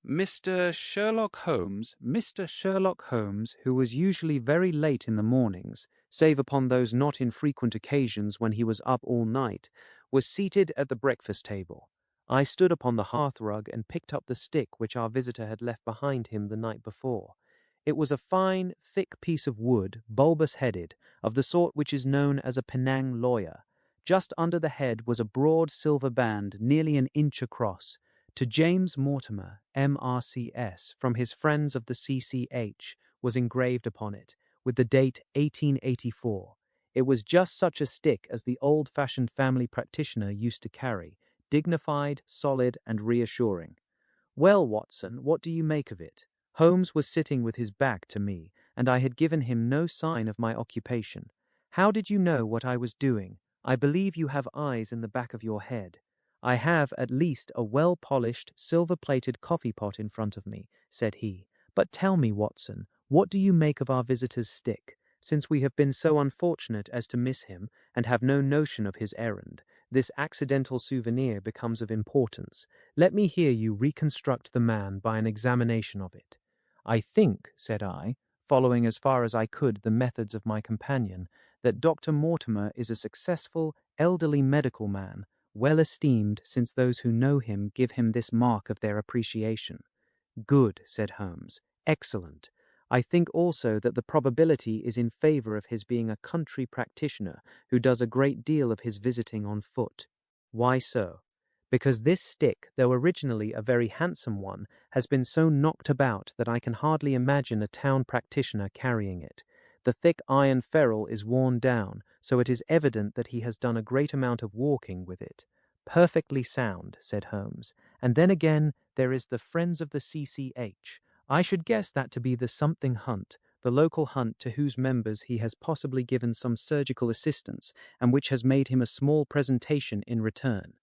Mr. Sherlock Holmes, who was usually very late in the mornings, save upon those not infrequent occasions when he was up all night, was seated at the breakfast table. I stood upon the hearthrug and picked up the stick which our visitor had left behind him the night before. It was a fine, thick piece of wood, bulbous-headed, of the sort which is known as a Penang lawyer. Just under the head was a broad silver band nearly an inch across. To James Mortimer, M.R.C.S., from his friends of the C.C.H., was engraved upon it, with the date 1884. It was just such a stick as the old-fashioned family practitioner used to carry, dignified, solid, and reassuring. "Well, Watson, what do you make of it?" Holmes was sitting with his back to me, and I had given him no sign of my occupation. "How did you know what I was doing? I believe you have eyes in the back of your head." "I have at least a well-polished, silver-plated coffee-pot in front of me," said he. "But tell me, Watson, what do you make of our visitor's stick? Since we have been so unfortunate as to miss him, and have no notion of his errand, this accidental souvenir becomes of importance. Let me hear you reconstruct the man by an examination of it." "I think," said I, following as far as I could the methods of my companion, "that Dr. Mortimer is a successful, elderly medical man, well esteemed, since those who know him give him this mark of their appreciation." "Good," said Holmes. "Excellent. I think also that the probability is in favor of his being a country practitioner who does a great deal of his visiting on foot." "Why so?" "Because this stick, though originally a very handsome one, has been so knocked about that I can hardly imagine a town practitioner carrying it. The thick iron ferrule is worn down, so it is evident that he has done a great amount of walking with it." "Perfectly sound," said Holmes. "And then again, there is the Friends of the C.C.H. I should guess that to be the something hunt, the local hunt to whose members he has possibly given some surgical assistance, and which has made him a small presentation in return."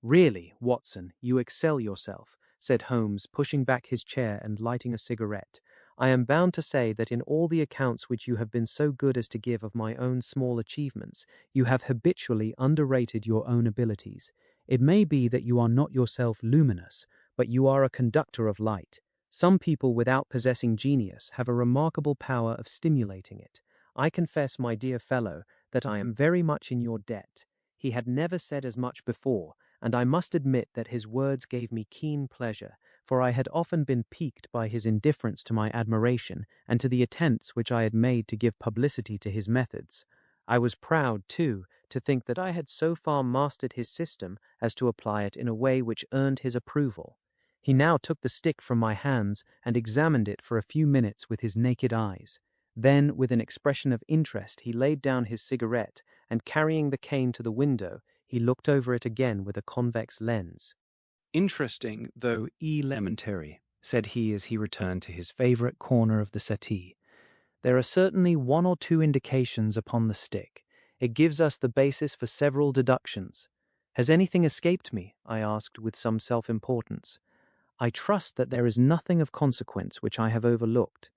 "Really, Watson, you excel yourself," said Holmes, pushing back his chair and lighting a cigarette. "I am bound to say that in all the accounts which you have been so good as to give of my own small achievements, you have habitually underrated your own abilities. It may be that you are not yourself luminous, but you are a conductor of light. Some people without possessing genius have a remarkable power of stimulating it. I confess, my dear fellow, that I am very much in your debt." He had never said as much before, and I must admit that his words gave me keen pleasure, for I had often been piqued by his indifference to my admiration and to the attempts which I had made to give publicity to his methods. I was proud, too, to think that I had so far mastered his system as to apply it in a way which earned his approval. He now took the stick from my hands and examined it for a few minutes with his naked eyes. Then, with an expression of interest, he laid down his cigarette, and carrying the cane to the window, he looked over it again with a convex lens. "Interesting, though elementary," said he as he returned to his favorite corner of the settee. "There are certainly one or two indications upon the stick. It gives us the basis for several deductions." "Has anything escaped me?" I asked with some self-importance. "I trust that there is nothing of consequence which I have overlooked.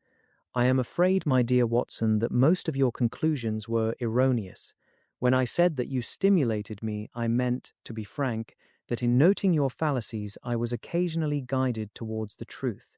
I am afraid, my dear Watson, that most of your conclusions were erroneous. When I said that you stimulated me, I meant, to be frank, that in noting your fallacies I was occasionally guided towards the truth.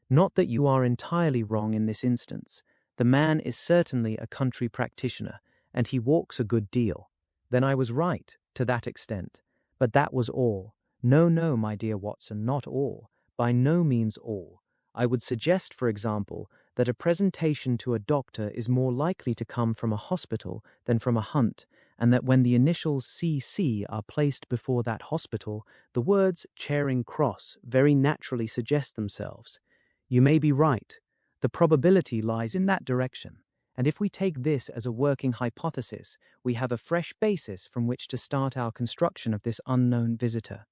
Not that you are entirely wrong in this instance. The man is certainly a country practitioner, and he walks a good deal. Then I was right, to that extent. But that was all. No, no, my dear Watson, not all. By no means all. I would suggest, for example, that a presentation to a doctor is more likely to come from a hospital than from a hunt, and that when the initials C.C. are placed before that hospital, the words Charing Cross very naturally suggest themselves. You may be right. The probability lies in that direction, and if we take this as a working hypothesis, we have a fresh basis from which to start our construction of this unknown visitor.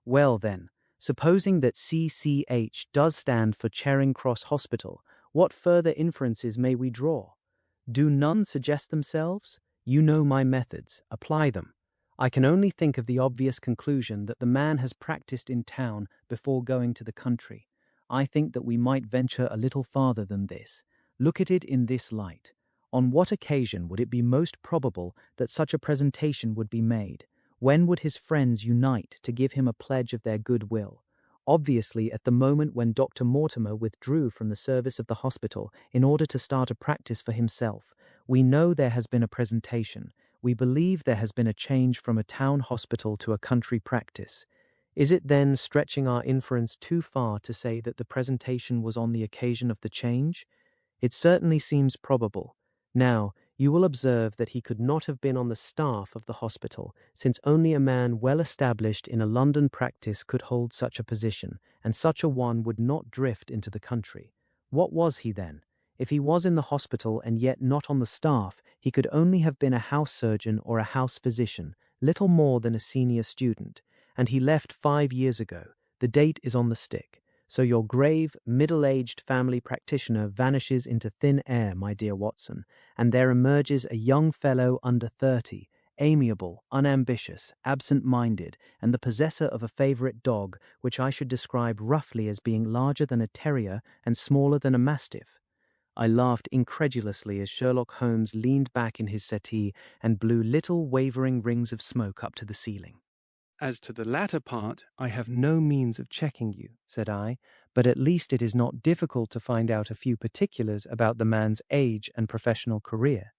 Well then, supposing that C.C.H. does stand for Charing Cross Hospital, what further inferences may we draw? Do none suggest themselves? You know my methods. Apply them. I can only think of the obvious conclusion that the man has practiced in town before going to the country. I think that we might venture a little farther than this. Look at it in this light. On what occasion would it be most probable that such a presentation would be made? When would his friends unite to give him a pledge of their goodwill? obviously at the moment when Dr. Mortimer withdrew from the service of the hospital in order to start a practice for himself. We know there has been a presentation. We believe there has been a change from a town hospital to a country practice. Is it then stretching our inference too far to say that the presentation was on the occasion of the change? It certainly seems probable. Now, you will observe that he could not have been on the staff of the hospital, since only a man well established in a London practice could hold such a position, and such a one would not drift into the country. What was he then? If he was in the hospital and yet not on the staff, he could only have been a house surgeon or a house physician, little more than a senior student, and he left 5 years ago. The date is on the stick. So your grave, middle-aged family practitioner vanishes into thin air, my dear Watson, and there emerges a young fellow under 30, amiable, unambitious, absent-minded, and the possessor of a favorite dog, which I should describe roughly as being larger than a terrier and smaller than a mastiff. I laughed incredulously as Sherlock Holmes leaned back in his settee and blew little wavering rings of smoke up to the ceiling. As to the latter part, I have no means of checking you, said I, but at least it is not difficult to find out a few particulars about the man's age and professional career.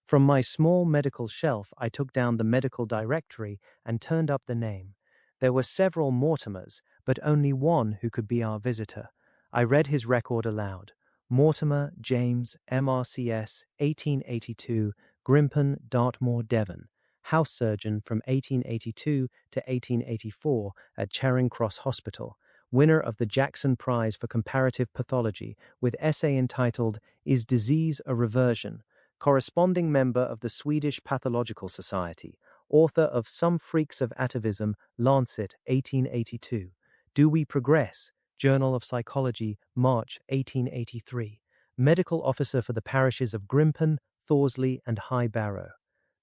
From my small medical shelf, I took down the medical directory and turned up the name. There were several Mortimers, but only one who could be our visitor. I read his record aloud. Mortimer James, MRCS, 1882, Grimpen, Dartmoor, Devon. House surgeon from 1882 to 1884 at Charing Cross Hospital. Winner of the Jackson Prize for Comparative Pathology with essay entitled Is Disease a Reversion? Corresponding member of the Swedish Pathological Society, author of Some Freaks of Atavism, Lancet, 1882. Do We Progress? Journal of Psychology, March 1883. Medical officer for the parishes of Grimpen, Thorsley, and High Barrow.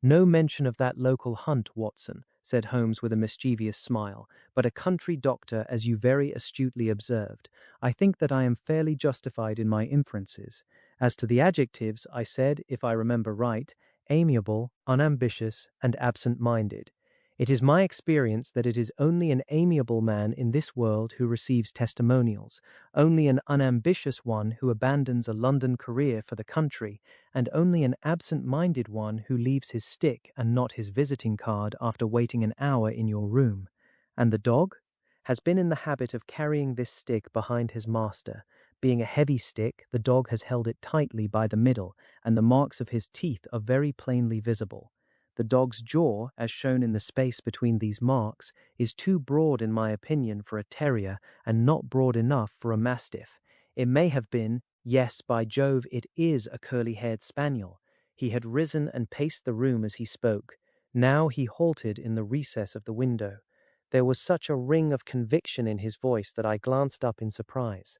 No mention of that local hunt, Watson, said Holmes with a mischievous smile, but a country doctor, as you very astutely observed. I think that I am fairly justified in my inferences. As to the adjectives, I said, if I remember right, amiable, unambitious, and absent-minded. It is my experience that it is only an amiable man in this world who receives testimonials, only an unambitious one who abandons a London career for the country, and only an absent-minded one who leaves his stick and not his visiting card after waiting an hour in your room. And the dog? Has been in the habit of carrying this stick behind his master. Being a heavy stick, the dog has held it tightly by the middle, and the marks of his teeth are very plainly visible. The dog's jaw, as shown in the space between these marks, is too broad in my opinion for a terrier and not broad enough for a mastiff. It may have been, yes, by Jove, it is a curly-haired spaniel. He had risen and paced the room as he spoke. Now he halted in the recess of the window. There was such a ring of conviction in his voice that I glanced up in surprise.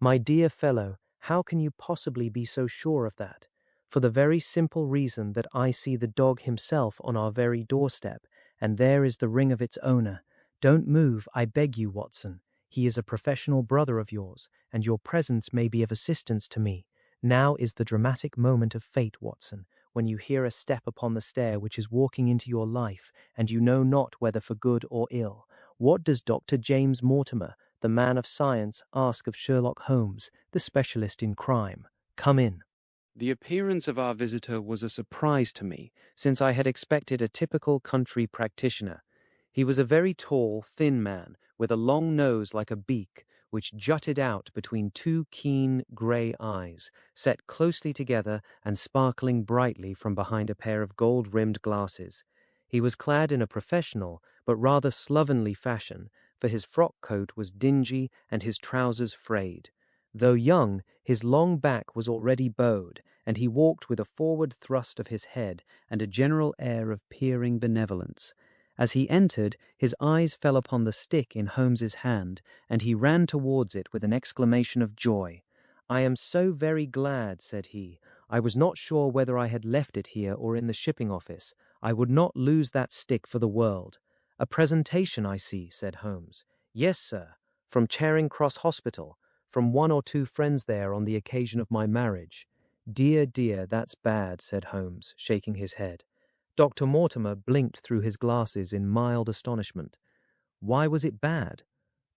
My dear fellow, how can you possibly be so sure of that? For the very simple reason that I see the dog himself on our very doorstep, and there is the ring of its owner. Don't move, I beg you, Watson. He is a professional brother of yours, and your presence may be of assistance to me. Now is the dramatic moment of fate, Watson, when you hear a step upon the stair which is walking into your life, and you know not whether for good or ill. What does Dr. James Mortimer, the man of science, ask of Sherlock Holmes, the specialist in crime? Come in. the appearance of our visitor was a surprise to me, since I had expected a typical country practitioner. He was a very tall, thin man, with a long nose like a beak, which jutted out between two keen grey eyes, set closely together and sparkling brightly from behind a pair of gold-rimmed glasses. He was clad in a professional, but rather slovenly fashion, for his frock-coat was dingy and his trousers frayed. Though young, his long back was already bowed, and he walked with a forward thrust of his head and a general air of peering benevolence. As he entered, his eyes fell upon the stick in Holmes's hand, and he ran towards it with an exclamation of joy. "I am so very glad," said he. "I was not sure whether I had left it here or in the shipping office. I would not lose that stick for the world." "A presentation, I see," said Holmes. "Yes, sir, from Charing Cross Hospital, from one or two friends there on the occasion of my marriage." "Dear, dear, that's bad," said Holmes, shaking his head. Dr. Mortimer blinked through his glasses in mild astonishment. "Why was it bad?"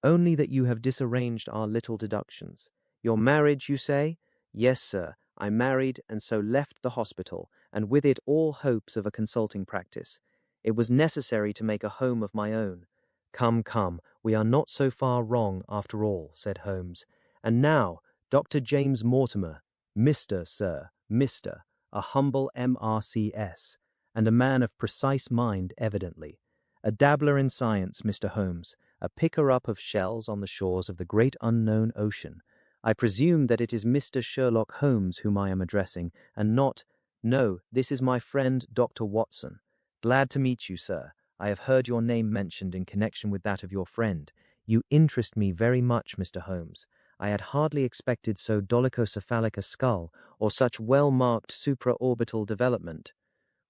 Only that you have disarranged our little deductions. Your marriage, you say? Yes, sir, I married and so left the hospital, and with it all hopes of a consulting practice. It was necessary to make a home of my own. Come, come, we are not so far wrong after all, said Holmes. And now, Dr. James Mortimer, Mr. Sir, Mr., a humble M.R.C.S., and a man of precise mind, evidently. A dabbler in science, Mr. Holmes, a picker-up of shells on the shores of the great unknown ocean. I presume that it is Mr. Sherlock Holmes whom I am addressing, and not— No, this is my friend, Dr. Watson. Glad to meet you, sir. I have heard your name mentioned in connection with that of your friend. You interest me very much, Mr. Holmes. I had hardly expected so dolichocephalic a skull, or such well-marked supraorbital development.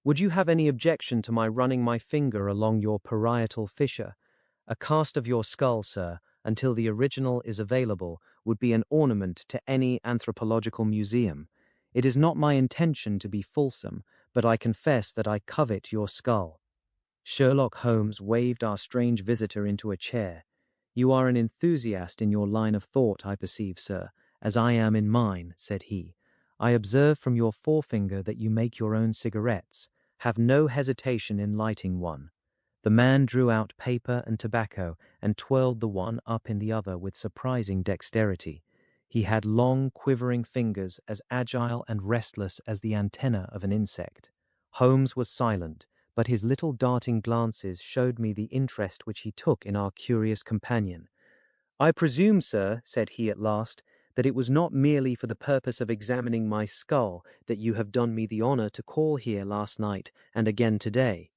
Would you have any objection to my running my finger along your parietal fissure? A cast of your skull, sir, until the original is available, would be an ornament to any anthropological museum. It is not my intention to be fulsome, but I confess that I covet your skull. Sherlock Holmes waved our strange visitor into a chair. You are an enthusiast in your line of thought, I perceive, sir, as I am in mine, said he. I observe from your forefinger that you make your own cigarettes. Have no hesitation in lighting one. The man drew out paper and tobacco and twirled the one up in the other with surprising dexterity. He had long, quivering fingers as agile and restless as the antennae of an insect. Holmes was silent, but his little darting glances showed me the interest which he took in our curious companion. I presume, sir, said he at last, that it was not merely for the purpose of examining my skull that you have done me the honor to call here last night and again today.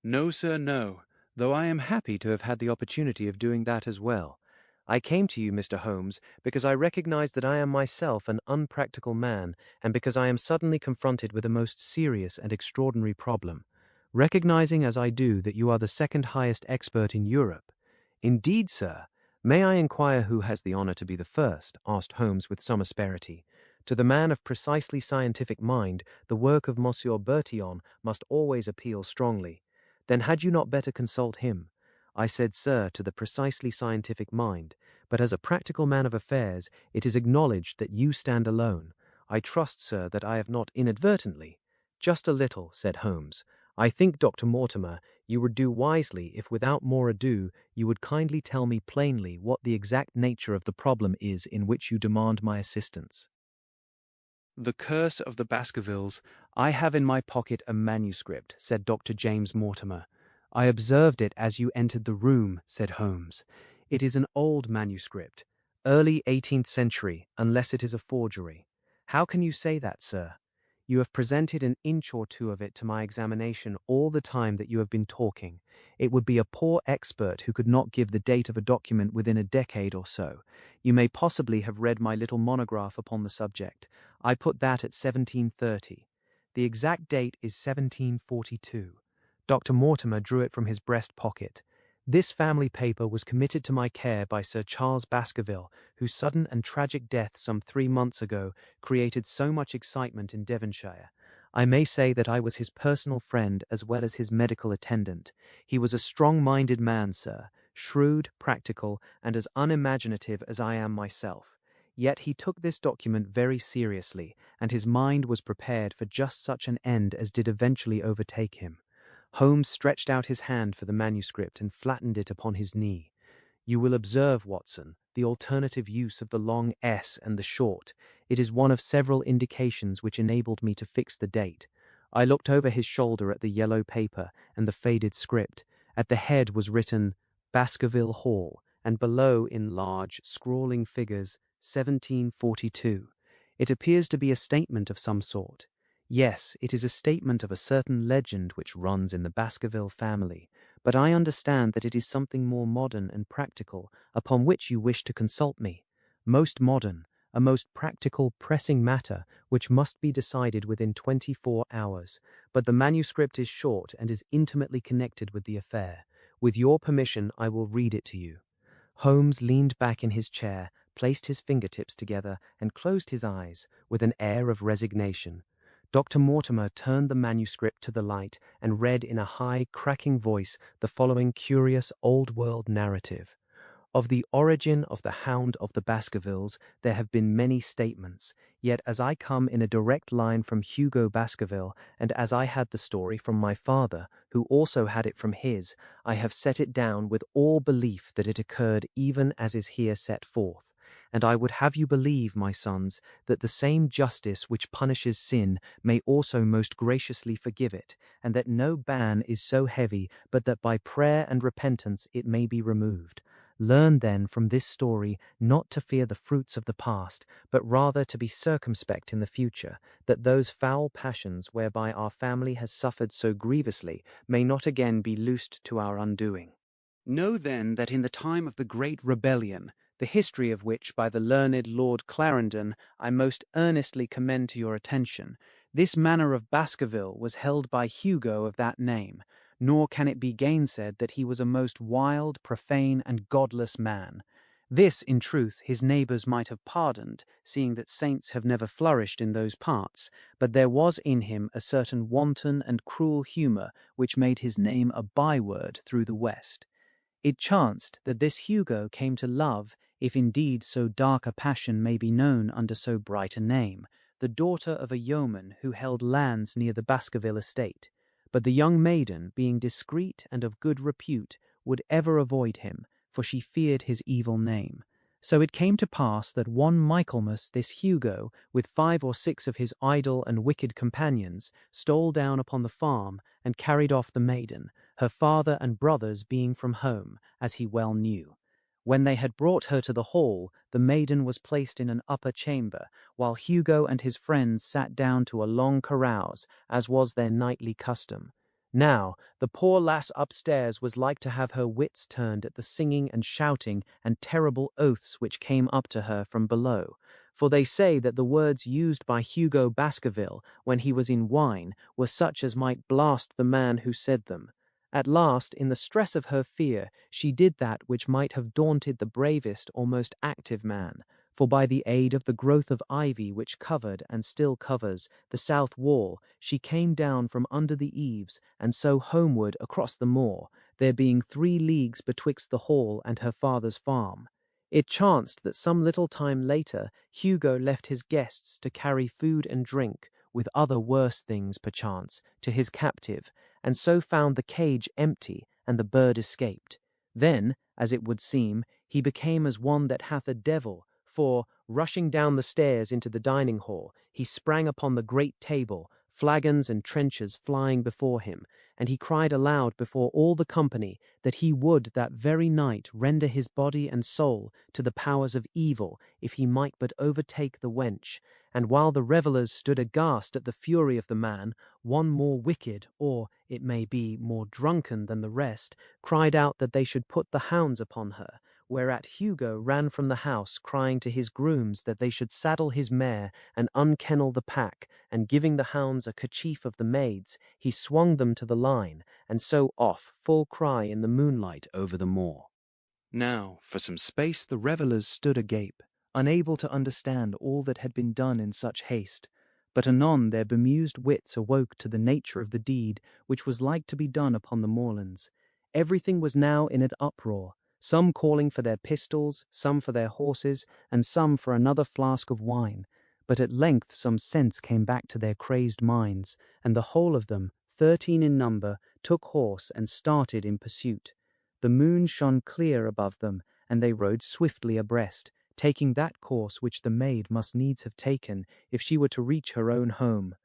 No, sir, no, though I am happy to have had the opportunity of doing that as well. I came to you, Mr. Holmes, because I recognize that I am myself an unpractical man, and because I am suddenly confronted with a most serious and extraordinary problem. Recognizing as I do that you are the second highest expert in Europe. Indeed, sir. May I inquire who has the honor to be the first? Asked Holmes with some asperity. To the man of precisely scientific mind, the work of Monsieur Bertillon must always appeal strongly. Then had you not better consult him? I said, sir, to the precisely scientific mind, but as a practical man of affairs, it is acknowledged that you stand alone. I trust, sir, that I have not inadvertently. Just a little, said Holmes. I think, Dr. Mortimer, you would do wisely if without more ado you would kindly tell me plainly what the exact nature of the problem is in which you demand my assistance. The Curse of the Baskervilles. I have in my pocket a manuscript, said Dr. James Mortimer. I observed it as you entered the room, said Holmes. It is an old manuscript, early 18th century, unless it is a forgery. How can you say that, sir? You have presented an inch or two of it to my examination all the time that you have been talking. It would be a poor expert who could not give the date of a document within a decade or so. You may possibly have read my little monograph upon the subject. I put that at 1730. The exact date is 1742. Dr. Mortimer drew it from his breast pocket. This family paper was committed to my care by Sir Charles Baskerville, whose sudden and tragic death some 3 months ago created so much excitement in Devonshire. I may say that I was his personal friend as well as his medical attendant. He was a strong-minded man, sir, shrewd, practical, and as unimaginative as I am myself. Yet he took this document very seriously, and his mind was prepared for just such an end as did eventually overtake him. Holmes stretched out his hand for the manuscript and flattened it upon his knee. You will observe, Watson, the alternative use of the long S and the short. It is one of several indications which enabled me to fix the date. I looked over his shoulder at the yellow paper and the faded script. At the head was written Baskerville Hall, and below in large, scrawling figures, 1742. It appears to be a statement of some sort. Yes, it is a statement of a certain legend which runs in the Baskerville family, but I understand that it is something more modern and practical, upon which you wish to consult me. Most modern, a most practical, pressing matter, which must be decided within 24 hours, but the manuscript is short and is intimately connected with the affair. With your permission, I will read it to you. Holmes leaned back in his chair, placed his fingertips together, and closed his eyes, with an air of resignation. Dr. Mortimer turned the manuscript to the light and read in a high, cracking voice the following curious old-world narrative. Of the origin of the Hound of the Baskervilles, there have been many statements, yet as I come in a direct line from Hugo Baskerville, and as I had the story from my father, who also had it from his, I have set it down with all belief that it occurred even as is here set forth. And I would have you believe, my sons, that the same justice which punishes sin may also most graciously forgive it, and that no ban is so heavy but that by prayer and repentance it may be removed. Learn then from this story not to fear the fruits of the past, but rather to be circumspect in the future, that those foul passions whereby our family has suffered so grievously may not again be loosed to our undoing. Know then that in the time of the great rebellion, the history of which by the learned Lord Clarendon I most earnestly commend to your attention, this manor of Baskerville was held by Hugo of that name, nor can it be gainsaid that he was a most wild, profane, and godless man. This, in truth, his neighbours might have pardoned, seeing that saints have never flourished in those parts, but there was in him a certain wanton and cruel humour which made his name a byword through the West. It chanced that this Hugo came to love, if indeed so dark a passion may be known under so bright a name, the daughter of a yeoman who held lands near the Baskerville estate. But the young maiden, being discreet and of good repute, would ever avoid him, for she feared his evil name. So it came to pass that one Michaelmas this Hugo, with 5 or 6 of his idle and wicked companions, stole down upon the farm and carried off the maiden, her father and brothers being from home, as he well knew. When they had brought her to the hall, the maiden was placed in an upper chamber, while Hugo and his friends sat down to a long carouse, as was their nightly custom. Now, the poor lass upstairs was like to have her wits turned at the singing and shouting and terrible oaths which came up to her from below. For they say that the words used by Hugo Baskerville when he was in wine were such as might blast the man who said them. At last, in the stress of her fear, she did that which might have daunted the bravest or most active man, for by the aid of the growth of ivy which covered, and still covers, the south wall, she came down from under the eaves, and so homeward across the moor, there being 3 leagues betwixt the hall and her father's farm. It chanced that some little time later Hugo left his guests to carry food and drink, with other worse things perchance, to his captive, and so found the cage empty, and the bird escaped. Then, as it would seem, he became as one that hath a devil, for, rushing down the stairs into the dining hall, he sprang upon the great table, flagons and trenchers flying before him, and he cried aloud before all the company that he would that very night render his body and soul to the powers of evil if he might but overtake the wench. And while the revellers stood aghast at the fury of the man, one more wicked, or, it may be, more drunken than the rest, cried out that they should put the hounds upon her, whereat Hugo ran from the house, crying to his grooms that they should saddle his mare and unkennel the pack, and giving the hounds a kerchief of the maid's, he swung them to the line, and so off, full cry in the moonlight over the moor. Now, for some space the revellers stood agape, unable to understand all that had been done in such haste. But anon their bemused wits awoke to the nature of the deed which was like to be done upon the moorlands. Everything was now in an uproar, some calling for their pistols, some for their horses, and some for another flask of wine. But at length some sense came back to their crazed minds, and the whole of them, 13 in number, took horse and started in pursuit. The moon shone clear above them, and they rode swiftly abreast, taking that course which the maid must needs have taken if she were to reach her own home.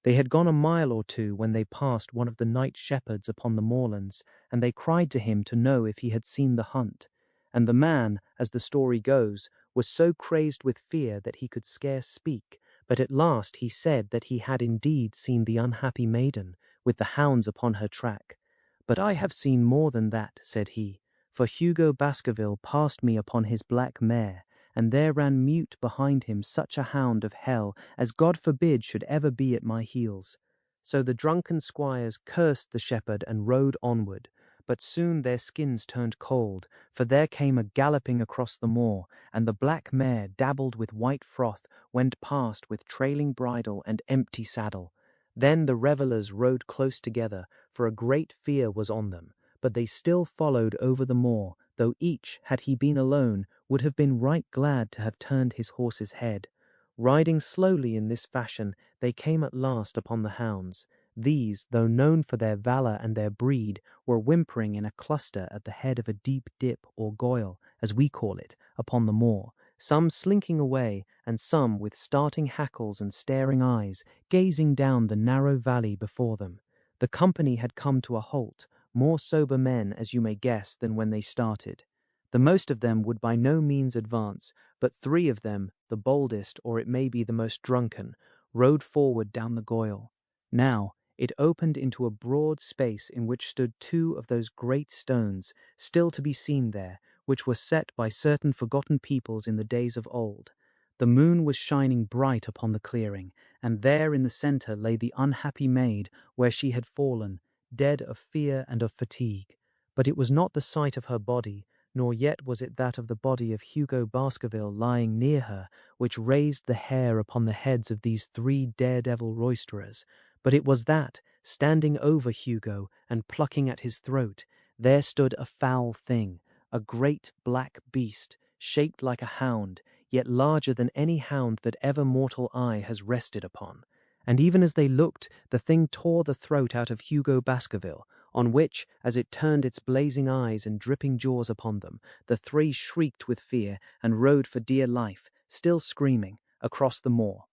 They had gone a mile or 2 when they passed one of the night shepherds upon the moorlands, and they cried to him to know if he had seen the hunt. And the man, as the story goes, was so crazed with fear that he could scarce speak, but at last he said that he had indeed seen the unhappy maiden, with the hounds upon her track. But I have seen more than that, said he, for Hugo Baskerville passed me upon his black mare, and there ran mute behind him such a hound of hell as God forbid should ever be at my heels. So the drunken squires cursed the shepherd and rode onward, but soon their skins turned cold, for there came a galloping across the moor, and the black mare, dabbled with white froth, went past with trailing bridle and empty saddle. Then the revellers rode close together, for a great fear was on them, but they still followed over the moor, though each, had he been alone, would have been right glad to have turned his horse's head. Riding slowly in this fashion, they came at last upon the hounds. These, though known for their valour and their breed, were whimpering in a cluster at the head of a deep dip or goyle, as we call it, upon the moor, some slinking away, and some with starting hackles and staring eyes, gazing down the narrow valley before them. The company had come to a halt, more sober men, as you may guess, than when they started. The most of them would by no means advance, but three of them, the boldest, or it may be the most drunken, rode forward down the goyle. Now, it opened into a broad space in which stood two of those great stones, still to be seen there, which were set by certain forgotten peoples in the days of old. The moon was shining bright upon the clearing, and there in the centre lay the unhappy maid where she had fallen, dead of fear and of fatigue. But it was not the sight of her body, nor yet was it that of the body of Hugo Baskerville lying near her, which raised the hair upon the heads of these three daredevil roisterers, but it was that, standing over Hugo and plucking at his throat, there stood a foul thing, a great black beast, shaped like a hound, yet larger than any hound that ever mortal eye has rested upon. And even as they looked, the thing tore the throat out of Hugo Baskerville, on which, as it turned its blazing eyes and dripping jaws upon them, the three shrieked with fear and rode for dear life, still screaming, across the moor.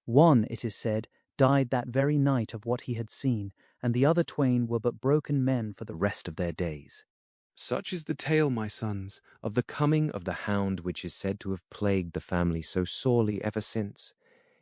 One, it is said, died that very night of what he had seen, and the other twain were but broken men for the rest of their days. Such is the tale, my sons, of the coming of the hound which is said to have plagued the family so sorely ever since.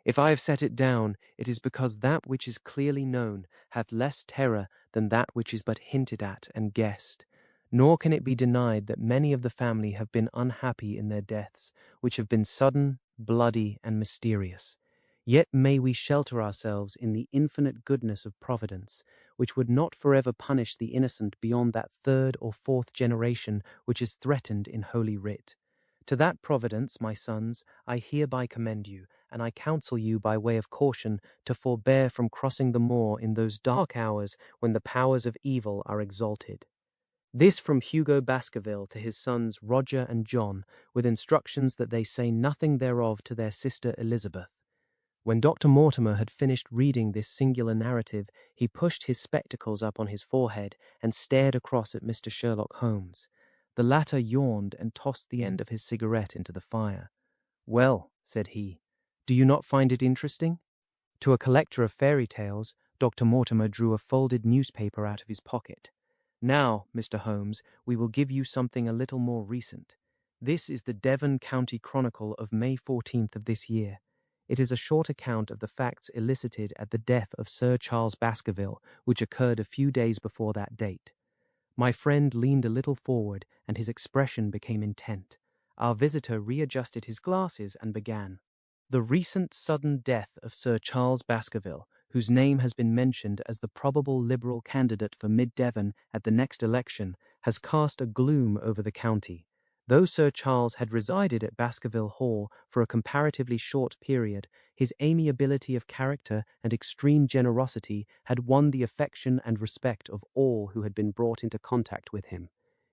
If I have set it down, it is because that which is clearly known hath less terror than that which is but hinted at and guessed. Nor can it be denied that many of the family have been unhappy in their deaths, which have been sudden, bloody, and mysterious. Yet may we shelter ourselves in the infinite goodness of Providence, which would not forever punish the innocent beyond that third or fourth generation which is threatened in Holy Writ. To that Providence, my sons, I hereby commend you, and I counsel you by way of caution to forbear from crossing the moor in those dark hours when the powers of evil are exalted. This from Hugo Baskerville to his sons Roger and John, with instructions that they say nothing thereof to their sister Elizabeth. When Dr. Mortimer had finished reading this singular narrative, he pushed his spectacles up on his forehead and stared across at Mr. Sherlock Holmes. The latter yawned and tossed the end of his cigarette into the fire. "Well," said he, "do you not find it interesting?" To a collector of fairy tales, Dr. Mortimer drew a folded newspaper out of his pocket. "Now, Mr. Holmes, we will give you something a little more recent. This is the Devon County Chronicle of May 14th of this year. It is a short account of the facts elicited at the death of Sir Charles Baskerville, which occurred a few days before that date." My friend leaned a little forward, and his expression became intent. Our visitor readjusted his glasses and began. "The recent sudden death of Sir Charles Baskerville, whose name has been mentioned as the probable Liberal candidate for Mid-Devon at the next election, has cast a gloom over the county. Though Sir Charles had resided at Baskerville Hall for a comparatively short period, his amiability of character and extreme generosity had won the affection and respect of all who had been brought into contact with him.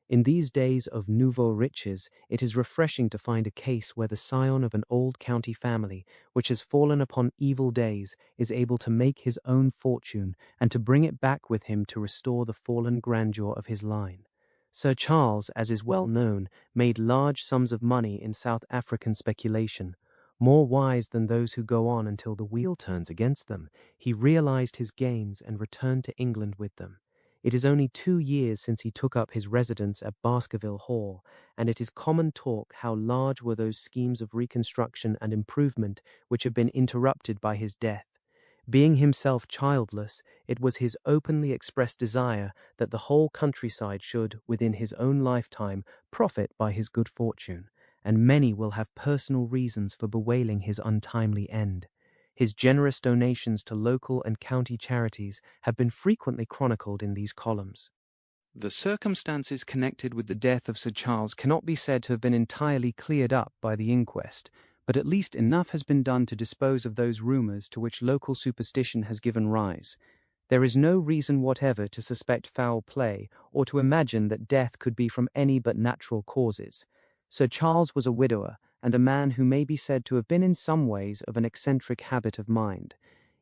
In these days of nouveaux riches, it is refreshing to find a case where the scion of an old county family, which has fallen upon evil days, is able to make his own fortune and to bring it back with him to restore the fallen grandeur of his line. Sir Charles, as is well known, made large sums of money in South African speculation. More wise than those who go on until the wheel turns against them, he realized his gains and returned to England with them. It is only 2 years since he took up his residence at Baskerville Hall, and it is common talk how large were those schemes of reconstruction and improvement which have been interrupted by his death. Being himself childless, it was his openly expressed desire that the whole countryside should, within his own lifetime, profit by his good fortune, and many will have personal reasons for bewailing his untimely end. His generous donations to local and county charities have been frequently chronicled in these columns. The circumstances connected with the death of Sir Charles cannot be said to have been entirely cleared up by the inquest, but at least enough has been done to dispose of those rumours to which local superstition has given rise. There is no reason whatever to suspect foul play or to imagine that death could be from any but natural causes. Sir Charles was a widower and a man who may be said to have been in some ways of an eccentric habit of mind.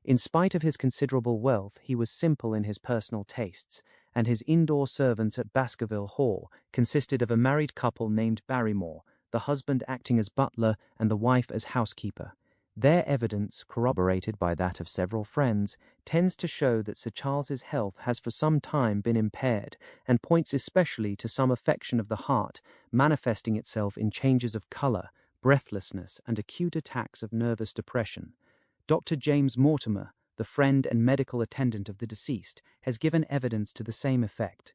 In spite of his considerable wealth, he was simple in his personal tastes, and his indoor servants at Baskerville Hall consisted of a married couple named Barrymore, the husband acting as butler and the wife as housekeeper. Their evidence, corroborated by that of several friends, tends to show that Sir Charles's health has for some time been impaired, and points especially to some affection of the heart, manifesting itself in changes of colour, breathlessness, and acute attacks of nervous depression. Dr. James Mortimer, the friend and medical attendant of the deceased, has given evidence to the same effect.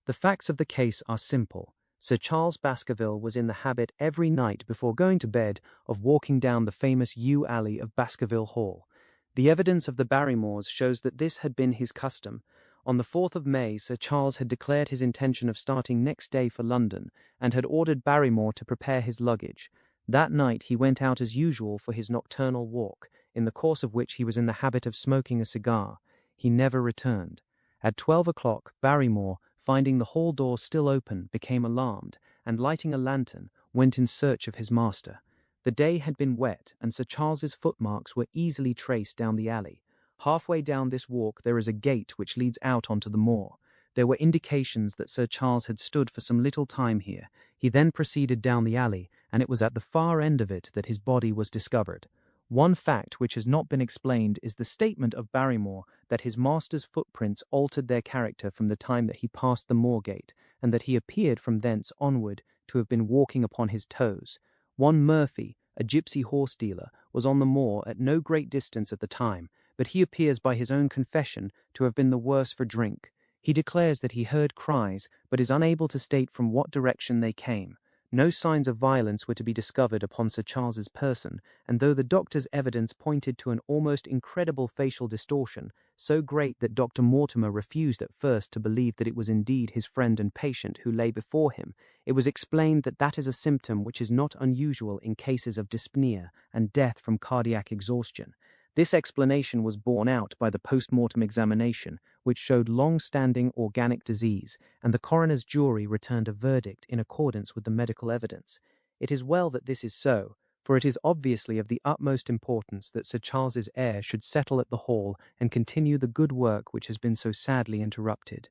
The facts of the case are simple. Sir Charles Baskerville was in the habit every night before going to bed of walking down the famous yew alley of Baskerville Hall. The evidence of the Barrymores shows that this had been his custom. On the 4th of May, Sir Charles had declared his intention of starting next day for London, and had ordered Barrymore to prepare his luggage. That night he went out as usual for his nocturnal walk, in the course of which he was in the habit of smoking a cigar. He never returned. At 12 o'clock, Barrymore, finding the hall door still open, became alarmed, and lighting a lantern, went in search of his master. The day had been wet, and Sir Charles's footmarks were easily traced down the alley. Halfway down this walk there is a gate which leads out onto the moor. There were indications that Sir Charles had stood for some little time here. He then proceeded down the alley, and it was at the far end of it that his body was discovered. One fact which has not been explained is the statement of Barrymore that his master's footprints altered their character from the time that he passed the moor-gate, and that he appeared from thence onward to have been walking upon his toes. One Murphy, a gipsy horse-dealer, was on the moor at no great distance at the time, but he appears by his own confession to have been the worse for drink. He declares that he heard cries, but is unable to state from what direction they came. No signs of violence were to be discovered upon Sir Charles's person, and though the doctor's evidence pointed to an almost incredible facial distortion, so great that Dr. Mortimer refused at first to believe that it was indeed his friend and patient who lay before him, it was explained that that is a symptom which is not unusual in cases of dyspnea and death from cardiac exhaustion. This explanation was borne out by the post-mortem examination, which showed long-standing organic disease, and the coroner's jury returned a verdict in accordance with the medical evidence. It is well that this is so, for it is obviously of the utmost importance that Sir Charles's heir should settle at the Hall and continue the good work which has been so sadly interrupted.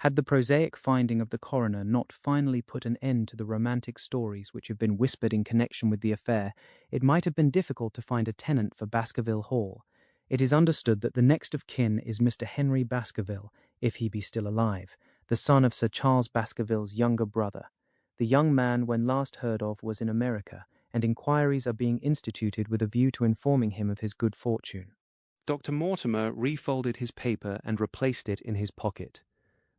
Had the prosaic finding of the coroner not finally put an end to the romantic stories which have been whispered in connection with the affair, it might have been difficult to find a tenant for Baskerville Hall. It is understood that the next of kin is Mr. Henry Baskerville, if he be still alive, the son of Sir Charles Baskerville's younger brother. The young man, when last heard of, was in America, and inquiries are being instituted with a view to informing him of his good fortune. Dr. Mortimer refolded his paper and replaced it in his pocket.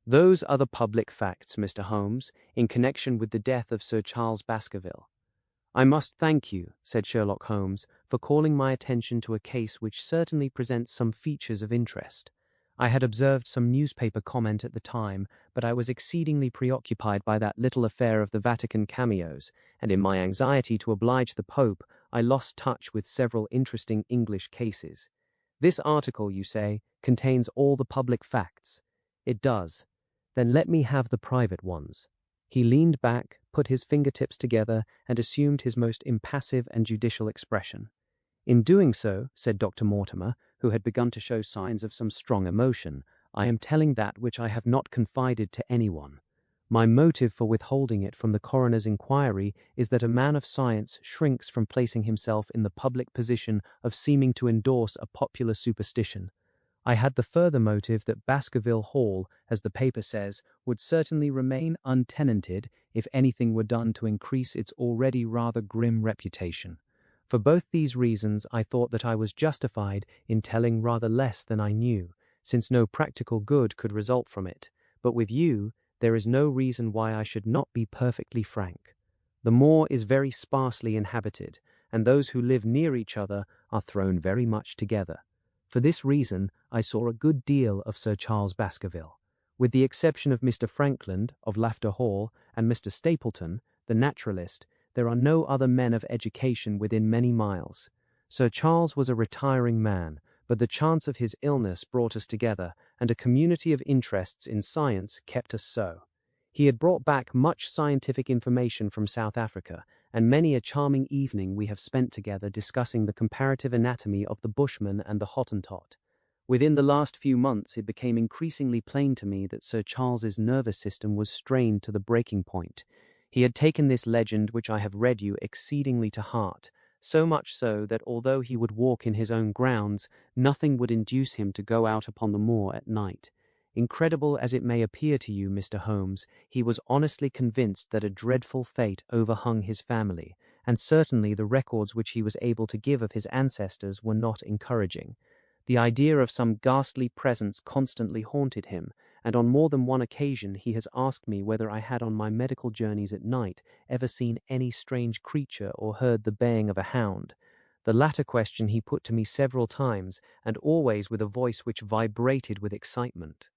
Those are the public facts, Mr. Holmes, in connection with the death of Sir Charles Baskerville. I must thank you, said Sherlock Holmes, for calling my attention to a case which certainly presents some features of interest. I had observed some newspaper comment at the time, but I was exceedingly preoccupied by that little affair of the Vatican cameos, and in my anxiety to oblige the Pope, I lost touch with several interesting English cases. This article, you say, contains all the public facts. It does. Then let me have the private ones. He leaned back, put his fingertips together, and assumed his most impassive and judicial expression. In doing so, said Dr. Mortimer, who had begun to show signs of some strong emotion, I am telling that which I have not confided to anyone. My motive for withholding it from the coroner's inquiry is that a man of science shrinks from placing himself in the public position of seeming to endorse a popular superstition. I had the further motive that Baskerville Hall, as the paper says, would certainly remain untenanted if anything were done to increase its already rather grim reputation. For both these reasons I thought that I was justified in telling rather less than I knew, since no practical good could result from it, but with you there is no reason why I should not be perfectly frank. The moor is very sparsely inhabited, and those who live near each other are thrown very much together. For this reason, I saw a good deal of Sir Charles Baskerville. With the exception of Mr. Frankland, of Lafter Hall, and Mr. Stapleton, the naturalist, there are no other men of education within many miles. Sir Charles was a retiring man, but the chance of his illness brought us together, and a community of interests in science kept us so. He had brought back much scientific information from South Africa, and many a charming evening we have spent together discussing the comparative anatomy of the Bushman and the Hottentot. Within the last few months it became increasingly plain to me that Sir Charles's nervous system was strained to the breaking point. He had taken this legend which I have read you exceedingly to heart, so much so that although he would walk in his own grounds, nothing would induce him to go out upon the moor at night. Incredible as it may appear to you, Mr. Holmes, he was honestly convinced that a dreadful fate overhung his family, and certainly the records which he was able to give of his ancestors were not encouraging. The idea of some ghastly presence constantly haunted him, and on more than one occasion he has asked me whether I had on my medical journeys at night ever seen any strange creature or heard the baying of a hound. The latter question he put to me several times, and always with a voice which vibrated with excitement.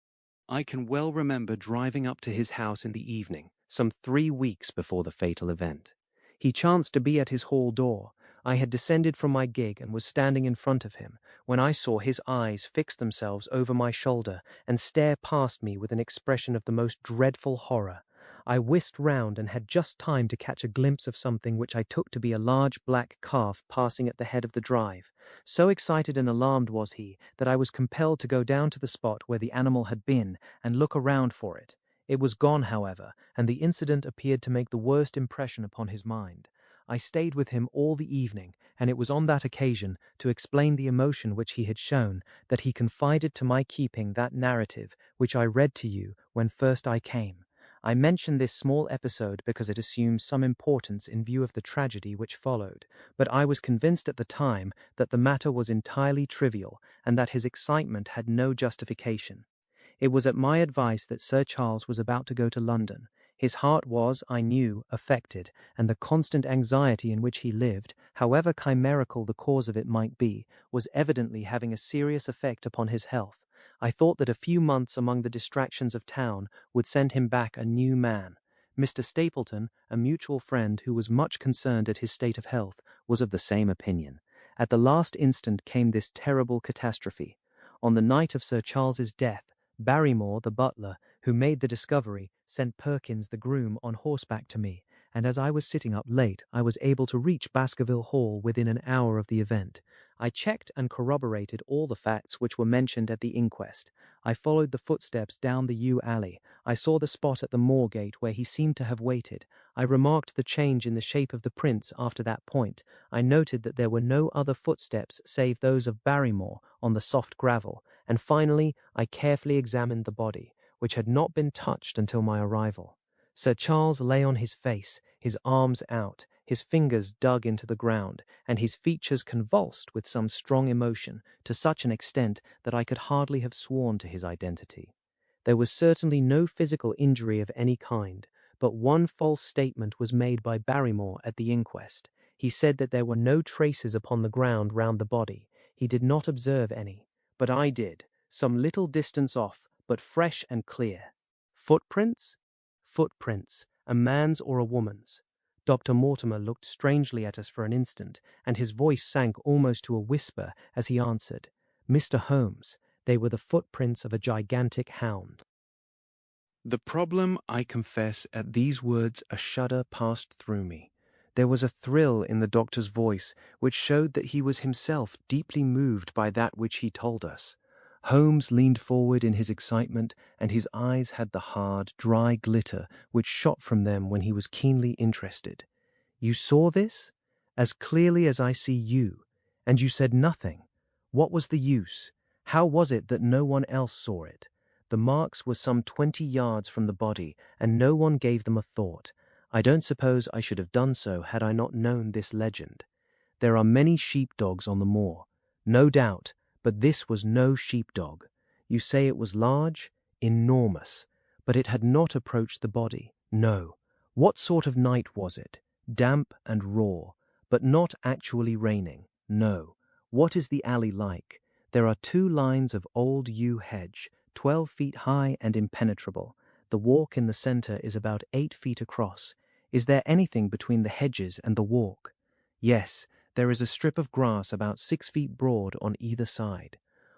I can well remember driving up to his house in the evening, some 3 weeks before the fatal event. He chanced to be at his hall door. I had descended from my gig and was standing in front of him, when I saw his eyes fix themselves over my shoulder and stare past me with an expression of the most dreadful horror. I whisked round and had just time to catch a glimpse of something which I took to be a large black calf passing at the head of the drive. So excited and alarmed was he that I was compelled to go down to the spot where the animal had been and look around for it. It was gone, however, and the incident appeared to make the worst impression upon his mind. I stayed with him all the evening, and it was on that occasion, to explain the emotion which he had shown, that he confided to my keeping that narrative which I read to you when first I came. I mention this small episode because it assumes some importance in view of the tragedy which followed, but I was convinced at the time that the matter was entirely trivial, and that his excitement had no justification. It was at my advice that Sir Charles was about to go to London. His heart was, I knew, affected, and the constant anxiety in which he lived, however chimerical the cause of it might be, was evidently having a serious effect upon his health. I thought that a few months among the distractions of town would send him back a new man. Mr. Stapleton, a mutual friend who was much concerned at his state of health, was of the same opinion. At the last instant came this terrible catastrophe. On the night of Sir Charles's death, Barrymore, the butler, who made the discovery, sent Perkins, the groom, on horseback to me, and as I was sitting up late, I was able to reach Baskerville Hall within an hour of the event. I checked and corroborated all the facts which were mentioned at the inquest. I followed the footsteps down the yew alley. I saw the spot at the moor gate where he seemed to have waited. I remarked the change in the shape of the prints after that point. I noted that there were no other footsteps save those of Barrymore on the soft gravel, and finally I carefully examined the body, which had not been touched until my arrival. Sir Charles lay on his face, his arms out, his fingers dug into the ground, and his features convulsed with some strong emotion, to such an extent that I could hardly have sworn to his identity. There was certainly no physical injury of any kind, but one false statement was made by Barrymore at the inquest. He said that there were no traces upon the ground round the body. He did not observe any, but I did, some little distance off, but fresh and clear. Footprints? Footprints, a man's or a woman's. Dr. Mortimer looked strangely at us for an instant, and his voice sank almost to a whisper as he answered, "Mr. Holmes, they were the footprints of a gigantic hound." The problem, I confess, at these words a shudder passed through me. There was a thrill in the doctor's voice which showed that he was himself deeply moved by that which he told us. Holmes leaned forward in his excitement, and his eyes had the hard, dry glitter which shot from them when he was keenly interested. "You saw this? As clearly as I see you, and you said nothing. What was the use? How was it that no one else saw it? The marks were some 20 yards from the body, and no one gave them a thought. I don't suppose I should have done so had I not known this legend. There are many sheepdogs on the moor, no doubt, but this was no sheepdog. You say it was large? Enormous. But it had not approached the body. No. What sort of night was it? Damp and raw, but not actually raining. No. What is the alley like? There are 2 lines of old yew hedge, 12 feet high and impenetrable. The walk in the center is about 8 feet across. Is there anything between the hedges and the walk? Yes, there is a strip of grass about 6 feet broad on either side.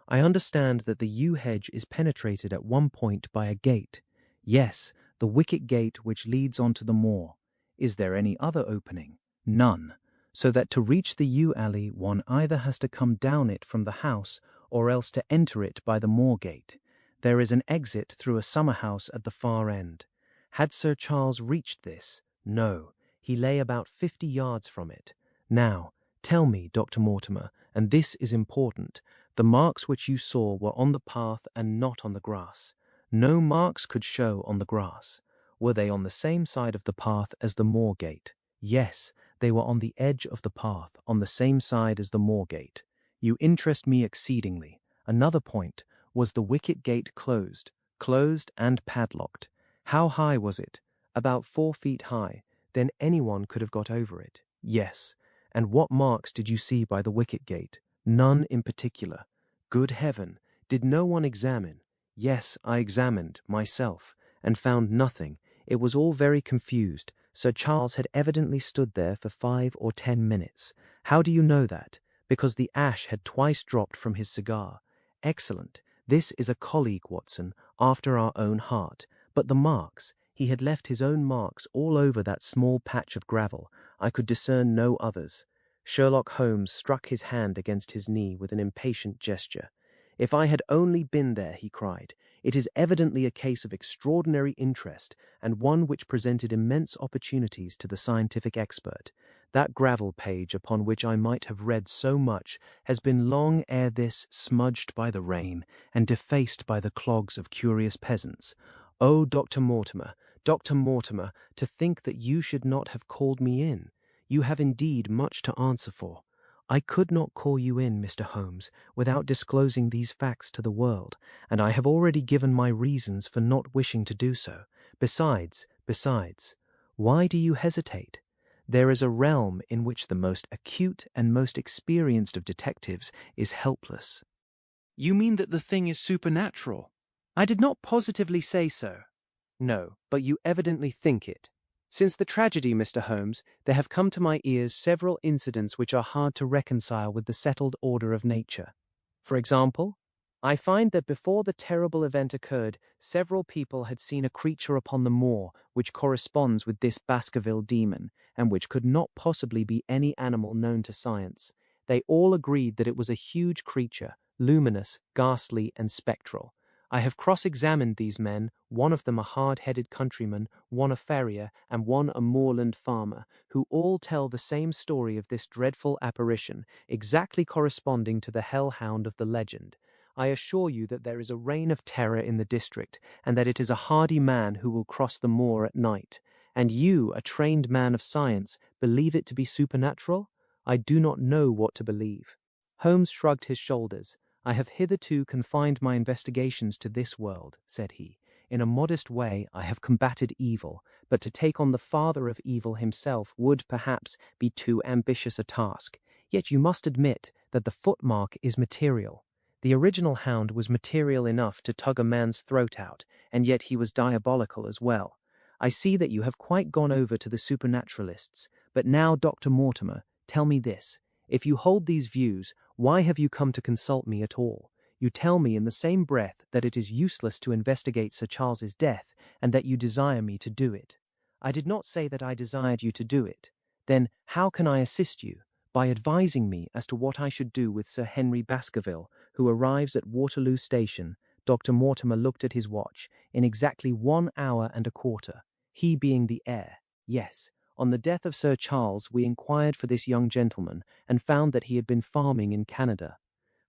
I understand that the yew hedge is penetrated at one point by a gate. Yes, the wicket gate which leads onto the moor. Is there any other opening? None. So that to reach the yew alley one either has to come down it from the house or else to enter it by the moor gate. There is an exit through a summer house at the far end. Had Sir Charles reached this? No. He lay about 50 yards from it. Now, tell me, Dr. Mortimer, and this is important, the marks which you saw were on the path and not on the grass. No marks could show on the grass. Were they on the same side of the path as the moor gate? Yes, they were on the edge of the path, on the same side as the moor gate. You interest me exceedingly. Another point, was the wicket gate closed? Closed and padlocked. How high was it? About 4 feet high. Then anyone could have got over it. Yes. And what marks did you see by the wicket gate? None in particular. Good heaven! Did no one examine? Yes, I examined, myself, and found nothing. It was all very confused. Sir Charles had evidently stood there for 5 or 10 minutes. How do you know that? Because the ash had twice dropped from his cigar. Excellent. This is a colleague, Watson, after our own heart. But the marks, he had left his own marks all over that small patch of gravel. I could discern no others. Sherlock Holmes struck his hand against his knee with an impatient gesture. If I had only been there, he cried. It is evidently a case of extraordinary interest, and one which presented immense opportunities to the scientific expert. That gravel page upon which I might have read so much has been long ere this smudged by the rain and defaced by the clogs of curious peasants. Oh, Dr. Mortimer, to think that you should not have called me in. You have indeed much to answer for. I could not call you in, Mr. Holmes, without disclosing these facts to the world, and I have already given my reasons for not wishing to do so. Besides, why do you hesitate? There is a realm in which the most acute and most experienced of detectives is helpless. You mean that the thing is supernatural? I did not positively say so. No, but you evidently think it. Since the tragedy, Mr. Holmes, there have come to my ears several incidents which are hard to reconcile with the settled order of nature. For example, I find that before the terrible event occurred, several people had seen a creature upon the moor which corresponds with this Baskerville demon, and which could not possibly be any animal known to science. They all agreed that it was a huge creature, luminous, ghastly, and spectral. I have cross-examined these men, one of them a hard-headed countryman, one a farrier, and one a moorland farmer, who all tell the same story of this dreadful apparition, exactly corresponding to the hell-hound of the legend. I assure you that there is a reign of terror in the district, and that it is a hardy man who will cross the moor at night. And you, a trained man of science, believe it to be supernatural? I do not know what to believe. Holmes shrugged his shoulders. I have hitherto confined my investigations to this world, said he. In a modest way I have combated evil, but to take on the father of evil himself would, perhaps, be too ambitious a task. Yet you must admit that the footmark is material. The original hound was material enough to tug a man's throat out, and yet he was diabolical as well. I see that you have quite gone over to the supernaturalists, but now, Dr. Mortimer, tell me this. If you hold these views, why have you come to consult me at all? You tell me in the same breath that it is useless to investigate Sir Charles's death, and that you desire me to do it. I did not say that I desired you to do it. Then how can I assist you? By advising me as to what I should do with Sir Henry Baskerville, who arrives at Waterloo Station. Dr. Mortimer looked at his watch, in exactly 1 hour and a quarter, he being the heir. Yes. On the death of Sir Charles, we inquired for this young gentleman, and found that he had been farming in Canada.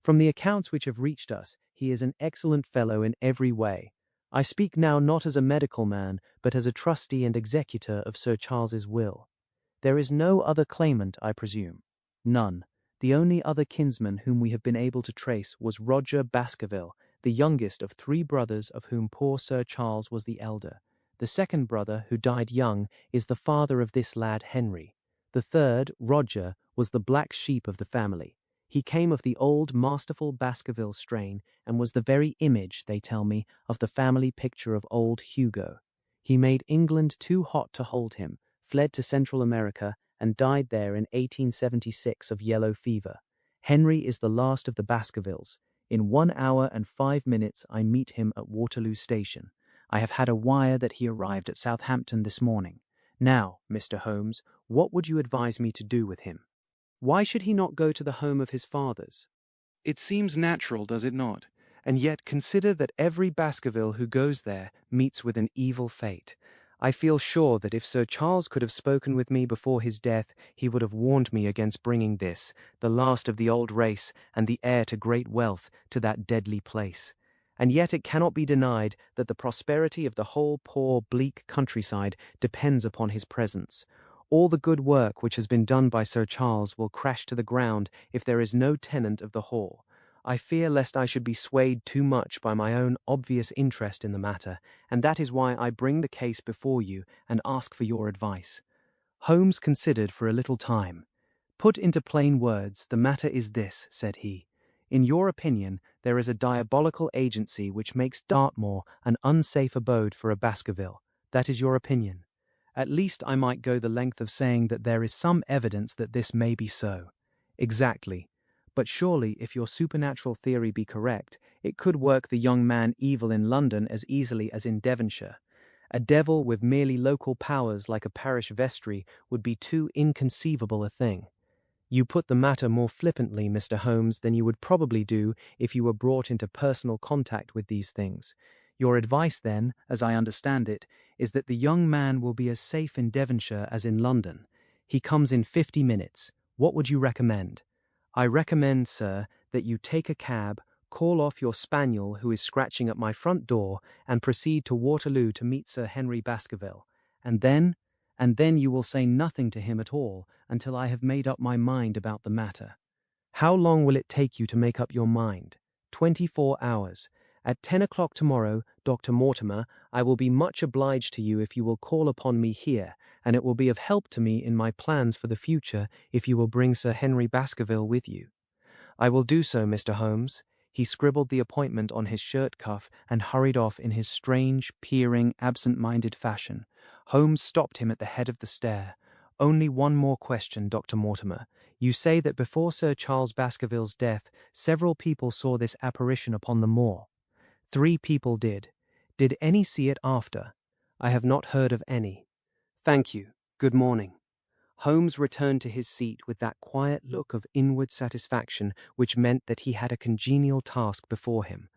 From the accounts which have reached us, he is an excellent fellow in every way. I speak now not as a medical man, but as a trustee and executor of Sir Charles's will. There is no other claimant, I presume. None. The only other kinsman whom we have been able to trace was Roger Baskerville, the youngest of 3 brothers, of whom poor Sir Charles was the elder. The second brother, who died young, is the father of this lad Henry. The third, Roger, was the black sheep of the family. He came of the old masterful Baskerville strain, and was the very image, they tell me, of the family picture of old Hugo. He made England too hot to hold him, fled to Central America, and died there in 1876 of yellow fever. Henry is the last of the Baskervilles. In 1 hour and 5 minutes I meet him at Waterloo Station. I have had a wire that he arrived at Southampton this morning. Now, Mr. Holmes, what would you advise me to do with him? Why should he not go to the home of his fathers? It seems natural, does it not? And yet consider that every Baskerville who goes there meets with an evil fate. I feel sure that if Sir Charles could have spoken with me before his death, he would have warned me against bringing this, the last of the old race and the heir to great wealth, to that deadly place. And yet it cannot be denied that the prosperity of the whole poor, bleak countryside depends upon his presence. All the good work which has been done by Sir Charles will crash to the ground if there is no tenant of the hall. I fear lest I should be swayed too much by my own obvious interest in the matter, and that is why I bring the case before you and ask for your advice. Holmes considered for a little time. Put into plain words, the matter is this, said he. In your opinion, there is a diabolical agency which makes Dartmoor an unsafe abode for a Baskerville. That is your opinion. At least I might go the length of saying that there is some evidence that this may be so. Exactly. But surely, if your supernatural theory be correct, it could work the young man evil in London as easily as in Devonshire. A devil with merely local powers like a parish vestry would be too inconceivable a thing. You put the matter more flippantly, Mr. Holmes, than you would probably do if you were brought into personal contact with these things. Your advice, then, as I understand it, is that the young man will be as safe in Devonshire as in London. He comes in 50 minutes. What would you recommend? I recommend, sir, that you take a cab, call off your spaniel who is scratching at my front door, and proceed to Waterloo to meet Sir Henry Baskerville. And then you will say nothing to him at all until I have made up my mind about the matter. How long will it take you to make up your mind? 24 hours. At 10 o'clock tomorrow, Dr. Mortimer, I will be much obliged to you if you will call upon me here, and it will be of help to me in my plans for the future if you will bring Sir Henry Baskerville with you. I will do so, Mr. Holmes. He scribbled the appointment on his shirt cuff and hurried off in his strange, peering, absent-minded fashion. Holmes stopped him at the head of the stair. Only one more question, Dr. Mortimer. You say that before Sir Charles Baskerville's death, several people saw this apparition upon the moor. 3 people did. Did any see it after? I have not heard of any. Thank you. Good morning. Holmes returned to his seat with that quiet look of inward satisfaction which meant that he had a congenial task before him.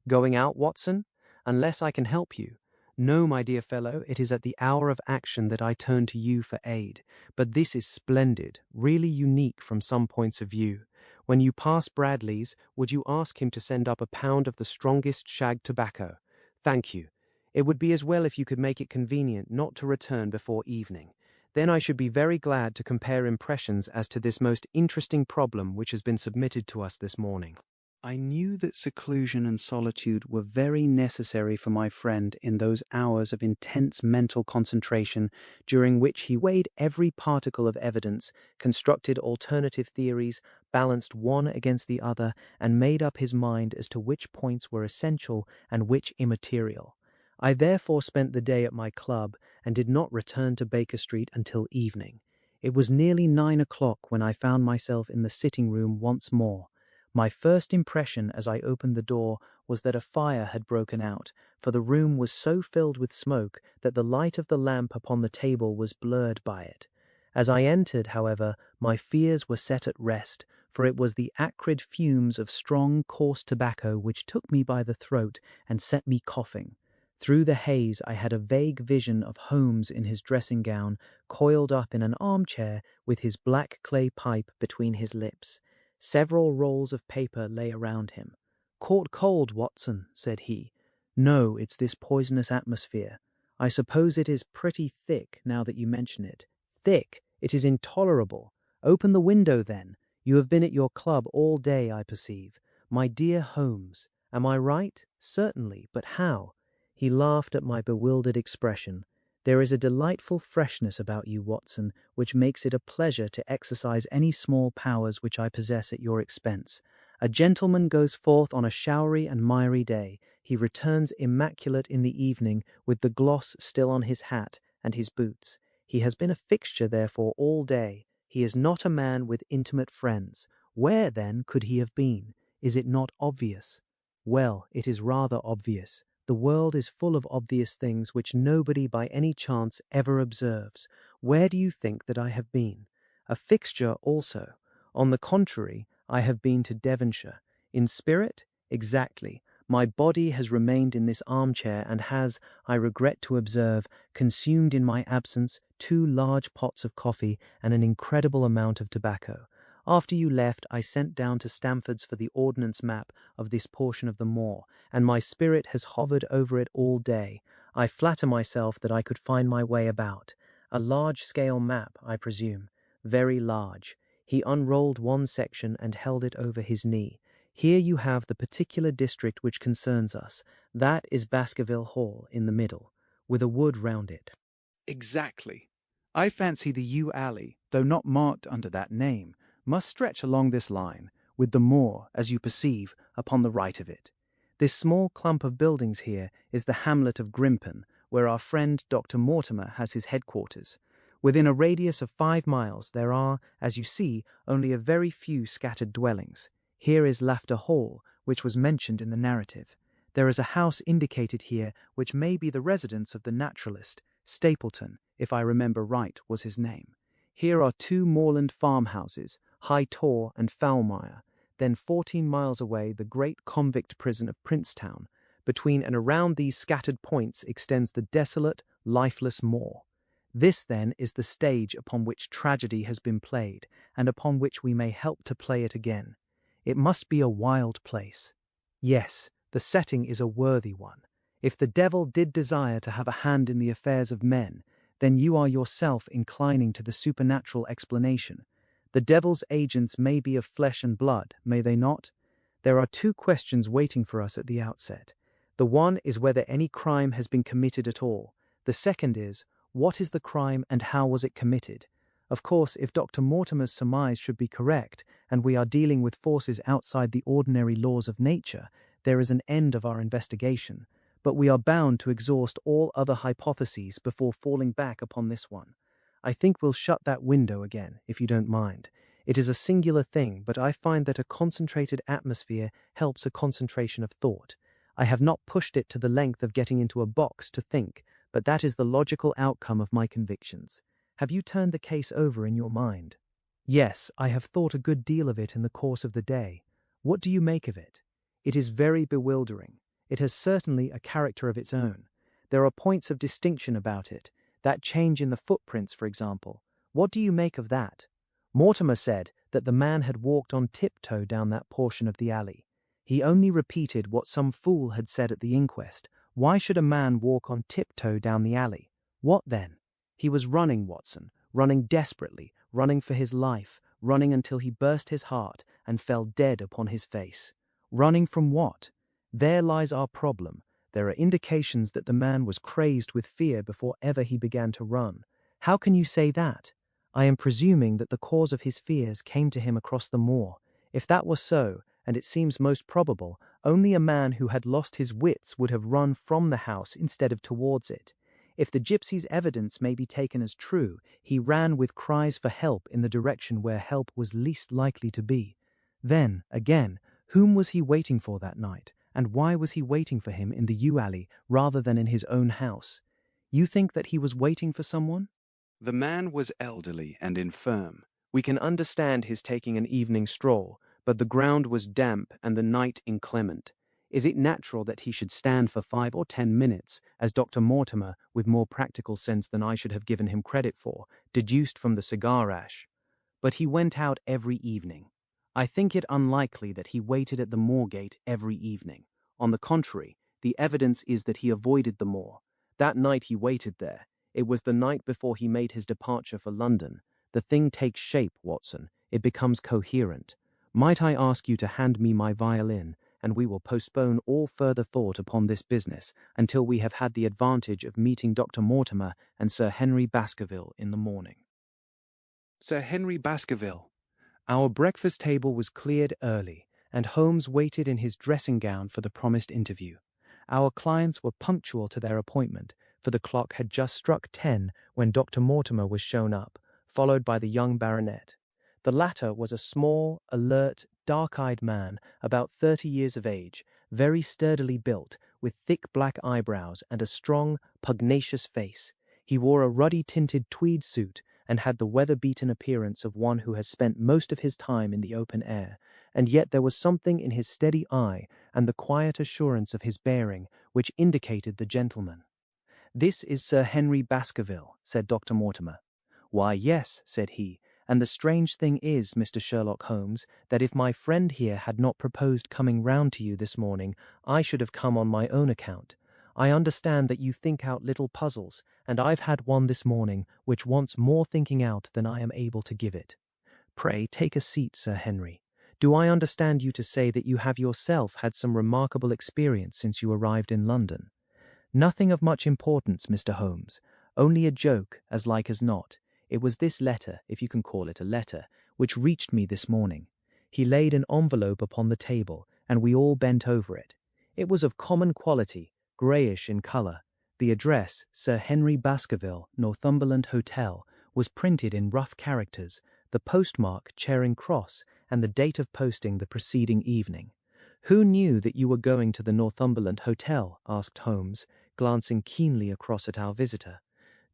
Going out, Watson? Unless I can help you. No, my dear fellow, it is at the hour of action that I turn to you for aid. But this is splendid, really unique from some points of view. When you pass Bradley's, would you ask him to send up a pound of the strongest shag tobacco? Thank you. It would be as well if you could make it convenient not to return before evening. Then I should be very glad to compare impressions as to this most interesting problem which has been submitted to us this morning. I knew that seclusion and solitude were very necessary for my friend in those hours of intense mental concentration during which he weighed every particle of evidence, constructed alternative theories, balanced one against the other, and made up his mind as to which points were essential and which immaterial. I therefore spent the day at my club and did not return to Baker Street until evening. It was nearly 9 o'clock when I found myself in the sitting-room once more. My first impression as I opened the door was that a fire had broken out, for the room was so filled with smoke that the light of the lamp upon the table was blurred by it. As I entered, however, my fears were set at rest, for it was the acrid fumes of strong, coarse tobacco which took me by the throat and set me coughing. Through the haze I had a vague vision of Holmes in his dressing-gown, coiled up in an armchair with his black clay pipe between his lips. Several rolls of paper lay around him. "Caught cold, Watson," said he. "No, it's this poisonous atmosphere. I suppose it is pretty thick, now that you mention it. Thick! It is intolerable. Open the window, then. You have been at your club all day, I perceive. My dear Holmes, am I right? Certainly, but how?" He laughed at my bewildered expression. "There is a delightful freshness about you, Watson, which makes it a pleasure to exercise any small powers which I possess at your expense. A gentleman goes forth on a showery and miry day. He returns immaculate in the evening, with the gloss still on his hat and his boots. He has been a fixture, therefore, all day. He is not a man with intimate friends. Where, then, could he have been? Is it not obvious? Well, it is rather obvious. The world is full of obvious things which nobody by any chance ever observes. Where do you think that I have been? A fixture also. On the contrary, I have been to Devonshire. In spirit? Exactly. My body has remained in this armchair and has, I regret to observe, consumed in my absence 2 large pots of coffee and an incredible amount of tobacco. After you left, I sent down to Stamford's for the ordnance map of this portion of the moor, and my spirit has hovered over it all day. I flatter myself that I could find my way about. A large-scale map, I presume. Very large. He unrolled one section and held it over his knee. Here you have the particular district which concerns us. That is Baskerville Hall in the middle, with a wood round it. Exactly. I fancy the yew alley, though not marked under that name, must stretch along this line, with the moor, as you perceive, upon the right of it. This small clump of buildings here is the hamlet of Grimpen, where our friend Dr. Mortimer has his headquarters. Within a radius of 5 miles there are, as you see, only a very few scattered dwellings. Here is Lafter Hall, which was mentioned in the narrative. There is a house indicated here which may be the residence of the naturalist. Stapleton, if I remember right, was his name. Here are 2 moorland farmhouses, High Tor and Foulmire. Then 14 miles away the great convict prison of Princetown. Between and around these scattered points extends the desolate, lifeless moor. This, then, is the stage upon which tragedy has been played, and upon which we may help to play it again. It must be a wild place. Yes, the setting is a worthy one. If the devil did desire to have a hand in the affairs of men, then you are yourself inclining to the supernatural explanation. The devil's agents may be of flesh and blood, may they not? There are 2 questions waiting for us at the outset. The one is whether any crime has been committed at all. The second is, what is the crime and how was it committed? Of course, if Dr. Mortimer's surmise should be correct, and we are dealing with forces outside the ordinary laws of nature, there is an end of our investigation. But we are bound to exhaust all other hypotheses before falling back upon this one. I think we'll shut that window again, if you don't mind. It is a singular thing, but I find that a concentrated atmosphere helps a concentration of thought. I have not pushed it to the length of getting into a box to think, but that is the logical outcome of my convictions. Have you turned the case over in your mind? Yes, I have thought a good deal of it in the course of the day. What do you make of it? It is very bewildering. It has certainly a character of its own. There are points of distinction about it. That change in the footprints, for example. What do you make of that? Mortimer said that the man had walked on tiptoe down that portion of the alley. He only repeated what some fool had said at the inquest. Why should a man walk on tiptoe down the alley? What then? He was running, Watson, running desperately, running for his life, running until he burst his heart and fell dead upon his face. Running from what? There lies our problem. There are indications that the man was crazed with fear before ever he began to run. How can you say that? I am presuming that the cause of his fears came to him across the moor. If that was so, and it seems most probable, only a man who had lost his wits would have run from the house instead of towards it. If the gypsy's evidence may be taken as true, he ran with cries for help in the direction where help was least likely to be. Then, again, whom was he waiting for that night, and why was he waiting for him in the yew alley rather than in his own house? You think that he was waiting for someone? The man was elderly and infirm. We can understand his taking an evening stroll, but the ground was damp and the night inclement. Is it natural that he should stand for 5 or 10 minutes, as Dr. Mortimer, with more practical sense than I should have given him credit for, deduced from the cigar ash? But he went out every evening. I think it unlikely that he waited at the moor gate every evening. On the contrary, the evidence is that he avoided the moor. That night he waited there. It was the night before he made his departure for London. The thing takes shape, Watson. It becomes coherent. Might I ask you to hand me my violin, and we will postpone all further thought upon this business until we have had the advantage of meeting Dr. Mortimer and Sir Henry Baskerville in the morning. Sir Henry Baskerville. Our breakfast table was cleared early, and Holmes waited in his dressing gown for the promised interview. Our clients were punctual to their appointment, for the clock had just struck 10 when Dr. Mortimer was shown up, followed by the young baronet. The latter was a small, alert, dark-eyed man, about 30 years of age, very sturdily built, with thick black eyebrows and a strong, pugnacious face. He wore a ruddy-tinted tweed suit and had the weather-beaten appearance of one who has spent most of his time in the open air, and yet there was something in his steady eye and the quiet assurance of his bearing which indicated the gentleman. "This is Sir Henry Baskerville," said Dr. Mortimer. "Why, yes," said he, "and the strange thing is, Mr. Sherlock Holmes, that if my friend here had not proposed coming round to you this morning, I should have come on my own account. I understand that you think out little puzzles, and I've had one this morning which wants more thinking out than I am able to give it. Pray take a seat, Sir Henry. Do I understand you to say that you have yourself had some remarkable experience since you arrived in London?" "Nothing of much importance, Mr. Holmes. Only a joke, as like as not. It was this letter, if you can call it a letter, which reached me this morning." He laid an envelope upon the table, and we all bent over it. It was of common quality, greyish in colour. The address, Sir Henry Baskerville, Northumberland Hotel, was printed in rough characters, the postmark Charing Cross, and the date of posting the preceding evening. "Who knew that you were going to the Northumberland Hotel?" asked Holmes, glancing keenly across at our visitor.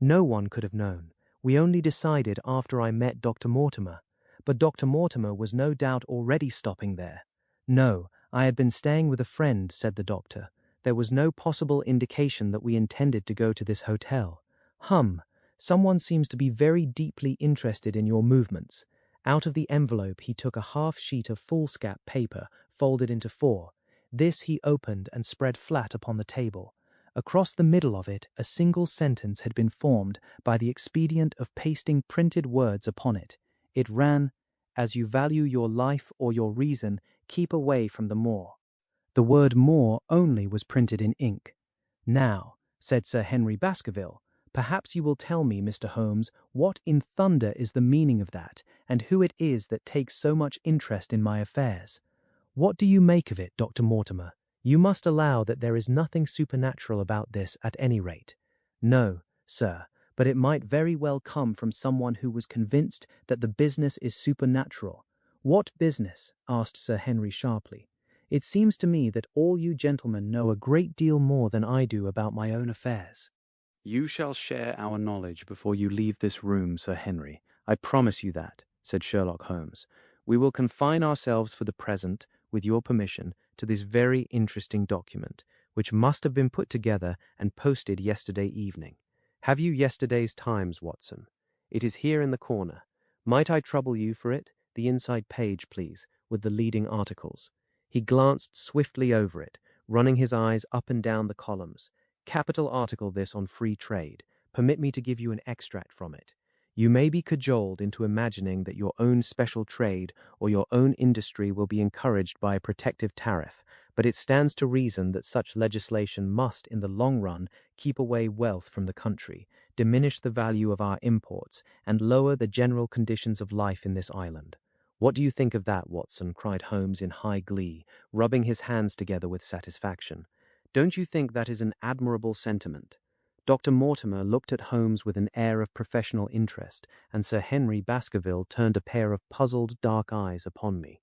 "No one could have known. We only decided after I met Dr. Mortimer. But Dr. Mortimer was no doubt already stopping there." "No, I had been staying with a friend," said the doctor. "There was no possible indication that we intended to go to this hotel." Someone seems to be very deeply interested in your movements." Out of the envelope he took a half sheet of foolscap paper, folded into four. This he opened and spread flat upon the table. Across the middle of it a single sentence had been formed by the expedient of pasting printed words upon it. It ran, "As you value your life or your reason, keep away from the moor." The word "moor" only was printed in ink. "Now," said Sir Henry Baskerville, "perhaps you will tell me, Mr. Holmes, what in thunder is the meaning of that, and who it is that takes so much interest in my affairs. What do you make of it, Dr. Mortimer? You must allow that there is nothing supernatural about this at any rate." "No, sir, but it might very well come from someone who was convinced that the business is supernatural." "What business?" asked Sir Henry sharply. "It seems to me that all you gentlemen know a great deal more than I do about my own affairs." "You shall share our knowledge before you leave this room, Sir Henry. I promise you that," said Sherlock Holmes. "We will confine ourselves for the present, with your permission, to this very interesting document, which must have been put together and posted yesterday evening. Have you yesterday's Times, Watson? It is here in the corner. Might I trouble you for it? The inside page, please, with the leading articles." He glanced swiftly over it, running his eyes up and down the columns. "Capital article this on free trade. Permit me to give you an extract from it. You may be cajoled into imagining that your own special trade or your own industry will be encouraged by a protective tariff, but it stands to reason that such legislation must, in the long run, keep away wealth from the country, diminish the value of our imports, and lower the general conditions of life in this island. What do you think of that, Watson?" cried Holmes in high glee, rubbing his hands together with satisfaction. "Don't you think that is an admirable sentiment?" Dr. Mortimer looked at Holmes with an air of professional interest, and Sir Henry Baskerville turned a pair of puzzled dark eyes upon me.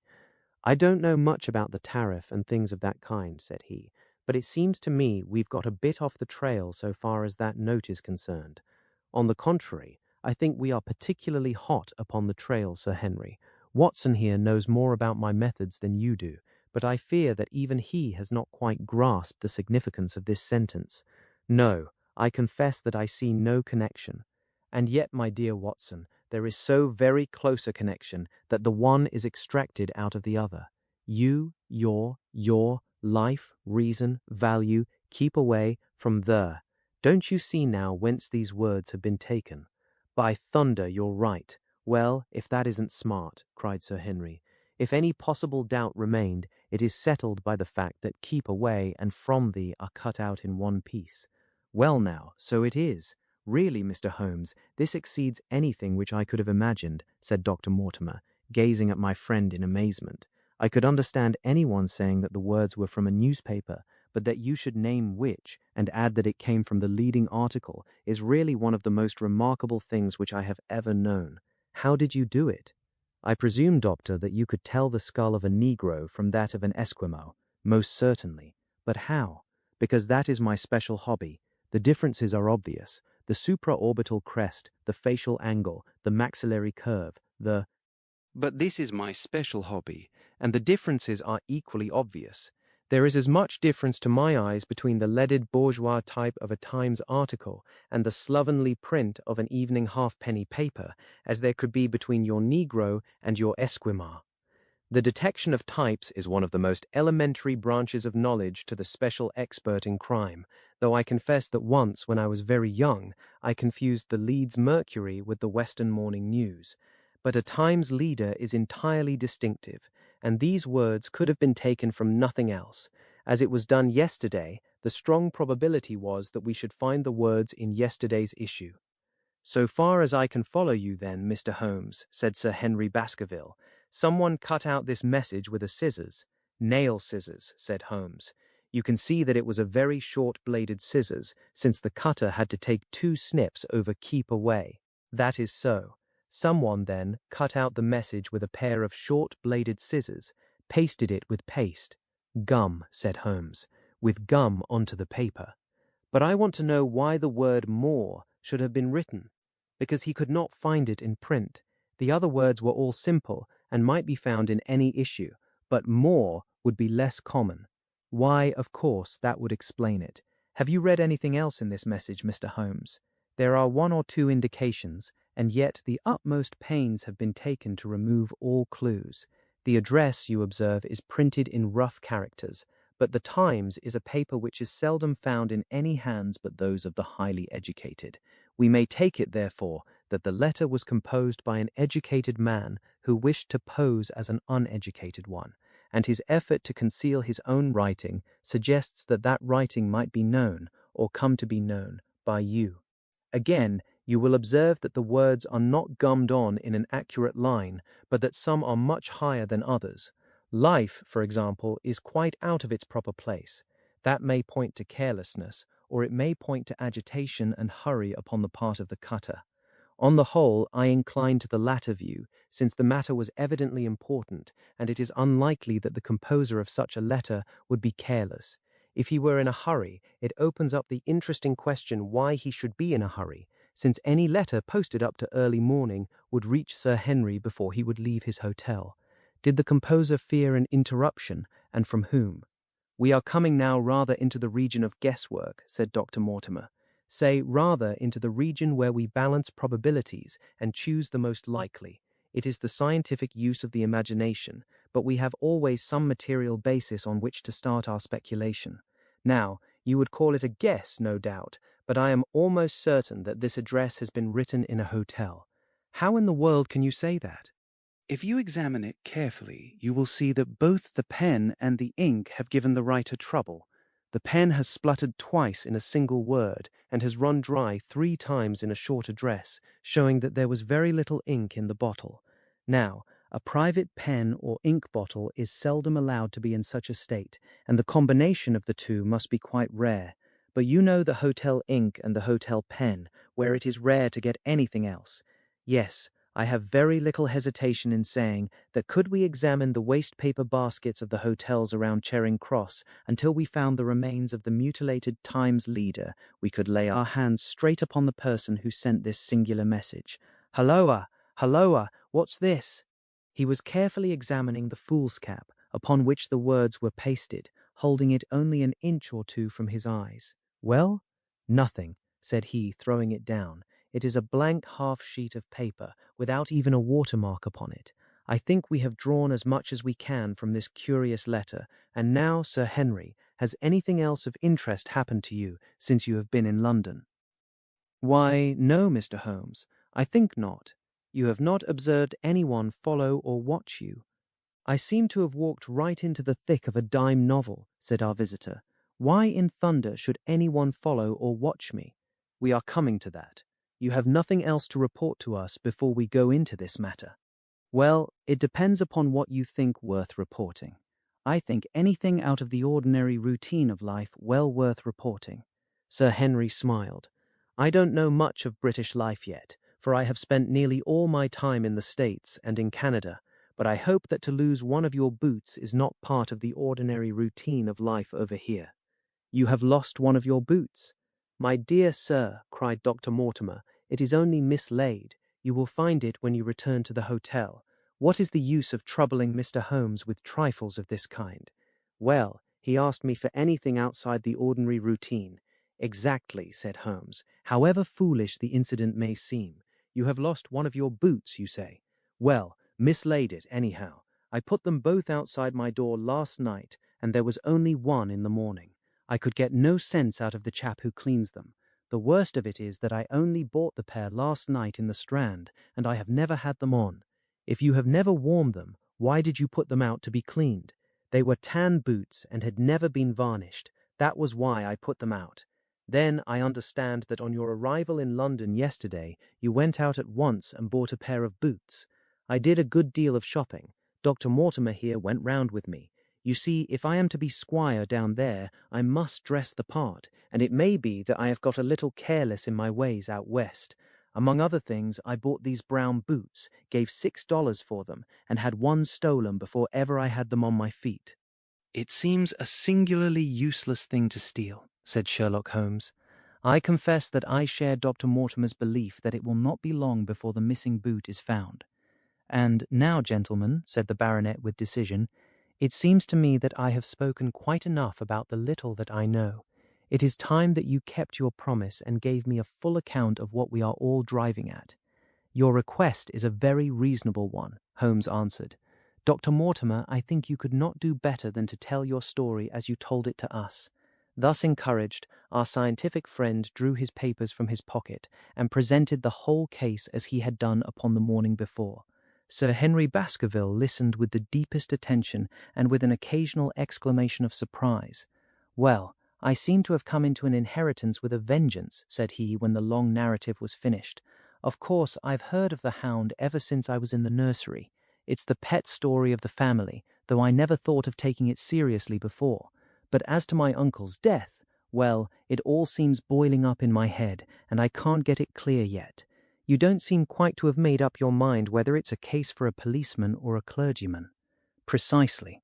"I don't know much about the tariff and things of that kind," said he, "but it seems to me we've got a bit off the trail so far as that note is concerned. On the contrary, I think we are particularly hot upon the trail, Sir Henry. Watson here knows more about my methods than you do, but I fear that even he has not quite grasped the significance of this sentence. No, I confess that I see no connection. And yet, my dear Watson, there is so very close a connection that the one is extracted out of the other. You, your, life, reason, value, keep away from the. Don't you see now whence these words have been taken? By thunder, you're right. Well, if that isn't smart," cried Sir Henry. "If any possible doubt remained, it is settled by the fact that keep away and from thee are cut out in one piece." "Well now, so it is. Really, Mr. Holmes, this exceeds anything which I could have imagined," said Dr. Mortimer, gazing at my friend in amazement. "I could understand anyone saying that the words were from a newspaper, but that you should name which, and add that it came from the leading article, is really one of the most remarkable things which I have ever known. How did you do it?" I presume, Doctor, that you could tell the skull of a Negro from that of an Esquimau. Most certainly. But how? Because that is my special hobby. The differences are obvious. The supraorbital crest, the facial angle, the maxillary curve, the... But this is my special hobby, and the differences are equally obvious. There is as much difference to my eyes between the leaded bourgeois type of a Times article and the slovenly print of an evening halfpenny paper as there could be between your Negro and your Esquimau. The detection of types is one of the most elementary branches of knowledge to the special expert in crime, though I confess that once, when I was very young, I confused the Leeds Mercury with the Western Morning News. But a Times leader is entirely distinctive, and these words could have been taken from nothing else. As it was done yesterday, the strong probability was that we should find the words in yesterday's issue. "So far as I can follow you, then, Mr. Holmes," said Sir Henry Baskerville, "someone cut out this message with a scissors." "Nail scissors," said Holmes. "You can see that it was a very short-bladed scissors, since the cutter had to take 2 snips over 'keep away.'" "That is so. Someone, then, cut out the message with a pair of short-bladed scissors, pasted it with paste." "Gum," said Holmes. "With gum onto the paper. But I want to know why the word 'more' should have been written. Because he could not find it in print. The other words were all simple and might be found in any issue, but 'more' would be less common. Why, of course, that would explain it. Have you read anything else in this message, Mr. Holmes? There are 1 or 2 indications, and yet the utmost pains have been taken to remove all clues. The address, you observe, is printed in rough characters, but the Times is a paper which is seldom found in any hands but those of the highly educated. We may take it, therefore, that the letter was composed by an educated man who wished to pose as an uneducated one, and his effort to conceal his own writing suggests that that writing might be known, or come to be known, by you. Again, you will observe that the words are not gummed on in an accurate line, but that some are much higher than others. Life, for example, is quite out of its proper place. That may point to carelessness, or it may point to agitation and hurry upon the part of the cutter. On the whole, I incline to the latter view, since the matter was evidently important, and it is unlikely that the composer of such a letter would be careless. If he were in a hurry, it opens up the interesting question why he should be in a hurry, since any letter posted up to early morning would reach Sir Henry before he would leave his hotel. Did the composer fear an interruption, and from whom? "We are coming now rather into the region of guesswork," said Dr. Mortimer. "Say, rather into the region where we balance probabilities and choose the most likely. It is the scientific use of the imagination, but we have always some material basis on which to start our speculation. Now, you would call it a guess, no doubt, but I am almost certain that this address has been written in a hotel." "How in the world can you say that?" "If you examine it carefully, you will see that both the pen and the ink have given the writer trouble. The pen has spluttered twice in a single word, and has run dry 3 times in a short address, showing that there was very little ink in the bottle. Now, a private pen or ink bottle is seldom allowed to be in such a state, and the combination of the 2 must be quite rare. But you know the hotel ink and the hotel pen, where it is rare to get anything else. Yes, I have very little hesitation in saying that could we examine the waste-paper baskets of the hotels around Charing Cross until we found the remains of the mutilated Times leader, we could lay our hands straight upon the person who sent this singular message. Halloa! Halloa! What's this?" He was carefully examining the foolscap, upon which the words were pasted, holding it only an inch or 2 from his eyes. "Well?" "Nothing," said he, throwing it down. "It is a blank half-sheet of paper, without even a watermark upon it. I think we have drawn as much as we can from this curious letter, and now, Sir Henry, has anything else of interest happened to you since you have been in London?" "Why, no, Mr. Holmes, I think not. You have not observed anyone follow or watch you." "I seem to have walked right into the thick of a dime novel," said our visitor. "Why in thunder should anyone follow or watch me?" "We are coming to that. You have nothing else to report to us before we go into this matter." "Well, it depends upon what you think worth reporting. I think anything out of the ordinary routine of life well worth reporting." Sir Henry smiled. "I don't know much of British life yet, for I have spent nearly all my time in the States and in Canada, but I hope that to lose one of your boots is not part of the ordinary routine of life over here. You have lost one of your boots. My dear sir, cried Dr. Mortimer, it is only mislaid. You will find it when you return to the hotel. What is the use of troubling Mr. Holmes with trifles of this kind? Well, he asked me for anything outside the ordinary routine. Exactly, said Holmes. However foolish the incident may seem, you have lost one of your boots, you say. Well, mislaid it, anyhow. I put them both outside my door last night, and there was only one in the morning. I could get no sense out of the chap who cleans them. The worst of it is that I only bought the pair last night in the Strand, and I have never had them on. If you have never worn them, why did you put them out to be cleaned? They were tan boots and had never been varnished. That was why I put them out. Then I understand that on your arrival in London yesterday, you went out at once and bought a pair of boots. I did a good deal of shopping. Dr. Mortimer here went round with me. You see, if I am to be squire down there, I must dress the part, and it may be that I have got a little careless in my ways out west. Among other things, I bought these brown boots, gave $6 for them, and had one stolen before ever I had them on my feet. It seems a singularly useless thing to steal, said Sherlock Holmes. I confess that I share Dr. Mortimer's belief that it will not be long before the missing boot is found. And now, gentlemen, said the baronet with decision, it seems to me that I have spoken quite enough about the little that I know. It is time that you kept your promise and gave me a full account of what we are all driving at. Your request is a very reasonable one, Holmes answered. Dr. Mortimer, I think you could not do better than to tell your story as you told it to us. Thus encouraged, our scientific friend drew his papers from his pocket and presented the whole case as he had done upon the morning before. Sir Henry Baskerville listened with the deepest attention and with an occasional exclamation of surprise. Well, I seem to have come into an inheritance with a vengeance, said he when the long narrative was finished. Of course, I've heard of the Hound ever since I was in the nursery. It's the pet story of the family, though I never thought of taking it seriously before. But as to my uncle's death, well, it all seems boiling up in my head, and I can't get it clear yet. You don't seem quite to have made up your mind whether it's a case for a policeman or a clergyman. Precisely.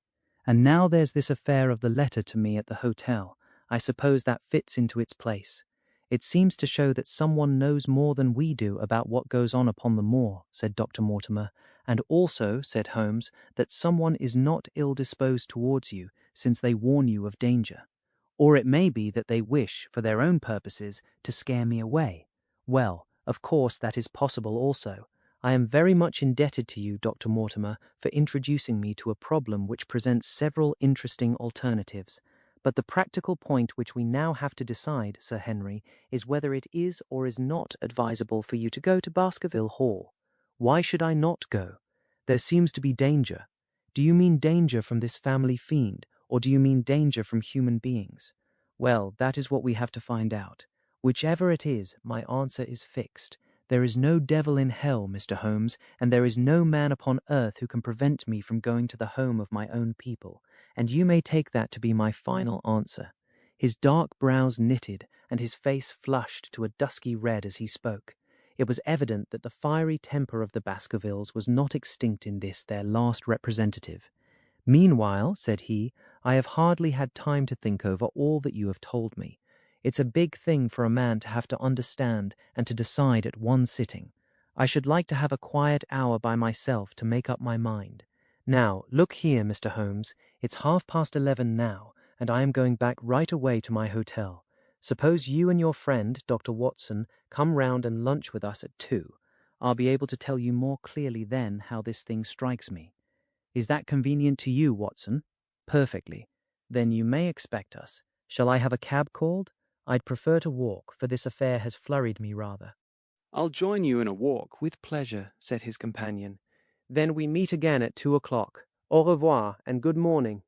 And now there's this affair of the letter to me at the hotel. I suppose that fits into its place. It seems to show that someone knows more than we do about what goes on upon the moor, said Dr. Mortimer, and also, said Holmes, that someone is not ill-disposed towards you, since they warn you of danger. Or it may be that they wish, for their own purposes, to scare me away. Well, of course that is possible also. I am very much indebted to you, Dr. Mortimer, for introducing me to a problem which presents several interesting alternatives. But the practical point which we now have to decide, Sir Henry, is whether it is or is not advisable for you to go to Baskerville Hall. Why should I not go? There seems to be danger. Do you mean danger from this family fiend, or do you mean danger from human beings? Well, that is what we have to find out. Whichever it is, my answer is fixed. There is no devil in hell, Mr. Holmes, and there is no man upon earth who can prevent me from going to the home of my own people, and you may take that to be my final answer. His dark brows knitted, and his face flushed to a dusky red as he spoke. It was evident that the fiery temper of the Baskervilles was not extinct in this their last representative. Meanwhile, said he, I have hardly had time to think over all that you have told me. It's a big thing for a man to have to understand and to decide at one sitting. I should like to have a quiet hour by myself to make up my mind. Now, look here, Mr. Holmes, it's 11:30 now, and I am going back right away to my hotel. Suppose you and your friend, Dr. Watson, come round and lunch with us at 2. I'll be able to tell you more clearly then how this thing strikes me. Is that convenient to you, Watson? Perfectly. Then you may expect us. Shall I have a cab called? I'd prefer to walk, for this affair has flurried me rather. I'll join you in a walk, with pleasure, said his companion. Then we meet again at 2 o'clock. Au revoir, and good morning.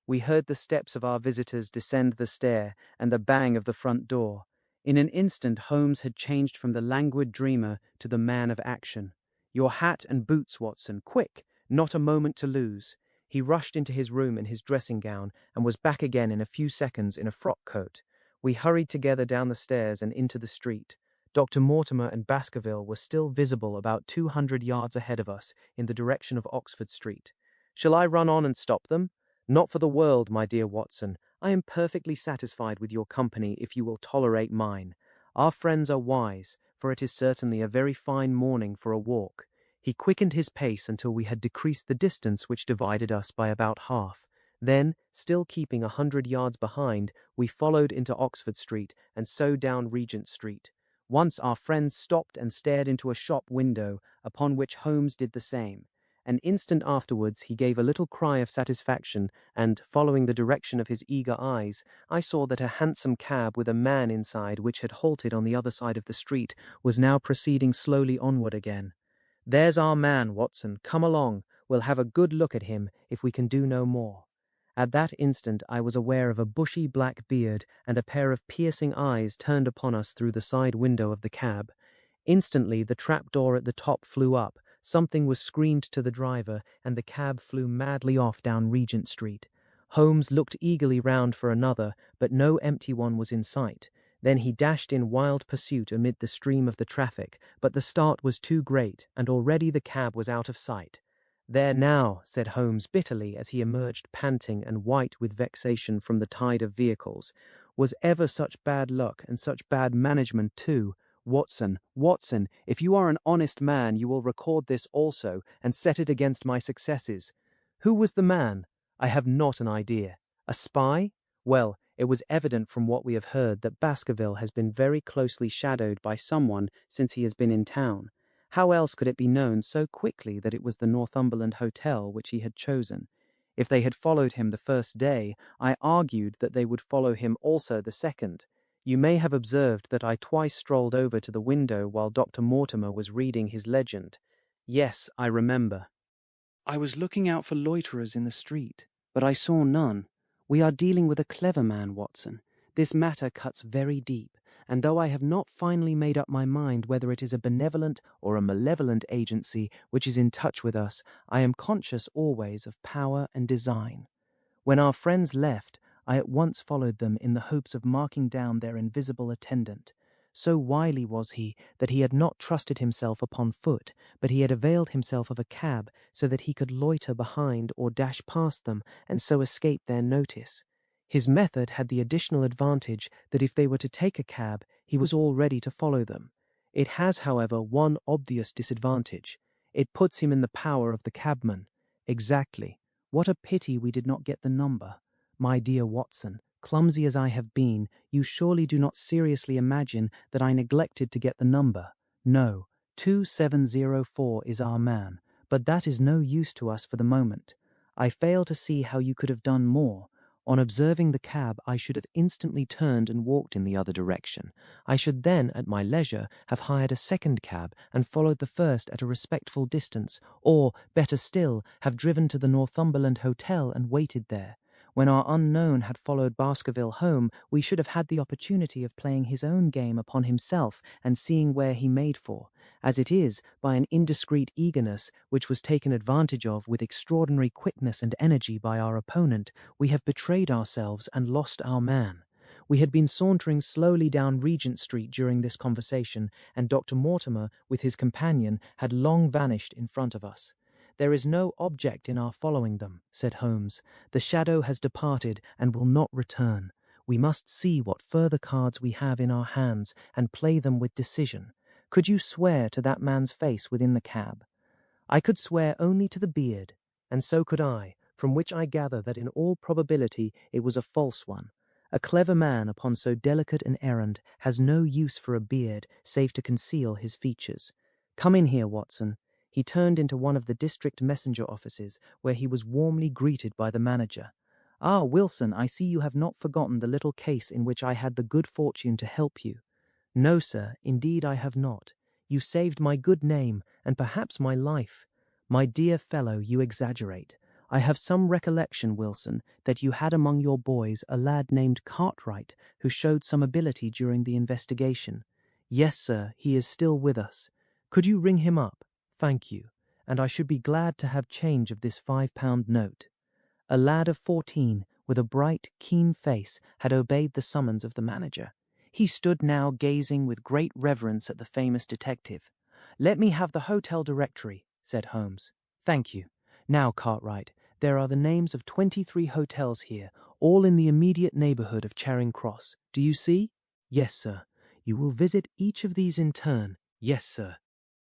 We heard the steps of our visitors descend the stair, and the bang of the front door. In an instant Holmes had changed from the languid dreamer to the man of action. Your hat and boots, Watson, quick! Not a moment to lose. He rushed into his room in his dressing gown, and was back again in a few seconds in a frock coat. We hurried together down the stairs and into the street. Dr. Mortimer and Baskerville were still visible about 200 yards ahead of us in the direction of Oxford Street. Shall I run on and stop them? Not for the world, my dear Watson. I am perfectly satisfied with your company if you will tolerate mine. Our friends are wise, for it is certainly a very fine morning for a walk. He quickened his pace until we had decreased the distance which divided us by about half. Then, still keeping 100 yards behind, we followed into Oxford Street and so down Regent Street. Once our friends stopped and stared into a shop window, upon which Holmes did the same. An instant afterwards he gave a little cry of satisfaction, and, following the direction of his eager eyes, I saw that a hansom cab with a man inside, which had halted on the other side of the street, was now proceeding slowly onward again. "There's our man, Watson. Come along. We'll have a good look at him, if we can do no more." At that instant I was aware of a bushy black beard and a pair of piercing eyes turned upon us through the side window of the cab. Instantly the trap-door at the top flew up, something was screamed to the driver, and the cab flew madly off down Regent Street. Holmes looked eagerly round for another, but no empty one was in sight. Then he dashed in wild pursuit amid the stream of the traffic, but the start was too great, and already the cab was out of sight. "There now," said Holmes bitterly as he emerged panting and white with vexation from the tide of vehicles. "Was ever such bad luck, and such bad management too? Watson, Watson, if you are an honest man, you will record this also, and set it against my successes. Who was the man? I have not an idea. A spy? Well, it was evident from what we have heard that Baskerville has been very closely shadowed by someone since he has been in town. How else could it be known so quickly that it was the Northumberland Hotel which he had chosen? If they had followed him the first day, I argued that they would follow him also the second. You may have observed that I twice strolled over to the window while Dr. Mortimer was reading his legend. Yes, I remember. I was looking out for loiterers in the street, but I saw none. We are dealing with a clever man, Watson. This matter cuts very deep, and though I have not finally made up my mind whether it is a benevolent or a malevolent agency which is in touch with us, I am conscious always of power and design. When our friends left, I at once followed them in the hopes of marking down their invisible attendant. So wily was he that he had not trusted himself upon foot, but he had availed himself of a cab so that he could loiter behind or dash past them and so escape their notice. His method had the additional advantage that if they were to take a cab, he was all ready to follow them. It has, however, one obvious disadvantage. It puts him in the power of the cabman. Exactly. What a pity we did not get the number. My dear Watson, clumsy as I have been, you surely do not seriously imagine that I neglected to get the number. No, 2704 is our man, but that is no use to us for the moment. I fail to see how you could have done more. On observing the cab, I should have instantly turned and walked in the other direction. I should then, at my leisure, have hired a second cab and followed the first at a respectful distance, or, better still, have driven to the Northumberland Hotel and waited there. When our unknown had followed Baskerville home, we should have had the opportunity of playing his own game upon himself and seeing where he made for. As it is, by an indiscreet eagerness, which was taken advantage of with extraordinary quickness and energy by our opponent, we have betrayed ourselves and lost our man. We had been sauntering slowly down Regent Street during this conversation, and Dr. Mortimer, with his companion, had long vanished in front of us. "There is no object in our following them," said Holmes. "The shadow has departed and will not return. We must see what further cards we have in our hands and play them with decision. Could you swear to that man's face within the cab?" I could swear only to the beard, and so could I, from which I gather that in all probability it was a false one. A clever man upon so delicate an errand has no use for a beard save to conceal his features. Come in here, Watson. He turned into one of the district messenger offices, where he was warmly greeted by the manager. "Ah, Wilson, I see you have not forgotten the little case in which I had the good fortune to help you." "No, sir, indeed I have not. You saved my good name, and perhaps my life." "My dear fellow, you exaggerate. I have some recollection, Wilson, that you had among your boys a lad named Cartwright, who showed some ability during the investigation." "Yes, sir, he is still with us." "Could you ring him up?" "Thank you, and I should be glad to have change of this £5 note." A lad of 14, with a bright, keen face, had obeyed the summons of the manager. He stood now gazing with great reverence at the famous detective. "Let me have the hotel directory," said Holmes. "Thank you. Now, Cartwright, there are the names of 23 hotels here, all in the immediate neighborhood of Charing Cross. Do you see?" "Yes, sir." "You will visit each of these in turn." "Yes, sir."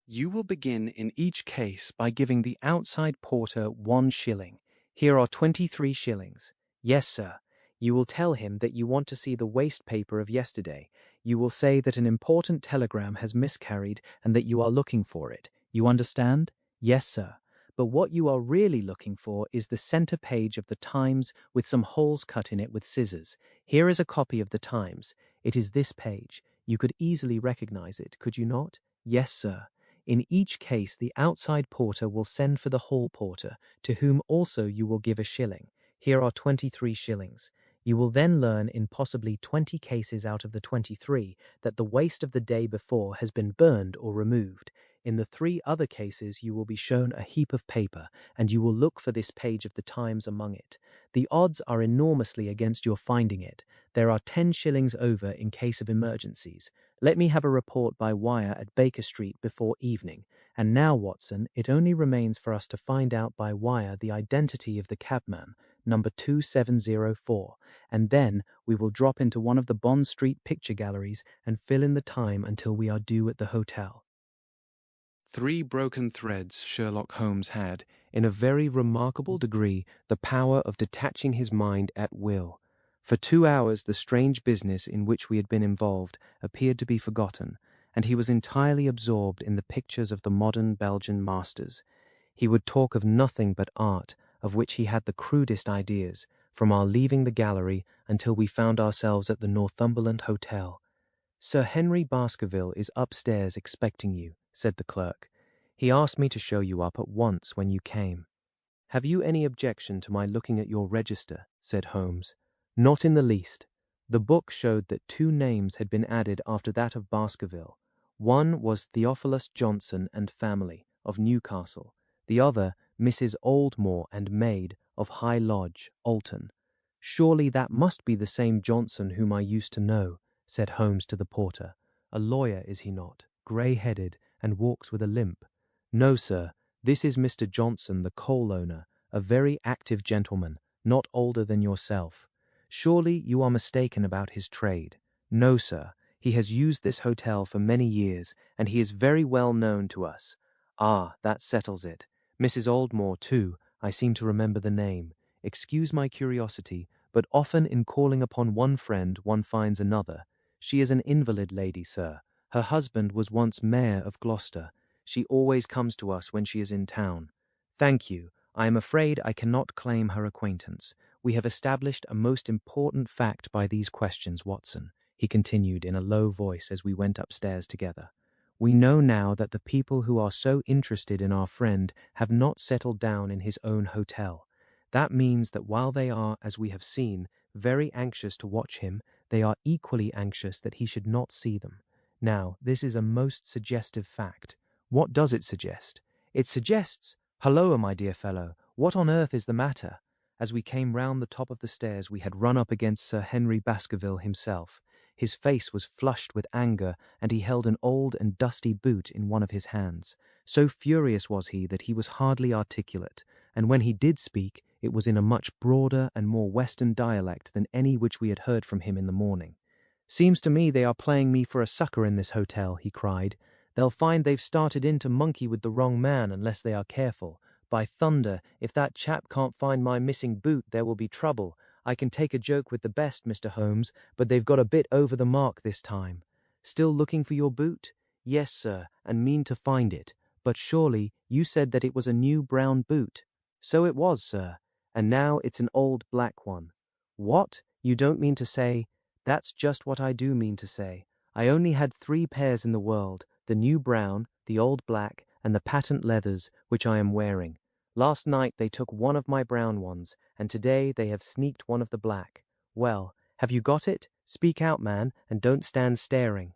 "You will begin in each case by giving the outside porter 1 shilling. Here are 23 shillings. Yes, sir. You will tell him that you want to see the waste paper of yesterday. You will say that an important telegram has miscarried and that you are looking for it. You understand?" "Yes, sir. But what you are really looking for is the center page of the Times with some holes cut in it with scissors. Here is a copy of the Times. It is this page. You could easily recognize it, could you not?" "Yes, sir." In each case, the outside porter will send for the hall porter, to whom also you will give a shilling. Here are 23 shillings. You will then learn in possibly 20 cases out of the 23 that the waste of the day before has been burned or removed. In the 3 other cases you will be shown a heap of paper, and you will look for this page of the Times among it. The odds are enormously against your finding it. There are 10 shillings over in case of emergencies. Let me have a report by wire at Baker Street before evening. And now, Watson, it only remains for us to find out by wire the identity of the cabman, number 2704, and then we will drop into one of the Bond Street picture galleries and fill in the time until we are due at the hotel. 3 broken threads Sherlock Holmes had, in a very remarkable degree, the power of detaching his mind at will. For 2 hours the strange business in which we had been involved appeared to be forgotten, and he was entirely absorbed in the pictures of the modern Belgian masters. He would talk of nothing but art, of which he had the crudest ideas, from our leaving the gallery until we found ourselves at the Northumberland Hotel. "Sir Henry Baskerville is upstairs expecting you," said the clerk. "He asked me to show you up at once when you came." "Have you any objection to my looking at your register?" said Holmes. "Not in the least." The book showed that 2 names had been added after that of Baskerville. One was Theophilus Johnson and family, of Newcastle. The other, Mrs. Oldmore and maid, of High Lodge, Alton. "Surely that must be the same Johnson whom I used to know," said Holmes to the porter. "A lawyer, is he not? Grey-headed, and walks with a limp." "No, sir. This is Mr. Johnson, the coal owner, a very active gentleman, not older than yourself. Surely you are mistaken about his trade." "No, sir. He has used this hotel for many years, and he is very well known to us." "Ah, that settles it. Mrs. Oldmore, too. I seem to remember the name. Excuse my curiosity, but often in calling upon one friend one finds another. She is an invalid lady, sir. Her husband was once mayor of Gloucester. She always comes to us when she is in town." "Thank you. I am afraid I cannot claim her acquaintance. We have established a most important fact by these questions, Watson," he continued in a low voice as we went upstairs together. "We know now that the people who are so interested in our friend have not settled down in his own hotel. That means that while they are, as we have seen, very anxious to watch him, they are equally anxious that he should not see them. Now, this is a most suggestive fact." "What does it suggest?" "It suggests— Halloa, my dear fellow, what on earth is the matter?" As we came round the top of the stairs we had run up against Sir Henry Baskerville himself. His face was flushed with anger, and he held an old and dusty boot in one of his hands. So furious was he that he was hardly articulate, and when he did speak, it was in a much broader and more western dialect than any which we had heard from him in the morning. "Seems to me they are playing me for a sucker in this hotel," he cried. "They'll find they've started in to monkey with the wrong man unless they are careful. By thunder, if that chap can't find my missing boot, there will be trouble. I can take a joke with the best, Mr. Holmes, but they've got a bit over the mark this time. Still looking for your boot?" "Yes, sir, and mean to find it. But surely you said that it was a new brown boot." "So it was, sir. And now it's an old black one." "What? You don't mean to say—" "That's just what I do mean to say. I only had 3 pairs in the world, the new brown, the old black, and the patent leathers, which I am wearing. Last night they took one of my brown ones, and today they have sneaked one of the black. Well, have you got it? Speak out, man, and don't stand staring."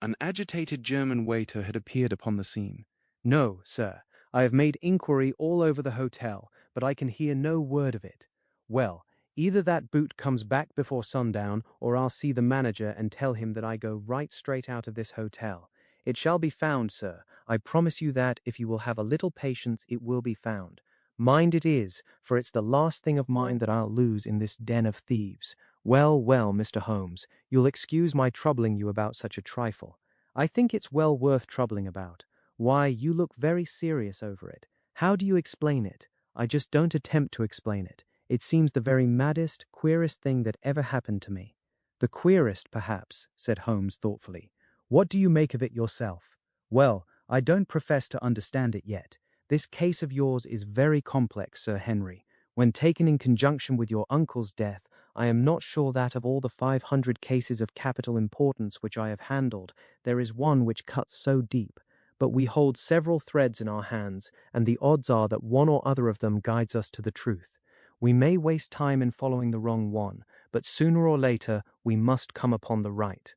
An agitated German waiter had appeared upon the scene. "No, sir. I have made inquiry all over the hotel, but I can hear no word of it." "Well, Either that boot comes back before sundown, or I'll see the manager and tell him that I go right straight out of this hotel. It shall be found, sir. I promise you that, if you will have a little patience, it will be found. Mind it is, for it's the last thing of mine that I'll lose in this den of thieves. Well, well, Mr. Holmes, you'll excuse my troubling you about such a trifle. I think it's well worth troubling about. Why, you look very serious over it. How do you explain it? I just don't attempt to explain it. It seems the very maddest, queerest thing that ever happened to me. The queerest, perhaps, said Holmes thoughtfully. What do you make of it yourself? Well, I don't profess to understand it yet. This case of yours is very complex, Sir Henry. When taken in conjunction with your uncle's death, I am not sure that of all the 500 cases of capital importance which I have handled, there is one which cuts so deep. But we hold several threads in our hands, and the odds are that one or other of them guides us to the truth. We may waste time in following the wrong one, but sooner or later we must come upon the right.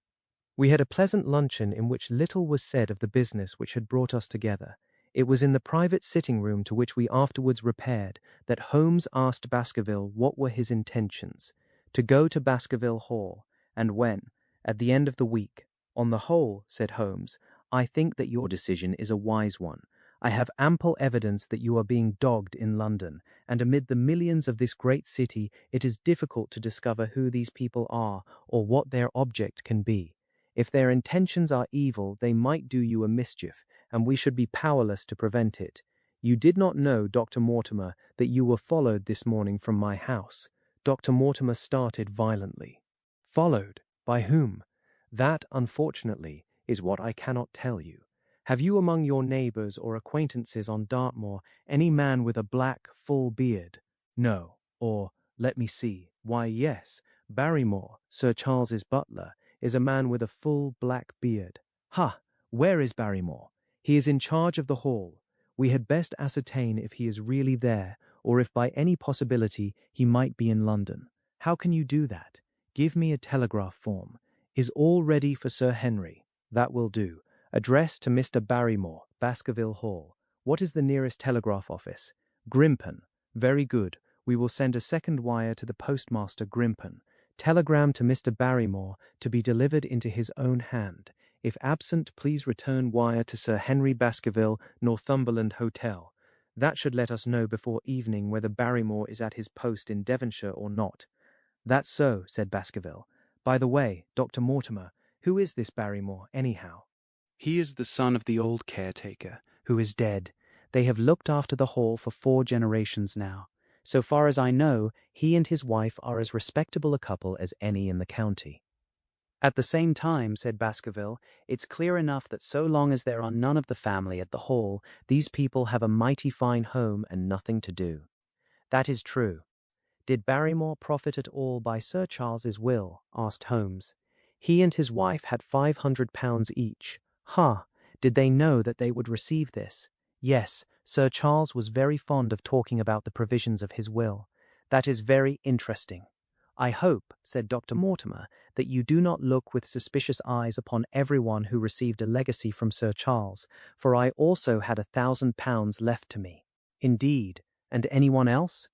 We had a pleasant luncheon in which little was said of the business which had brought us together. It was in the private sitting room to which we afterwards repaired that Holmes asked Baskerville what were his intentions. To go to Baskerville Hall, and when? At the end of the week. On the whole, said Holmes, I think that your decision is a wise one. I have ample evidence that you are being dogged in London, and amid the millions of this great city it is difficult to discover who these people are or what their object can be. If their intentions are evil, they might do you a mischief, and we should be powerless to prevent it. You did not know, Dr. Mortimer, that you were followed this morning from my house. Dr. Mortimer started violently. Followed? By whom? That, unfortunately, is what I cannot tell you. Have you among your neighbours or acquaintances on Dartmoor any man with a black, full beard? No. Or, let me see, why yes, Barrymore, Sir Charles's butler, is a man with a full black beard. Ha! Where is Barrymore? He is in charge of the hall. We had best ascertain if he is really there, or if by any possibility he might be in London. How can you do that? Give me a telegraph form. Is all ready for Sir Henry? That will do. Address to Mr. Barrymore, Baskerville Hall. What is the nearest telegraph office? Grimpen. Very good. We will send a second wire to the postmaster Grimpen. Telegram to Mr. Barrymore to be delivered into his own hand. If absent, please return wire to Sir Henry Baskerville, Northumberland Hotel. That should let us know before evening whether Barrymore is at his post in Devonshire or not. That's so, said Baskerville. By the way, Dr. Mortimer, who is this Barrymore, anyhow? He is the son of the old caretaker, who is dead. They have looked after the hall for 4 generations now. So far as I know, he and his wife are as respectable a couple as any in the county. At the same time, said Baskerville, it's clear enough that so long as there are none of the family at the hall, these people have a mighty fine home and nothing to do. That is true. Did Barrymore profit at all by Sir Charles's will? Asked Holmes. He and his wife had £500 each. Ha! Did they know that they would receive this? Yes, Sir Charles was very fond of talking about the provisions of his will. That is very interesting. I hope, said Dr. Mortimer, that you do not look with suspicious eyes upon everyone who received a legacy from Sir Charles, for I also had £1,000 left to me. Indeed, and anyone else?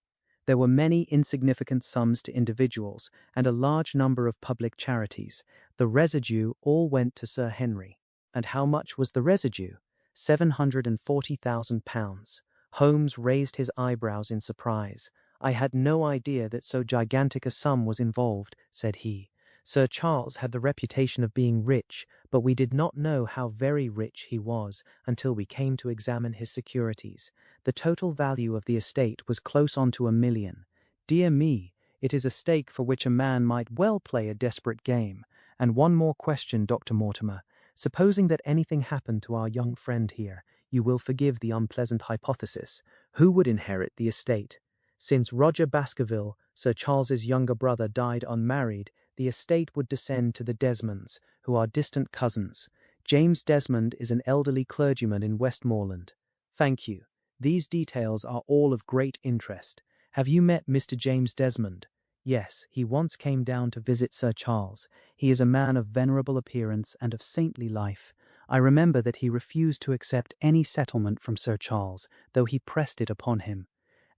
There were many insignificant sums to individuals, and a large number of public charities. The residue all went to Sir Henry. And how much was the residue? £740,000. Holmes raised his eyebrows in surprise. I had no idea that so gigantic a sum was involved, said he. Sir Charles had the reputation of being rich, but we did not know how very rich he was until we came to examine his securities. The total value of the estate was close on to £1 million. Dear me, it is a stake for which a man might well play a desperate game. And one more question, Dr. Mortimer. Supposing that anything happened to our young friend here, you will forgive the unpleasant hypothesis. Who would inherit the estate? Since Roger Baskerville, Sir Charles's younger brother, died unmarried, the estate would descend to the Desmonds, who are distant cousins. James Desmond is an elderly clergyman in Westmoreland. Thank you. These details are all of great interest. Have you met Mr. James Desmond? Yes, he once came down to visit Sir Charles. He is a man of venerable appearance and of saintly life. I remember that he refused to accept any settlement from Sir Charles, though he pressed it upon him.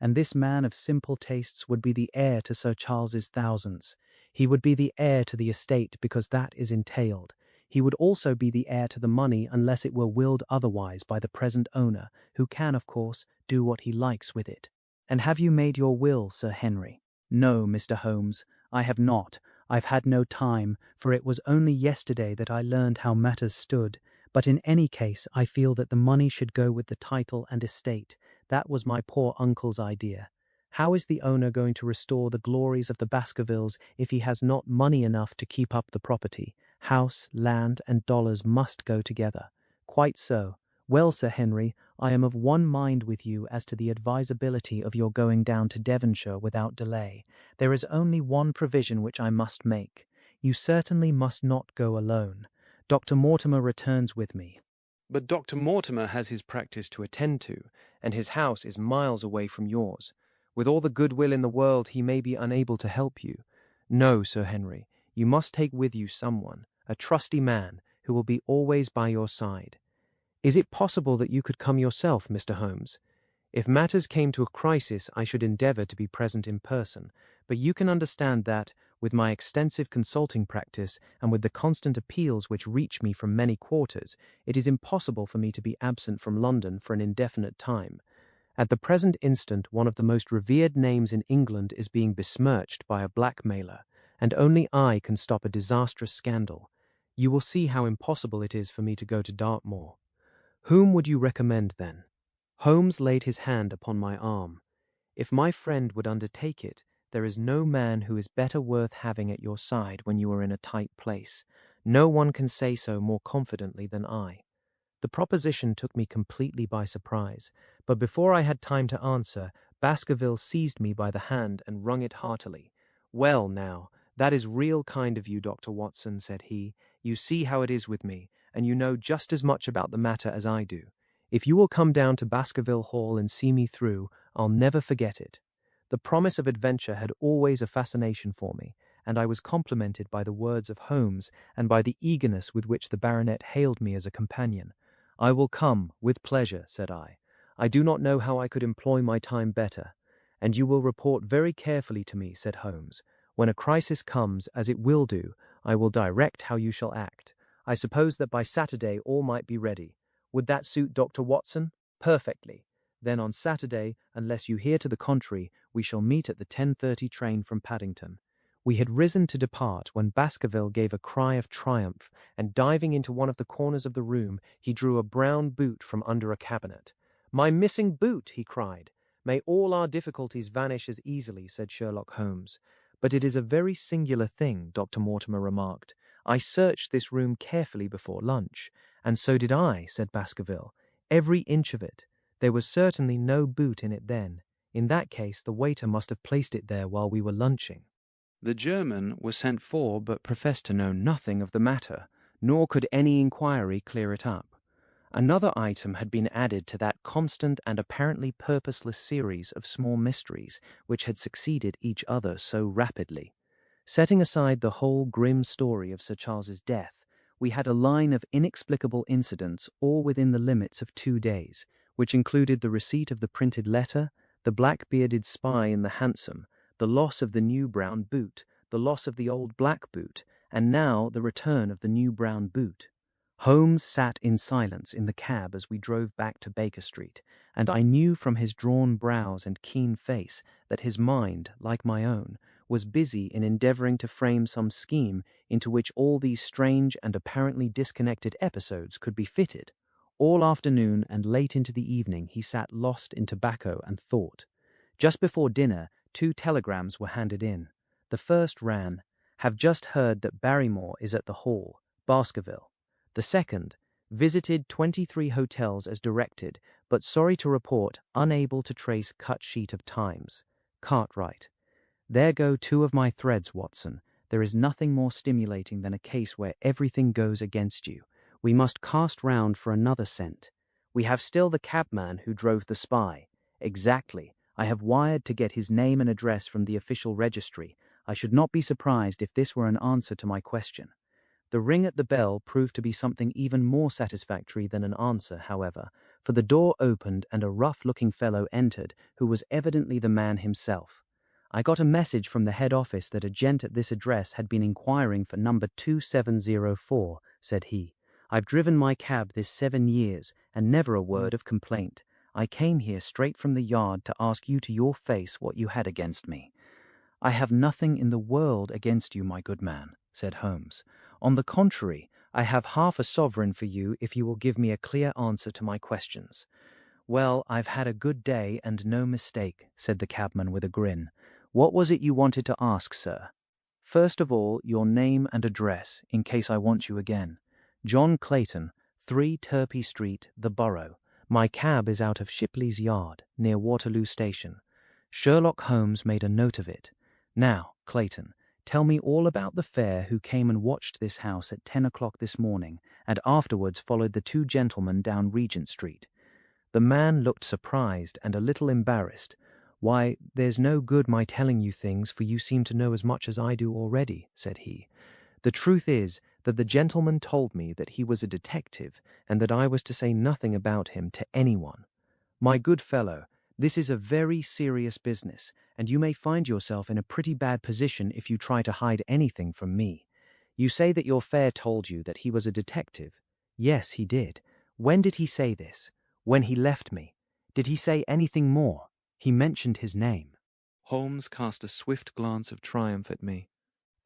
and this man of simple tastes would be the heir to Sir Charles's thousands. He would be the heir to the estate because that is entailed. He would also be the heir to the money unless it were willed otherwise by the present owner, who can, of course, do what he likes with it. And have you made your will, Sir Henry? No, Mr. Holmes, I have not. I've had no time, for it was only yesterday that I learned how matters stood. But in any case, I feel that the money should go with the title and estate. That was my poor uncle's idea. How is the owner going to restore the glories of the Baskervilles if he has not money enough to keep up the property? House, land, and dollars must go together. Quite so. Well, Sir Henry, I am of one mind with you as to the advisability of your going down to Devonshire without delay. There is only one provision which I must make. You certainly must not go alone. Dr. Mortimer returns with me. But Dr. Mortimer has his practice to attend to, and his house is miles away from yours. With all the goodwill in the world, he may be unable to help you. No, Sir Henry, you must take with you someone, a trusty man, who will be always by your side. Is it possible that you could come yourself, Mr. Holmes? If matters came to a crisis, I should endeavour to be present in person, but you can understand that, with my extensive consulting practice and with the constant appeals which reach me from many quarters, it is impossible for me to be absent from London for an indefinite time. At the present instant, one of the most revered names in England is being besmirched by a blackmailer, and only I can stop a disastrous scandal. You will see how impossible it is for me to go to Dartmoor. Whom would you recommend, then? Holmes laid his hand upon my arm. If my friend would undertake it, there is no man who is better worth having at your side when you are in a tight place. No one can say so more confidently than I. The proposition took me completely by surprise, but before I had time to answer, Baskerville seized me by the hand and wrung it heartily. "Well, now, that is real kind of you, Dr. Watson," said he. "You see how it is with me, and you know just as much about the matter as I do. If you will come down to Baskerville Hall and see me through, I'll never forget it." The promise of adventure had always a fascination for me, and I was complimented by the words of Holmes and by the eagerness with which the baronet hailed me as a companion. "I will come, with pleasure," said I. "I do not know how I could employ my time better." "And you will report very carefully to me," said Holmes. "When a crisis comes, as it will do, I will direct how you shall act. I suppose that by Saturday all might be ready. Would that suit Dr. Watson?" "Perfectly. Then on Saturday, unless you hear to the contrary, we shall meet at the 10:30 train from Paddington." We had risen to depart when Baskerville gave a cry of triumph, and diving into one of the corners of the room, he drew a brown boot from under a cabinet. "My missing boot!" he cried. "May all our difficulties vanish as easily," said Sherlock Holmes. "But it is a very singular thing," Dr. Mortimer remarked. "I searched this room carefully before lunch." "And so did I," said Baskerville. "Every inch of it. There was certainly no boot in it then. In that case, the waiter must have placed it there while we were lunching." The German was sent for, but professed to know nothing of the matter, nor could any inquiry clear it up. Another item had been added to that constant and apparently purposeless series of small mysteries which had succeeded each other so rapidly. Setting aside the whole grim story of Sir Charles's death, we had a line of inexplicable incidents all within the limits of 2 days, which included the receipt of the printed letter, the black-bearded spy in the hansom, the loss of the new brown boot, the loss of the old black boot, and now the return of the new brown boot. Holmes sat in silence in the cab as we drove back to Baker Street, and I knew from his drawn brows and keen face that his mind, like my own, was busy in endeavouring to frame some scheme into which all these strange and apparently disconnected episodes could be fitted. All afternoon and late into the evening he sat lost in tobacco and thought. Just before dinner, 2 telegrams were handed in. The first ran, "Have just heard that Barrymore is at the Hall, Baskerville." The second, "Visited 23 hotels as directed, but sorry to report unable to trace cut sheet of Times. Cartwright." There go 2 of my threads, Watson. There is nothing more stimulating than a case where everything goes against you. We must cast round for another scent. We have still the cabman who drove the spy. Exactly. I have wired to get his name and address from the official registry. I should not be surprised if this were an answer to my question. The ring at the bell proved to be something even more satisfactory than an answer, however, for the door opened and a rough-looking fellow entered who was evidently the man himself. I got a message from the head office that a gent at this address had been inquiring for number 2704, said he. I've driven my cab this 7 years, and never a word of complaint. I came here straight from the yard to ask you to your face what you had against me. I have nothing in the world against you, my good man, said Holmes. On the contrary, I have half a sovereign for you if you will give me a clear answer to my questions. Well, I've had a good day and no mistake, said the cabman with a grin. What was it you wanted to ask, sir? First of all, your name and address, in case I want you again. John Clayton, 3 Turpey Street, the Borough. My cab is out of Shipley's Yard, near Waterloo Station. Sherlock Holmes made a note of it. Now, Clayton, tell me all about the fare who came and watched this house at 10 o'clock this morning, and afterwards followed the 2 gentlemen down Regent Street. The man looked surprised and a little embarrassed. Why, there's no good my telling you things, for you seem to know as much as I do already, said he. The truth is that the gentleman told me that he was a detective, and that I was to say nothing about him to anyone. My good fellow, this is a very serious business, and you may find yourself in a pretty bad position if you try to hide anything from me. You say that your fare told you that he was a detective. Yes, he did. When did he say this? When he left me. Did he say anything more? He mentioned his name. Holmes cast a swift glance of triumph at me.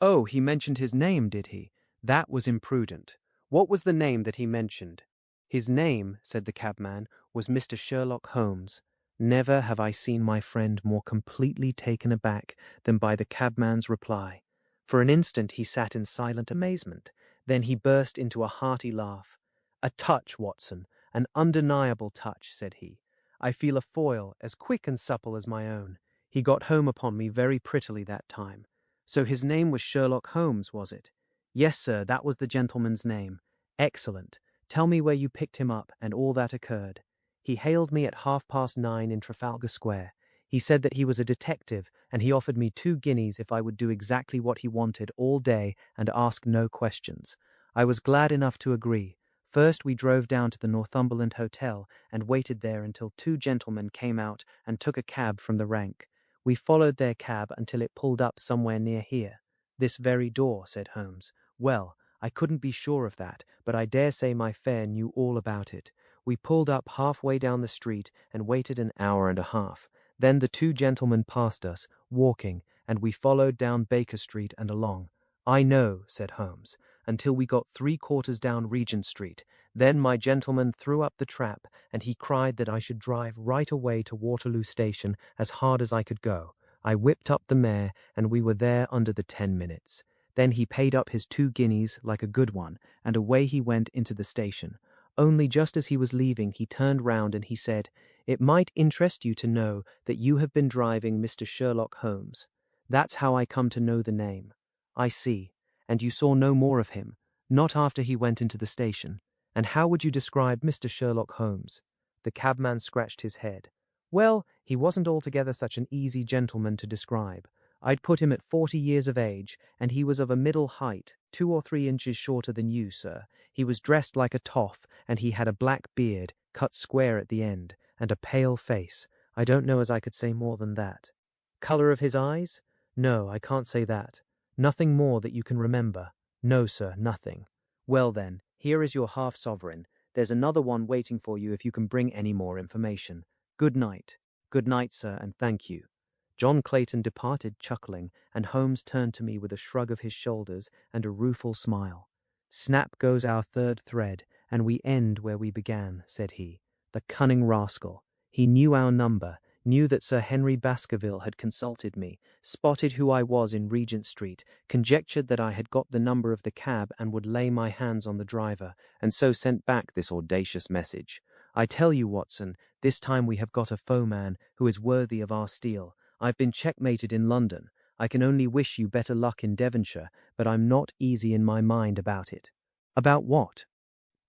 Oh, he mentioned his name, did he? That was imprudent. What was the name that he mentioned? His name, said the cabman, was Mr. Sherlock Holmes. Never have I seen my friend more completely taken aback than by the cabman's reply. For an instant he sat in silent amazement. Then he burst into a hearty laugh. A touch, Watson, an undeniable touch, said he. I feel a foil as quick and supple as my own. He got home upon me very prettily that time. So his name was Sherlock Holmes, was it? Yes, sir, that was the gentleman's name. Excellent. Tell me where you picked him up and all that occurred. He hailed me at 9:30 in Trafalgar Square. He said that he was a detective, and he offered me 2 guineas if I would do exactly what he wanted all day and ask no questions. I was glad enough to agree. First we drove down to the Northumberland Hotel and waited there until 2 gentlemen came out and took a cab from the rank. We followed their cab until it pulled up somewhere near here. This very door, said Holmes. Well, I couldn't be sure of that, but I dare say my fare knew all about it. We pulled up halfway down the street and waited an hour and a half. Then the 2 gentlemen passed us, walking, and we followed down Baker Street and along. I know, said Holmes, until we got 3/4 down Regent Street. Then my gentleman threw up the trap, and he cried that I should drive right away to Waterloo Station as hard as I could go. I whipped up the mare, and we were there under the 10 minutes. Then he paid up his 2 guineas like a good one, and away he went into the station. Only just as he was leaving, he turned round and he said, "It might interest you to know that you have been driving Mr. Sherlock Holmes. That's how I come to know the name." I see. And you saw no more of him, not after he went into the station. And how would you describe Mr. Sherlock Holmes? The cabman scratched his head. Well, he wasn't altogether such an easy gentleman to describe. I'd put him at 40 years of age, and he was of a middle height, 2 or 3 inches shorter than you, sir. He was dressed like a toff, and he had a black beard, cut square at the end, and a pale face. I don't know as I could say more than that. Colour of his eyes? No, I can't say that. Nothing more that you can remember? No, sir, nothing. Well then, here is your half-sovereign. There's another one waiting for you if you can bring any more information. Good night. Good night, sir, and thank you. John Clayton departed chuckling, and Holmes turned to me with a shrug of his shoulders and a rueful smile. Snap goes our 3rd thread, and we end where we began, said he. The cunning rascal. He knew our number, knew that Sir Henry Baskerville had consulted me, spotted who I was in Regent Street, conjectured that I had got the number of the cab and would lay my hands on the driver, and so sent back this audacious message. I tell you, Watson, this time we have got a foeman who is worthy of our steel. I've been checkmated in London. I can only wish you better luck in Devonshire, but I'm not easy in my mind about it. About what?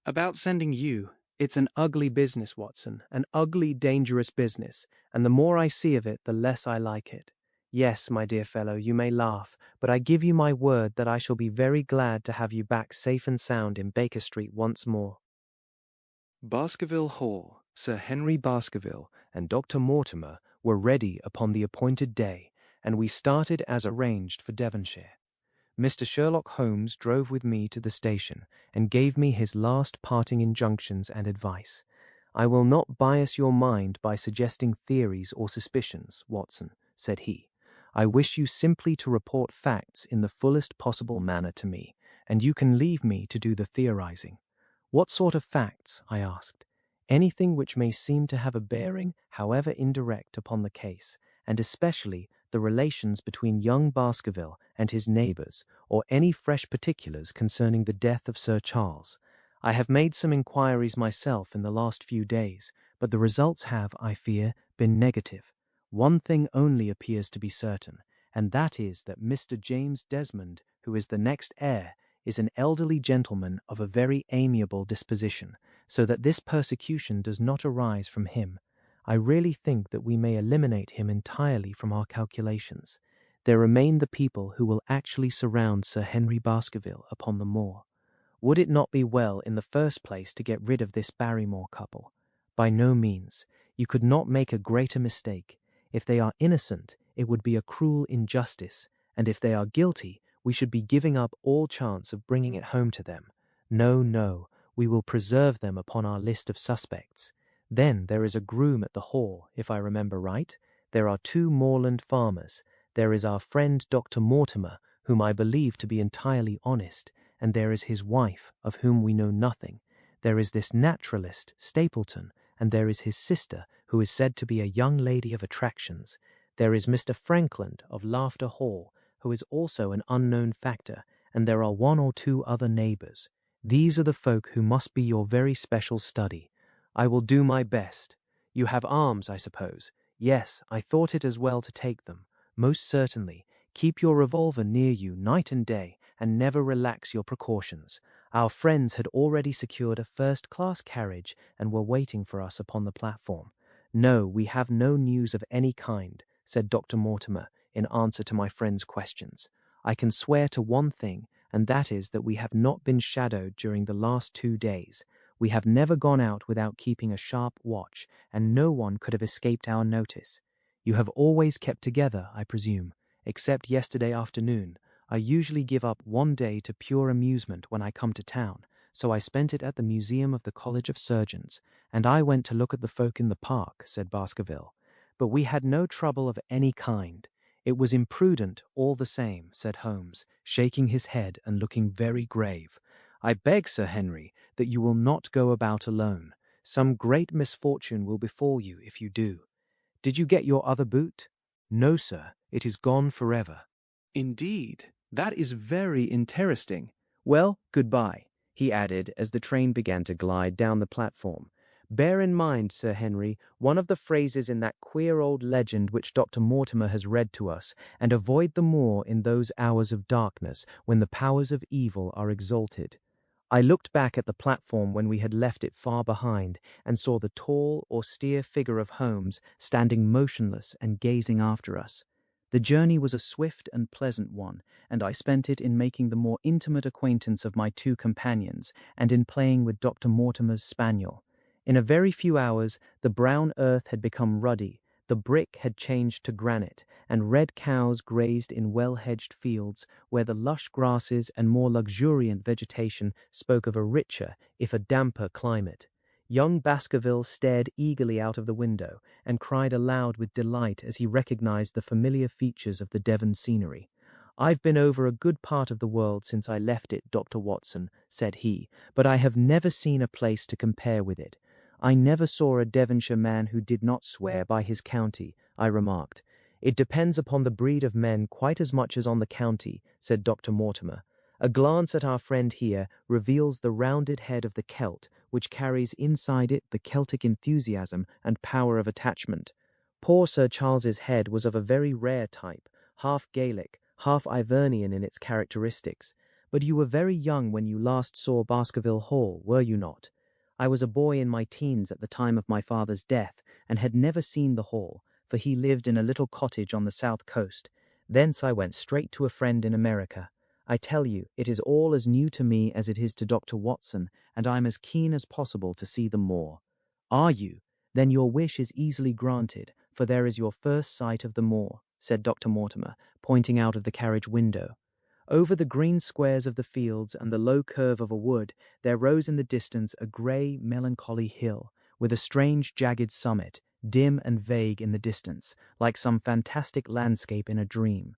About sending you. It's an ugly business, Watson, an ugly, dangerous business, and the more I see of it, the less I like it. Yes, my dear fellow, you may laugh, but I give you my word that I shall be very glad to have you back safe and sound in Baker Street once more. Baskerville Hall, Sir Henry Baskerville and Dr. Mortimer were ready upon the appointed day, and we started as arranged for Devonshire. Mr. Sherlock Holmes drove with me to the station and gave me his last parting injunctions and advice. "I will not bias your mind by suggesting theories or suspicions, Watson," said he. "I wish you simply to report facts in the fullest possible manner to me, and you can leave me to do the theorizing." "What sort of facts?" I asked. "Anything which may seem to have a bearing, however indirect, upon the case, and especially the relations between young Baskerville and his neighbours, or any fresh particulars concerning the death of Sir Charles. I have made some inquiries myself in the last few days, but the results have, I fear, been negative. One thing only appears to be certain, and that is that Mr. James Desmond, who is the next heir, is an elderly gentleman of a very amiable disposition, so that this persecution does not arise from him. I really think that we may eliminate him entirely from our calculations. There remain the people who will actually surround Sir Henry Baskerville upon the moor. Would it not be well in the first place to get rid of this Barrymore couple? By no means. You could not make a greater mistake. If they are innocent, it would be a cruel injustice, and if they are guilty, we should be giving up all chance of bringing it home to them. No, no, we will preserve them upon our list of suspects. Then there is a groom at the Hall, if I remember right. There are 2 moorland farmers. There is our friend Dr. Mortimer, whom I believe to be entirely honest, and there is his wife, of whom we know nothing. There is this naturalist, Stapleton, and there is his sister, who is said to be a young lady of attractions. There is Mr. Frankland of Laughter Hall, who is also an unknown factor, and there are 1 or 2 other neighbours. These are the folk who must be your very special study. I will do my best. You have arms, I suppose? Yes, I thought it as well to take them. Most certainly. Keep your revolver near you night and day, and never relax your precautions. Our friends had already secured a first-class carriage and were waiting for us upon the platform. "No, we have no news of any kind," said Dr. Mortimer, in answer to my friend's questions. "I can swear to one thing, and that is that we have not been shadowed during the last 2 days. We have never gone out without keeping a sharp watch, and no one could have escaped our notice. You have always kept together, I presume, except yesterday afternoon. I usually give up 1 day to pure amusement when I come to town, so I spent it at the Museum of the College of Surgeons, and I went to look at the folk in the park," said Baskerville. "But we had no trouble of any kind. It was imprudent, all the same," said Holmes, shaking his head and looking very grave. "I beg, Sir Henry, that you will not go about alone. Some great misfortune will befall you if you do. Did you get your other boot?" "No, sir. It is gone forever." Indeed, that is very interesting. Well, goodbye, he added as the train began to glide down the platform. "Bear in mind, Sir Henry, one of the phrases in that queer old legend which Dr. Mortimer has read to us, and avoid the moor in those hours of darkness when the powers of evil are exalted." I looked back at the platform when we had left it far behind, and saw the tall, austere figure of Holmes standing motionless and gazing after us. The journey was a swift and pleasant one, and I spent it in making the more intimate acquaintance of my 2 companions, and in playing with Dr. Mortimer's spaniel. In a very few hours the brown earth had become ruddy, the brick had changed to granite, and red cows grazed in well-hedged fields, where the lush grasses and more luxuriant vegetation spoke of a richer, if a damper, climate. Young Baskerville stared eagerly out of the window, and cried aloud with delight as he recognized the familiar features of the Devon scenery. "I've been over a good part of the world since I left it, Dr. Watson," said he, "but I have never seen a place to compare with it." "I never saw a Devonshire man who did not swear by his county," I remarked. "It depends upon the breed of men quite as much as on the county," said Dr. Mortimer. "A glance at our friend here reveals the rounded head of the Celt, which carries inside it the Celtic enthusiasm and power of attachment. Poor Sir Charles's head was of a very rare type, half Gaelic, half Ivernian in its characteristics. But you were very young when you last saw Baskerville Hall, were you not?" "I was a boy in my teens at the time of my father's death, and had never seen the Hall, for he lived in a little cottage on the south coast. Thence I went straight to a friend in America. I tell you, it is all as new to me as it is to Dr. Watson, and I am as keen as possible to see the moor." "Are you? Then your wish is easily granted, for there is your first sight of the moor," said Dr. Mortimer, pointing out of the carriage window. Over the green squares of the fields and the low curve of a wood, there rose in the distance a grey, melancholy hill, with a strange jagged summit, dim and vague in the distance, like some fantastic landscape in a dream.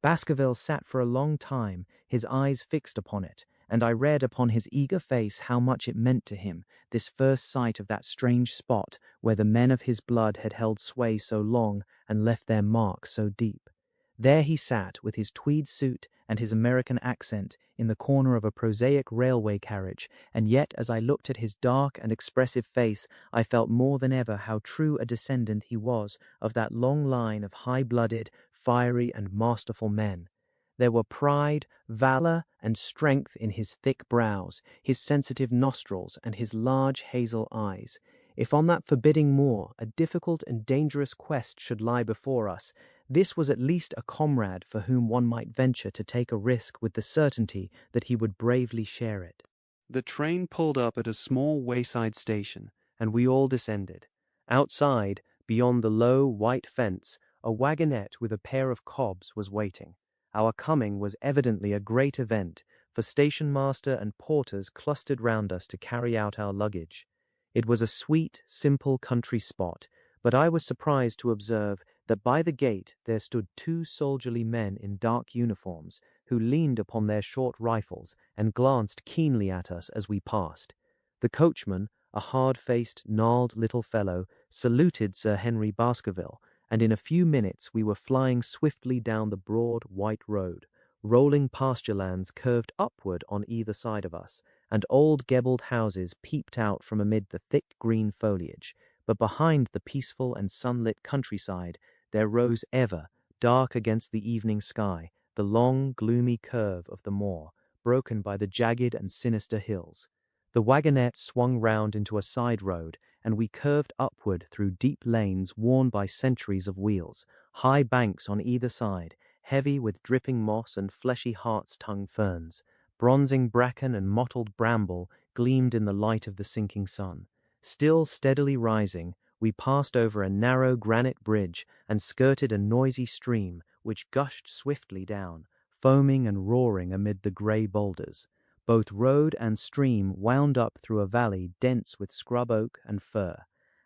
Baskerville sat for a long time, his eyes fixed upon it, and I read upon his eager face how much it meant to him, this first sight of that strange spot where the men of his blood had held sway so long and left their mark so deep. There he sat, with his tweed suit and his American accent, in the corner of a prosaic railway carriage, and yet as I looked at his dark and expressive face, I felt more than ever how true a descendant he was of that long line of high-blooded, fiery, and masterful men. There were pride, valor, and strength in his thick brows, his sensitive nostrils, and his large hazel eyes. If on that forbidding moor a difficult and dangerous quest should lie before us, this was at least a comrade for whom one might venture to take a risk with the certainty that he would bravely share it. The train pulled up at a small wayside station, and we all descended. Outside, beyond the low, white fence, a wagonette with a pair of cobs was waiting. Our coming was evidently a great event, for station master and porters clustered round us to carry out our luggage. It was a sweet, simple country spot, but I was surprised to observe that by the gate there stood two soldierly men in dark uniforms, who leaned upon their short rifles and glanced keenly at us as we passed. The coachman, a hard-faced, gnarled little fellow, saluted Sir Henry Baskerville, and in a few minutes we were flying swiftly down the broad, white road. Rolling pasture lands curved upward on either side of us, and old gabled houses peeped out from amid the thick green foliage, but behind the peaceful and sunlit countryside there rose ever, dark against the evening sky, the long, gloomy curve of the moor, broken by the jagged and sinister hills. The wagonette swung round into a side road, and we curved upward through deep lanes worn by centuries of wheels, high banks on either side, heavy with dripping moss and fleshy hart's-tongue ferns. Bronzing bracken and mottled bramble gleamed in the light of the sinking sun. Still steadily rising, we passed over a narrow granite bridge and skirted a noisy stream which gushed swiftly down, foaming and roaring amid the grey boulders. Both road and stream wound up through a valley dense with scrub oak and fir.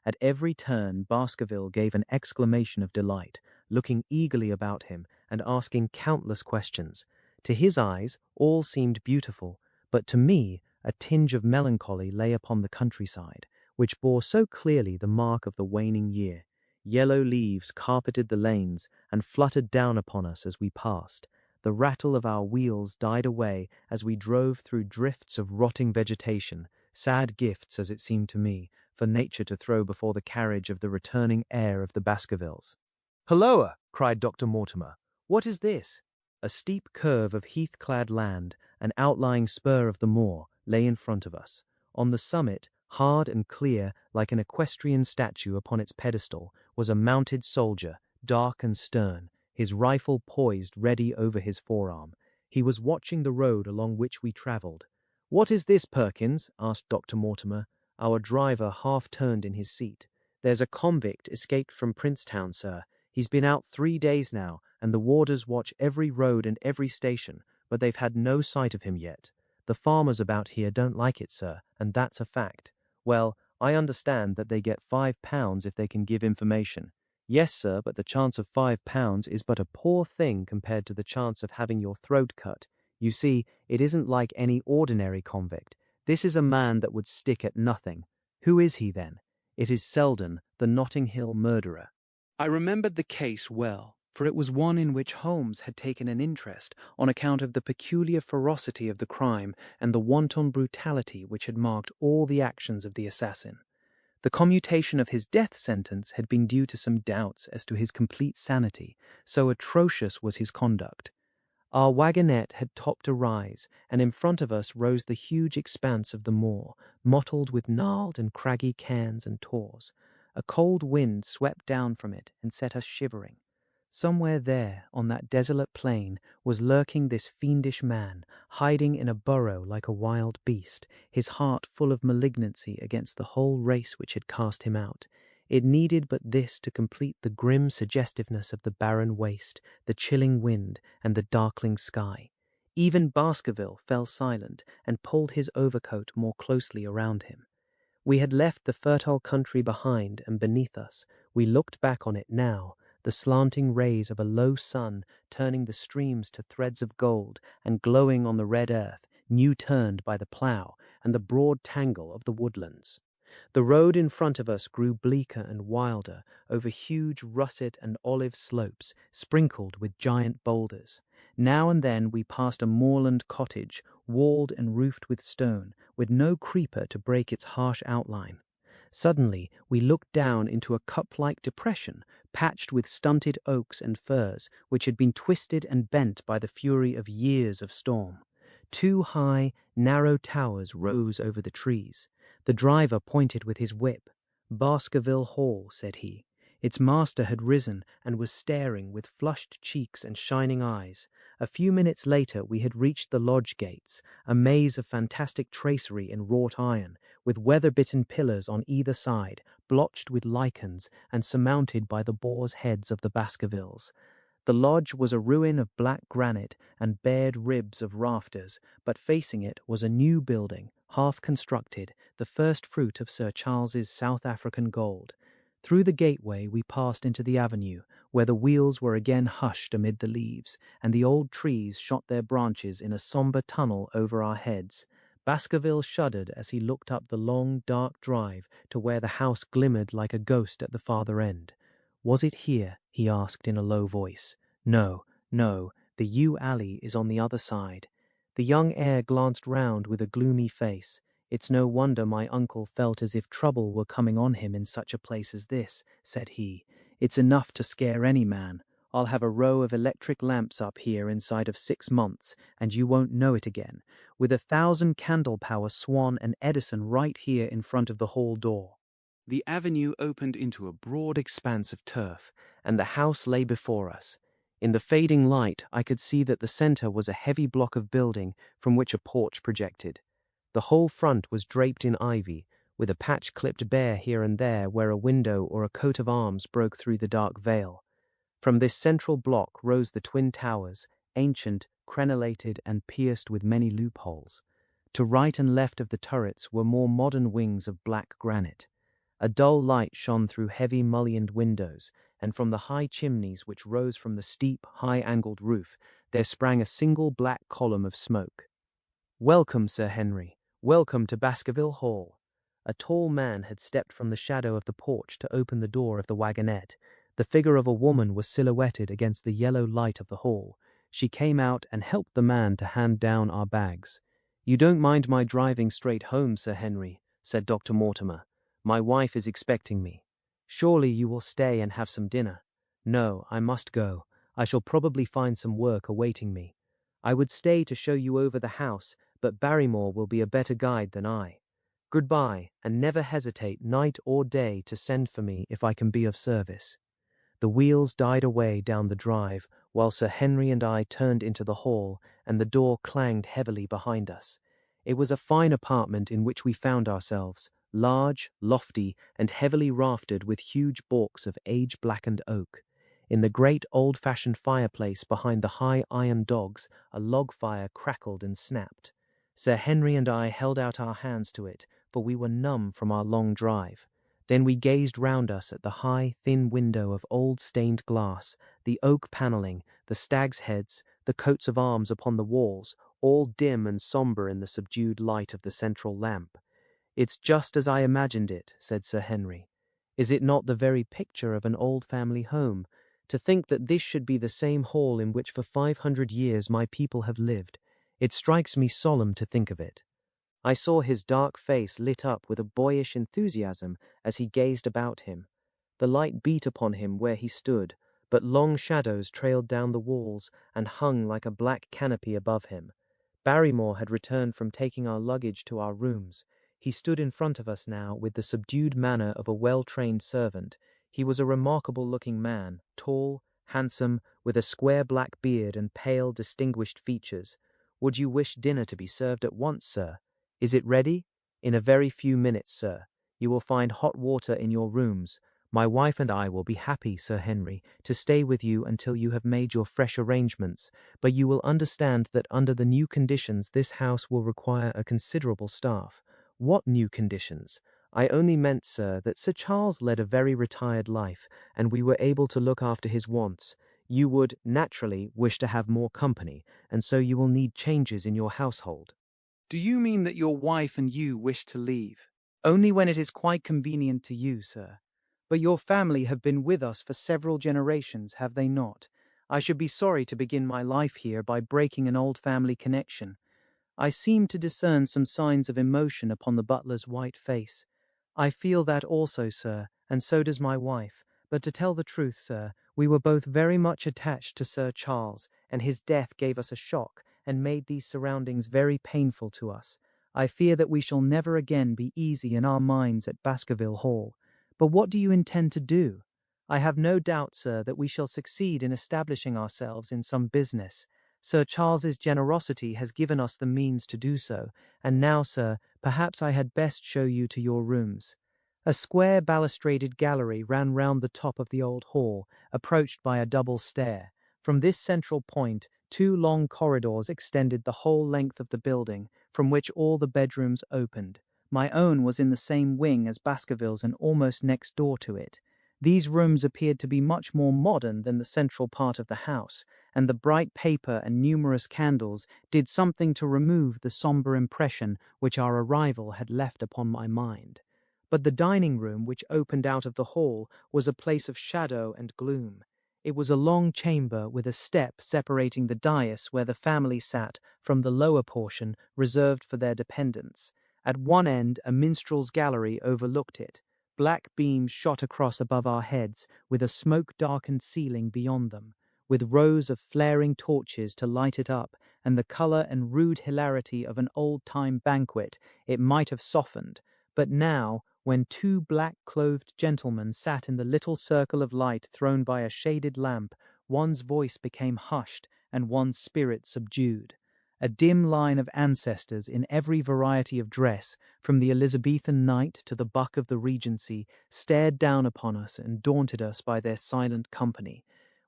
At every turn Baskerville gave an exclamation of delight, looking eagerly about him and asking countless questions. To his eyes all seemed beautiful, but to me a tinge of melancholy lay upon the countryside, which bore so clearly the mark of the waning year. Yellow leaves carpeted the lanes and fluttered down upon us as we passed. The rattle of our wheels died away as we drove through drifts of rotting vegetation, sad gifts, as it seemed to me, for nature to throw before the carriage of the returning heir of the Baskervilles. "Hulloa!" cried Dr. Mortimer. "What is this?" A steep curve of heath-clad land, an outlying spur of the moor, lay in front of us. On the summit, hard and clear like an equestrian statue upon its pedestal, was a mounted soldier, dark and stern, his rifle poised ready over his forearm. He was watching the road along which we travelled. "What is this, Perkins?" asked Dr. Mortimer. Our driver half turned in his seat. "There's a convict escaped from Princetown, sir. He's been out 3 days now, and the warders watch every road and every station, but they've had no sight of him yet. The farmers about here don't like it, sir, and that's a fact. Well, I understand that they get £5 if they can give information. Yes, sir, but the chance of £5 is but a poor thing compared to the chance of having your throat cut. You see, it isn't like any ordinary convict. This is a man that would stick at nothing. Who is he, then? It is Selden, the Notting Hill murderer." I remembered the case well, for it was one in which Holmes had taken an interest on account of the peculiar ferocity of the crime and the wanton brutality which had marked all the actions of the assassin. The commutation of his death sentence had been due to some doubts as to his complete sanity, so atrocious was his conduct. Our wagonette had topped a rise, and in front of us rose the huge expanse of the moor, mottled with gnarled and craggy cairns and tors. A cold wind swept down from it and set us shivering. Somewhere there, on that desolate plain, was lurking this fiendish man, hiding in a burrow like a wild beast, his heart full of malignancy against the whole race which had cast him out. It needed but this to complete the grim suggestiveness of the barren waste, the chilling wind, and the darkling sky. Even Baskerville fell silent and pulled his overcoat more closely around him. We had left the fertile country behind and beneath us. We looked back on it now, the slanting rays of a low sun turning the streams to threads of gold and glowing on the red earth, new turned by the plough, and the broad tangle of the woodlands. The road in front of us grew bleaker and wilder over huge russet and olive slopes sprinkled with giant boulders. Now and then we passed a moorland cottage, walled and roofed with stone, with no creeper to break its harsh outline. Suddenly we looked down into a cup-like depression, patched with stunted oaks and firs, which had been twisted and bent by the fury of years of storm. Two high, narrow towers rose over the trees. The driver pointed with his whip. "Baskerville Hall," said he. Its master had risen and was staring with flushed cheeks and shining eyes. A few minutes later we had reached the lodge gates, a maze of fantastic tracery in wrought iron, with weather-bitten pillars on either side, blotched with lichens and surmounted by the boar's heads of the Baskervilles. The lodge was a ruin of black granite and bared ribs of rafters, but facing it was a new building, half constructed, the first fruit of Sir Charles's South African gold. Through the gateway we passed into the avenue, where the wheels were again hushed amid the leaves, and the old trees shot their branches in a sombre tunnel over our heads. Baskerville shuddered as he looked up the long, dark drive to where the house glimmered like a ghost at the farther end. "Was it here?" he asked in a low voice. "No, no, the yew alley is on the other side." The young heir glanced round with a gloomy face. "It's no wonder my uncle felt as if trouble were coming on him in such a place as this," said he. "It's enough to scare any man. I'll have a row of electric lamps up here inside of 6 months, and you won't know it again, with 1,000 candle-power Swan and Edison right here in front of the hall door." The avenue opened into a broad expanse of turf, and the house lay before us. In the fading light, I could see that the center was a heavy block of building from which a porch projected. The whole front was draped in ivy, with a patch clipped bare here and there where a window or a coat of arms broke through the dark veil. From this central block rose the twin towers, ancient, crenellated, and pierced with many loopholes. To right and left of the turrets were more modern wings of black granite. A dull light shone through heavy mullioned windows, and from the high chimneys which rose from the steep, high-angled roof, there sprang a single black column of smoke. "Welcome, Sir Henry. Welcome to Baskerville Hall." A tall man had stepped from the shadow of the porch to open the door of the wagonette. The figure of a woman was silhouetted against the yellow light of the hall. She came out and helped the man to hand down our bags. "You don't mind my driving straight home, Sir Henry," said Dr. Mortimer. "My wife is expecting me. Surely you will stay and have some dinner." "No, I must go. I shall probably find some work awaiting me. I would stay to show you over the house, but Barrymore will be a better guide than I. Goodbye, and never hesitate night or day to send for me if I can be of service." The wheels died away down the drive, while Sir Henry and I turned into the hall, and the door clanged heavily behind us. It was a fine apartment in which we found ourselves, large, lofty, and heavily raftered with huge balks of age-blackened oak. In the great old-fashioned fireplace behind the high iron dogs, a log fire crackled and snapped. Sir Henry and I held out our hands to it, for we were numb from our long drive. Then we gazed round us at the high, thin window of old stained glass, the oak panelling, the stags' heads, the coats of arms upon the walls, all dim and sombre in the subdued light of the central lamp. "It's just as I imagined it," said Sir Henry. "Is it not the very picture of an old family home? To think that this should be the same hall in which for 500 years my people have lived. It strikes me solemn to think of it." I saw his dark face lit up with a boyish enthusiasm as he gazed about him. The light beat upon him where he stood, but long shadows trailed down the walls and hung like a black canopy above him. Barrymore had returned from taking our luggage to our rooms. He stood in front of us now with the subdued manner of a well-trained servant. He was a remarkable-looking man, tall, handsome, with a square black beard and pale, distinguished features. "Would you wish dinner to be served at once, sir? Is it ready?" "In a very few minutes, sir. You will find hot water in your rooms. My wife and I will be happy, Sir Henry, to stay with you until you have made your fresh arrangements, but you will understand that under the new conditions this house will require a considerable staff." "What new conditions?" "I only meant, sir, that Sir Charles led a very retired life, and we were able to look after his wants. You would, naturally, wish to have more company, and so you will need changes in your household." Do you mean that your wife and you wish to leave? "Only when it is quite convenient to you, sir. But your family have been with us for several generations, have they not? I should be sorry to begin my life here by breaking an old family connection." I seemed to discern some signs of emotion upon the butler's white face. "I feel that also, sir, and so does my wife. But to tell the truth, sir, we were both very much attached to Sir Charles, and his death gave us a shock and made these surroundings very painful to us. I fear that we shall never again be easy in our minds at Baskerville Hall. But what do you intend to do?" "I have no doubt, sir, that we shall succeed in establishing ourselves in some business. Sir Charles's generosity has given us the means to do so, and now, sir, perhaps I had best show you to your rooms." A square balustraded gallery ran round the top of the old hall, approached by a double stair. From this central point, two long corridors extended the whole length of the building, from which all the bedrooms opened. My own was in the same wing as Baskerville's and almost next door to it. These rooms appeared to be much more modern than the central part of the house, and the bright paper and numerous candles did something to remove the sombre impression which our arrival had left upon my mind. But the dining room, which opened out of the hall, was a place of shadow and gloom. It was a long chamber with a step separating the dais where the family sat from the lower portion reserved for their dependents. At one end a minstrel's gallery overlooked it. Black beams shot across above our heads, with a smoke-darkened ceiling beyond them, with rows of flaring torches to light it up, and the colour and rude hilarity of an old-time banquet it might have softened. But now, when two black-clothed gentlemen sat in the little circle of light thrown by a shaded lamp, one's voice became hushed and one's spirit subdued. A dim line of ancestors in every variety of dress, from the Elizabethan knight to the buck of the Regency, stared down upon us and daunted us by their silent company.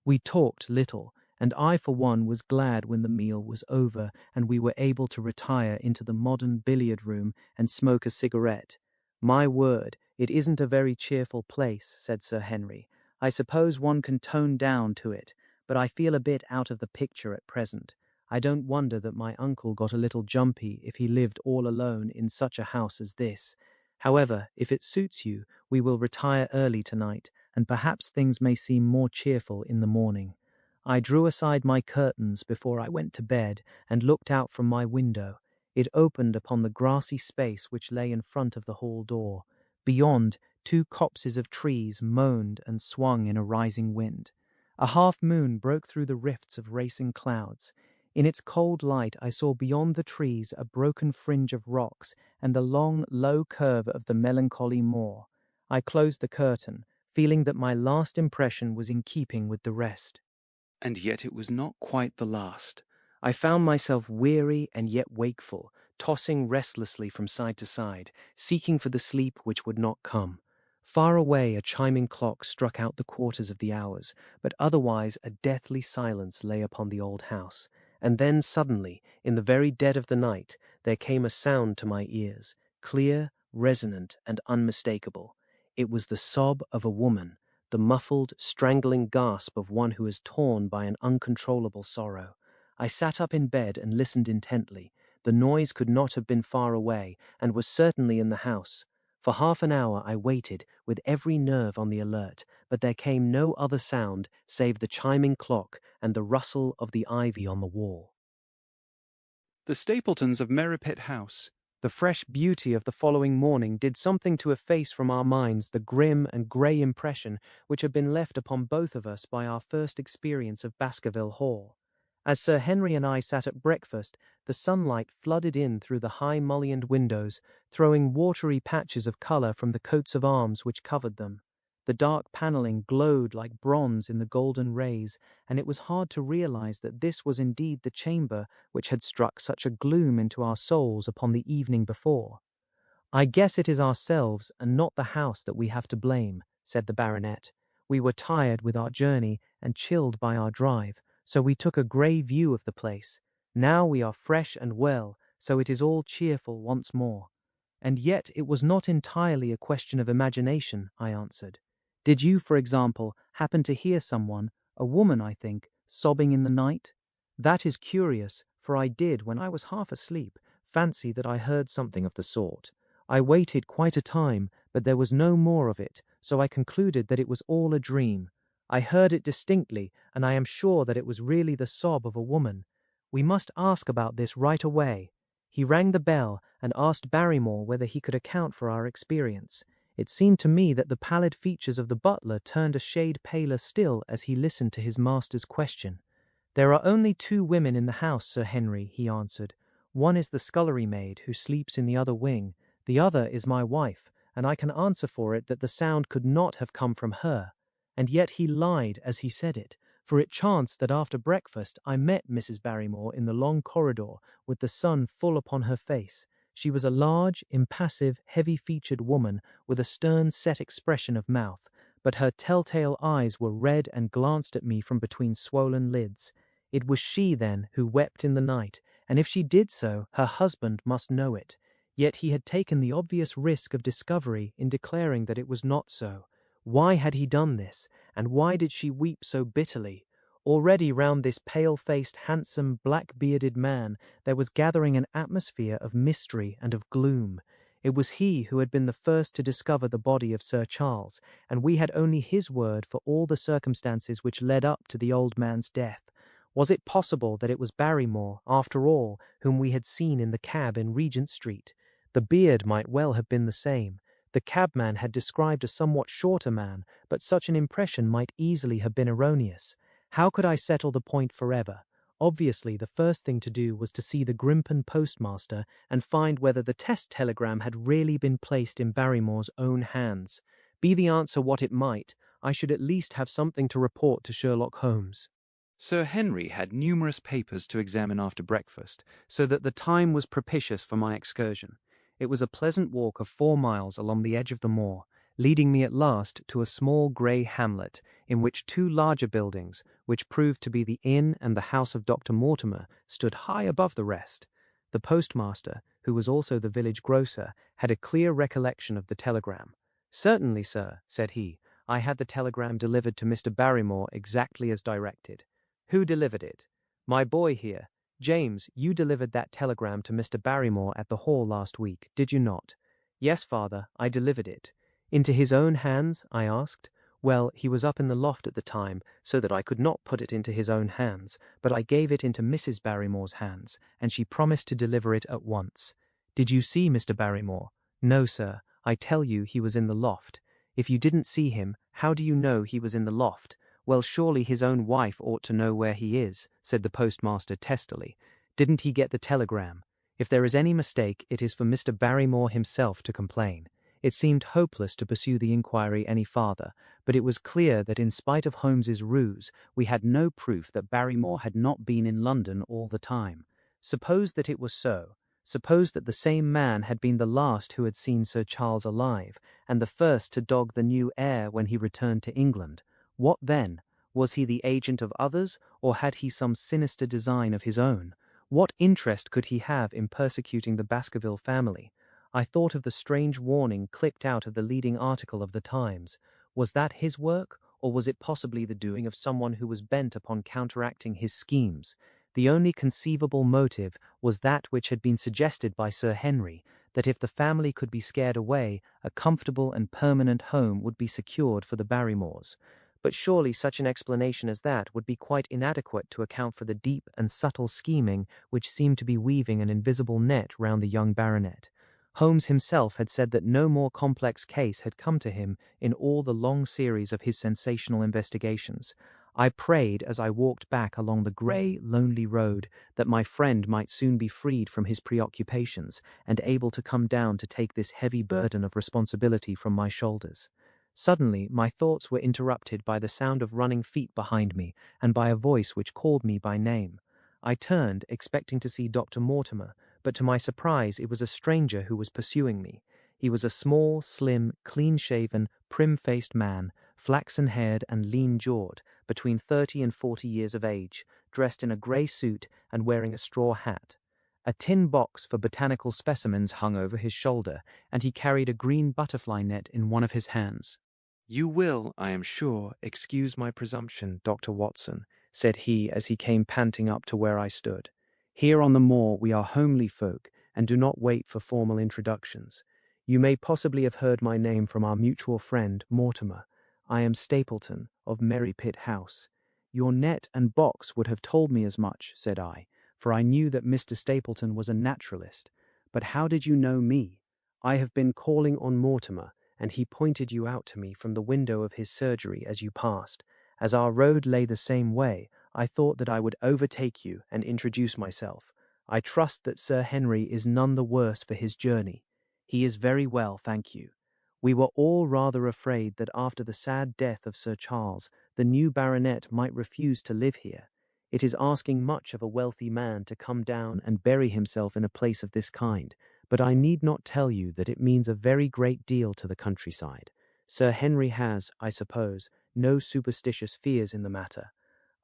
We talked little, and I for one was glad when the meal was over and we were able to retire into the modern billiard room and smoke a cigarette. "My word, it isn't a very cheerful place," said Sir Henry. "I suppose one can tone down to it, but I feel a bit out of the picture at present. I don't wonder that my uncle got a little jumpy if he lived all alone in such a house as this. However, if it suits you, we will retire early tonight, and perhaps things may seem more cheerful in the morning." I drew aside my curtains before I went to bed and looked out from my window. It opened upon the grassy space which lay in front of the hall door. Beyond, two copses of trees moaned and swung in a rising wind. A half-moon broke through the rifts of racing clouds. In its cold light I saw beyond the trees a broken fringe of rocks and the long, low curve of the melancholy moor. I closed the curtain, feeling that my last impression was in keeping with the rest. And yet it was not quite the last. I found myself weary and yet wakeful, tossing restlessly from side to side, seeking for the sleep which would not come. Far away a chiming clock struck out the quarters of the hours, but otherwise a deathly silence lay upon the old house. And then suddenly, in the very dead of the night, there came a sound to my ears, clear, resonant, and unmistakable. It was the sob of a woman, the muffled, strangling gasp of one who is torn by an uncontrollable sorrow. I sat up in bed and listened intently. The noise could not have been far away, and was certainly in the house. For half an hour I waited, with every nerve on the alert, but there came no other sound save the chiming clock and the rustle of the ivy on the wall. The Stapletons of Merripit House. The fresh beauty of the following morning did something to efface from our minds the grim and grey impression which had been left upon both of us by our first experience of Baskerville Hall. As Sir Henry and I sat at breakfast, the sunlight flooded in through the high mullioned windows, throwing watery patches of colour from the coats of arms which covered them. The dark paneling glowed like bronze in the golden rays, and it was hard to realize that this was indeed the chamber which had struck such a gloom into our souls upon the evening before. "I guess it is ourselves and not the house that we have to blame," said the baronet. "We were tired with our journey and chilled by our drive, so we took a grey view of the place. Now we are fresh and well, so it is all cheerful once more." "And yet it was not entirely a question of imagination," I answered. "Did you, for example, happen to hear someone, a woman, I think, sobbing in the night?" "That is curious, for I did, when I was half asleep, fancy that I heard something of the sort. I waited quite a time, but there was no more of it, so I concluded that it was all a dream. I heard it distinctly, and I am sure that it was really the sob of a woman. We must ask about this right away." He rang the bell and asked Barrymore whether he could account for our experience. It seemed to me that the pallid features of the butler turned a shade paler still as he listened to his master's question. "There are only 2 women in the house, Sir Henry," he answered. "One is the scullery maid, who sleeps in the other wing. The other is my wife, and I can answer for it that the sound could not have come from her." And yet he lied as he said it, for it chanced that after breakfast I met Mrs. Barrymore in the long corridor with the sun full upon her face. She was a large, impassive, heavy-featured woman with a stern set expression of mouth, but her telltale eyes were red and glanced at me from between swollen lids. It was she, then, who wept in the night, and if she did so, her husband must know it. Yet he had taken the obvious risk of discovery in declaring that it was not so. Why had he done this, and why did she weep so bitterly? Already round this pale-faced, handsome, black-bearded man there was gathering an atmosphere of mystery and of gloom. It was he who had been the first to discover the body of Sir Charles, and we had only his word for all the circumstances which led up to the old man's death. Was it possible that it was Barrymore, after all, whom we had seen in the cab in Regent Street? The beard might well have been the same. The cabman had described a somewhat shorter man, but such an impression might easily have been erroneous. How could I settle the point forever? Obviously, the first thing to do was to see the Grimpen postmaster and find whether the test telegram had really been placed in Barrymore's own hands. Be the answer what it might, I should at least have something to report to Sherlock Holmes. Sir Henry had numerous papers to examine after breakfast, so that the time was propitious for my excursion. It was a pleasant walk of 4 miles along the edge of the moor, leading me at last to a small grey hamlet, in which 2 larger buildings, which proved to be the inn and the house of Dr. Mortimer, stood high above the rest. The postmaster, who was also the village grocer, had a clear recollection of the telegram. "Certainly, sir," said he, "I had the telegram delivered to Mr. Barrymore exactly as directed." "Who delivered it?" "My boy here. James, you delivered that telegram to Mr. Barrymore at the hall last week, did you not?" "Yes, father, I delivered it." "Into his own hands?" I asked. "Well, he was up in the loft at the time, so that I could not put it into his own hands, but I gave it into Mrs. Barrymore's hands, and she promised to deliver it at once." "Did you see Mr. Barrymore?" "No, sir. I tell you he was in the loft." "If you didn't see him, how do you know he was in the loft?" "Well, surely his own wife ought to know where he is," said the postmaster testily. "Didn't he get the telegram? If there is any mistake, it is for Mr. Barrymore himself to complain." It seemed hopeless to pursue the inquiry any farther, but it was clear that in spite of Holmes's ruse, we had no proof that Barrymore had not been in London all the time. Suppose that it was so. Suppose that the same man had been the last who had seen Sir Charles alive, and the first to dog the new heir when he returned to England. What then? Was he the agent of others, or had he some sinister design of his own? What interest could he have in persecuting the Baskerville family? I thought of the strange warning clicked out of the leading article of the Times. Was that his work, or was it possibly the doing of someone who was bent upon counteracting his schemes? The only conceivable motive was that which had been suggested by Sir Henry, that if the family could be scared away, a comfortable and permanent home would be secured for the Barrymores. But surely such an explanation as that would be quite inadequate to account for the deep and subtle scheming which seemed to be weaving an invisible net round the young baronet. Holmes himself had said that no more complex case had come to him in all the long series of his sensational investigations. I prayed as I walked back along the grey, lonely road that my friend might soon be freed from his preoccupations and able to come down to take this heavy burden of responsibility from my shoulders. Suddenly, my thoughts were interrupted by the sound of running feet behind me and by a voice which called me by name. I turned, expecting to see Dr. Mortimer, but to my surprise it was a stranger who was pursuing me. He was a small, slim, clean-shaven, prim-faced man, flaxen-haired and lean-jawed, between 30 and 40 years of age, dressed in a grey suit and wearing a straw hat. A tin box for botanical specimens hung over his shoulder, and he carried a green butterfly net in one of his hands. "You will, I am sure, excuse my presumption, Dr. Watson," said he as he came panting up to where I stood. "Here on the moor we are homely folk and do not wait for formal introductions. You may possibly have heard my name from our mutual friend, Mortimer. I am Stapleton, of Merrypit House." "Your net and box would have told me as much," said I, for I knew that Mr. Stapleton was a naturalist. "But how did you know me?" "I have been calling on Mortimer, and he pointed you out to me from the window of his surgery as you passed. As our road lay the same way, I thought that I would overtake you and introduce myself. I trust that Sir Henry is none the worse for his journey." "He is very well, thank you." "We were all rather afraid that after the sad death of Sir Charles, the new baronet might refuse to live here. It is asking much of a wealthy man to come down and bury himself in a place of this kind, but I need not tell you that it means a very great deal to the countryside. Sir Henry has, I suppose, no superstitious fears in the matter.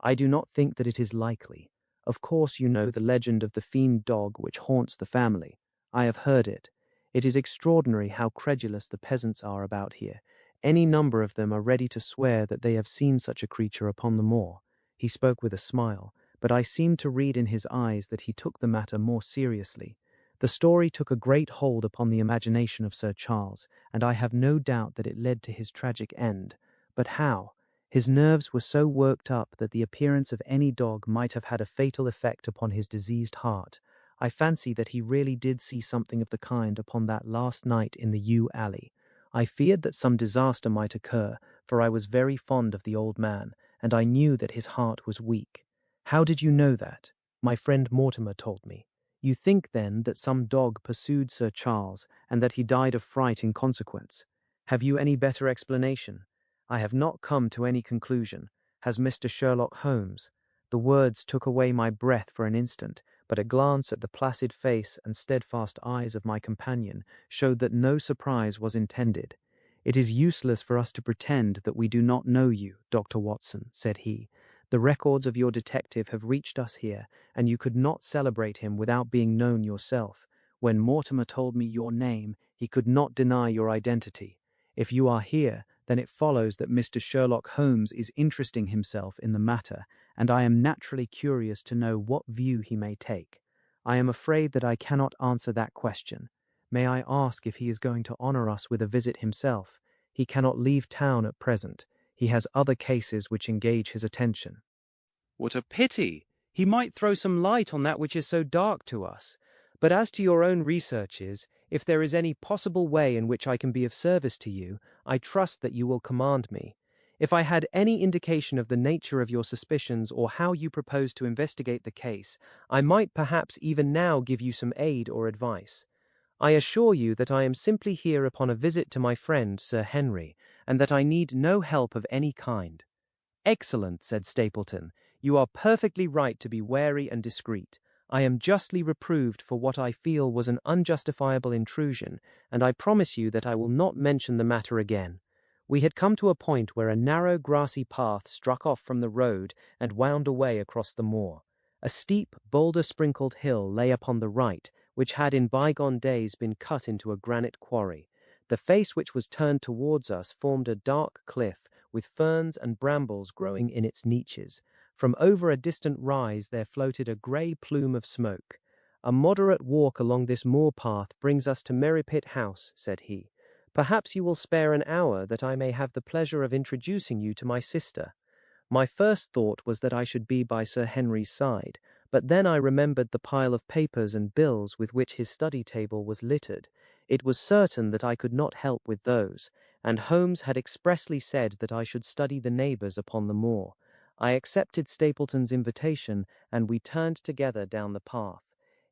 I do not think that it is likely. Of course you know the legend of the fiend dog which haunts the family. I have heard it. It is extraordinary how credulous the peasants are about here. Any number of them are ready to swear that they have seen such a creature upon the moor." He spoke with a smile, but I seemed to read in his eyes that he took the matter more seriously. The story took a great hold upon the imagination of Sir Charles, and I have no doubt that it led to his tragic end. But how? His nerves were so worked up that the appearance of any dog might have had a fatal effect upon his diseased heart. I fancy that he really did see something of the kind upon that last night in the yew alley. I feared that some disaster might occur, for I was very fond of the old man, and I knew that his heart was weak. "How did you know that?" "My friend Mortimer told me." "You think, then, that some dog pursued Sir Charles, and that he died of fright in consequence? Have you any better explanation?" "I have not come to any conclusion. Has Mr. Sherlock Holmes—" The words took away my breath for an instant, but a glance at the placid face and steadfast eyes of my companion showed that no surprise was intended. "It is useless for us to pretend that we do not know you, Dr. Watson," said he. "The records of your detective have reached us here, and you could not celebrate him without being known yourself. When Mortimer told me your name, he could not deny your identity. If you are here, then it follows that Mr. Sherlock Holmes is interesting himself in the matter, and I am naturally curious to know what view he may take. I am afraid that I cannot answer that question. May I ask if he is going to honor us with a visit himself? He cannot leave town at present. He has other cases which engage his attention." "What a pity! He might throw some light on that which is so dark to us. But as to your own researches, if there is any possible way in which I can be of service to you, I trust that you will command me. If I had any indication of the nature of your suspicions or how you propose to investigate the case, I might perhaps even now give you some aid or advice. I assure you that I am simply here upon a visit to my friend Sir Henry, and that I need no help of any kind." "Excellent," said Stapleton. "You are perfectly right to be wary and discreet. I am justly reproved for what I feel was an unjustifiable intrusion, and I promise you that I will not mention the matter again." We had come to a point where a narrow grassy path struck off from the road and wound away across the moor. A steep, boulder-sprinkled hill lay upon the right, which had in bygone days been cut into a granite quarry. The face which was turned towards us formed a dark cliff, with ferns and brambles growing in its niches. From over a distant rise there floated a grey plume of smoke. "A moderate walk along this moor path brings us to Merrypit House," said he. "Perhaps you will spare an hour that I may have the pleasure of introducing you to my sister." My first thought was that I should be by Sir Henry's side, but then I remembered the pile of papers and bills with which his study table was littered. It was certain that I could not help with those, and Holmes had expressly said that I should study the neighbours upon the moor. I accepted Stapleton's invitation, and we turned together down the path.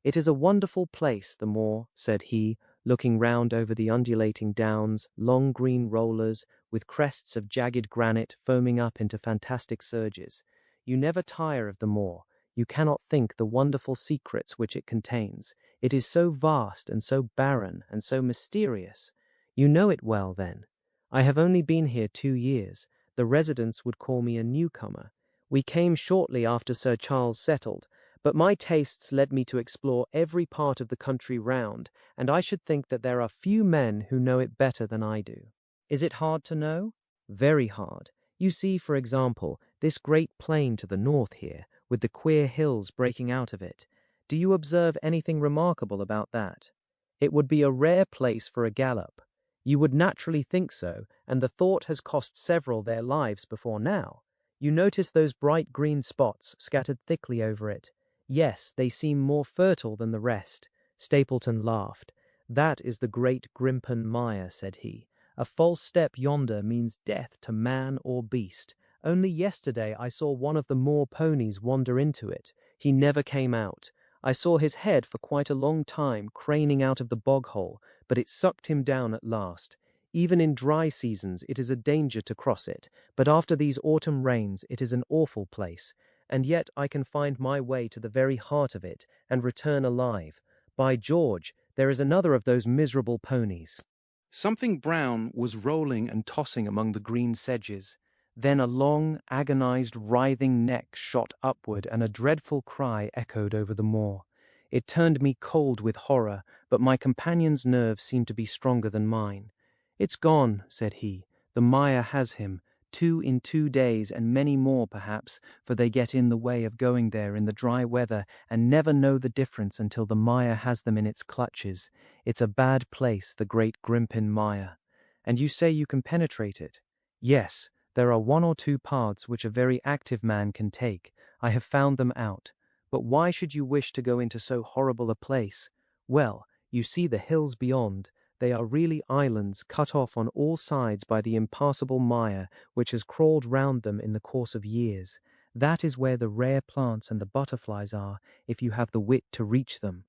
"It is a wonderful place, the moor," said he, looking round over the undulating downs, long green rollers, with crests of jagged granite foaming up into fantastic surges. You never tire of the moor. You cannot think the wonderful secrets which it contains. It is so vast and so barren and so mysterious. You know it well, then. I have only been here 2 years. The residents would call me a newcomer. We came shortly after Sir Charles settled, but my tastes led me to explore every part of the country round, and I should think that there are few men who know it better than I do. Is it hard to know? Very hard. You see, for example, this great plain to the north here, with the queer hills breaking out of it. Do you observe anything remarkable about that? It would be a rare place for a gallop. You would naturally think so, and the thought has cost several their lives before now. You notice those bright green spots scattered thickly over it. Yes, they seem more fertile than the rest. Stapleton laughed. That is the great Grimpen mire, said he. A false step yonder means death to man or beast. Only yesterday I saw one of the moor ponies wander into it. He never came out. I saw his head for quite a long time craning out of the bog hole, but it sucked him down at last. Even in dry seasons it is a danger to cross it, but after these autumn rains it is an awful place, and yet I can find my way to the very heart of it and return alive. By George, there is another of those miserable ponies. Something brown was rolling and tossing among the green sedges. Then a long, agonized, writhing neck shot upward, and a dreadful cry echoed over the moor. It turned me cold with horror, but my companion's nerves seemed to be stronger than mine. "It's gone," said he. "The mire has him. 2 in 2 days, and many more perhaps, for they get in the way of going there in the dry weather and never know the difference until the mire has them in its clutches. It's a bad place, the great Grimpen mire." "And you say you can penetrate it?" "Yes. There are 1 or 2 paths which a very active man can take. I have found them out. But why should you wish to go into so horrible a place? Well, you see the hills beyond. They are really islands cut off on all sides by the impassable mire which has crawled round them in the course of years. That is where the rare plants and the butterflies are, if you have the wit to reach them.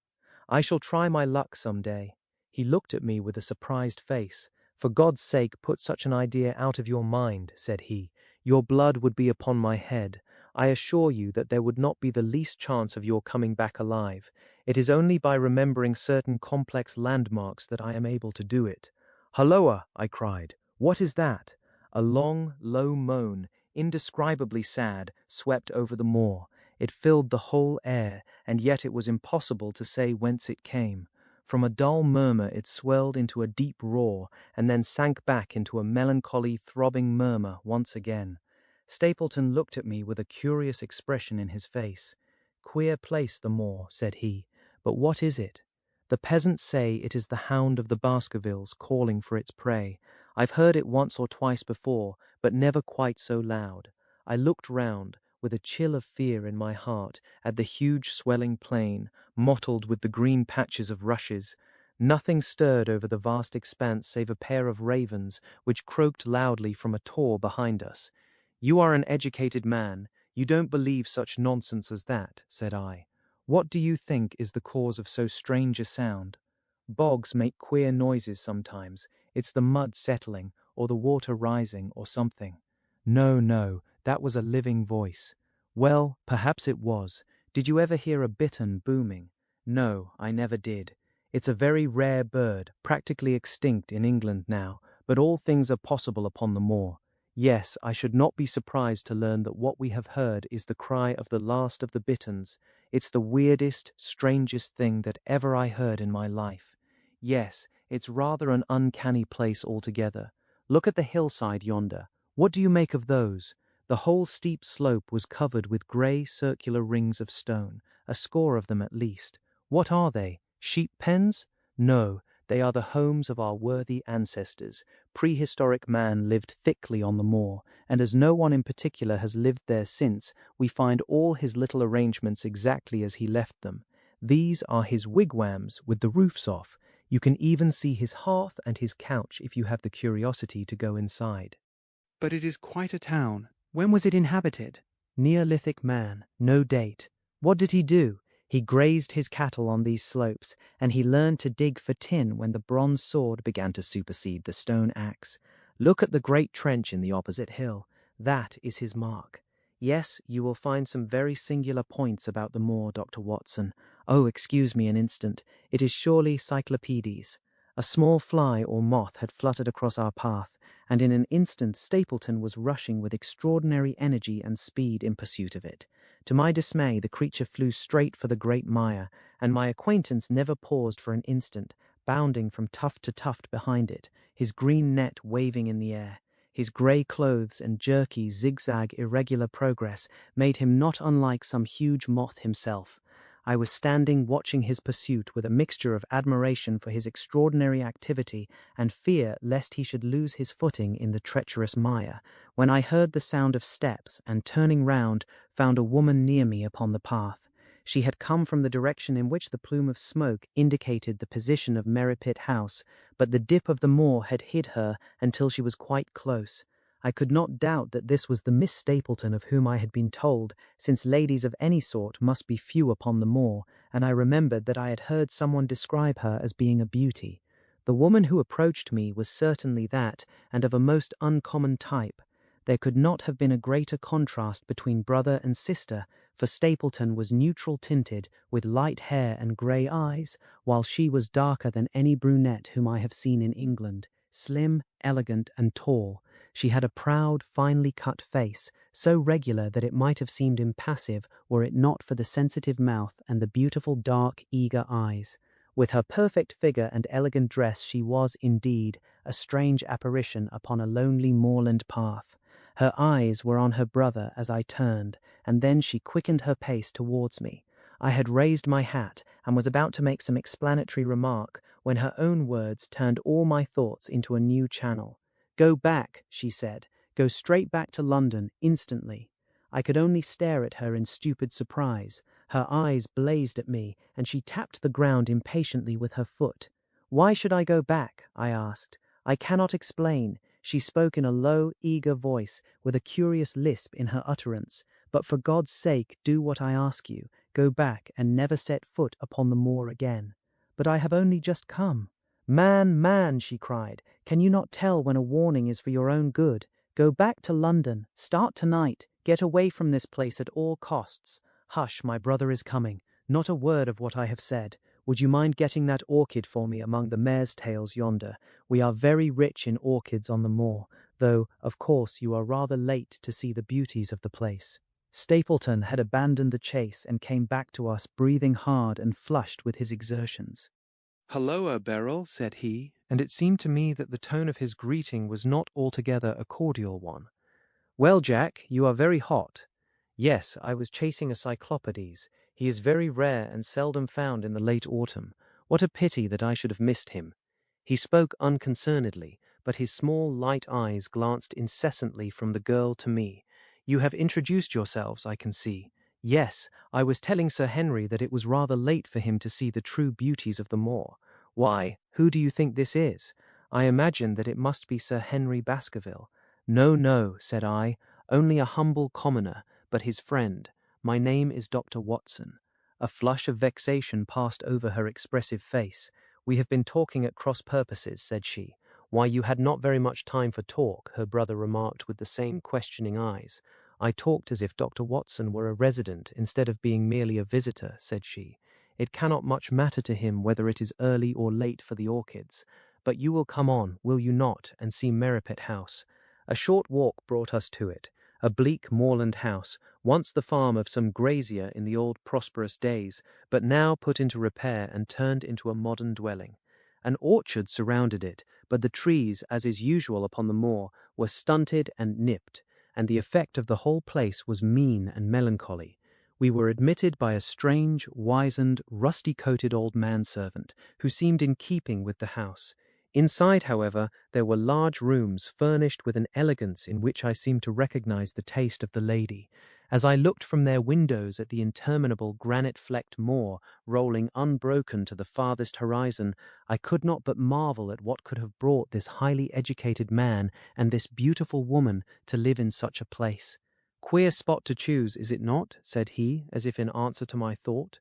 I shall try my luck some day." He looked at me with a surprised face. "For God's sake, put such an idea out of your mind," said he. "Your blood would be upon my head. I assure you that there would not be the least chance of your coming back alive. It is only by remembering certain complex landmarks that I am able to do it." "Halloa!" I cried. "What is that?" A long, low moan, indescribably sad, swept over the moor. It filled the whole air, and yet it was impossible to say whence it came. From a dull murmur it swelled into a deep roar, and then sank back into a melancholy, throbbing murmur once again. Stapleton looked at me with a curious expression in his face. "Queer place, the moor," said he. "But what is it?" "The peasants say it is the hound of the Baskervilles calling for its prey. I've heard it once or twice before, but never quite so loud." I looked round, with a chill of fear in my heart, at the huge swelling plain, mottled with the green patches of rushes. Nothing stirred over the vast expanse save a pair of ravens, which croaked loudly from a tor behind us. "You are an educated man. You don't believe such nonsense as that," said I. "What do you think is the cause of so strange a sound? Bogs make queer noises sometimes. It's the mud settling, or the water rising, or something." "No, no, that was a living voice." "Well, perhaps it was. Did you ever hear a bittern booming?" "No, I never did. It's a very rare bird, practically extinct in England now, but all things are possible upon the moor. Yes, I should not be surprised to learn that what we have heard is the cry of the last of the bitterns. It's the weirdest, strangest thing that ever I heard in my life. Yes, it's rather an uncanny place altogether. Look at the hillside yonder. What do you make of those? The whole steep slope was covered with grey circular rings of stone, a score of them at least. What are they? Sheep pens? No, they are the homes of our worthy ancestors. Prehistoric man lived thickly on the moor, and as no one in particular has lived there since, we find all his little arrangements exactly as he left them. These are his wigwams with the roofs off. You can even see his hearth and his couch if you have the curiosity to go inside. But it is quite a town. When was it inhabited? Neolithic man, no date. What did he do? He grazed his cattle on these slopes, and he learned to dig for tin when the bronze sword began to supersede the stone axe. Look at the great trench in the opposite hill. That is his mark. Yes, you will find some very singular points about the moor, Dr. Watson. Oh, excuse me an instant. It is surely Cyclopedes. A small fly or moth had fluttered across our path, and in an instant Stapleton was rushing with extraordinary energy and speed in pursuit of it. To my dismay, the creature flew straight for the great mire, and my acquaintance never paused for an instant, bounding from tuft to tuft behind it, his green net waving in the air. His grey clothes and jerky, zigzag, irregular progress made him not unlike some huge moth himself. I was standing watching his pursuit with a mixture of admiration for his extraordinary activity and fear lest he should lose his footing in the treacherous mire, when I heard the sound of steps and, turning round, found a woman near me upon the path. She had come from the direction in which the plume of smoke indicated the position of Merripit House, but the dip of the moor had hid her until she was quite close. I could not doubt that this was the Miss Stapleton of whom I had been told, since ladies of any sort must be few upon the moor, and I remembered that I had heard someone describe her as being a beauty. The woman who approached me was certainly that, and of a most uncommon type. There could not have been a greater contrast between brother and sister, for Stapleton was neutral-tinted, with light hair and grey eyes, while she was darker than any brunette whom I have seen in England, slim, elegant, and tall. She had a proud, finely cut face, so regular that it might have seemed impassive were it not for the sensitive mouth and the beautiful dark, eager eyes. With her perfect figure and elegant dress she was, indeed, a strange apparition upon a lonely moorland path. Her eyes were on her brother as I turned, and then she quickened her pace towards me. I had raised my hat and was about to make some explanatory remark when her own words turned all my thoughts into a new channel. "Go back," she said. "Go straight back to London, instantly." I could only stare at her in stupid surprise. Her eyes blazed at me, and she tapped the ground impatiently with her foot. "Why should I go back?" I asked. "I cannot explain." She spoke in a low, eager voice, with a curious lisp in her utterance. "But for God's sake, do what I ask you. Go back and never set foot upon the moor again." "But I have only just come." "Man, man," she cried, "can you not tell when a warning is for your own good? Go back to London. Start tonight. Get away from this place at all costs. Hush, my brother is coming. Not a word of what I have said. Would you mind getting that orchid for me among the mare's tails yonder? We are very rich in orchids on the moor, though, of course, you are rather late to see the beauties of the place." Stapleton had abandoned the chase and came back to us breathing hard and flushed with his exertions. "Hulloa, Beryl," said he, and it seemed to me that the tone of his greeting was not altogether a cordial one. "Well, Jack, you are very hot." "Yes, I was chasing a cyclopedes. He is very rare and seldom found in the late autumn. What a pity that I should have missed him." He spoke unconcernedly, but his small, light eyes glanced incessantly from the girl to me. "You have introduced yourselves, I can see." "Yes, I was telling Sir Henry that it was rather late for him to see the true beauties of the moor." "Why, who do you think this is?" "I imagine that it must be Sir Henry Baskerville." "No, no," said I, "only a humble commoner, but his friend. My name is Dr. Watson." A flush of vexation passed over her expressive face. "We have been talking at cross purposes," said she. "Why, you had not very much time for talk," her brother remarked with the same questioning eyes. "I talked as if Dr. Watson were a resident instead of being merely a visitor," said she. "It cannot much matter to him whether it is early or late for the orchids. But you will come on, will you not, and see Merripit House?" A short walk brought us to it, a bleak moorland house, once the farm of some grazier in the old prosperous days, but now put into repair and turned into a modern dwelling. An orchard surrounded it, but the trees, as is usual upon the moor, were stunted and nipped, and the effect of the whole place was mean and melancholy. We were admitted by a strange, wizened, rusty-coated old manservant, who seemed in keeping with the house. Inside, however, there were large rooms furnished with an elegance in which I seemed to recognize the taste of the lady. As I looked from their windows at the interminable granite-flecked moor rolling unbroken to the farthest horizon, I could not but marvel at what could have brought this highly educated man and this beautiful woman to live in such a place. "Queer spot to choose, is it not?" said he, as if in answer to my thought.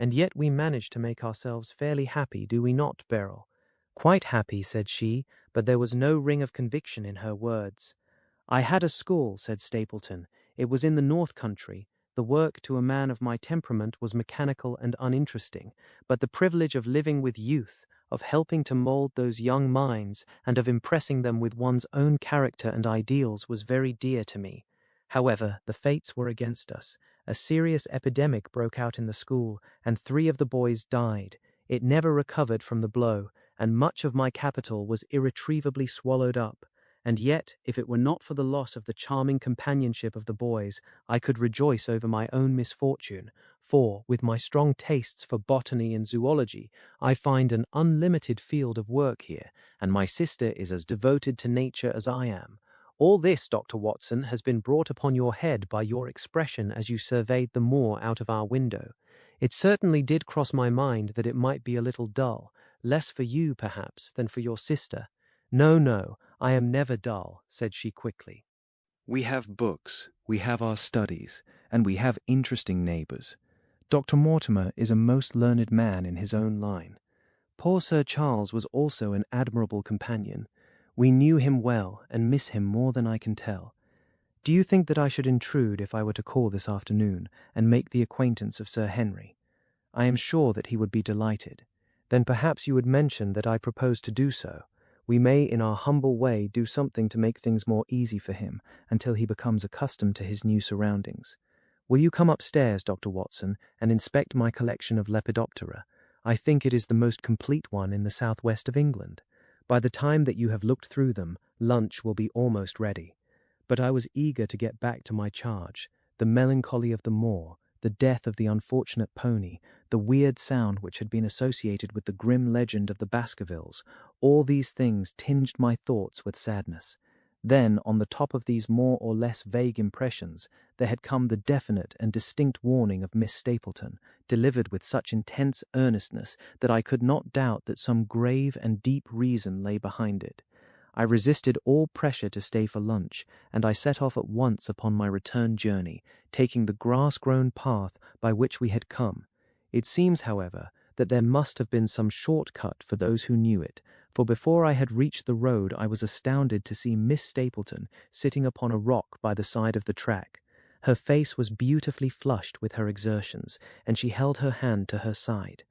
and yet we manage to make ourselves fairly happy, do we not, Beryl?" "Quite happy," said she, but there was no ring of conviction in her words. "I had a school," said Stapleton. "It was in the North Country. The work to a man of my temperament was mechanical and uninteresting, but the privilege of living with youth, of helping to mold those young minds, and of impressing them with one's own character and ideals was very dear to me. However, the fates were against us. A serious epidemic broke out in the school, and 3 of the boys died. It never recovered from the blow, and much of my capital was irretrievably swallowed up. And yet, if it were not for the loss of the charming companionship of the boys, I could rejoice over my own misfortune, for, with my strong tastes for botany and zoology, I find an unlimited field of work here, and my sister is as devoted to nature as I am. All this, Dr. Watson, has been brought upon your head by your expression as you surveyed the moor out of our window. It certainly did cross my mind that it might be a little dull, less for you, perhaps, than for your sister. No, no, I am never dull," said she quickly. We have books, we have our studies, and we have interesting neighbours. Dr. Mortimer is a most learned man in his own line. Poor Sir Charles was also an admirable companion. We knew him well, and miss him more than I can tell. Do you think that I should intrude if I were to call this afternoon, and make the acquaintance of Sir Henry? I am sure that he would be delighted. Then perhaps you would mention that I propose to do so. We may, in our humble way, do something to make things more easy for him until he becomes accustomed to his new surroundings. Will you come upstairs, Dr. Watson, and inspect my collection of Lepidoptera? I think it is the most complete one in the southwest of England. By the time that you have looked through them, lunch will be almost ready. But I was eager to get back to my charge. The melancholy of the moor, the death of the unfortunate pony, the weird sound which had been associated with the grim legend of the Baskervilles, all these things tinged my thoughts with sadness. Then, on the top of these more or less vague impressions, there had come the definite and distinct warning of Miss Stapleton, delivered with such intense earnestness that I could not doubt that some grave and deep reason lay behind it. I resisted all pressure to stay for lunch, and I set off at once upon my return journey, taking the grass-grown path by which we had come. It seems, however, that there must have been some short-cut for those who knew it, for before I had reached the road I was astounded to see Miss Stapleton sitting upon a rock by the side of the track. Her face was beautifully flushed with her exertions, and she held her hand to her side.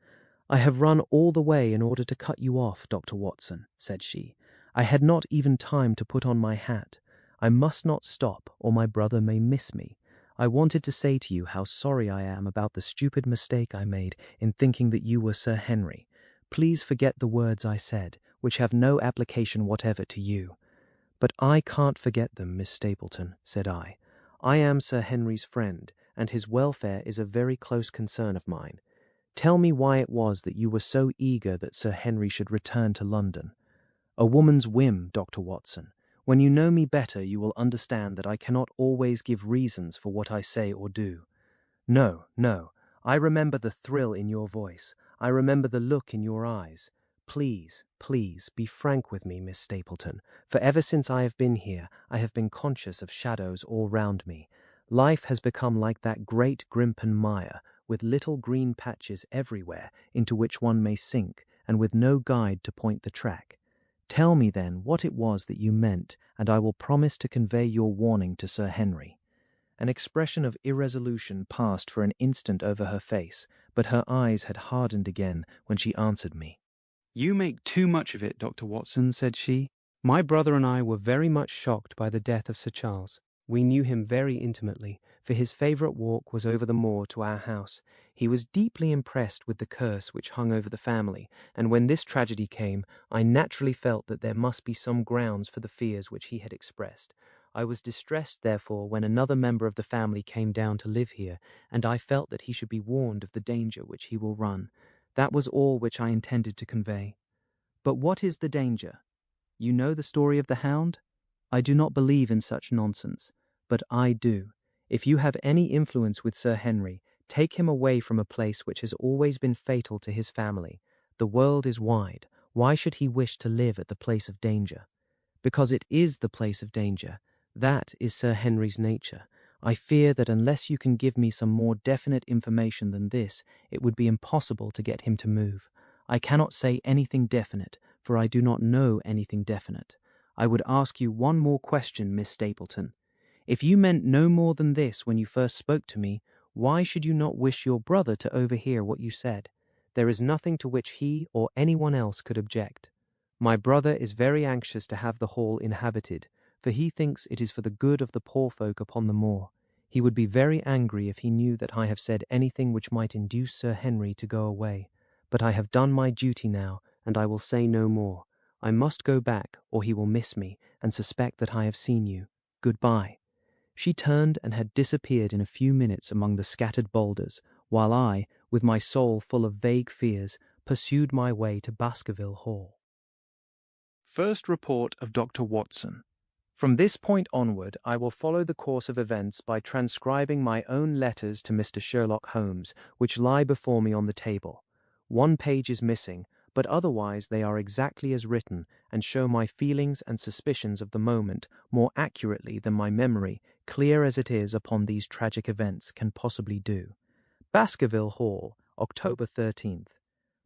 "I have run all the way in order to cut you off, Dr. Watson," said she. "I had not even time to put on my hat. I must not stop, or my brother may miss me. I wanted to say to you how sorry I am about the stupid mistake I made in thinking that you were Sir Henry. Please forget the words I said, which have no application whatever to you." "But I can't forget them, Miss Stapleton," said I. "I am Sir Henry's friend, and his welfare is a very close concern of mine. Tell me why it was that you were so eager that Sir Henry should return to London." "A woman's whim, Dr. Watson. When you know me better, you will understand that I cannot always give reasons for what I say or do." "No, no. I remember the thrill in your voice. I remember the look in your eyes. Please, please, be frank with me, Miss Stapleton, for ever since I have been here, I have been conscious of shadows all round me. Life has become like that great Grimpen mire, with little green patches everywhere into which one may sink, and with no guide to point the track. Tell me, then, what it was that you meant, and I will promise to convey your warning to Sir Henry." An expression of irresolution passed for an instant over her face, but her eyes had hardened again when she answered me. "You make too much of it, Dr. Watson," said she. "My brother and I were very much shocked by the death of Sir Charles. We knew him very intimately, for his favourite walk was over the moor to our house. He was deeply impressed with the curse which hung over the family, and when this tragedy came, I naturally felt that there must be some grounds for the fears which he had expressed. I was distressed, therefore, when another member of the family came down to live here, and I felt that he should be warned of the danger which he will run. That was all which I intended to convey." "But what is the danger? You know the story of the Hound? I do not believe in such nonsense, but I do. If you have any influence with Sir Henry, take him away from a place which has always been fatal to his family. The world is wide. Why should he wish to live at the place of danger?" "Because it is the place of danger. That is Sir Henry's nature. I fear that unless you can give me some more definite information than this, it would be impossible to get him to move. I cannot say anything definite, for I do not know anything definite. I would ask you one more question, Miss Stapleton. If you meant no more than this when you first spoke to me, why should you not wish your brother to overhear what you said? There is nothing to which he or anyone else could object. My brother is very anxious to have the hall inhabited, for he thinks it is for the good of the poor folk upon the moor. He would be very angry if he knew that I have said anything which might induce Sir Henry to go away. But I have done my duty now, and I will say no more. I must go back, or he will miss me, and suspect that I have seen you. Goodbye. She turned and had disappeared in a few minutes among the scattered boulders, while I, with my soul full of vague fears, pursued my way to Baskerville Hall. First report of Dr. Watson. From this point onward, I will follow the course of events by transcribing my own letters to Mr. Sherlock Holmes, which lie before me on the table. One page is missing, but otherwise they are exactly as written, and show my feelings and suspicions of the moment more accurately than my memory, clear as it is upon these tragic events, can possibly do. Baskerville Hall, October 13th.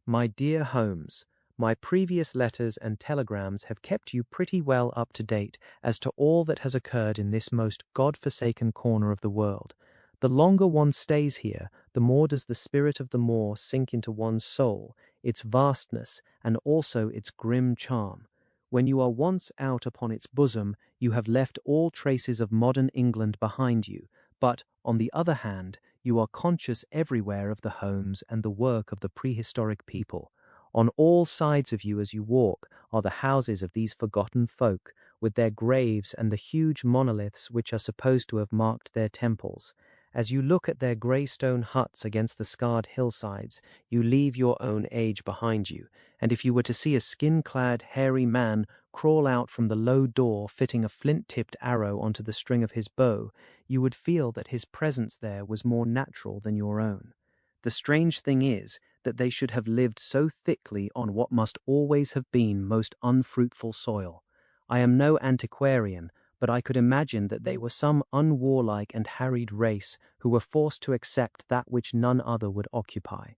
My dear Holmes, my previous letters and telegrams have kept you pretty well up to date as to all that has occurred in this most God-forsaken corner of the world. The longer one stays here, the more does the spirit of the moor sink into one's soul, its vastness, and also its grim charm. When you are once out upon its bosom, you have left all traces of modern England behind you, but, on the other hand, you are conscious everywhere of the homes and the work of the prehistoric people. On all sides of you as you walk are the houses of these forgotten folk, with their graves and the huge monoliths which are supposed to have marked their temples. As you look at their grey stone huts against the scarred hillsides, you leave your own age behind you, and if you were to see a skin-clad, hairy man crawl out from the low door fitting a flint-tipped arrow onto the string of his bow, you would feel that his presence there was more natural than your own. The strange thing is that they should have lived so thickly on what must always have been most unfruitful soil. I am no antiquarian, but I could imagine that they were some unwarlike and harried race who were forced to accept that which none other would occupy.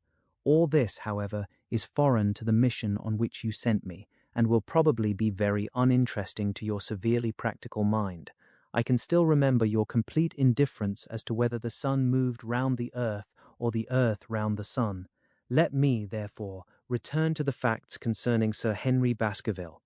All this, however, is foreign to the mission on which you sent me, and will probably be very uninteresting to your severely practical mind. I can still remember your complete indifference as to whether the sun moved round the earth or the earth round the sun. Let me, therefore, return to the facts concerning Sir Henry Baskerville.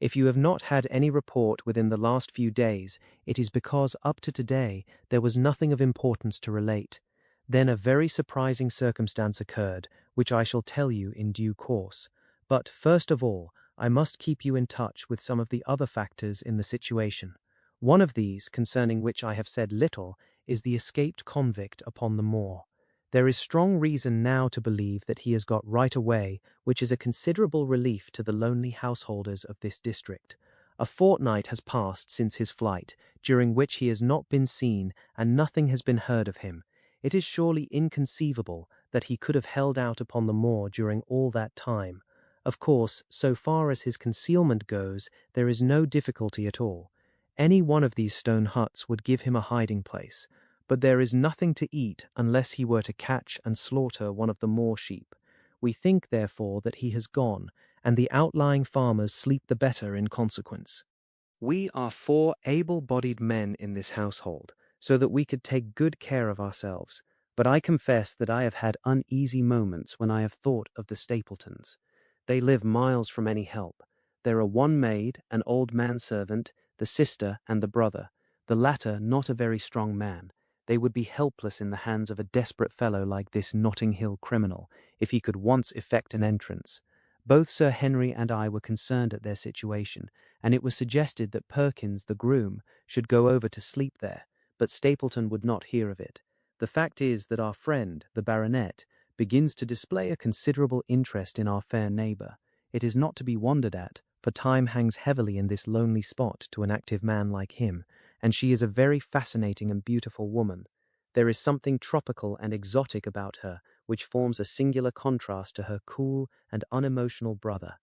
If you have not had any report within the last few days, it is because up to today there was nothing of importance to relate. Then a very surprising circumstance occurred, which I shall tell you in due course. But first of all, I must keep you in touch with some of the other factors in the situation. One of these, concerning which I have said little, is the escaped convict upon the moor. There is strong reason now to believe that he has got right away, which is a considerable relief to the lonely householders of this district. A fortnight has passed since his flight, during which he has not been seen, and nothing has been heard of him. It is surely inconceivable that he could have held out upon the moor during all that time. Of course, so far as his concealment goes, there is no difficulty at all. Any one of these stone huts would give him a hiding place. But there is nothing to eat unless he were to catch and slaughter one of the moor sheep. We think, therefore, that he has gone, and the outlying farmers sleep the better in consequence. We are 4 able-bodied men in this household, so that we could take good care of ourselves. But I confess that I have had uneasy moments when I have thought of the Stapletons. They live miles from any help. There are one maid, an old manservant, the sister, and the brother, the latter not a very strong man. They would be helpless in the hands of a desperate fellow like this Notting Hill criminal, if he could once effect an entrance. Both Sir Henry and I were concerned at their situation, and it was suggested that Perkins, the groom, should go over to sleep there, but Stapleton would not hear of it. The fact is that our friend, the baronet, begins to display a considerable interest in our fair neighbour. It is not to be wondered at, for time hangs heavily in this lonely spot to an active man like him, and she is a very fascinating and beautiful woman. There is something tropical and exotic about her, which forms a singular contrast to her cool and unemotional brother.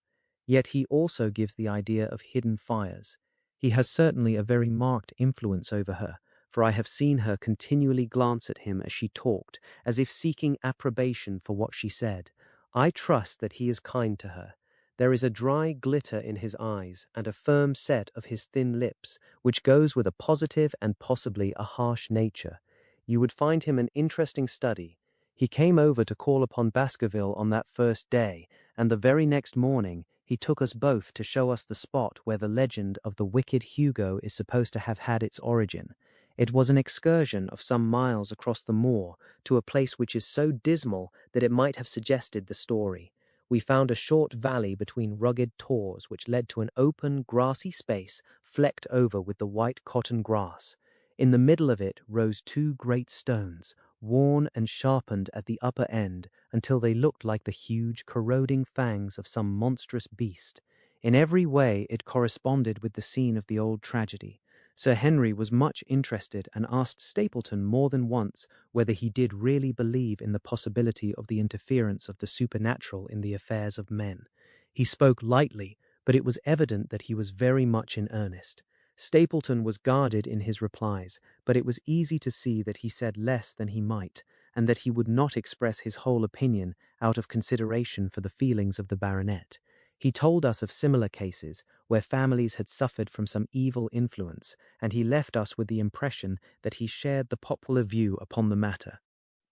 Yet he also gives the idea of hidden fires. He has certainly a very marked influence over her, for I have seen her continually glance at him as she talked, as if seeking approbation for what she said. I trust that he is kind to her. There is a dry glitter in his eyes and a firm set of his thin lips, which goes with a positive and possibly a harsh nature. You would find him an interesting study. He came over to call upon Baskerville on that first day, and the very next morning he took us both to show us the spot where the legend of the wicked Hugo is supposed to have had its origin. It was an excursion of some miles across the moor to a place which is so dismal that it might have suggested the story. We found a short valley between rugged tors which led to an open, grassy space flecked over with the white cotton grass. In the middle of it rose two great stones, worn and sharpened at the upper end until they looked like the huge, corroding fangs of some monstrous beast. In every way it corresponded with the scene of the old tragedy. Sir Henry was much interested and asked Stapleton more than once whether he did really believe in the possibility of the interference of the supernatural in the affairs of men. He spoke lightly, but it was evident that he was very much in earnest. Stapleton was guarded in his replies, but it was easy to see that he said less than he might, and that he would not express his whole opinion out of consideration for the feelings of the baronet. He told us of similar cases where families had suffered from some evil influence, and he left us with the impression that he shared the popular view upon the matter.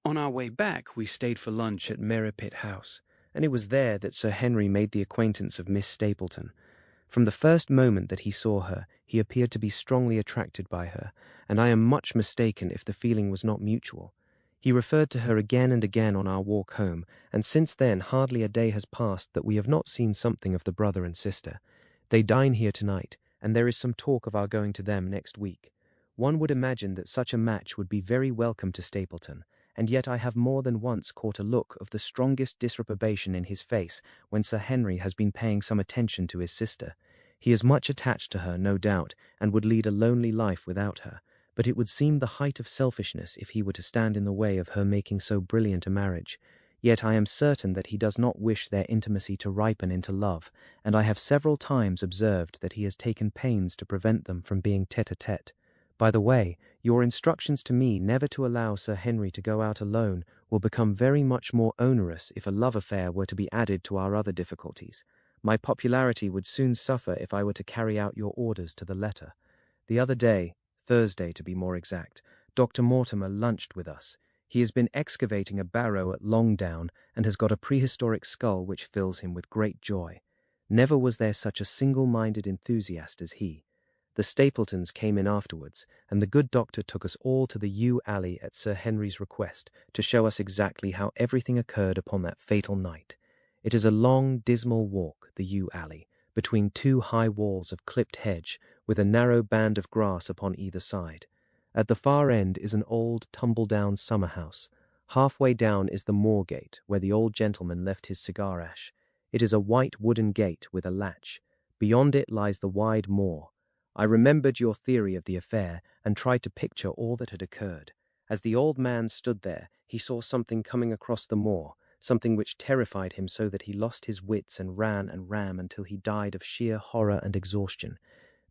On our way back, we stayed for lunch at Merripit House, and it was there that Sir Henry made the acquaintance of Miss Stapleton. From the first moment that he saw her, he appeared to be strongly attracted by her, and I am much mistaken if the feeling was not mutual. He referred to her again and again on our walk home, and since then hardly a day has passed that we have not seen something of the brother and sister. They dine here tonight, and there is some talk of our going to them next week. One would imagine that such a match would be very welcome to Stapleton, and yet I have more than once caught a look of the strongest disapprobation in his face when Sir Henry has been paying some attention to his sister. He is much attached to her, no doubt, and would lead a lonely life without her, but it would seem the height of selfishness if he were to stand in the way of her making so brilliant a marriage. Yet I am certain that he does not wish their intimacy to ripen into love, and I have several times observed that he has taken pains to prevent them from being tete-a-tete. By the way, your instructions to me never to allow Sir Henry to go out alone will become very much more onerous if a love affair were to be added to our other difficulties. My popularity would soon suffer if I were to carry out your orders to the letter. The other day, Thursday to be more exact, Dr. Mortimer lunched with us. He has been excavating a barrow at Longdown and has got a prehistoric skull which fills him with great joy. Never was there such a single-minded enthusiast as he. The Stapletons came in afterwards, and the good doctor took us all to the yew alley at Sir Henry's request to show us exactly how everything occurred upon that fatal night. It is a long, dismal walk, the yew alley, between two high walls of clipped hedge, with a narrow band of grass upon either side. At the far end is an old, tumble-down summer-house. Halfway down is the moor-gate, where the old gentleman left his cigar-ash. It is a white wooden gate with a latch. Beyond it lies the wide moor. I remembered your theory of the affair, and tried to picture all that had occurred. As the old man stood there, he saw something coming across the moor, something which terrified him so that he lost his wits and ran until he died of sheer horror and exhaustion.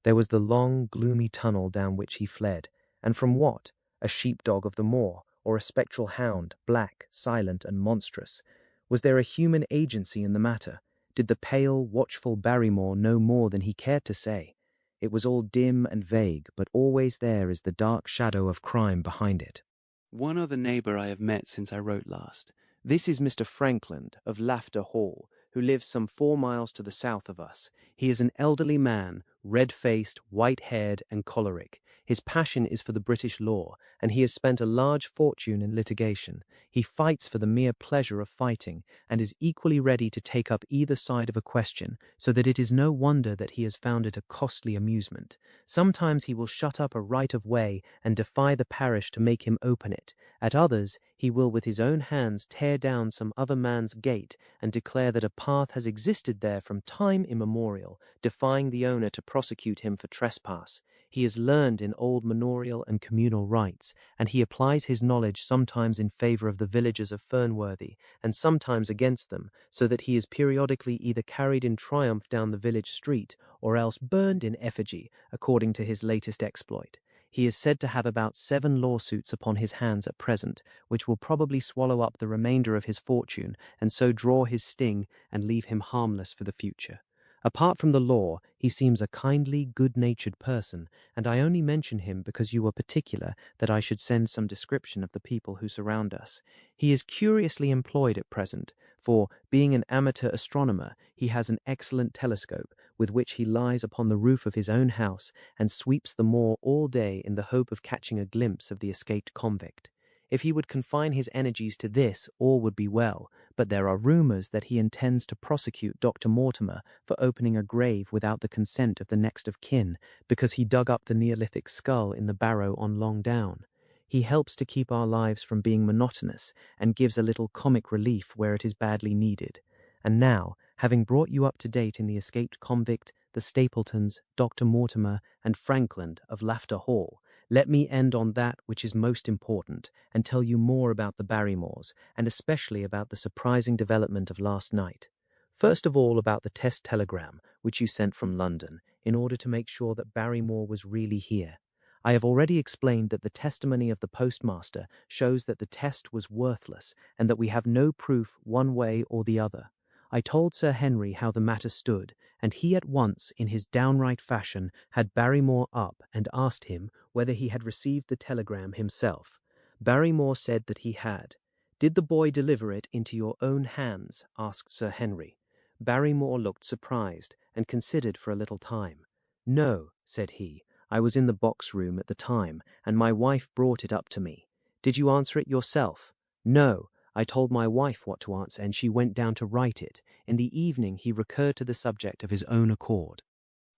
There was the long, gloomy tunnel down which he fled, and from what? A sheepdog of the moor, or a spectral hound, black, silent, and monstrous? Was there a human agency in the matter? Did the pale, watchful Barrymore know more than he cared to say? It was all dim and vague, but always there is the dark shadow of crime behind it. One other neighbour I have met since I wrote last. This is Mr. Frankland of Laughter Hall, who lives some 4 miles to the south of us. He is an elderly man, red-faced, white-haired, and choleric. His passion is for the British law, and he has spent a large fortune in litigation. He fights for the mere pleasure of fighting, and is equally ready to take up either side of a question, so that it is no wonder that he has found it a costly amusement. Sometimes he will shut up a right-of-way and defy the parish to make him open it. At others, he will with his own hands tear down some other man's gate and declare that a path has existed there from time immemorial, defying the owner to prosecute him for trespass. He is learned in old manorial and communal rights, and he applies his knowledge sometimes in favour of the villagers of Fernworthy, and sometimes against them, so that he is periodically either carried in triumph down the village street, or else burned in effigy, according to his latest exploit. He is said to have about 7 lawsuits upon his hands at present, which will probably swallow up the remainder of his fortune and so draw his sting and leave him harmless for the future. Apart from the law, he seems a kindly, good-natured person, and I only mention him because you were particular that I should send some description of the people who surround us. He is curiously employed at present, for, being an amateur astronomer, he has an excellent telescope, with which he lies upon the roof of his own house and sweeps the moor all day in the hope of catching a glimpse of the escaped convict. If he would confine his energies to this, all would be well, but there are rumours that he intends to prosecute Dr. Mortimer for opening a grave without the consent of the next of kin, because he dug up the Neolithic skull in the barrow on Long Down. He helps to keep our lives from being monotonous, and gives a little comic relief where it is badly needed. And now, having brought you up to date in the escaped convict, the Stapletons, Dr. Mortimer, and Frankland of Laughter Hall, let me end on that which is most important, and tell you more about the Barrymores, and especially about the surprising development of last night. First of all, about the test telegram, which you sent from London, in order to make sure that Barrymore was really here. I have already explained that the testimony of the postmaster shows that the test was worthless, and that we have no proof one way or the other. I told Sir Henry how the matter stood, and he at once, in his downright fashion, had Barrymore up and asked him whether he had received the telegram himself. Barrymore said that he had. "Did the boy deliver it into your own hands?" asked Sir Henry. Barrymore looked surprised, and considered for a little time. "No," said he, "I was in the box-room at the time, and my wife brought it up to me." "Did you answer it yourself?" "No. I told my wife what to answer, and she went down to write it. In the evening he recurred to the subject of his own accord."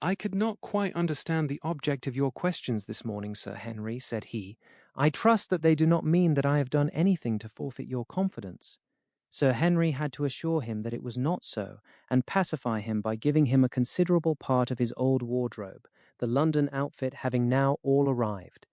"I could not quite understand the object of your questions this morning, Sir Henry," said he. "I trust that they do not mean that I have done anything to forfeit your confidence." Sir Henry had to assure him that it was not so, and pacify him by giving him a considerable part of his old wardrobe, the London outfit having now all arrived.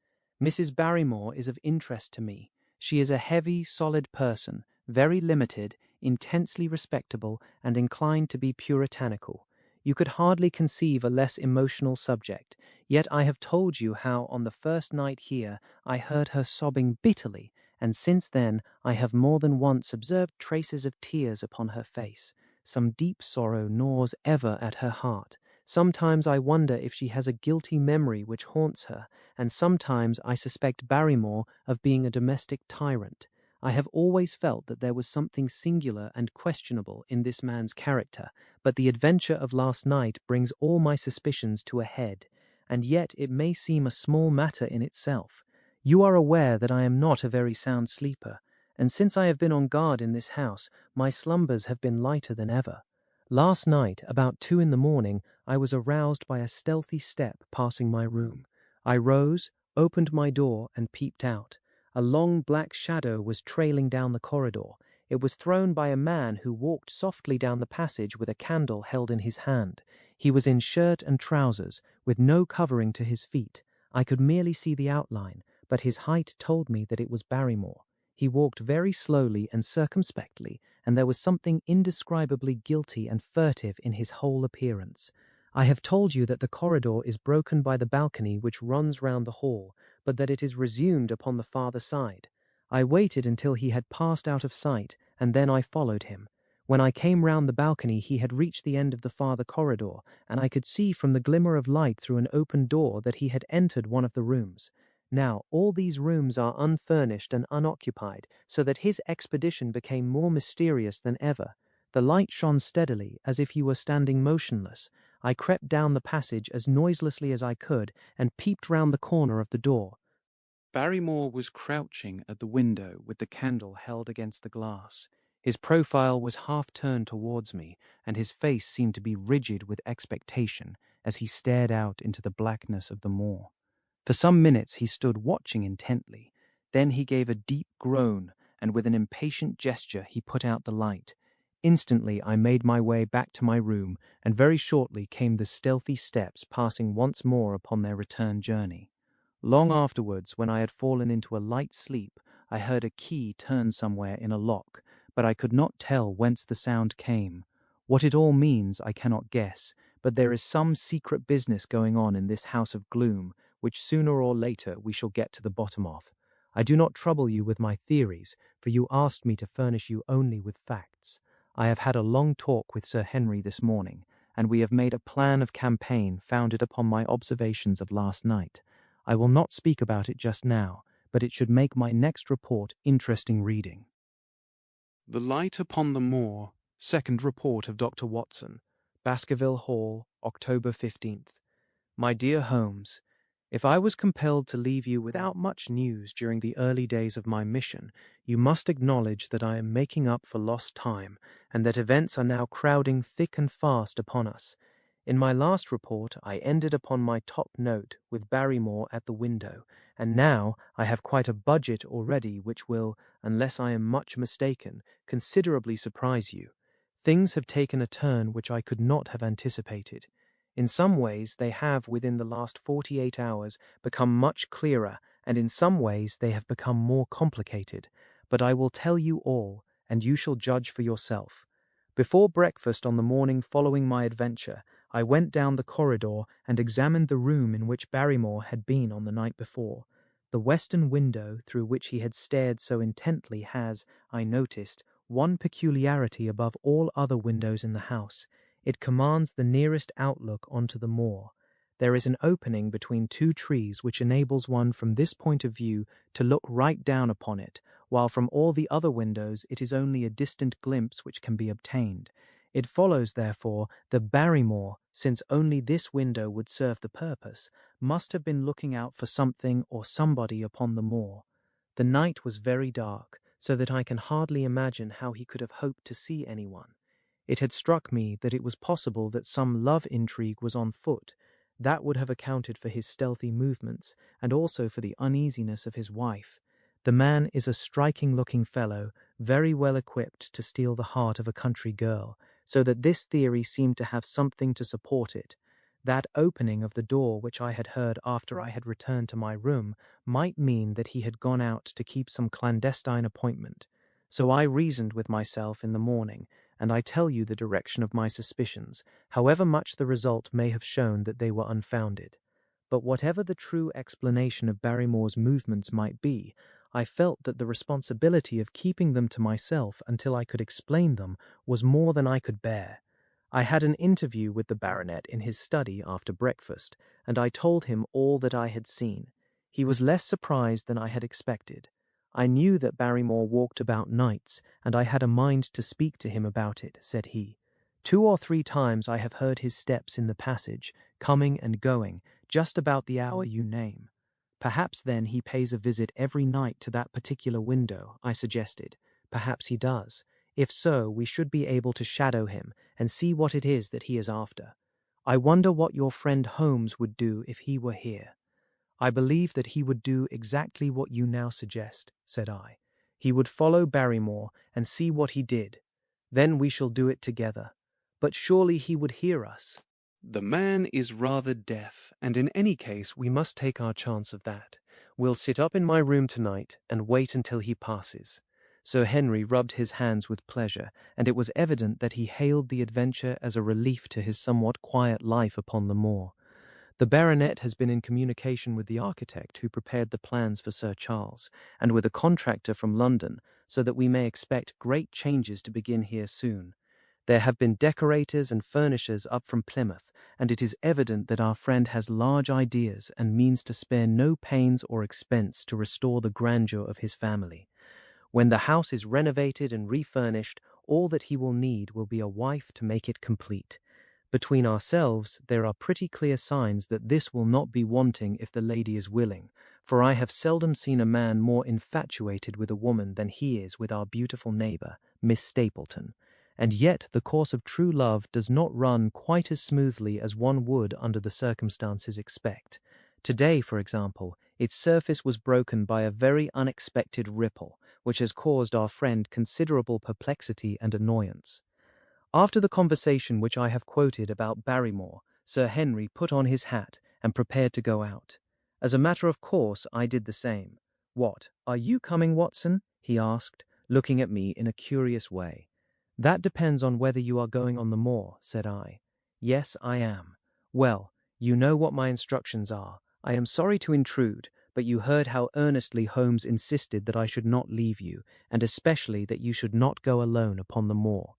"Mrs. Barrymore is of interest to me. She is a heavy, solid person, very limited, intensely respectable, and inclined to be puritanical. You could hardly conceive a less emotional subject, yet I have told you how on the first night here I heard her sobbing bitterly, and since then I have more than once observed traces of tears upon her face. Some deep sorrow gnaws ever at her heart. Sometimes I wonder if she has a guilty memory which haunts her, and sometimes I suspect Barrymore of being a domestic tyrant. I have always felt that there was something singular and questionable in this man's character, but the adventure of last night brings all my suspicions to a head, and yet it may seem a small matter in itself. You are aware that I am not a very sound sleeper, and since I have been on guard in this house, my slumbers have been lighter than ever. Last night, about 2 in the morning, I was aroused by a stealthy step passing my room. I rose, opened my door, and peeped out. A long black shadow was trailing down the corridor. It was thrown by a man who walked softly down the passage with a candle held in his hand. He was in shirt and trousers, with no covering to his feet. I could merely see the outline, but his height told me that it was Barrymore. He walked very slowly and circumspectly, and there was something indescribably guilty and furtive in his whole appearance. I have told you that the corridor is broken by the balcony which runs round the hall, but that it is resumed upon the farther side. I waited until he had passed out of sight, and then I followed him. When I came round the balcony he had reached the end of the farther corridor, and I could see from the glimmer of light through an open door that he had entered one of the rooms. Now, all these rooms are unfurnished and unoccupied, so that his expedition became more mysterious than ever. The light shone steadily, as if he were standing motionless. I crept down the passage as noiselessly as I could, and peeped round the corner of the door. Barrymore was crouching at the window with the candle held against the glass. His profile was half turned towards me, and his face seemed to be rigid with expectation as he stared out into the blackness of the moor. For some minutes he stood watching intently. Then he gave a deep groan, and with an impatient gesture he put out the light. Instantly I made my way back to my room, and very shortly came the stealthy steps passing once more upon their return journey. Long afterwards, when I had fallen into a light sleep, I heard a key turn somewhere in a lock, but I could not tell whence the sound came. What it all means I cannot guess, but there is some secret business going on in this house of gloom, which sooner or later we shall get to the bottom of. I do not trouble you with my theories, for you asked me to furnish you only with facts. I have had a long talk with Sir Henry this morning, and we have made a plan of campaign founded upon my observations of last night. I will not speak about it just now, but it should make my next report interesting reading. The Light upon the Moor, Second Report of Dr. Watson, Baskerville Hall, October 15th. My dear Holmes, if I was compelled to leave you without much news during the early days of my mission, you must acknowledge that I am making up for lost time, and that events are now crowding thick and fast upon us. In my last report, I ended upon my top note with Barrymore at the window, and now I have quite a budget already which will, unless I am much mistaken, considerably surprise you. Things have taken a turn which I could not have anticipated. In some ways they have within the last 48 hours become much clearer, and in some ways they have become more complicated. But I will tell you all, and you shall judge for yourself. Before breakfast on the morning following my adventure, I went down the corridor and examined the room in which Barrymore had been on the night before. The western window through which he had stared so intently has, I noticed, one peculiarity above all other windows in the house. It commands the nearest outlook onto the moor. There is an opening between two trees which enables one from this point of view to look right down upon it, while from all the other windows it is only a distant glimpse which can be obtained. It follows, therefore, that Barrymore, since only this window would serve the purpose, must have been looking out for something or somebody upon the moor. The night was very dark, so that I can hardly imagine how he could have hoped to see anyone. It had struck me that it was possible that some love intrigue was on foot. That would have accounted for his stealthy movements, and also for the uneasiness of his wife. The man is a striking-looking fellow, very well equipped to steal the heart of a country girl, so that this theory seemed to have something to support it. That opening of the door which I had heard after I had returned to my room might mean that he had gone out to keep some clandestine appointment. So I reasoned with myself in the morning, and I tell you the direction of my suspicions, however much the result may have shown that they were unfounded. But whatever the true explanation of Barrymore's movements might be, I felt that the responsibility of keeping them to myself until I could explain them was more than I could bear. I had an interview with the baronet in his study after breakfast, and I told him all that I had seen. He was less surprised than I had expected. I knew that Barrymore walked about nights, and I had a mind to speak to him about it, said he. 2 or 3 times I have heard his steps in the passage, coming and going, just about the hour you name. Perhaps then he pays a visit every night to that particular window, I suggested. Perhaps he does. If so, we should be able to shadow him and see what it is that he is after. I wonder what your friend Holmes would do if he were here. I believe that he would do exactly what you now suggest, said I. He would follow Barrymore and see what he did. Then we shall do it together. But surely he would hear us. The man is rather deaf, and in any case we must take our chance of that. We'll sit up in my room tonight and wait until he passes. Sir Henry rubbed his hands with pleasure, and it was evident that he hailed the adventure as a relief to his somewhat quiet life upon the moor. The baronet has been in communication with the architect who prepared the plans for Sir Charles, and with a contractor from London, so that we may expect great changes to begin here soon. There have been decorators and furnishers up from Plymouth, and it is evident that our friend has large ideas and means to spare no pains or expense to restore the grandeur of his family. When the house is renovated and refurnished, all that he will need will be a wife to make it complete. Between ourselves, there are pretty clear signs that this will not be wanting if the lady is willing, for I have seldom seen a man more infatuated with a woman than he is with our beautiful neighbour, Miss Stapleton. And yet the course of true love does not run quite as smoothly as one would under the circumstances expect. Today, for example, its surface was broken by a very unexpected ripple, which has caused our friend considerable perplexity and annoyance. After the conversation which I have quoted about Barrymore, Sir Henry put on his hat and prepared to go out. As a matter of course, I did the same. "What, are you coming, Watson?" he asked, looking at me in a curious way. "That depends on whether you are going on the moor," said I. "Yes, I am." "Well, you know what my instructions are. I am sorry to intrude, but you heard how earnestly Holmes insisted that I should not leave you, and especially that you should not go alone upon the moor.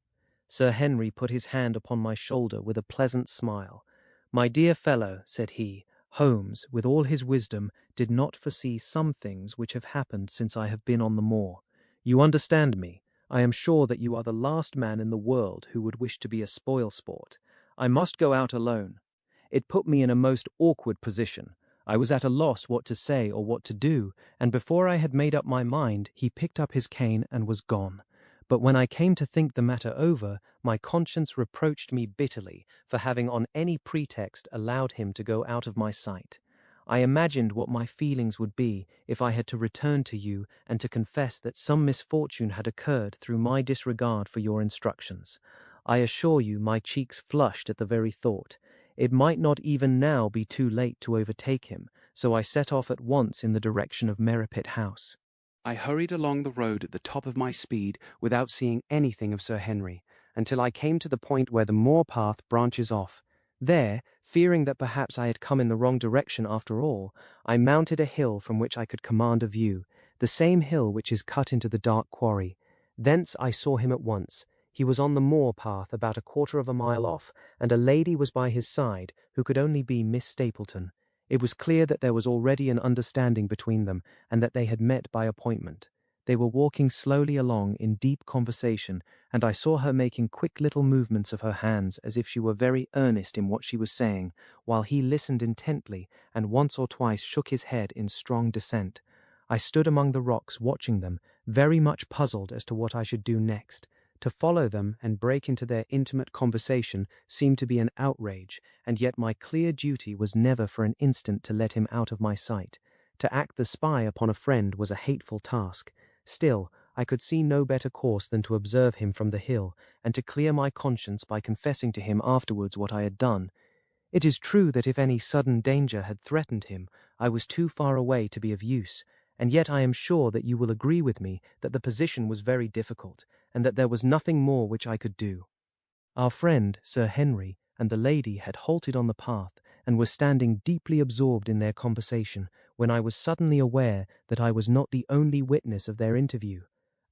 Sir Henry put his hand upon my shoulder with a pleasant smile. My dear fellow, said he, Holmes, with all his wisdom, did not foresee some things which have happened since I have been on the moor. You understand me. I am sure that you are the last man in the world who would wish to be a spoil-sport. I must go out alone. It put me in a most awkward position. I was at a loss what to say or what to do, and before I had made up my mind, he picked up his cane and was gone. But when I came to think the matter over, my conscience reproached me bitterly for having on any pretext allowed him to go out of my sight. I imagined what my feelings would be if I had to return to you and to confess that some misfortune had occurred through my disregard for your instructions. I assure you my cheeks flushed at the very thought. It might not even now be too late to overtake him, so I set off at once in the direction of Merripit House. I hurried along the road at the top of my speed without seeing anything of Sir Henry, until I came to the point where the moor path branches off. There, fearing that perhaps I had come in the wrong direction after all, I mounted a hill from which I could command a view, the same hill which is cut into the dark quarry. Thence I saw him at once. He was on the moor path about a quarter of a mile off, and a lady was by his side, who could only be Miss Stapleton. It was clear that there was already an understanding between them, and that they had met by appointment. They were walking slowly along in deep conversation, and I saw her making quick little movements of her hands as if she were very earnest in what she was saying, while he listened intently and once or twice shook his head in strong dissent. I stood among the rocks watching them, very much puzzled as to what I should do next. To follow them and break into their intimate conversation seemed to be an outrage, and yet my clear duty was never for an instant to let him out of my sight. To act the spy upon a friend was a hateful task. Still, I could see no better course than to observe him from the hill, and to clear my conscience by confessing to him afterwards what I had done. It is true that if any sudden danger had threatened him, I was too far away to be of use, and yet I am sure that you will agree with me that the position was very difficult, and that there was nothing more which I could do. Our friend, Sir Henry, and the lady had halted on the path, and were standing deeply absorbed in their conversation, when I was suddenly aware that I was not the only witness of their interview.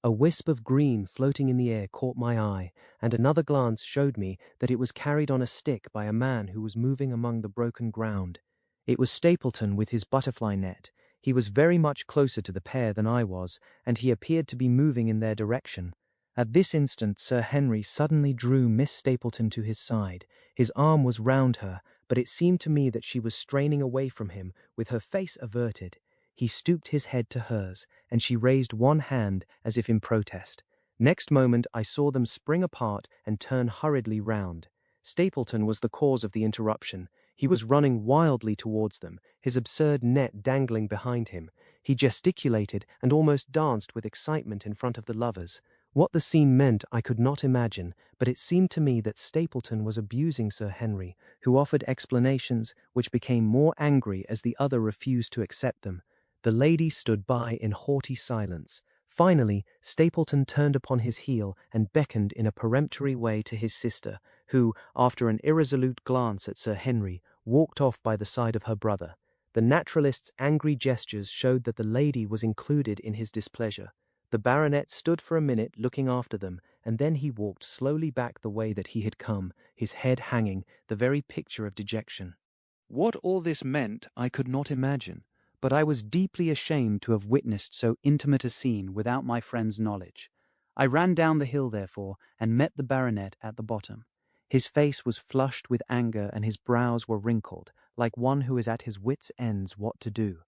A wisp of green floating in the air caught my eye, and another glance showed me that it was carried on a stick by a man who was moving among the broken ground. It was Stapleton with his butterfly net. He was very much closer to the pair than I was, and he appeared to be moving in their direction. At this instant Sir Henry suddenly drew Miss Stapleton to his side. His arm was round her, but it seemed to me that she was straining away from him, with her face averted. He stooped his head to hers, and she raised one hand as if in protest. Next moment I saw them spring apart and turn hurriedly round. Stapleton was the cause of the interruption. He was running wildly towards them, his absurd net dangling behind him. He gesticulated and almost danced with excitement in front of the lovers. What the scene meant I could not imagine, but it seemed to me that Stapleton was abusing Sir Henry, who offered explanations which became more angry as the other refused to accept them. The lady stood by in haughty silence. Finally, Stapleton turned upon his heel and beckoned in a peremptory way to his sister, who, after an irresolute glance at Sir Henry, walked off by the side of her brother. The naturalist's angry gestures showed that the lady was included in his displeasure. The baronet stood for a minute looking after them, and then he walked slowly back the way that he had come, his head hanging, the very picture of dejection. What all this meant I could not imagine, but I was deeply ashamed to have witnessed so intimate a scene without my friend's knowledge. I ran down the hill, therefore, and met the baronet at the bottom. His face was flushed with anger, and his brows were wrinkled, like one who is at his wits' ends what to do.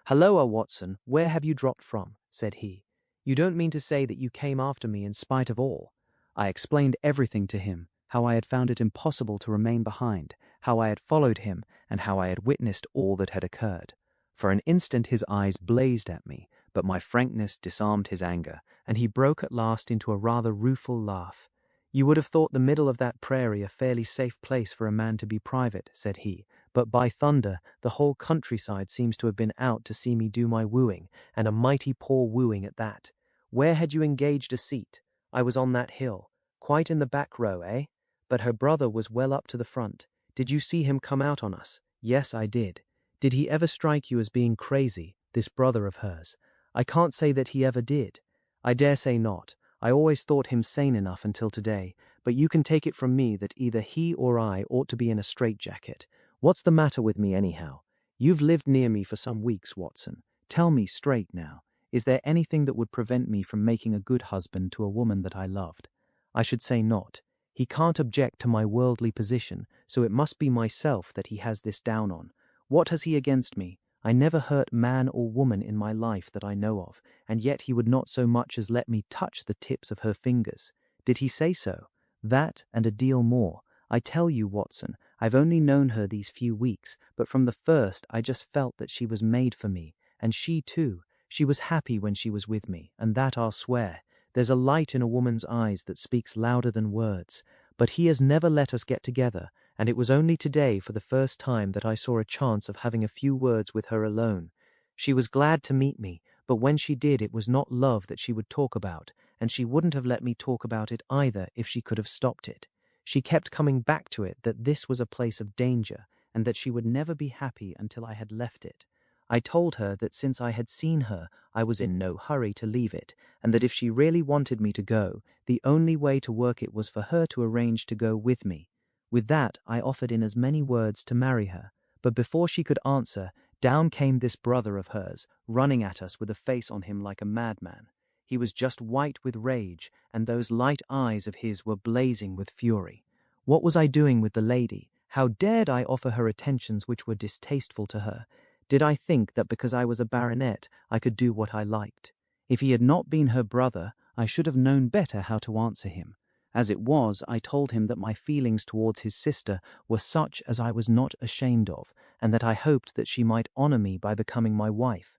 "Halloa, Watson, where have you dropped from?" said he. "You don't mean to say that you came after me in spite of all?" I explained everything to him, how I had found it impossible to remain behind, how I had followed him, and how I had witnessed all that had occurred. For an instant his eyes blazed at me, but my frankness disarmed his anger, and he broke at last into a rather rueful laugh. "You would have thought the middle of that prairie a fairly safe place for a man to be private," said he, "but by thunder, the whole countryside seems to have been out to see me do my wooing, and a mighty poor wooing at that. Where had you engaged a seat? I was on that hill. Quite in the back row, eh? But her brother was well up to the front. Did you see him come out on us?" "Yes, I did." Did he ever strike you as being crazy, this brother of hers? I can't say that he ever did. I dare say not. I always thought him sane enough until today, but you can take it from me that either he or I ought to be in a straitjacket. What's the matter with me anyhow? You've lived near me for some weeks, Watson. Tell me straight now. Is there anything that would prevent me from making a good husband to a woman that I loved? I should say not. He can't object to my worldly position, so it must be myself that he has this down on. What has he against me? I never hurt man or woman in my life that I know of, and yet he would not so much as let me touch the tips of her fingers. Did he say so? That, and a deal more. I tell you, Watson, I've only known her these few weeks, but from the first I just felt that she was made for me, and she too. She was happy when she was with me, and that I'll swear. There's a light in a woman's eyes that speaks louder than words. But he has never let us get together, and it was only today for the first time that I saw a chance of having a few words with her alone. She was glad to meet me, but when she did it was not love that she would talk about, and she wouldn't have let me talk about it either if she could have stopped it. She kept coming back to it that this was a place of danger, and that she would never be happy until I had left it. I told her that since I had seen her, I was in no hurry to leave it, and that if she really wanted me to go, the only way to work it was for her to arrange to go with me. With that, I offered in as many words to marry her, but before she could answer, down came this brother of hers, running at us with a face on him like a madman. He was just white with rage, and those light eyes of his were blazing with fury. What was I doing with the lady? How dared I offer her attentions which were distasteful to her? Did I think that because I was a baronet I could do what I liked? If he had not been her brother, I should have known better how to answer him. As it was, I told him that my feelings towards his sister were such as I was not ashamed of, and that I hoped that she might honor me by becoming my wife.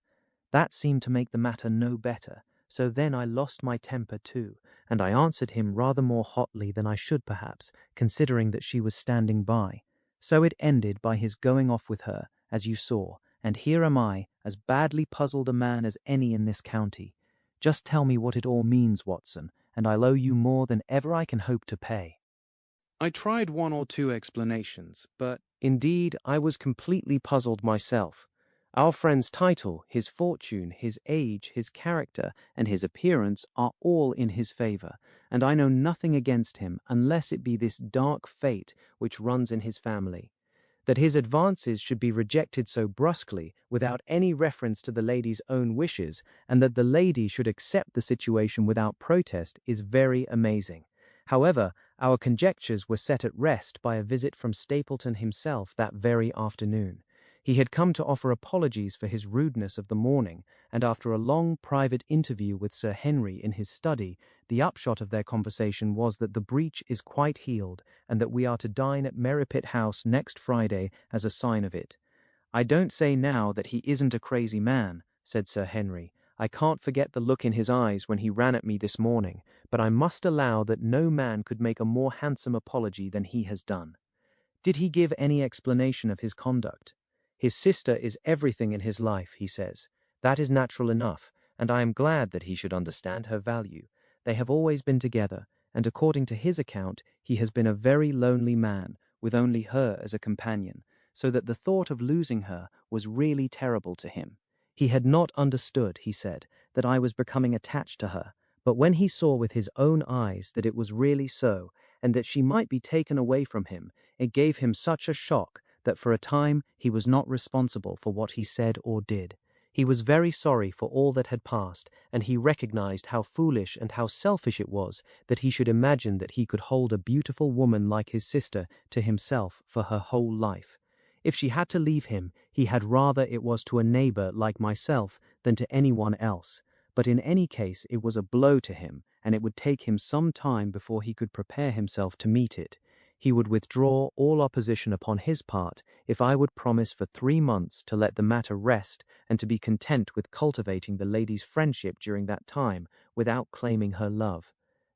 That seemed to make the matter no better, so then I lost my temper too, and I answered him rather more hotly than I should perhaps, considering that she was standing by. So it ended by his going off with her, as you saw, and here am I, as badly puzzled a man as any in this county. Just tell me what it all means, Watson, and I'll owe you more than ever I can hope to pay. I tried one or two explanations, but indeed I was completely puzzled myself. Our friend's title, his fortune, his age, his character, and his appearance are all in his favor, and I know nothing against him unless it be this dark fate which runs in his family. That his advances should be rejected so brusquely, without any reference to the lady's own wishes, and that the lady should accept the situation without protest, is very amazing. However, our conjectures were set at rest by a visit from Stapleton himself that very afternoon. He had come to offer apologies for his rudeness of the morning, and after a long private interview with Sir Henry in his study, the upshot of their conversation was that the breach is quite healed, and that we are to dine at Merripit House next Friday as a sign of it. "I don't say now that he isn't a crazy man," said Sir Henry. "I can't forget the look in his eyes when he ran at me this morning, but I must allow that no man could make a more handsome apology than he has done." "Did he give any explanation of his conduct?" "His sister is everything in his life," he says. "That is natural enough, and I am glad that he should understand her value. They have always been together, and according to his account, he has been a very lonely man, with only her as a companion, so that the thought of losing her was really terrible to him. He had not understood, he said, that I was becoming attached to her, but when he saw with his own eyes that it was really so, and that she might be taken away from him, it gave him such a shock that for a time he was not responsible for what he said or did. He was very sorry for all that had passed, and he recognized how foolish and how selfish it was that he should imagine that he could hold a beautiful woman like his sister to himself for her whole life. If she had to leave him, he had rather it was to a neighbor like myself than to anyone else. But in any case it was a blow to him, and it would take him some time before he could prepare himself to meet it. He would withdraw all opposition upon his part if I would promise for 3 months to let the matter rest and to be content with cultivating the lady's friendship during that time without claiming her love.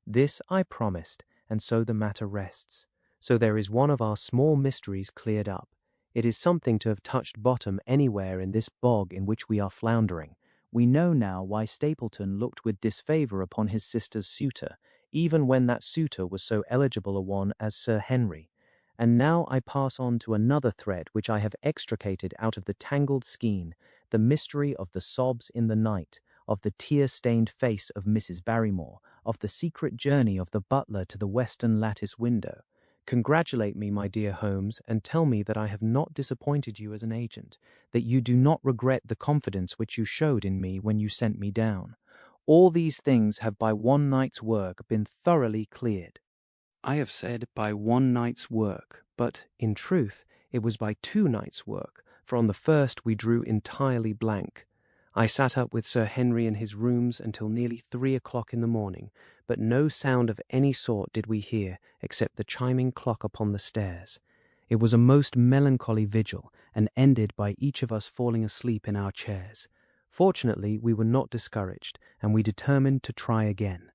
This I promised, and so the matter rests. So there is one of our small mysteries cleared up. It is something to have touched bottom anywhere in this bog in which we are floundering. We know now why Stapleton looked with disfavor upon his sister's suitor, even when that suitor was so eligible a one as Sir Henry. And now I pass on to another thread which I have extricated out of the tangled skein, the mystery of the sobs in the night, of the tear-stained face of Mrs. Barrymore, of the secret journey of the butler to the western lattice window. Congratulate me, my dear Holmes, and tell me that I have not disappointed you as an agent, that you do not regret the confidence which you showed in me when you sent me down. All these things have by one night's work been thoroughly cleared. I have said by one night's work, but, in truth, it was by 2 nights' work, for on the first we drew entirely blank. I sat up with Sir Henry in his rooms until nearly 3 o'clock in the morning, but no sound of any sort did we hear except the chiming clock upon the stairs. It was a most melancholy vigil, and ended by each of us falling asleep in our chairs. Fortunately, we were not discouraged, and we determined to try again.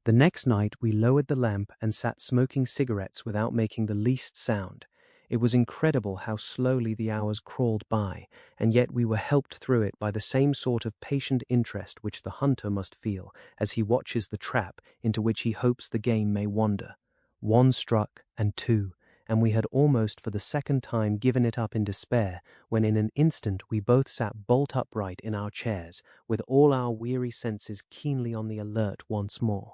The next night we lowered the lamp and sat smoking cigarettes without making the least sound. It was incredible how slowly the hours crawled by, and yet we were helped through it by the same sort of patient interest which the hunter must feel as he watches the trap into which he hopes the game may wander. 1 struck, and 2, and we had almost for the second time given it up in despair, when in an instant we both sat bolt upright in our chairs, with all our weary senses keenly on the alert once more.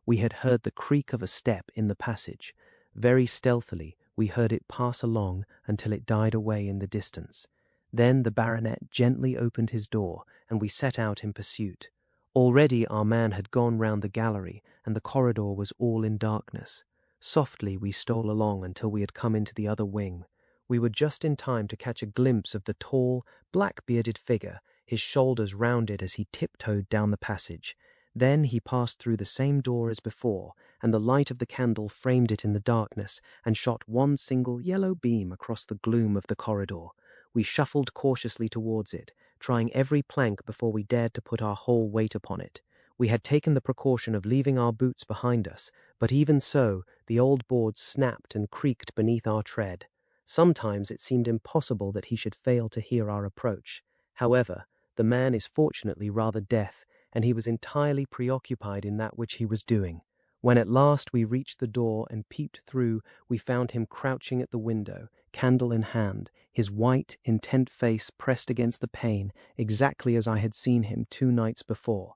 We had heard the creak of a step in the passage. Very stealthily we heard it pass along until it died away in the distance. Then the baronet gently opened his door, and we set out in pursuit. Already our man had gone round the gallery, and the corridor was all in darkness. Softly we stole along until we had come into the other wing. We were just in time to catch a glimpse of the tall, black-bearded figure, his shoulders rounded as he tiptoed down the passage. Then he passed through the same door as before, and the light of the candle framed it in the darkness and shot one single yellow beam across the gloom of the corridor. We shuffled cautiously towards it, trying every plank before we dared to put our whole weight upon it. We had taken the precaution of leaving our boots behind us, but even so, the old boards snapped and creaked beneath our tread. Sometimes it seemed impossible that he should fail to hear our approach. However, the man is fortunately rather deaf, and he was entirely preoccupied in that which he was doing. When at last we reached the door and peeped through, we found him crouching at the window, candle in hand, his white, intent face pressed against the pane, exactly as I had seen him 2 nights before.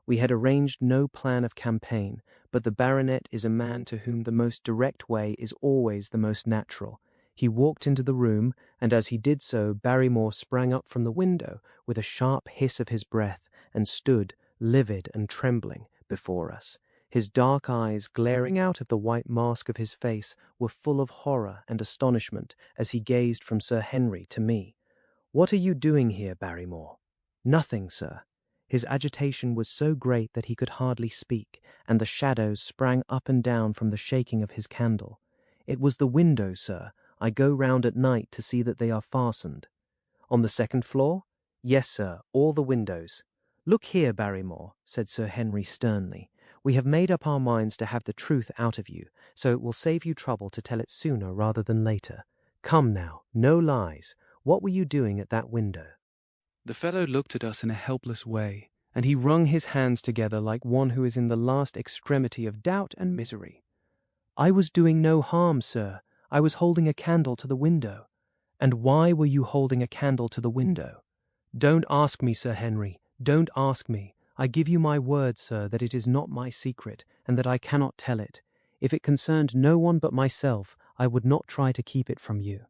We had arranged no plan of campaign, but the baronet is a man to whom the most direct way is always the most natural. He walked into the room, and as he did so, Barrymore sprang up from the window with a sharp hiss of his breath, and stood, livid and trembling, before us. His dark eyes, glaring out of the white mask of his face, were full of horror and astonishment as he gazed from Sir Henry to me. "What are you doing here, Barrymore?" "Nothing, sir." His agitation was so great that he could hardly speak, and the shadows sprang up and down from the shaking of his candle. "It was the window, sir. I go round at night to see that they are fastened." "On the 2nd floor?" "Yes, sir, all the windows." "Look here, Barrymore," said Sir Henry sternly. "We have made up our minds to have the truth out of you, so it will save you trouble to tell it sooner rather than later. Come now, no lies. What were you doing at that window?" The fellow looked at us in a helpless way, and he wrung his hands together like one who is in the last extremity of doubt and misery. "I was doing no harm, sir. I was holding a candle to the window." "And why were you holding a candle to the window?" "Don't ask me, Sir Henry. Don't ask me. I give you my word, sir, that it is not my secret, and that I cannot tell it. If it concerned no one but myself, I would not try to keep it from you."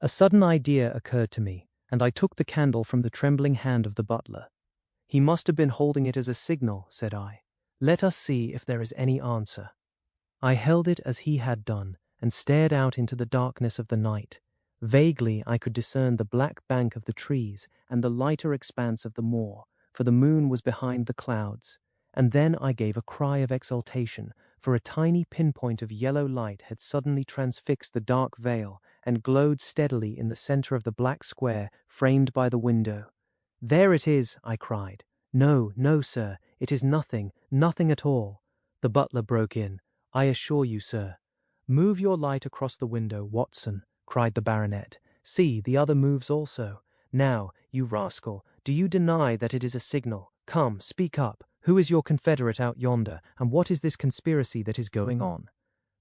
A sudden idea occurred to me, and I took the candle from the trembling hand of the butler. "He must have been holding it as a signal," said I. "Let us see if there is any answer." I held it as he had done, and stared out into the darkness of the night. Vaguely I could discern the black bank of the trees and the lighter expanse of the moor, for the moon was behind the clouds. And then I gave a cry of exultation, for a tiny pinpoint of yellow light had suddenly transfixed the dark veil and glowed steadily in the center of the black square framed by the window. "There it is," I cried. "No, no, sir, it is nothing, nothing at all." The butler broke in. "I assure you, sir." "Move your light across the window, Watson," cried the baronet. "See, the other moves also. Now, you rascal, do you deny that it is a signal? Come, speak up. Who is your confederate out yonder, and what is this conspiracy that is going on?"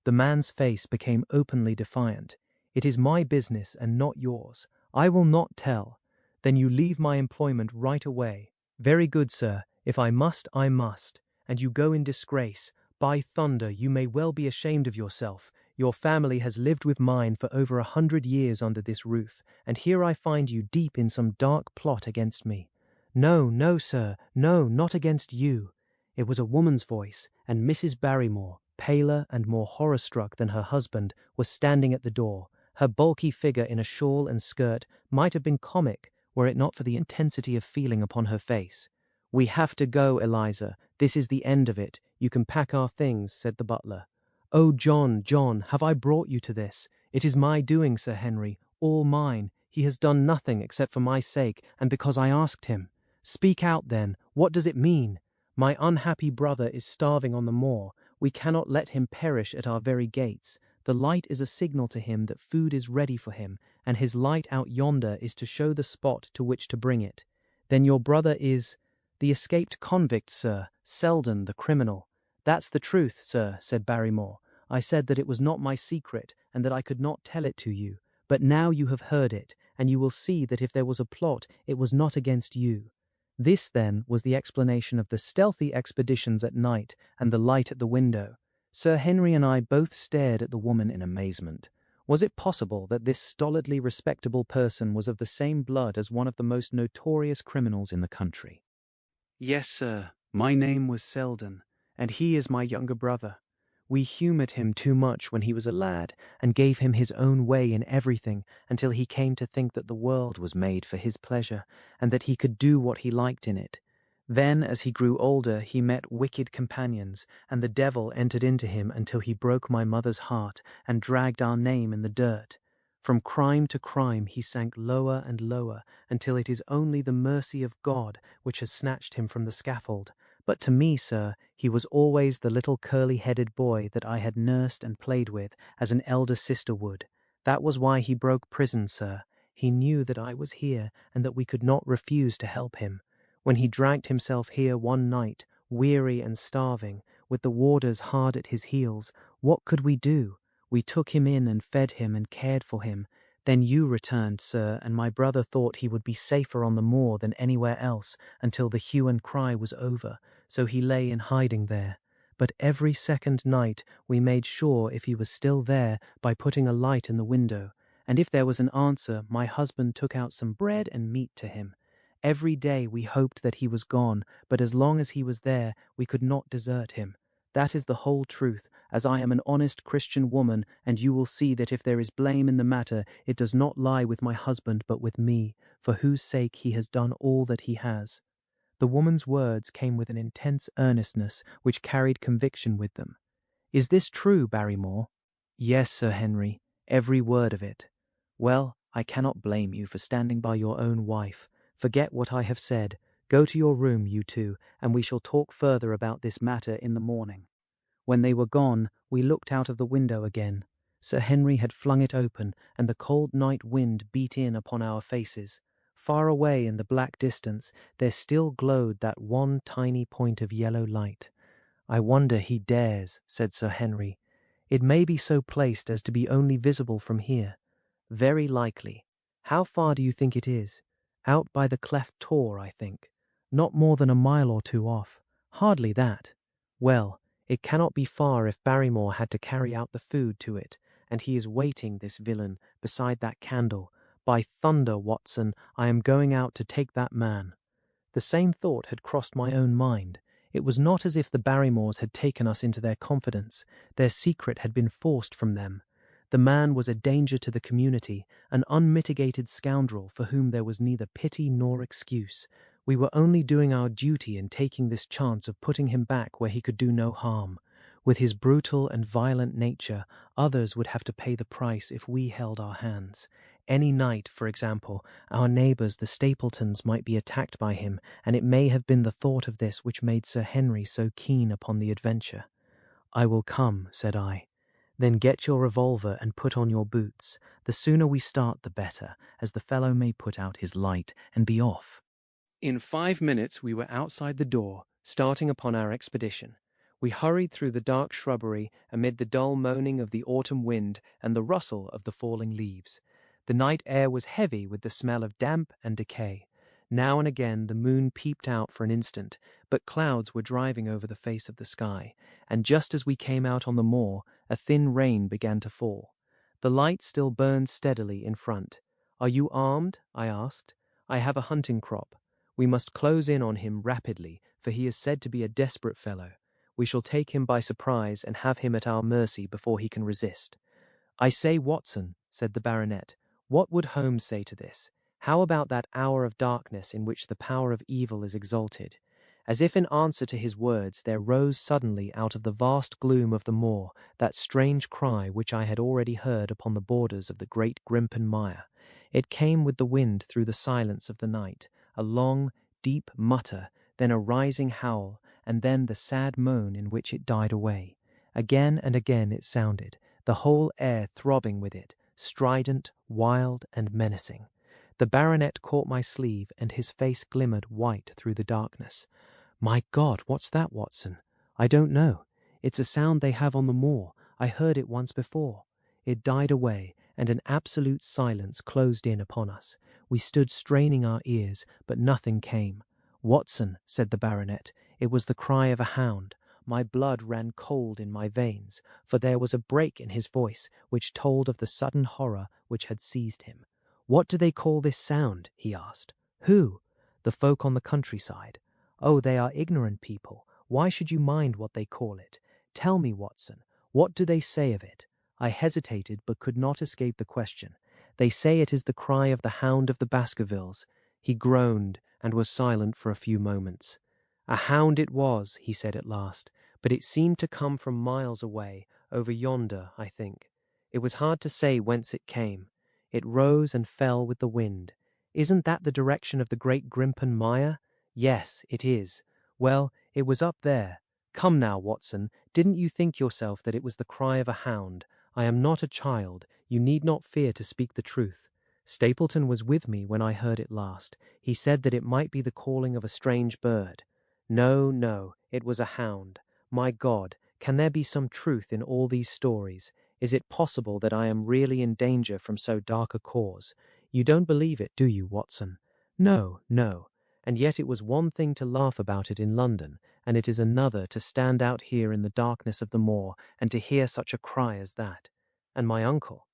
The man's face became openly defiant. "It is my business and not yours. I will not tell." "Then you leave my employment right away." "Very good, sir. If I must, I must. And you go in disgrace. By thunder, you may well be ashamed of yourself. Your family has lived with mine for over 100 years under this roof, and here I find you deep in some dark plot against me." "No, no, sir, no, not against you." It was a woman's voice, and Mrs. Barrymore, paler and more horror-struck than her husband, was standing at the door. Her bulky figure in a shawl and skirt might have been comic were it not for the intensity of feeling upon her face. "We have to go, Eliza. This is the end of it. You can pack our things," said the butler. "Oh, John, John, have I brought you to this? It is my doing, Sir Henry, all mine. He has done nothing except for my sake, and because I asked him. Speak out, then. What does it mean? My unhappy brother is starving on the moor. We cannot let him perish at our very gates. The light is a signal to him that food is ready for him, and his light out yonder is to show the spot to which to bring it. Then your brother is—" "The escaped convict, sir. Selden, the criminal." "That's the truth, sir," said Barrymore. "I said that it was not my secret, and that I could not tell it to you. But now you have heard it, and you will see that if there was a plot, it was not against you." This, then, was the explanation of the stealthy expeditions at night and the light at the window. Sir Henry and I both stared at the woman in amazement. Was it possible that this stolidly respectable person was of the same blood as one of the most notorious criminals in the country? "Yes, sir. My name was Selden, and he is my younger brother. We humoured him too much when he was a lad, and gave him his own way in everything until he came to think that the world was made for his pleasure, and that he could do what he liked in it. Then, as he grew older, he met wicked companions, and the devil entered into him until he broke my mother's heart and dragged our name in the dirt. From crime to crime he sank lower and lower, until it is only the mercy of God which has snatched him from the scaffold. But to me, sir, he was always the little curly-headed boy that I had nursed and played with, as an elder sister would. That was why he broke prison, sir. He knew that I was here, and that we could not refuse to help him. When he dragged himself here one night, weary and starving, with the warders hard at his heels, what could we do? We took him in and fed him and cared for him. Then you returned, sir, and my brother thought he would be safer on the moor than anywhere else until the hue and cry was over, so he lay in hiding there. But every second night we made sure if he was still there by putting a light in the window, and if there was an answer, my husband took out some bread and meat to him. Every day we hoped that he was gone, but as long as he was there, we could not desert him. That is the whole truth, as I am an honest Christian woman, and you will see that if there is blame in the matter, it does not lie with my husband but with me, for whose sake he has done all that he has." The woman's words came with an intense earnestness which carried conviction with them. "Is this true, Barrymore?" "Yes, Sir Henry, every word of it." "Well, I cannot blame you for standing by your own wife. Forget what I have said. Go to your room, you two, and we shall talk further about this matter in the morning." When they were gone, we looked out of the window again. Sir Henry had flung it open, and the cold night wind beat in upon our faces. Far away in the black distance, there still glowed that one tiny point of yellow light. "I wonder he dares," said Sir Henry. "It may be so placed as to be only visible from here." "Very likely. How far do you think it is?" "Out by the cleft tor, I think." "Not more than a mile or two off." "Hardly that." "Well, it cannot be far if Barrymore had to carry out the food to it, and he is waiting, this villain, beside that candle. By thunder, Watson, I am going out to take that man." The same thought had crossed my own mind. It was not as if the Barrymores had taken us into their confidence. Their secret had been forced from them. The man was a danger to the community, an unmitigated scoundrel for whom there was neither pity nor excuse. We were only doing our duty in taking this chance of putting him back where he could do no harm. With his brutal and violent nature, others would have to pay the price if we held our hands. Any night, for example, our neighbours, the Stapletons, might be attacked by him, and it may have been the thought of this which made Sir Henry so keen upon the adventure. "I will come," said I. "Then get your revolver and put on your boots. The sooner we start the better, as the fellow may put out his light and be off." In 5 minutes we were outside the door, starting upon our expedition. We hurried through the dark shrubbery amid the dull moaning of the autumn wind and the rustle of the falling leaves. The night air was heavy with the smell of damp and decay. Now and again the moon peeped out for an instant, but clouds were driving over the face of the sky, and just as we came out on the moor, a thin rain began to fall. The light still burned steadily in front. "Are you armed?" I asked. "I have a hunting crop. We must close in on him rapidly, for he is said to be a desperate fellow. We shall take him by surprise and have him at our mercy before he can resist." "I say, Watson," said the baronet, "what would Holmes say to this? How about that hour of darkness in which the power of evil is exalted?" As if in answer to his words, there rose suddenly out of the vast gloom of the moor that strange cry which I had already heard upon the borders of the great Grimpen Mire. It came with the wind through the silence of the night, a long, deep mutter, then a rising howl, and then the sad moan in which it died away. Again and again it sounded, the whole air throbbing with it, strident, wild, and menacing. The baronet caught my sleeve, and his face glimmered white through the darkness. "My God, what's that, Watson?" "I don't know. It's a sound they have on the moor. I heard it once before." It died away, and an absolute silence closed in upon us. We stood straining our ears, but nothing came. "Watson," said the baronet, "it was the cry of a hound." My blood ran cold in my veins, for there was a break in his voice which told of the sudden horror which had seized him. "What do they call this sound?" he asked. "Who?" "The folk on the countryside." "Oh, they are ignorant people. Why should you mind what they call it? Tell me, Watson, what do they say of it?" I hesitated, but could not escape the question. "They say it is the cry of the hound of the Baskervilles." He groaned, and was silent for a few moments. "A hound it was," he said at last, "but it seemed to come from miles away, over yonder, I think. It was hard to say whence it came. It rose and fell with the wind. Isn't that the direction of the great Grimpen Mire?" "Yes, it is." "Well, it was up there. Come now, Watson, didn't you think yourself that it was the cry of a hound? I am not a child. You need not fear to speak the truth. Stapleton was with me when I heard it last. He said that it might be the calling of a strange bird. No, no, it was a hound. My God, can there be some truth in all these stories? Is it possible that I am really in danger from so dark a cause? You don't believe it, do you, Watson?" "No, no. And yet it was one thing to laugh about it in London, and it is another to stand out here in the darkness of the moor and to hear such a cry as that. And my uncle.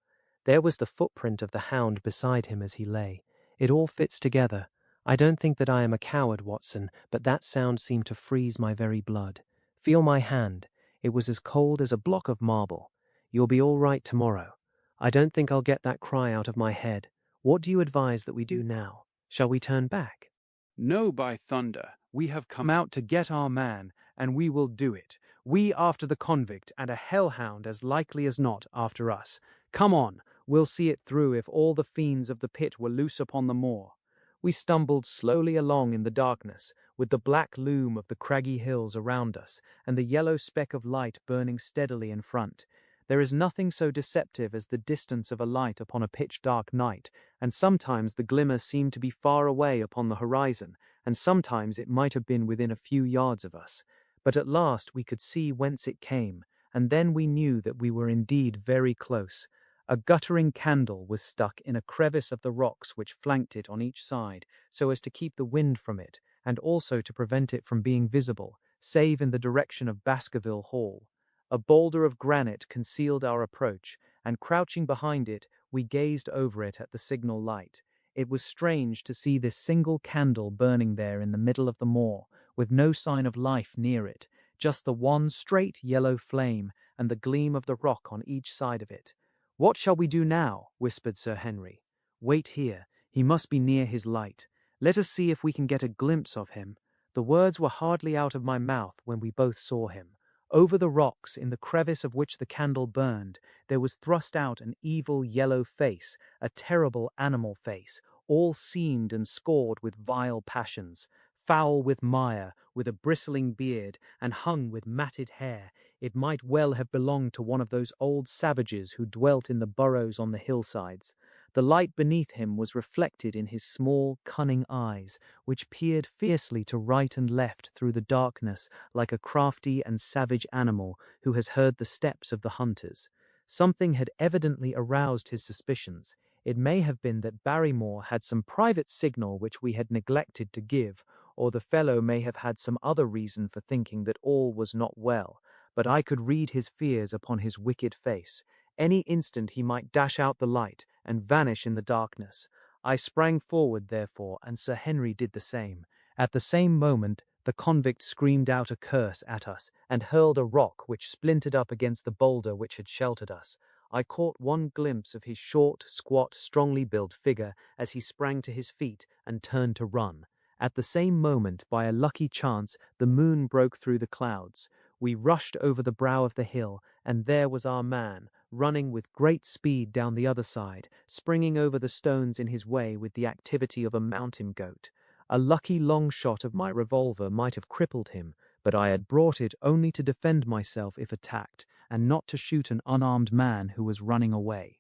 There was the footprint of the hound beside him as he lay. It all fits together. I don't think that I am a coward, Watson, but that sound seemed to freeze my very blood. Feel my hand. It was as cold as a block of marble. You'll be all right tomorrow. I don't think I'll get that cry out of my head. What do you advise that we do now? Shall we turn back?" "No, by thunder, we have come out to get our man, and we will do it. We after the convict, and a hellhound as likely as not after us. Come on, we'll see it through if all the fiends of the pit were loose upon the moor." We stumbled slowly along in the darkness, with the black loom of the craggy hills around us, and the yellow speck of light burning steadily in front. There is nothing so deceptive as the distance of a light upon a pitch-dark night, and sometimes the glimmer seemed to be far away upon the horizon, and sometimes it might have been within a few yards of us. But at last we could see whence it came, and then we knew that we were indeed very close. A guttering candle was stuck in a crevice of the rocks which flanked it on each side, so as to keep the wind from it, and also to prevent it from being visible, save in the direction of Baskerville Hall. A boulder of granite concealed our approach, and crouching behind it, we gazed over it at the signal light. It was strange to see this single candle burning there in the middle of the moor, with no sign of life near it, just the one straight yellow flame and the gleam of the rock on each side of it. "What shall we do now?" whispered Sir Henry. "Wait here. He must be near his light. Let us see if we can get a glimpse of him." The words were hardly out of my mouth when we both saw him. Over the rocks, in the crevice of which the candle burned, there was thrust out an evil yellow face, a terrible animal face, all seamed and scored with vile passions, foul with mire, with a bristling beard, and hung with matted hair. It might well have belonged to one of those old savages who dwelt in the burrows on the hillsides. The light beneath him was reflected in his small, cunning eyes, which peered fiercely to right and left through the darkness like a crafty and savage animal who has heard the steps of the hunters. Something had evidently aroused his suspicions. It may have been that Barrymore had some private signal which we had neglected to give, or the fellow may have had some other reason for thinking that all was not well, but I could read his fears upon his wicked face. Any instant he might dash out the light and vanish in the darkness. I sprang forward, therefore, and Sir Henry did the same. At the same moment, the convict screamed out a curse at us and hurled a rock which splintered up against the boulder which had sheltered us. I caught one glimpse of his short, squat, strongly built figure as he sprang to his feet and turned to run. At the same moment, by a lucky chance, the moon broke through the clouds. We rushed over the brow of the hill, and there was our man, running with great speed down the other side, springing over the stones in his way with the activity of a mountain goat. A lucky long shot of my revolver might have crippled him, but I had brought it only to defend myself if attacked, and not to shoot an unarmed man who was running away.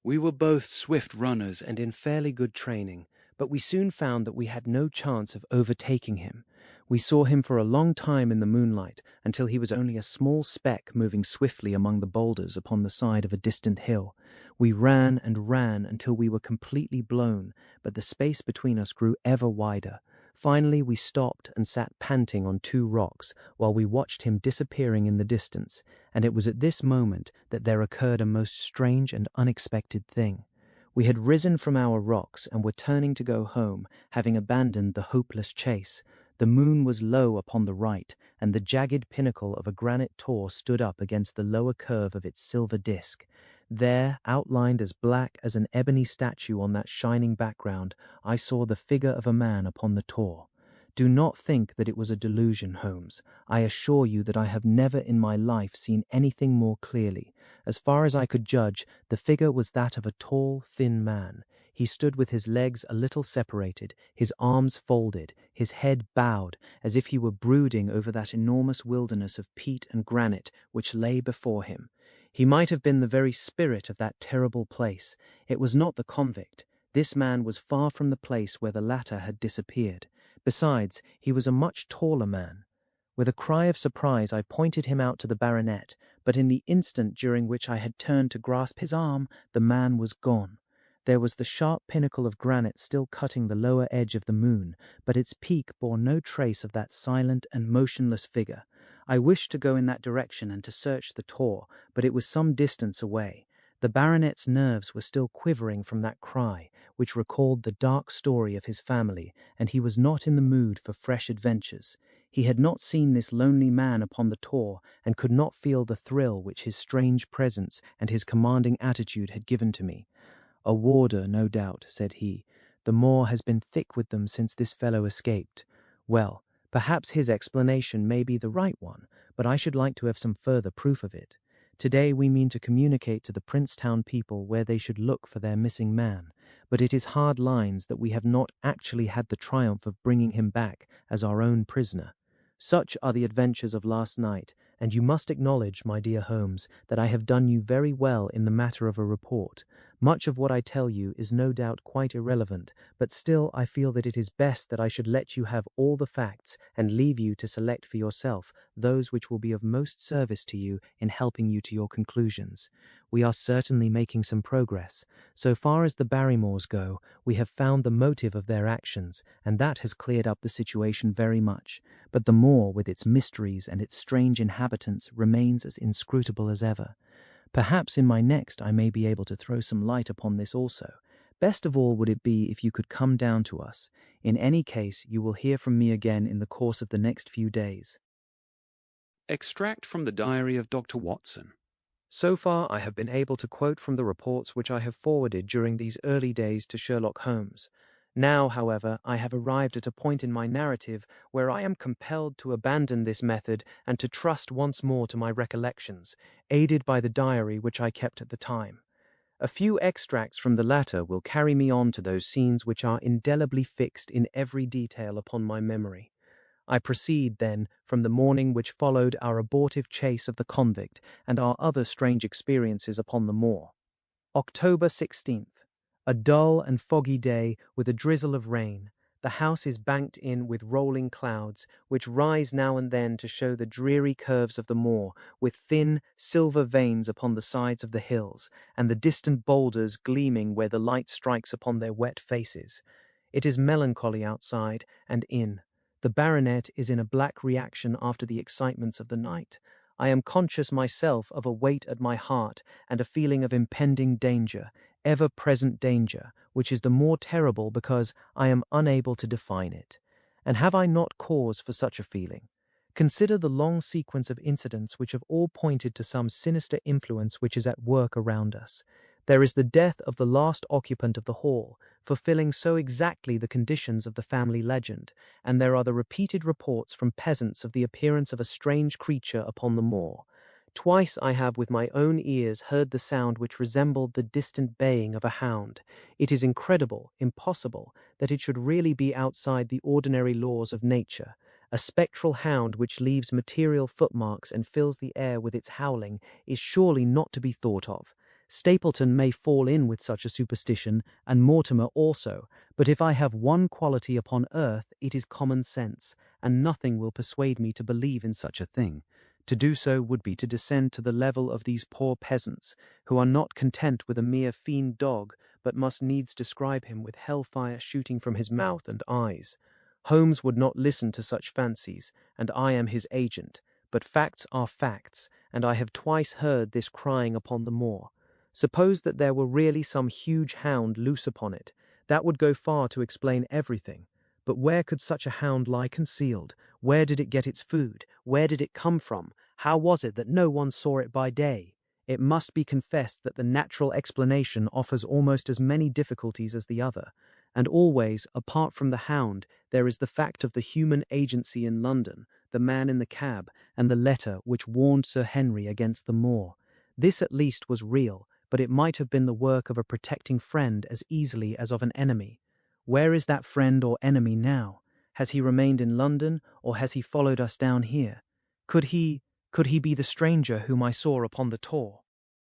We were both swift runners and in fairly good training, but we soon found that we had no chance of overtaking him. We saw him for a long time in the moonlight, until he was only a small speck moving swiftly among the boulders upon the side of a distant hill. We ran and ran until we were completely blown, but the space between us grew ever wider. Finally we stopped and sat panting on two rocks while we watched him disappearing in the distance, and it was at this moment that there occurred a most strange and unexpected thing. We had risen from our rocks and were turning to go home, having abandoned the hopeless chase. The moon was low upon the right, and the jagged pinnacle of a granite tor stood up against the lower curve of its silver disk. There, outlined as black as an ebony statue on that shining background, I saw the figure of a man upon the tor. Do not think that it was a delusion, Holmes. I assure you that I have never in my life seen anything more clearly. As far as I could judge, the figure was that of a tall, thin man. He stood with his legs a little separated, his arms folded, his head bowed, as if he were brooding over that enormous wilderness of peat and granite which lay before him. He might have been the very spirit of that terrible place. It was not the convict. This man was far from the place where the latter had disappeared. Besides, he was a much taller man. With a cry of surprise, I pointed him out to the baronet, but in the instant during which I had turned to grasp his arm, the man was gone. There was the sharp pinnacle of granite still cutting the lower edge of the moon, but its peak bore no trace of that silent and motionless figure. I wished to go in that direction and to search the tor, but it was some distance away. The baronet's nerves were still quivering from that cry, which recalled the dark story of his family, and he was not in the mood for fresh adventures. He had not seen this lonely man upon the tor, and could not feel the thrill which his strange presence and his commanding attitude had given to me. "A warder, no doubt," said he. "The moor has been thick with them since this fellow escaped. Well, perhaps his explanation may be the right one, but I should like to have some further proof of it. Today we mean to communicate to the Princetown people where they should look for their missing man, but it is hard lines that we have not actually had the triumph of bringing him back as our own prisoner. Such are the adventures of last night, and you must acknowledge, my dear Holmes, that I have done you very well in the matter of a report. Much of what I tell you is no doubt quite irrelevant, but still I feel that it is best that I should let you have all the facts and leave you to select for yourself those which will be of most service to you in helping you to your conclusions. We are certainly making some progress. So far as the Barrymores go, we have found the motive of their actions, and that has cleared up the situation very much. But the moor, with its mysteries and its strange inhabitants, remains as inscrutable as ever. Perhaps in my next I may be able to throw some light upon this also. Best of all would it be if you could come down to us. In any case, you will hear from me again in the course of the next few days." Extract from the diary of Dr. Watson. So far I have been able to quote from the reports which I have forwarded during these early days to Sherlock Holmes. Now, however, I have arrived at a point in my narrative where I am compelled to abandon this method and to trust once more to my recollections, aided by the diary which I kept at the time. A few extracts from the latter will carry me on to those scenes which are indelibly fixed in every detail upon my memory. I proceed, then, from the morning which followed our abortive chase of the convict and our other strange experiences upon the moor. October 16th. A dull and foggy day with a drizzle of rain. The house is banked in with rolling clouds, which rise now and then to show the dreary curves of the moor, with thin, silver veins upon the sides of the hills, and the distant boulders gleaming where the light strikes upon their wet faces. It is melancholy outside and in. The baronet is in a black reaction after the excitements of the night. I am conscious myself of a weight at my heart and a feeling of impending danger, ever-present danger, which is the more terrible because I am unable to define it. And have I not cause for such a feeling? Consider the long sequence of incidents which have all pointed to some sinister influence which is at work around us. There is the death of the last occupant of the hall, fulfilling so exactly the conditions of the family legend, and there are the repeated reports from peasants of the appearance of a strange creature upon the moor. Twice I have with my own ears heard the sound which resembled the distant baying of a hound. It is incredible, impossible, that it should really be outside the ordinary laws of nature. A spectral hound which leaves material footmarks and fills the air with its howling is surely not to be thought of. Stapleton may fall in with such a superstition, and Mortimer also, but if I have one quality upon earth, it is common sense, and nothing will persuade me to believe in such a thing. To do so would be to descend to the level of these poor peasants, who are not content with a mere fiend dog, but must needs describe him with hellfire shooting from his mouth and eyes. Holmes would not listen to such fancies, and I am his agent, but facts are facts, and I have twice heard this crying upon the moor. Suppose that there were really some huge hound loose upon it, that would go far to explain everything. But where could such a hound lie concealed? Where did it get its food? Where did it come from? How was it that no one saw it by day? It must be confessed that the natural explanation offers almost as many difficulties as the other, and always, apart from the hound, there is the fact of the human agency in London, the man in the cab, and the letter which warned Sir Henry against the moor. This at least was real, but it might have been the work of a protecting friend as easily as of an enemy. Where is that friend or enemy now? Has he remained in London, or has he followed us down here? Could he be the stranger whom I saw upon the Tor?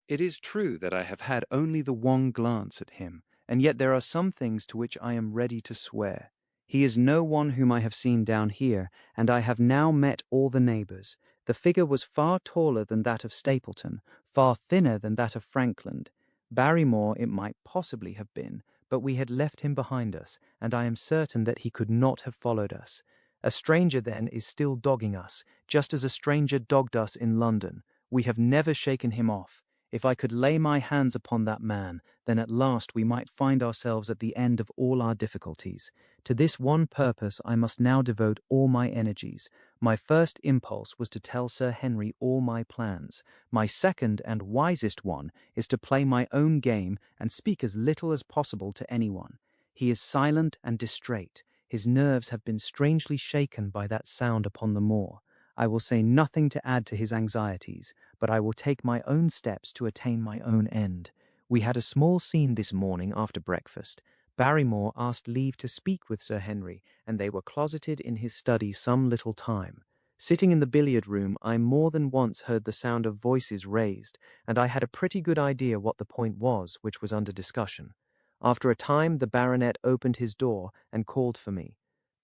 It is true that I have had only the one glance at him, and yet there are some things to which I am ready to swear. He is no one whom I have seen down here, and I have now met all the neighbours. The figure was far taller than that of Stapleton, far thinner than that of Frankland. Barrymore it might possibly have been, but we had left him behind us, and I am certain that he could not have followed us. A stranger, then, is still dogging us, just as a stranger dogged us in London. We have never shaken him off. If I could lay my hands upon that man, then at last we might find ourselves at the end of all our difficulties. To this one purpose I must now devote all my energies. My first impulse was to tell Sir Henry all my plans. My second and wisest one is to play my own game and speak as little as possible to anyone. He is silent and distrait. His nerves have been strangely shaken by that sound upon the moor. I will say nothing to add to his anxieties, but I will take my own steps to attain my own end. We had a small scene this morning after breakfast. Barrymore asked leave to speak with Sir Henry, and they were closeted in his study some little time. Sitting in the billiard-room, I more than once heard the sound of voices raised, and I had a pretty good idea what the point was which was under discussion. After a time the baronet opened his door and called for me.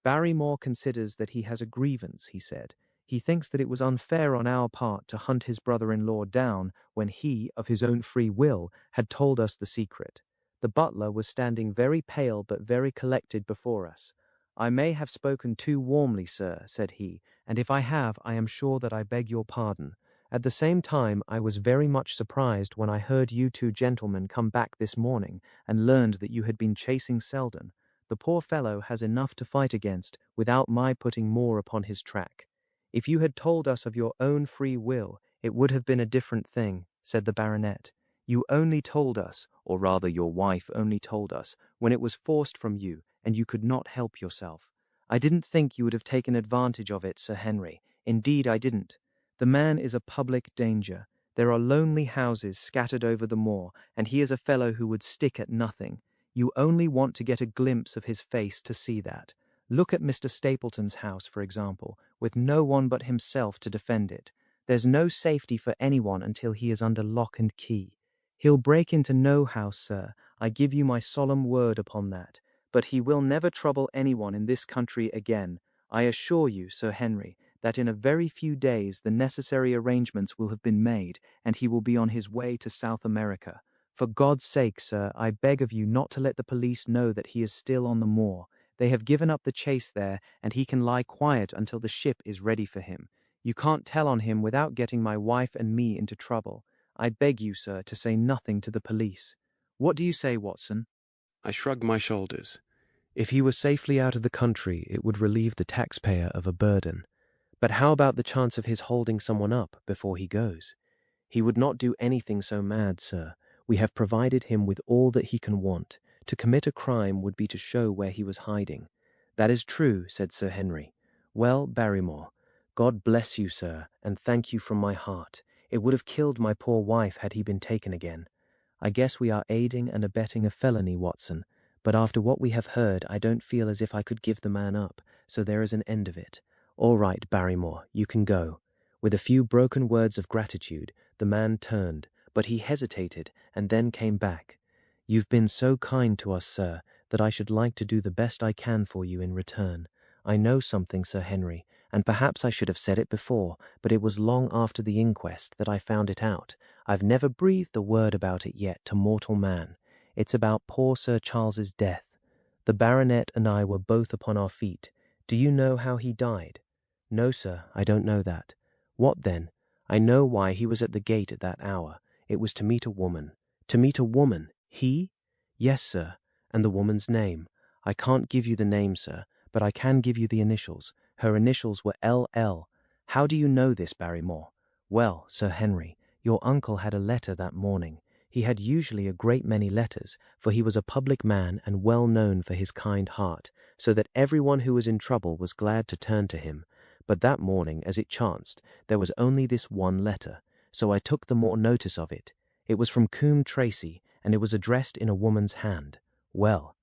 Barrymore considers that he has a grievance, he said. He thinks that it was unfair on our part to hunt his brother-in-law down when he, of his own free will, had told us the secret. The butler was standing very pale but very collected before us. "I may have spoken too warmly, sir," said he, "and if I have, I am sure that I beg your pardon. At the same time, I was very much surprised when I heard you two gentlemen come back this morning and learned that you had been chasing Selden. The poor fellow has enough to fight against without my putting more upon his track." "If you had told us of your own free will, it would have been a different thing," said the baronet. "You only told us, or rather your wife only told us, when it was forced from you, and you could not help yourself. I didn't think you would have taken advantage of it, Sir Henry. Indeed, I didn't. The man is a public danger. There are lonely houses scattered over the moor, and he is a fellow who would stick at nothing. You only want to get a glimpse of his face to see that. Look at Mr. Stapleton's house, for example, with no one but himself to defend it. There's no safety for anyone until he is under lock and key. He'll break into no house, sir. I give you my solemn word upon that. But he will never trouble anyone in this country again. I assure you, Sir Henry, that in a very few days the necessary arrangements will have been made, and he will be on his way to South America. For God's sake, sir, I beg of you not to let the police know that he is still on the moor. They have given up the chase there, and he can lie quiet until the ship is ready for him. You can't tell on him without getting my wife and me into trouble. I beg you, sir, to say nothing to the police. What do you say, Watson? I shrugged my shoulders. If he were safely out of the country, it would relieve the taxpayer of a burden. But how about the chance of his holding someone up before he goes? He would not do anything so mad, sir. We have provided him with all that he can want. To commit a crime would be to show where he was hiding. That is true, said Sir Henry. Well, Barrymore, God bless you, sir, and thank you from my heart. It would have killed my poor wife had he been taken again. I guess we are aiding and abetting a felony, Watson, but after what we have heard, I don't feel as if I could give the man up, so there is an end of it. All right, Barrymore, you can go. With a few broken words of gratitude, the man turned, but he hesitated and then came back. You've been so kind to us, sir, that I should like to do the best I can for you in return. I know something, Sir Henry, and perhaps I should have said it before, but it was long after the inquest that I found it out. I've never breathed a word about it yet to mortal man. It's about poor Sir Charles's death. The baronet and I were both upon our feet. Do you know how he died? No, sir, I don't know that. What then? I know why he was at the gate at that hour. It was to meet a woman. To meet a woman? He? Yes, sir. And the woman's name. I can't give you the name, sir, but I can give you the initials. Her initials were L.L. How do you know this, Barrymore? Well, Sir Henry, your uncle had a letter that morning. He had usually a great many letters, for he was a public man and well known for his kind heart, so that everyone who was in trouble was glad to turn to him. But that morning, as it chanced, there was only this one letter, so I took the more notice of it. It was from Coombe Tracy, and it was addressed in a woman's hand. Well,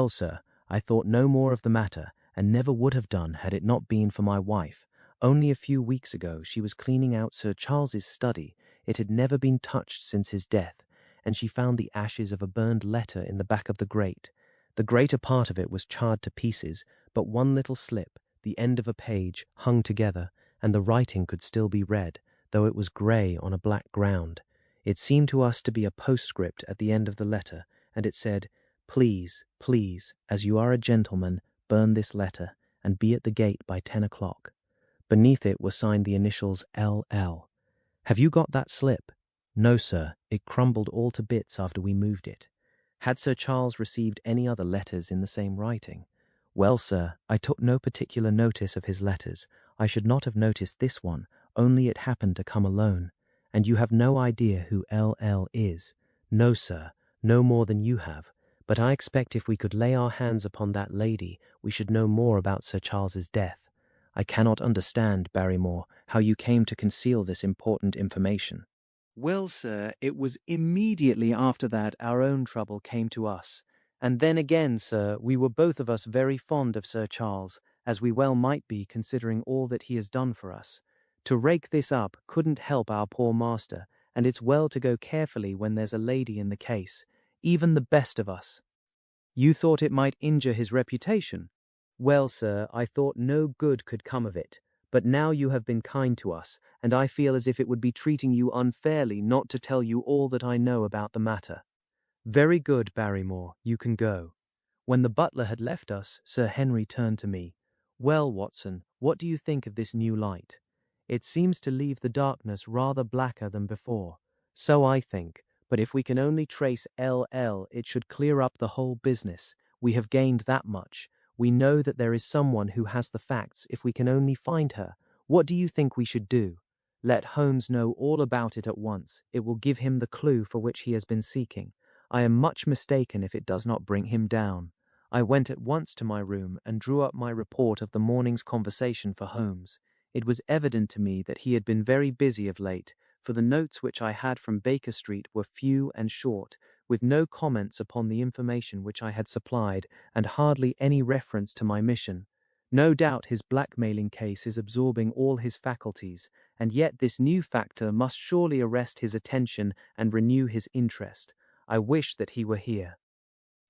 sir, I thought no more of the matter, and never would have done had it not been for my wife. Only a few weeks ago she was cleaning out Sir Charles's study. It had never been touched since his death, and she found the ashes of a burned letter in the back of the grate. The greater part of it was charred to pieces, but one little slip, the end of a page, hung together, and the writing could still be read, though it was grey on a black ground. It seemed to us to be a postscript at the end of the letter, and it said, Please, as you are a gentleman, burn this letter, and be at the gate by 10 o'clock. Beneath it were signed the initials L.L. Have you got that slip? No, sir, it crumbled all to bits after we moved it. Had Sir Charles received any other letters in the same writing? Well, sir, I took no particular notice of his letters. I should not have noticed this one, only it happened to come alone. And you have no idea who L.L. is? No, sir, no more than you have. But I expect if we could lay our hands upon that lady, we should know more about Sir Charles's death. I cannot understand, Barrymore, how you came to conceal this important information. Well, sir, it was immediately after that our own trouble came to us. And then again, sir, we were both of us very fond of Sir Charles, as we well might be considering all that he has done for us. To rake this up couldn't help our poor master, and it's well to go carefully when there's a lady in the case, even the best of us. You thought it might injure his reputation? Well, sir, I thought no good could come of it. But now you have been kind to us, and I feel as if it would be treating you unfairly not to tell you all that I know about the matter. Very good, Barrymore, you can go. When the butler had left us, Sir Henry turned to me. Well, Watson, what do you think of this new light? It seems to leave the darkness rather blacker than before. So I think, but if we can only trace L.L., it should clear up the whole business. We have gained that much. We know that there is someone who has the facts if we can only find her. What do you think we should do? Let Holmes know all about it at once. It will give him the clue for which he has been seeking. I am much mistaken if it does not bring him down. I went at once to my room and drew up my report of the morning's conversation for Holmes. It was evident to me that he had been very busy of late, for the notes which I had from Baker Street were few and short, with no comments upon the information which I had supplied, and hardly any reference to my mission. No doubt his blackmailing case is absorbing all his faculties, and yet this new factor must surely arrest his attention and renew his interest. I wish that he were here.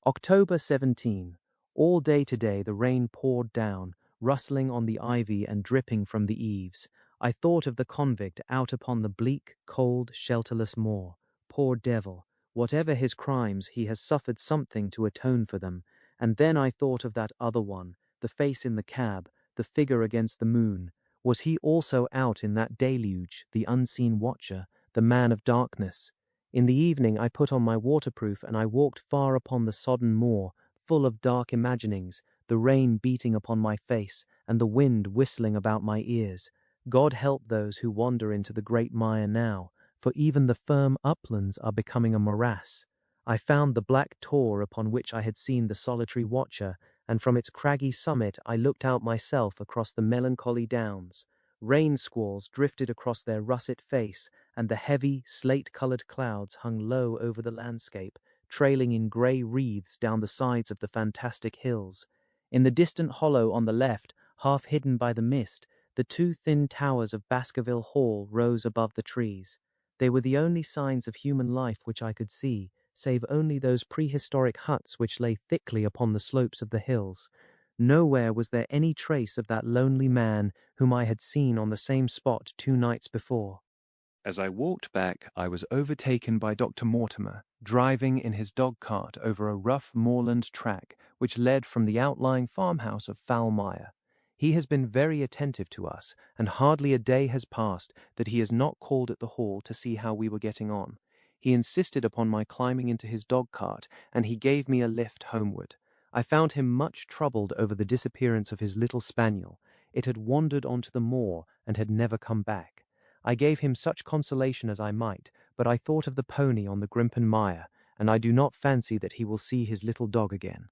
October 17. All day today the rain poured down, rustling on the ivy and dripping from the eaves. I thought of the convict out upon the bleak, cold, shelterless moor. Poor devil, whatever his crimes, he has suffered something to atone for them. And then I thought of that other one, the face in the cab, the figure against the moon. Was he also out in that deluge, the unseen watcher, the man of darkness? In the evening I put on my waterproof and I walked far upon the sodden moor, full of dark imaginings, the rain beating upon my face and the wind whistling about my ears. God help those who wander into the great mire now, for even the firm uplands are becoming a morass. I found the black tor upon which I had seen the solitary watcher, and from its craggy summit I looked out myself across the melancholy downs. Rain squalls drifted across their russet face, and the heavy, slate-colored clouds hung low over the landscape, trailing in grey wreaths down the sides of the fantastic hills. In the distant hollow on the left, half hidden by the mist, the two thin towers of Baskerville Hall rose above the trees. They were the only signs of human life which I could see, save only those prehistoric huts which lay thickly upon the slopes of the hills. Nowhere was there any trace of that lonely man whom I had seen on the same spot 2 nights before. As I walked back, I was overtaken by Dr. Mortimer, driving in his dog-cart over a rough moorland track which led from the outlying farmhouse of Foulmire. He has been very attentive to us, and hardly a day has passed that he has not called at the hall to see how we were getting on. He insisted upon my climbing into his dog-cart, and he gave me a lift homeward. I found him much troubled over the disappearance of his little spaniel. It had wandered onto the moor and had never come back. I gave him such consolation as I might, but I thought of the pony on the Grimpen Mire, and I do not fancy that he will see his little dog again.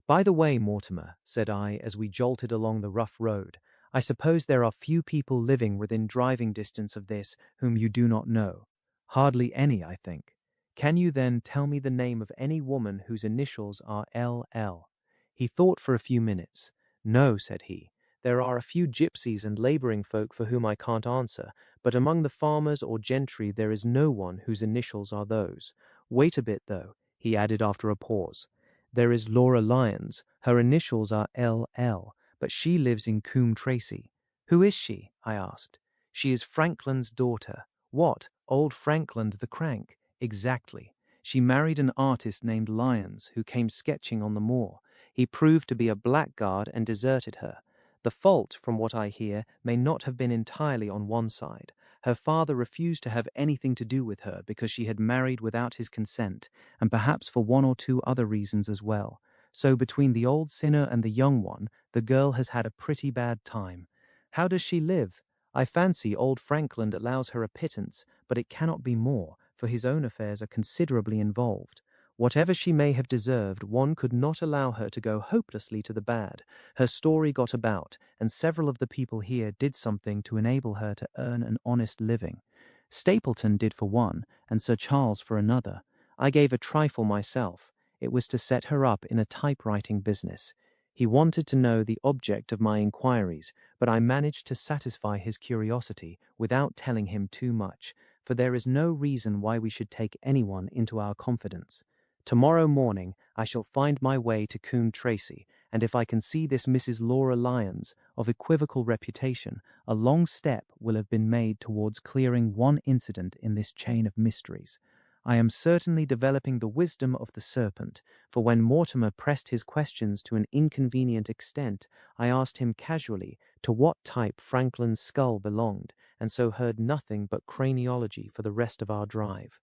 By the way, Mortimer, said I, as we jolted along the rough road, I suppose there are few people living within driving distance of this whom you do not know. Hardly any, I think. Can you then tell me the name of any woman whose initials are L.L.? He thought for a few minutes. No, said he. There are a few gypsies and labouring folk for whom I can't answer, but among the farmers or gentry there is no one whose initials are those. Wait a bit, though, he added after a pause. There is Laura Lyons. Her initials are L.L., but she lives in Coombe Tracy. Who is she? I asked. She is Franklin's daughter. What? Old Frankland the crank? Exactly. She married an artist named Lyons, who came sketching on the moor. He proved to be a blackguard and deserted her. The fault, from what I hear, may not have been entirely on one side. Her father refused to have anything to do with her because she had married without his consent, and perhaps for 1 or 2 other reasons as well. So between the old sinner and the young one, the girl has had a pretty bad time. How does she live? I fancy old Frankland allows her a pittance, but it cannot be more, for his own affairs are considerably involved. Whatever she may have deserved, one could not allow her to go hopelessly to the bad. Her story got about, and several of the people here did something to enable her to earn an honest living. Stapleton did for one, and Sir Charles for another. I gave a trifle myself. It was to set her up in a typewriting business. He wanted to know the object of my inquiries, but I managed to satisfy his curiosity without telling him too much, for there is no reason why we should take anyone into our confidence. Tomorrow morning I shall find my way to Coombe Tracy, and if I can see this Mrs. Laura Lyons, of equivocal reputation, a long step will have been made towards clearing one incident in this chain of mysteries. I am certainly developing the wisdom of the serpent, for when Mortimer pressed his questions to an inconvenient extent, I asked him casually to what type Franklin's skull belonged, and so heard nothing but craniology for the rest of our drive.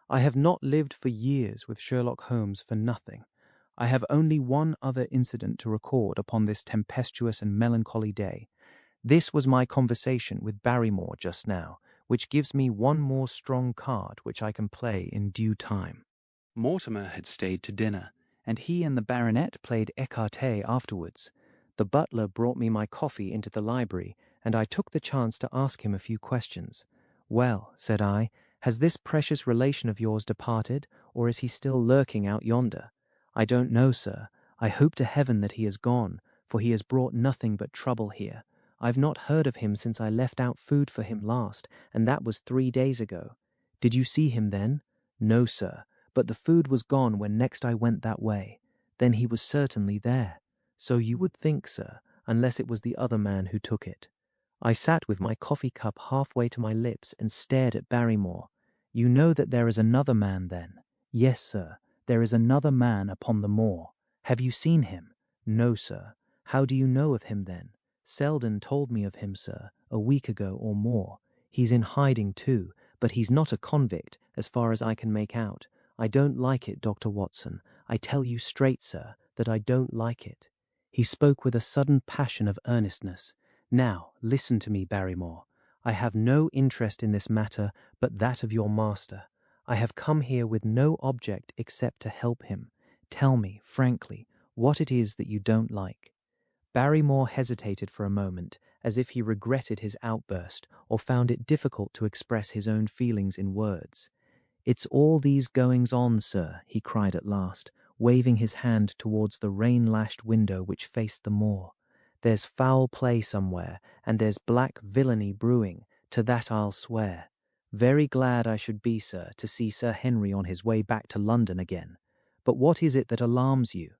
I have not lived for years with Sherlock Holmes for nothing. I have only one other incident to record upon this tempestuous and melancholy day. This was my conversation with Barrymore just now, which gives me one more strong card which I can play in due time. Mortimer had stayed to dinner, and he and the baronet played écarté afterwards. The butler brought me my coffee into the library, and I took the chance to ask him a few questions. Well, said I, has this precious relation of yours departed, or is he still lurking out yonder? I don't know, sir. I hope to heaven that he has gone, for he has brought nothing but trouble here. I've not heard of him since I left out food for him last, and that was 3 days ago. Did you see him then? No, sir, but the food was gone when next I went that way. Then he was certainly there. So you would think, sir, unless it was the other man who took it. I sat with my coffee cup halfway to my lips and stared at Barrymore. You know that there is another man then? Yes, sir, there is another man upon the moor. Have you seen him? No, sir. How do you know of him then? Selden told me of him, sir, a week ago or more. He's in hiding too, but he's not a convict, as far as I can make out. I don't like it, Dr. Watson. I tell you straight, sir, that I don't like it. He spoke with a sudden passion of earnestness. Now, listen to me, Barrymore. I have no interest in this matter but that of your master. I have come here with no object except to help him. Tell me, frankly, what it is that you don't like. Barrymore hesitated for a moment, as if he regretted his outburst or found it difficult to express his own feelings in words. It's all these goings-on, sir, he cried at last, waving his hand towards the rain-lashed window which faced the moor. There's foul play somewhere, and there's black villainy brewing, to that I'll swear. Very glad I should be, sir, to see Sir Henry on his way back to London again. But what is it that alarms you?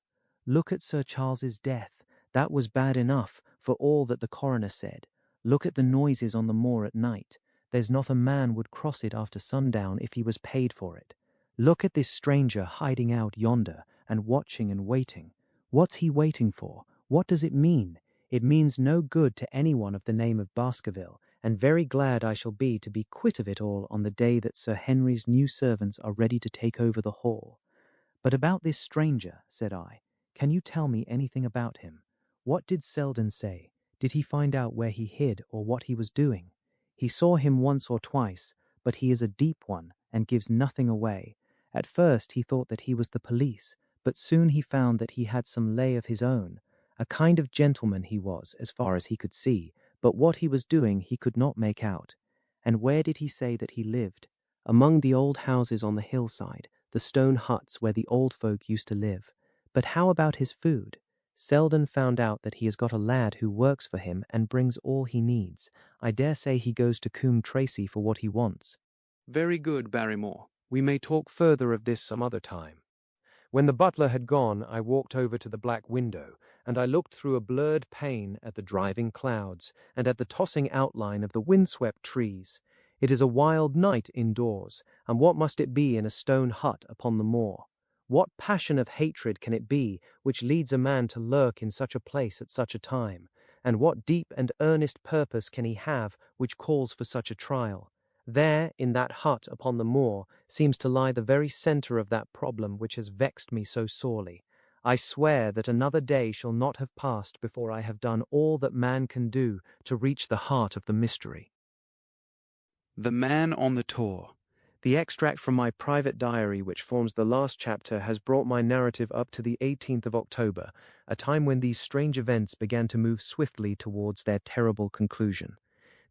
Look at Sir Charles's death. That was bad enough, for all that the coroner said. Look at the noises on the moor at night. There's not a man would cross it after sundown if he was paid for it. Look at this stranger hiding out yonder, and watching and waiting. What's he waiting for? What does it mean? It means no good to anyone of the name of Baskerville, and very glad I shall be to be quit of it all on the day that Sir Henry's new servants are ready to take over the hall. But about this stranger, said I, can you tell me anything about him? What did Selden say? Did he find out where he hid or what he was doing? He saw him once or twice, but he is a deep one and gives nothing away. At first he thought that he was the police, but soon he found that he had some lay of his own. A kind of gentleman he was, as far as he could see, but what he was doing he could not make out. And where did he say that he lived? Among the old houses on the hillside, the stone huts where the old folk used to live. But how about his food? Selden found out that he has got a lad who works for him and brings all he needs. I dare say he goes to Coombe Tracey for what he wants. Very good, Barrymore. We may talk further of this some other time. When the butler had gone, I walked over to the black window, and I looked through a blurred pane at the driving clouds and at the tossing outline of the windswept trees. It is a wild night indoors, and what must it be in a stone hut upon the moor? What passion of hatred can it be which leads a man to lurk in such a place at such a time? And what deep and earnest purpose can he have which calls for such a trial? There, in that hut upon the moor, seems to lie the very centre of that problem which has vexed me so sorely. I swear that another day shall not have passed before I have done all that man can do to reach the heart of the mystery. The Man on the Tour. The extract from my private diary which forms the last chapter has brought my narrative up to the 18th of October, a time when these strange events began to move swiftly towards their terrible conclusion.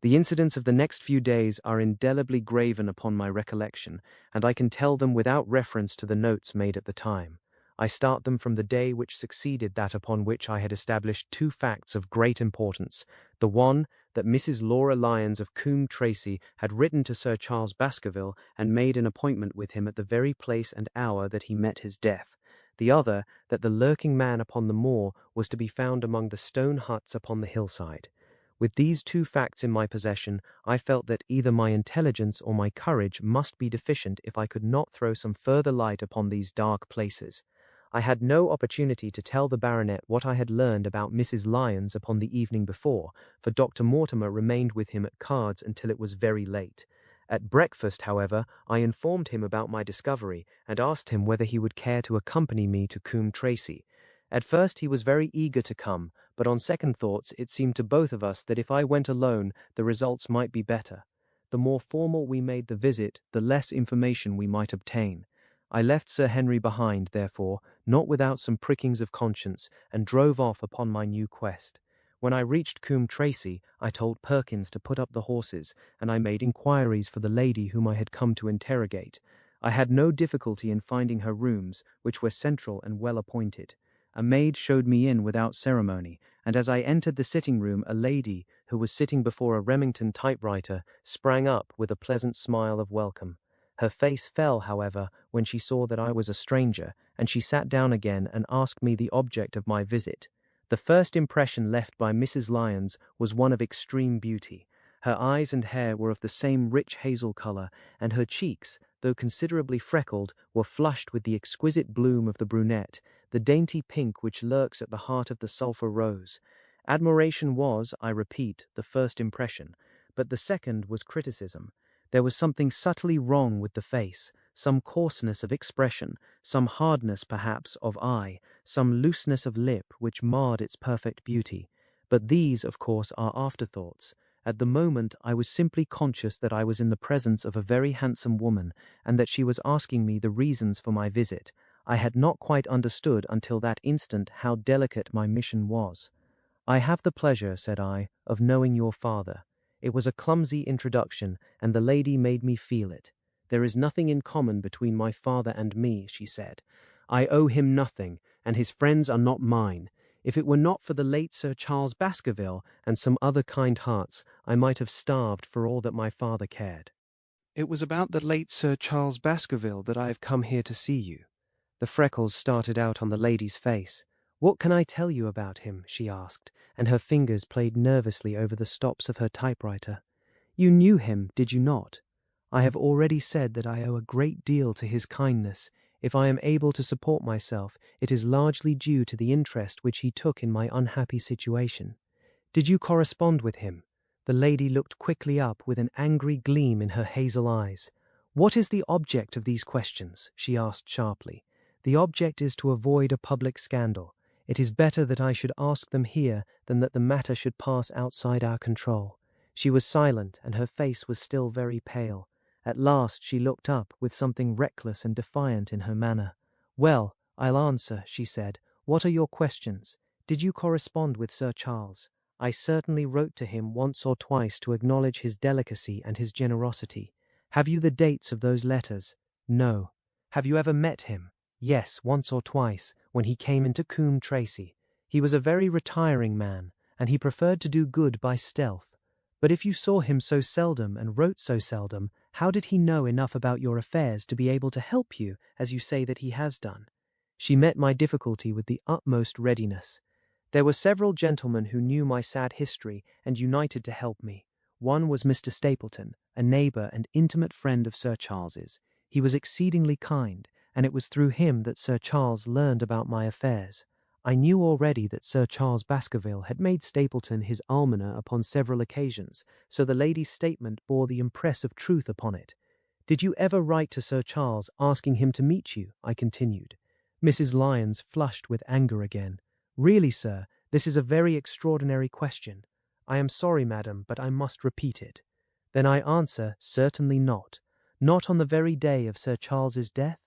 The incidents of the next few days are indelibly graven upon my recollection, and I can tell them without reference to the notes made at the time. I start them from the day which succeeded that upon which I had established two facts of great importance. The one, that Mrs. Laura Lyons of Coombe Tracey had written to Sir Charles Baskerville and made an appointment with him at the very place and hour that he met his death. The other, that the lurking man upon the moor was to be found among the stone huts upon the hillside. With these two facts in my possession, I felt that either my intelligence or my courage must be deficient if I could not throw some further light upon these dark places. I had no opportunity to tell the baronet what I had learned about Mrs. Lyons upon the evening before, for Dr. Mortimer remained with him at cards until it was very late. At breakfast, however, I informed him about my discovery, and asked him whether he would care to accompany me to Coombe Tracey. At first he was very eager to come, but on second thoughts it seemed to both of us that if I went alone the results might be better. The more formal we made the visit, the less information we might obtain. I left Sir Henry behind, therefore, not without some prickings of conscience, and drove off upon my new quest. When I reached Coombe Tracey, I told Perkins to put up the horses, and I made inquiries for the lady whom I had come to interrogate. I had no difficulty in finding her rooms, which were central and well appointed. A maid showed me in without ceremony, and as I entered the sitting-room a lady, who was sitting before a Remington typewriter, sprang up with a pleasant smile of welcome. Her face fell, however, when she saw that I was a stranger, and she sat down again and asked me the object of my visit. The first impression left by Mrs. Lyons was one of extreme beauty. Her eyes and hair were of the same rich hazel color, and her cheeks, though considerably freckled, were flushed with the exquisite bloom of the brunette, the dainty pink which lurks at the heart of the sulphur rose. Admiration was, I repeat, the first impression, but the second was criticism. There was something subtly wrong with the face, some coarseness of expression, some hardness, perhaps, of eye, some looseness of lip which marred its perfect beauty. But these, of course, are afterthoughts. At the moment, I was simply conscious that I was in the presence of a very handsome woman, and that she was asking me the reasons for my visit. I had not quite understood until that instant how delicate my mission was. "I have the pleasure," said I, "of knowing your father." It was a clumsy introduction, and the lady made me feel it. "There is nothing in common between my father and me," she said. "I owe him nothing, and his friends are not mine. If it were not for the late Sir Charles Baskerville and some other kind hearts, I might have starved for all that my father cared." It was about the late Sir Charles Baskerville that I have come here to see you. The freckles started out on the lady's face. "What can I tell you about him?" she asked, and her fingers played nervously over the stops of her typewriter. "You knew him, did you not? I have already said that I owe a great deal to his kindness. If I am able to support myself, it is largely due to the interest which he took in my unhappy situation. Did you correspond with him?" The lady looked quickly up with an angry gleam in her hazel eyes. "What is the object of these questions?" she asked sharply. "The object is to avoid a public scandal. It is better that I should ask them here than that the matter should pass outside our control." She was silent, and her face was still very pale. At last she looked up with something reckless and defiant in her manner. "Well, I'll answer," she said. "What are your questions? Did you correspond with Sir Charles?" "I certainly wrote to him once or twice to acknowledge his delicacy and his generosity." "Have you the dates of those letters?" "No." "Have you ever met him?" "Yes, once or twice, when he came into Coombe Tracey. He was a very retiring man, and he preferred to do good by stealth. But if you saw him so seldom and wrote so seldom, how did he know enough about your affairs to be able to help you, as you say that he has done?" She met my difficulty with the utmost readiness. "There were several gentlemen who knew my sad history and united to help me. One was Mr. Stapleton, a neighbour and intimate friend of Sir Charles's. He was exceedingly kind, and it was through him that Sir Charles learned about my affairs. I knew already that Sir Charles Baskerville had made Stapleton his almoner upon several occasions, so the lady's statement bore the impress of truth upon it. "Did you ever write to Sir Charles asking him to meet you?" I continued. Mrs. Lyons flushed with anger again. "Really, sir, this is a very extraordinary question. I am sorry, madam, but I must repeat it." "Then I answer, certainly not. Not on the very day of Sir Charles's death?"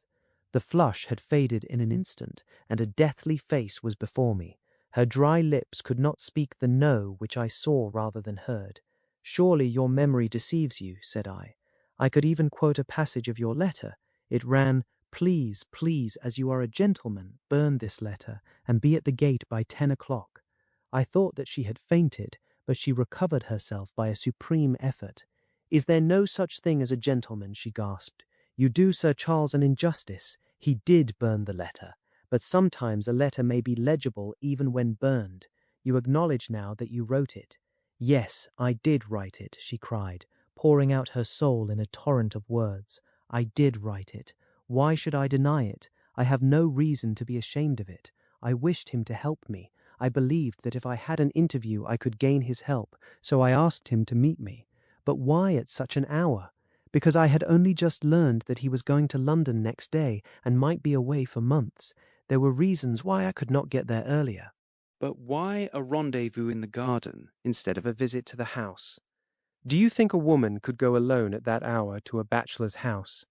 The flush had faded in an instant, and a deathly face was before me. Her dry lips could not speak the no which I saw rather than heard. "Surely your memory deceives you," said I. "I could even quote a passage of your letter. It ran, 'Please, please, as you are a gentleman, burn this letter, and be at the gate by 10 o'clock.'" I thought that she had fainted, but she recovered herself by a supreme effort. "Is there no such thing as a gentleman?" she gasped. "You do Sir Charles an injustice. He did burn the letter, but sometimes a letter may be legible even when burned. You acknowledge now that you wrote it." "Yes, I did write it," she cried, pouring out her soul in a torrent of words. "I did write it. Why should I deny it? I have no reason to be ashamed of it. I wished him to help me. I believed that if I had an interview I could gain his help, so I asked him to meet me. But why at such an hour? Because I had only just learned that he was going to London next day and might be away for months. There were reasons why I could not get there earlier." But why a rendezvous in the garden instead of a visit to the house? Do you think a woman could go alone at that hour to a bachelor's house?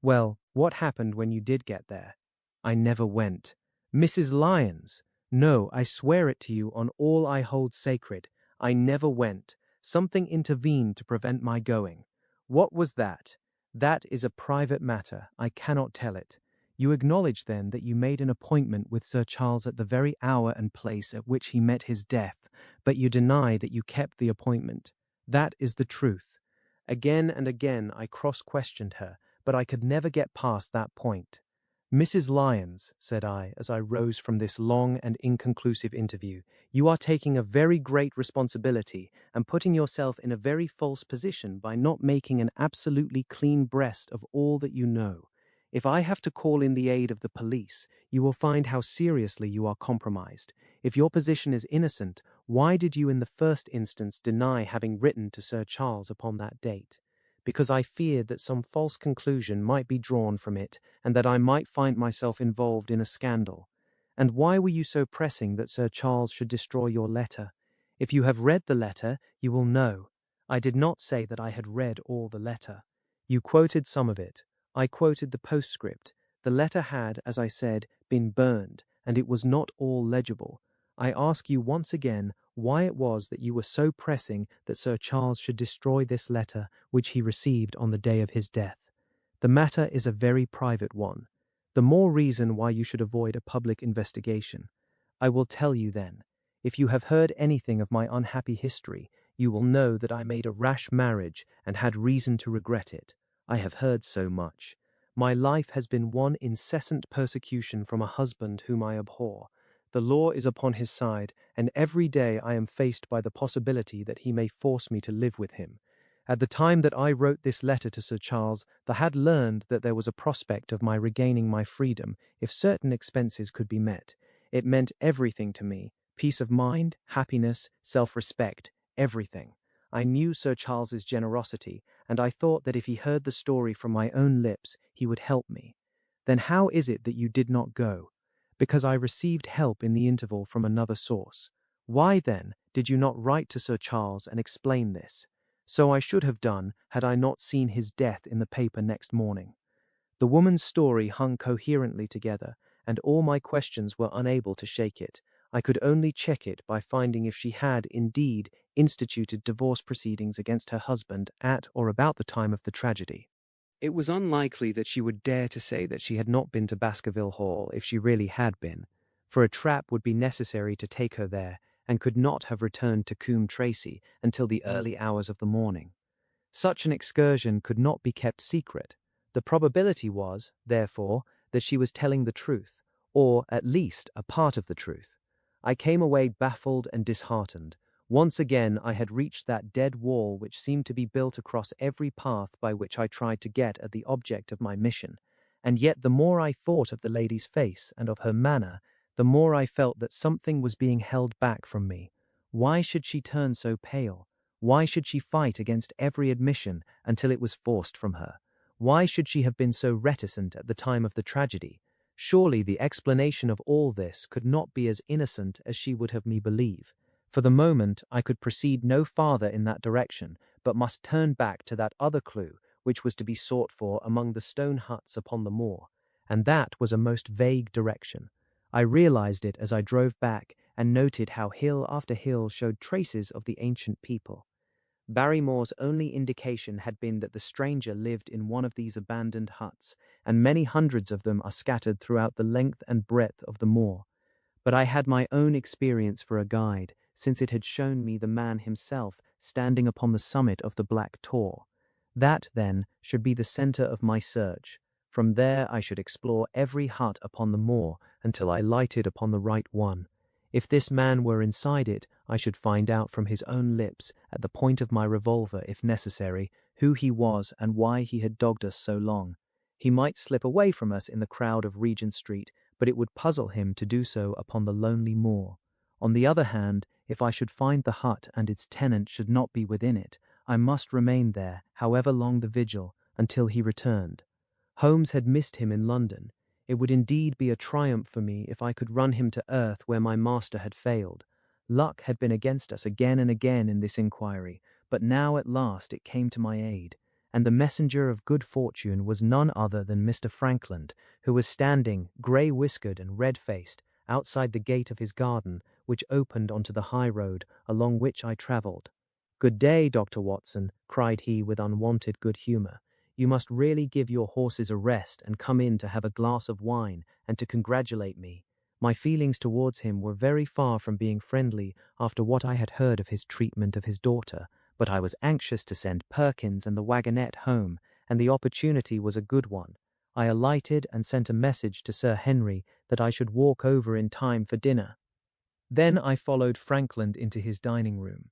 Well, what happened when you did get there? I never went. Mrs. Lyons! No, I swear it to you on all I hold sacred. I never went. Something intervened to prevent my going. What was that? That is a private matter. I cannot tell it. You acknowledge, then, that you made an appointment with Sir Charles at the very hour and place at which he met his death, but you deny that you kept the appointment. That is the truth. Again and again I cross-questioned her, but I could never get past that point. Mrs. Lyons, said I, as I rose from this long and inconclusive interview, you are taking a very great responsibility and putting yourself in a very false position by not making an absolutely clean breast of all that you know. If I have to call in the aid of the police, you will find how seriously you are compromised. If your position is innocent, why did you in the first instance deny having written to Sir Charles upon that date? Because I feared that some false conclusion might be drawn from it, and that I might find myself involved in a scandal. And why were you so pressing that Sir Charles should destroy your letter? If you have read the letter, you will know. I did not say that I had read all the letter. You quoted some of it. I quoted the postscript. The letter had, as I said, been burned, and it was not all legible. I ask you once again why it was that you were so pressing that Sir Charles should destroy this letter which he received on the day of his death. The matter is a very private one. The more reason why you should avoid a public investigation. I will tell you then. If you have heard anything of my unhappy history, you will know that I made a rash marriage and had reason to regret it. I have heard so much. My life has been one incessant persecution from a husband whom I abhor. The law is upon his side, and every day I am faced by the possibility that he may force me to live with him. At the time that I wrote this letter to Sir Charles, I had learned that there was a prospect of my regaining my freedom if certain expenses could be met. It meant everything to me, peace of mind, happiness, self-respect, everything. I knew Sir Charles's generosity, and I thought that if he heard the story from my own lips, he would help me. Then how is it that you did not go? Because I received help in the interval from another source. Why, then, did you not write to Sir Charles and explain this? So I should have done had I not seen his death in the paper next morning. The woman's story hung coherently together, and all my questions were unable to shake it. I could only check it by finding if she had, indeed, instituted divorce proceedings against her husband at or about the time of the tragedy. It was unlikely that she would dare to say that she had not been to Baskerville Hall if she really had been, for a trap would be necessary to take her there, and could not have returned to Coombe Tracy until the early hours of the morning. Such an excursion could not be kept secret. The probability was, therefore, that she was telling the truth, or, at least, a part of the truth. I came away baffled and disheartened. Once again I had reached that dead wall which seemed to be built across every path by which I tried to get at the object of my mission, and yet the more I thought of the lady's face and of her manner, the more I felt that something was being held back from me. Why should she turn so pale? Why should she fight against every admission until it was forced from her? Why should she have been so reticent at the time of the tragedy? Surely the explanation of all this could not be as innocent as she would have me believe. For the moment I could proceed no farther in that direction, but must turn back to that other clue which was to be sought for among the stone huts upon the moor, and that was a most vague direction. I realized it as I drove back and noted how hill after hill showed traces of the ancient people. Barrymore's only indication had been that the stranger lived in one of these abandoned huts, and many hundreds of them are scattered throughout the length and breadth of the moor. But I had my own experience for a guide, since it had shown me the man himself standing upon the summit of the Black Tor. That, then, should be the centre of my search. From there I should explore every hut upon the moor until I lighted upon the right one. If this man were inside it, I should find out from his own lips, at the point of my revolver if necessary, who he was and why he had dogged us so long. He might slip away from us in the crowd of Regent Street, but it would puzzle him to do so upon the lonely moor. On the other hand, if I should find the hut and its tenant should not be within it, I must remain there, however long the vigil, until he returned. Holmes had missed him in London. It would indeed be a triumph for me if I could run him to earth where my master had failed. Luck had been against us again and again in this inquiry, but now at last it came to my aid, and the messenger of good fortune was none other than Mr. Frankland, who was standing, grey-whiskered and red-faced, outside the gate of his garden, which opened onto the high road along which I travelled. "Good day, Dr. Watson," cried he with unwonted good humour. "You must really give your horses a rest and come in to have a glass of wine and to congratulate me." My feelings towards him were very far from being friendly after what I had heard of his treatment of his daughter, but I was anxious to send Perkins and the wagonette home, and the opportunity was a good one. I alighted and sent a message to Sir Henry that I should walk over in time for dinner. Then I followed Frankland into his dining room.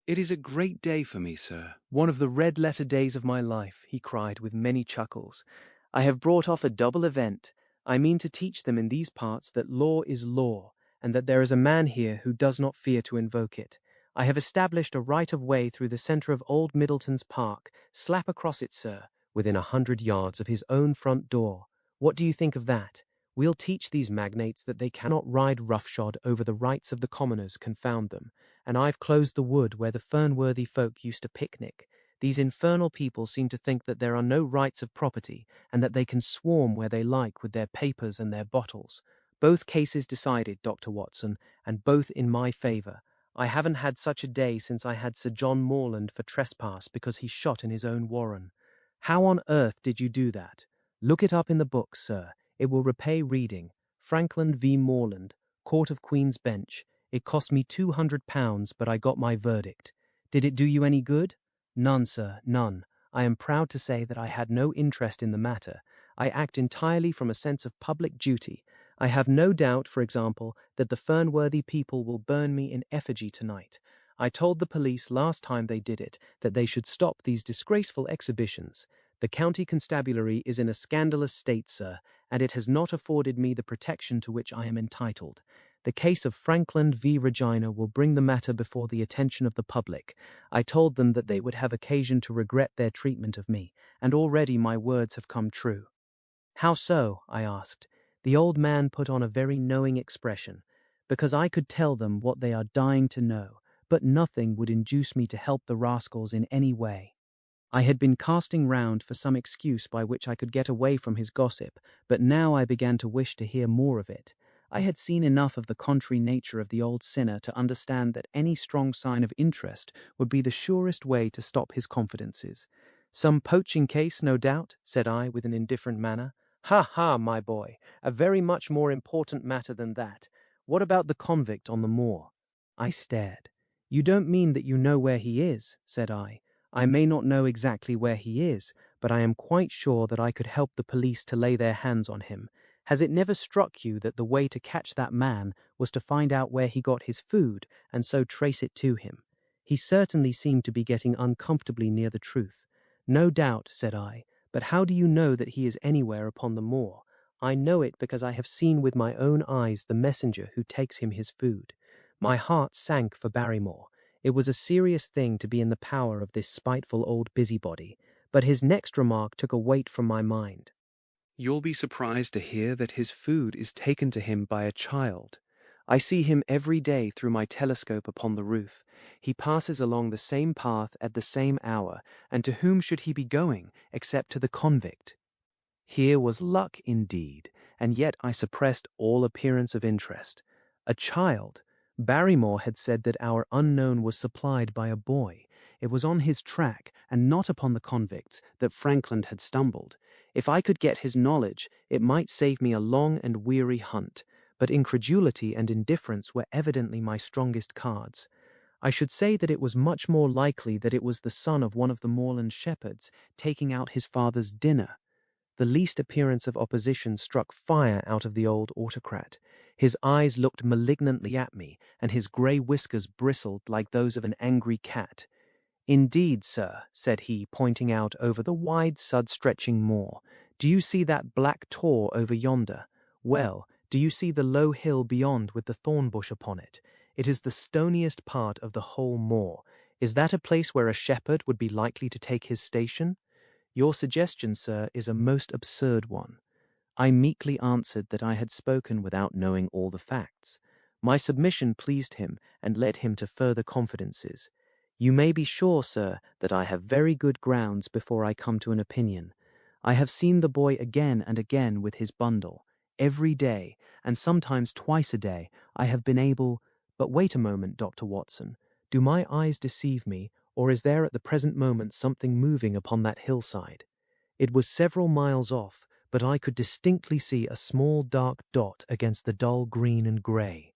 "It is a great day for me, sir. One of the red-letter days of my life," he cried with many chuckles. "I have brought off a double event. I mean to teach them in these parts that law is law, and that there is a man here who does not fear to invoke it. I have established a right-of-way through the centre of Old Middleton's Park, slap across it, sir, within 100 yards of his own front door. What do you think of that? We'll teach these magnates that they cannot ride roughshod over the rights of the commoners, confound them. And I've closed the wood where the Fernworthy folk used to picnic. These infernal people seem to think that there are no rights of property, and that they can swarm where they like with their papers and their bottles. Both cases decided, Dr. Watson, and both in my favour. I haven't had such a day since I had Sir John Morland for trespass because he shot in his own warren. How on earth did you do that? Look it up in the books, sir. It will repay reading. Frankland v. Morland, Court of Queen's Bench. It cost me £200, but I got my verdict. Did it do you any good? None, sir, none. I am proud to say that I had no interest in the matter. I act entirely from a sense of public duty. I have no doubt, for example, that the Fernworthy people will burn me in effigy tonight. I told the police last time they did it that they should stop these disgraceful exhibitions. The county constabulary is in a scandalous state, sir, and it has not afforded me the protection to which I am entitled. The case of Frankland v. Regina will bring the matter before the attention of the public. I told them that they would have occasion to regret their treatment of me, and already my words have come true. How so? I asked. The old man put on a very knowing expression. Because I could tell them what they are dying to know, but nothing would induce me to help the rascals in any way. I had been casting round for some excuse by which I could get away from his gossip, but now I began to wish to hear more of it. I had seen enough of the contrary nature of the old sinner to understand that any strong sign of interest would be the surest way to stop his confidences. "Some poaching case, no doubt," said I with an indifferent manner. "Ha, ha, my boy, a very much more important matter than that. What about the convict on the moor?" I stared. "You don't mean that you know where he is?" said I. "I may not know exactly where he is, but I am quite sure that I could help the police to lay their hands on him. Has it never struck you that the way to catch that man was to find out where he got his food, and so trace it to him?" He certainly seemed to be getting uncomfortably near the truth. "No doubt," said I, "but how do you know that he is anywhere upon the moor?" "I know it because I have seen with my own eyes the messenger who takes him his food." My heart sank for Barrymore. It was a serious thing to be in the power of this spiteful old busybody, but his next remark took a weight from my mind. "You'll be surprised to hear that his food is taken to him by a child. I see him every day through my telescope upon the roof. He passes along the same path at the same hour, and to whom should he be going except to the convict?" Here was luck indeed, and yet I suppressed all appearance of interest. A child! Barrymore had said that our unknown was supplied by a boy. It was on his track, and not upon the convict's, that Frankland had stumbled. If I could get his knowledge, it might save me a long and weary hunt, but incredulity and indifference were evidently my strongest cards. I should say that it was much more likely that it was the son of one of the moorland shepherds taking out his father's dinner. The least appearance of opposition struck fire out of the old autocrat. His eyes looked malignantly at me, and his grey whiskers bristled like those of an angry cat. "Indeed, sir," said he, pointing out over the wide sod-stretching moor, "do you see that black tor over yonder? Well, do you see the low hill beyond with the thorn bush upon it? It is the stoniest part of the whole moor. Is that a place where a shepherd would be likely to take his station? Your suggestion, sir, is a most absurd one." I meekly answered that I had spoken without knowing all the facts. My submission pleased him and led him to further confidences. "You may be sure, sir, that I have very good grounds before I come to an opinion. I have seen the boy again and again with his bundle. Every day, and sometimes twice a day, I have been able— But wait a moment, Dr. Watson. Do my eyes deceive me, or is there at the present moment something moving upon that hillside?" It was several miles off, but I could distinctly see a small dark dot against the dull green and grey.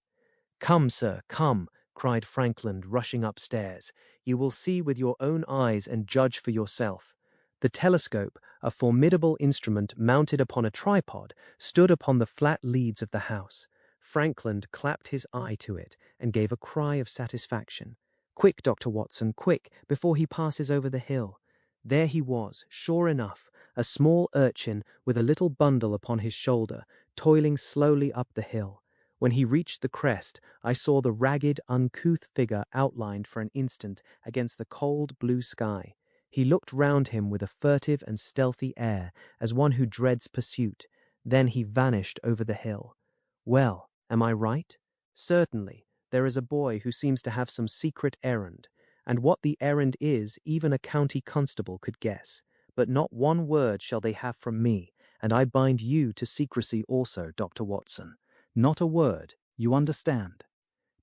"Come, sir, come," cried Frankland, rushing upstairs. "You will see with your own eyes and judge for yourself." The telescope, a formidable instrument mounted upon a tripod, stood upon the flat leads of the house. Frankland clapped his eye to it and gave a cry of satisfaction. "Quick, Dr. Watson, quick, before he passes over the hill." There he was, sure enough, a small urchin with a little bundle upon his shoulder, toiling slowly up the hill. When he reached the crest, I saw the ragged, uncouth figure outlined for an instant against the cold blue sky. He looked round him with a furtive and stealthy air, as one who dreads pursuit. Then he vanished over the hill. Well, am I right? Certainly, there is a boy who seems to have some secret errand, and what the errand is, even a county constable could guess. But not one word shall they have from me, and I bind you to secrecy also, Dr. Watson. Not a word, you understand.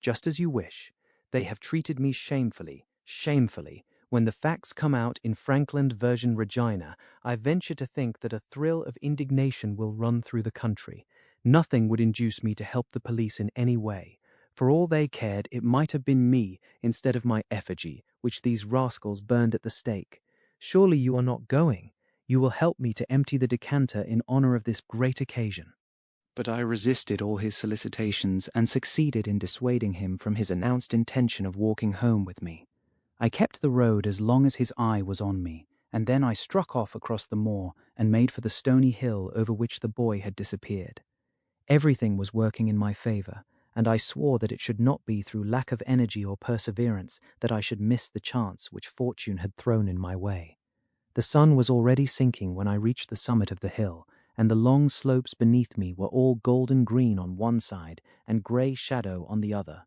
Just as you wish. They have treated me shamefully, shamefully. When the facts come out in Frankland version Regina, I venture to think that a thrill of indignation will run through the country. Nothing would induce me to help the police in any way. For all they cared, it might have been me instead of my effigy, which these rascals burned at the stake. Surely you are not going. You will help me to empty the decanter in honor of this great occasion. But I resisted all his solicitations and succeeded in dissuading him from his announced intention of walking home with me. I kept the road as long as his eye was on me, and then I struck off across the moor and made for the stony hill over which the boy had disappeared. Everything was working in my favor, and I swore that it should not be through lack of energy or perseverance that I should miss the chance which fortune had thrown in my way. The sun was already sinking when I reached the summit of the hill, and the long slopes beneath me were all golden green on one side and grey shadow on the other.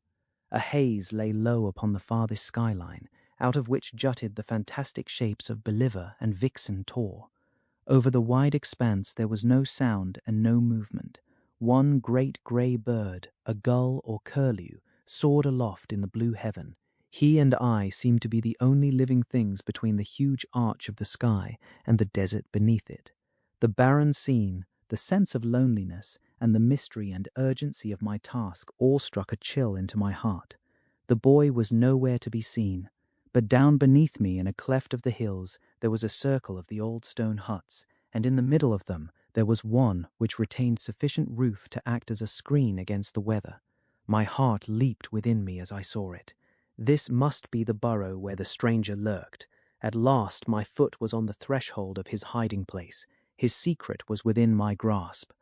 A haze lay low upon the farthest skyline, out of which jutted the fantastic shapes of Believer and Vixen Tor. Over the wide expanse there was no sound and no movement. One great grey bird, a gull or curlew, soared aloft in the blue heaven. He and I seemed to be the only living things between the huge arch of the sky and the desert beneath it. The barren scene, the sense of loneliness, and the mystery and urgency of my task all struck a chill into my heart. The boy was nowhere to be seen, but down beneath me in a cleft of the hills there was a circle of the old stone huts, and in the middle of them there was one which retained sufficient roof to act as a screen against the weather. My heart leaped within me as I saw it. This must be the burrow where the stranger lurked. At last my foot was on the threshold of his hiding place. His secret was within my grasp.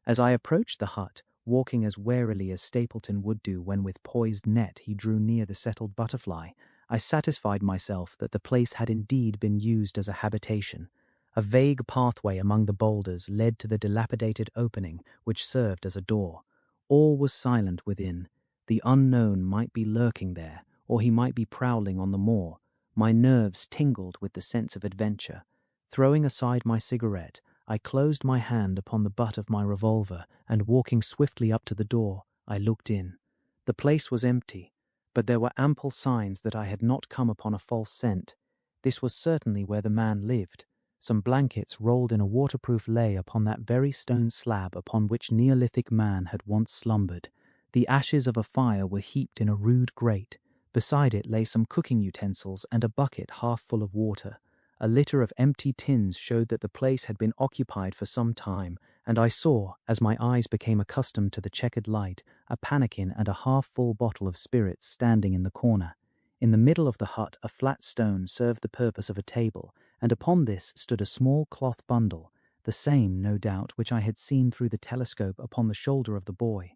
As I approached the hut, walking as warily as Stapleton would do when with poised net he drew near the settled butterfly, I satisfied myself that the place had indeed been used as a habitation. A vague pathway among the boulders led to the dilapidated opening which served as a door. All was silent within. The unknown might be lurking there, or he might be prowling on the moor. My nerves tingled with the sense of adventure. Throwing aside my cigarette, I closed my hand upon the butt of my revolver, and walking swiftly up to the door, I looked in. The place was empty, but there were ample signs that I had not come upon a false scent. This was certainly where the man lived. Some blankets rolled in a waterproof lay upon that very stone slab upon which Neolithic man had once slumbered. The ashes of a fire were heaped in a rude grate. Beside it lay some cooking utensils and a bucket half full of water. A litter of empty tins showed that the place had been occupied for some time, and I saw, as my eyes became accustomed to the checkered light, a pannikin and a half-full bottle of spirits standing in the corner. In the middle of the hut a flat stone served the purpose of a table, and upon this stood a small cloth bundle, the same, no doubt, which I had seen through the telescope upon the shoulder of the boy.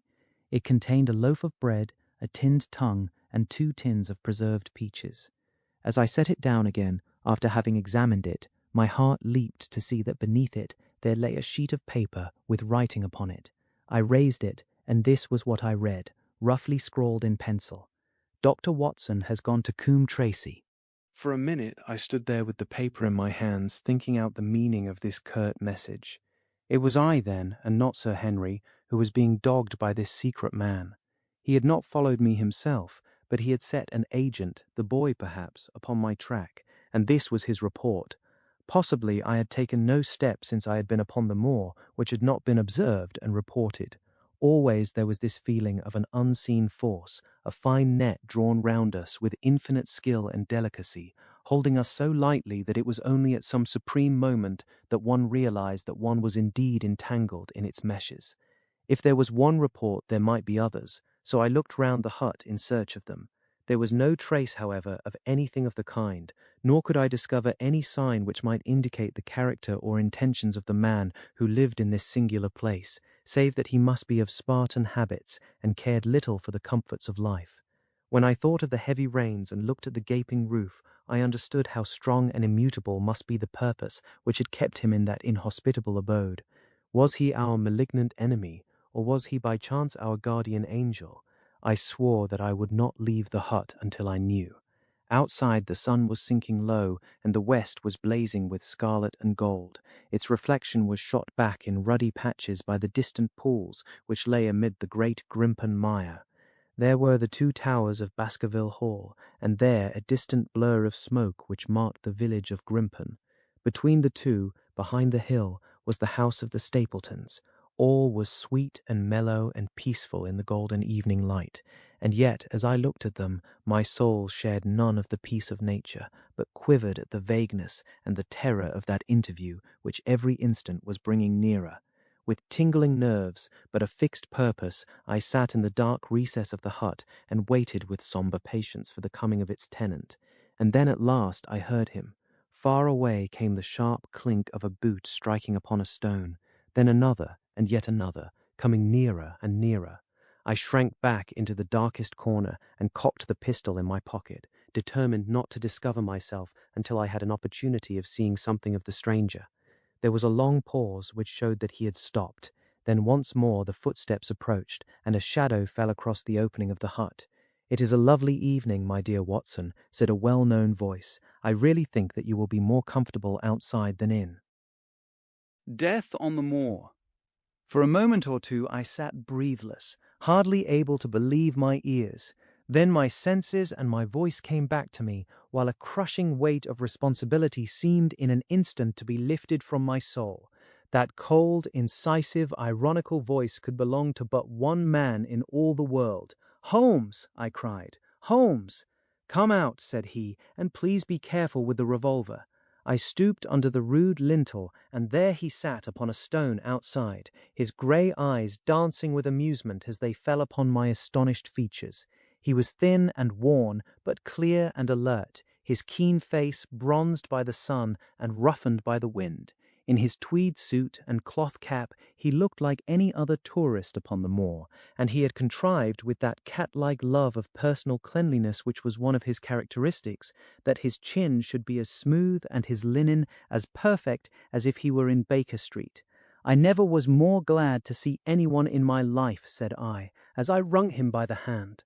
It contained a loaf of bread, a tinned tongue, and 2 tins of preserved peaches. As I set it down again, after having examined it, my heart leaped to see that beneath it there lay a sheet of paper with writing upon it. I raised it, and this was what I read, roughly scrawled in pencil. "Dr. Watson has gone to Coombe Tracy." For a minute I stood there with the paper in my hands, thinking out the meaning of this curt message. It was I, then, and not Sir Henry, who was being dogged by this secret man. He had not followed me himself, but he had set an agent, the boy perhaps, upon my track, and this was his report. Possibly I had taken no step since I had been upon the moor which had not been observed and reported. Always there was this feeling of an unseen force, a fine net drawn round us with infinite skill and delicacy, holding us so lightly that it was only at some supreme moment that one realized that one was indeed entangled in its meshes. If there was one report, there might be others, so I looked round the hut in search of them. There was no trace, however, of anything of the kind, nor could I discover any sign which might indicate the character or intentions of the man who lived in this singular place, save that he must be of Spartan habits and cared little for the comforts of life. When I thought of the heavy rains and looked at the gaping roof, I understood how strong and immutable must be the purpose which had kept him in that inhospitable abode. Was he our malignant enemy, or was he by chance our guardian angel? I swore that I would not leave the hut until I knew. Outside the sun was sinking low, and the west was blazing with scarlet and gold. Its reflection was shot back in ruddy patches by the distant pools which lay amid the great Grimpen mire. There were the 2 towers of Baskerville Hall, and there a distant blur of smoke which marked the village of Grimpen. Between the two, behind the hill, was the house of the Stapletons. All was sweet and mellow and peaceful in the golden evening light, and yet, as I looked at them, my soul shared none of the peace of nature, but quivered at the vagueness and the terror of that interview which every instant was bringing nearer. With tingling nerves, but a fixed purpose, I sat in the dark recess of the hut and waited with sombre patience for the coming of its tenant. And then at last I heard him. Far away came the sharp clink of a boot striking upon a stone, then another, and yet another, coming nearer and nearer. I shrank back into the darkest corner and cocked the pistol in my pocket, determined not to discover myself until I had an opportunity of seeing something of the stranger. There was a long pause which showed that he had stopped. Then once more the footsteps approached, and a shadow fell across the opening of the hut. "It is a lovely evening, my dear Watson," said a well-known voice. "I really think that you will be more comfortable outside than in." Death on the moor. For a moment or two I sat breathless, hardly able to believe my ears. Then my senses and my voice came back to me, while a crushing weight of responsibility seemed in an instant to be lifted from my soul. That cold, incisive, ironical voice could belong to but one man in all the world. "Holmes!" I cried. "Holmes!" "Come out," said he, "and please be careful with the revolver." I stooped under the rude lintel, and there he sat upon a stone outside, his grey eyes dancing with amusement as they fell upon my astonished features. He was thin and worn, but clear and alert, his keen face bronzed by the sun and roughened by the wind. In his tweed suit and cloth cap he looked like any other tourist upon the moor, and he had contrived, with that cat-like love of personal cleanliness which was one of his characteristics, that his chin should be as smooth and his linen as perfect as if he were in Baker Street. "I never was more glad to see anyone in my life," said I, as I wrung him by the hand.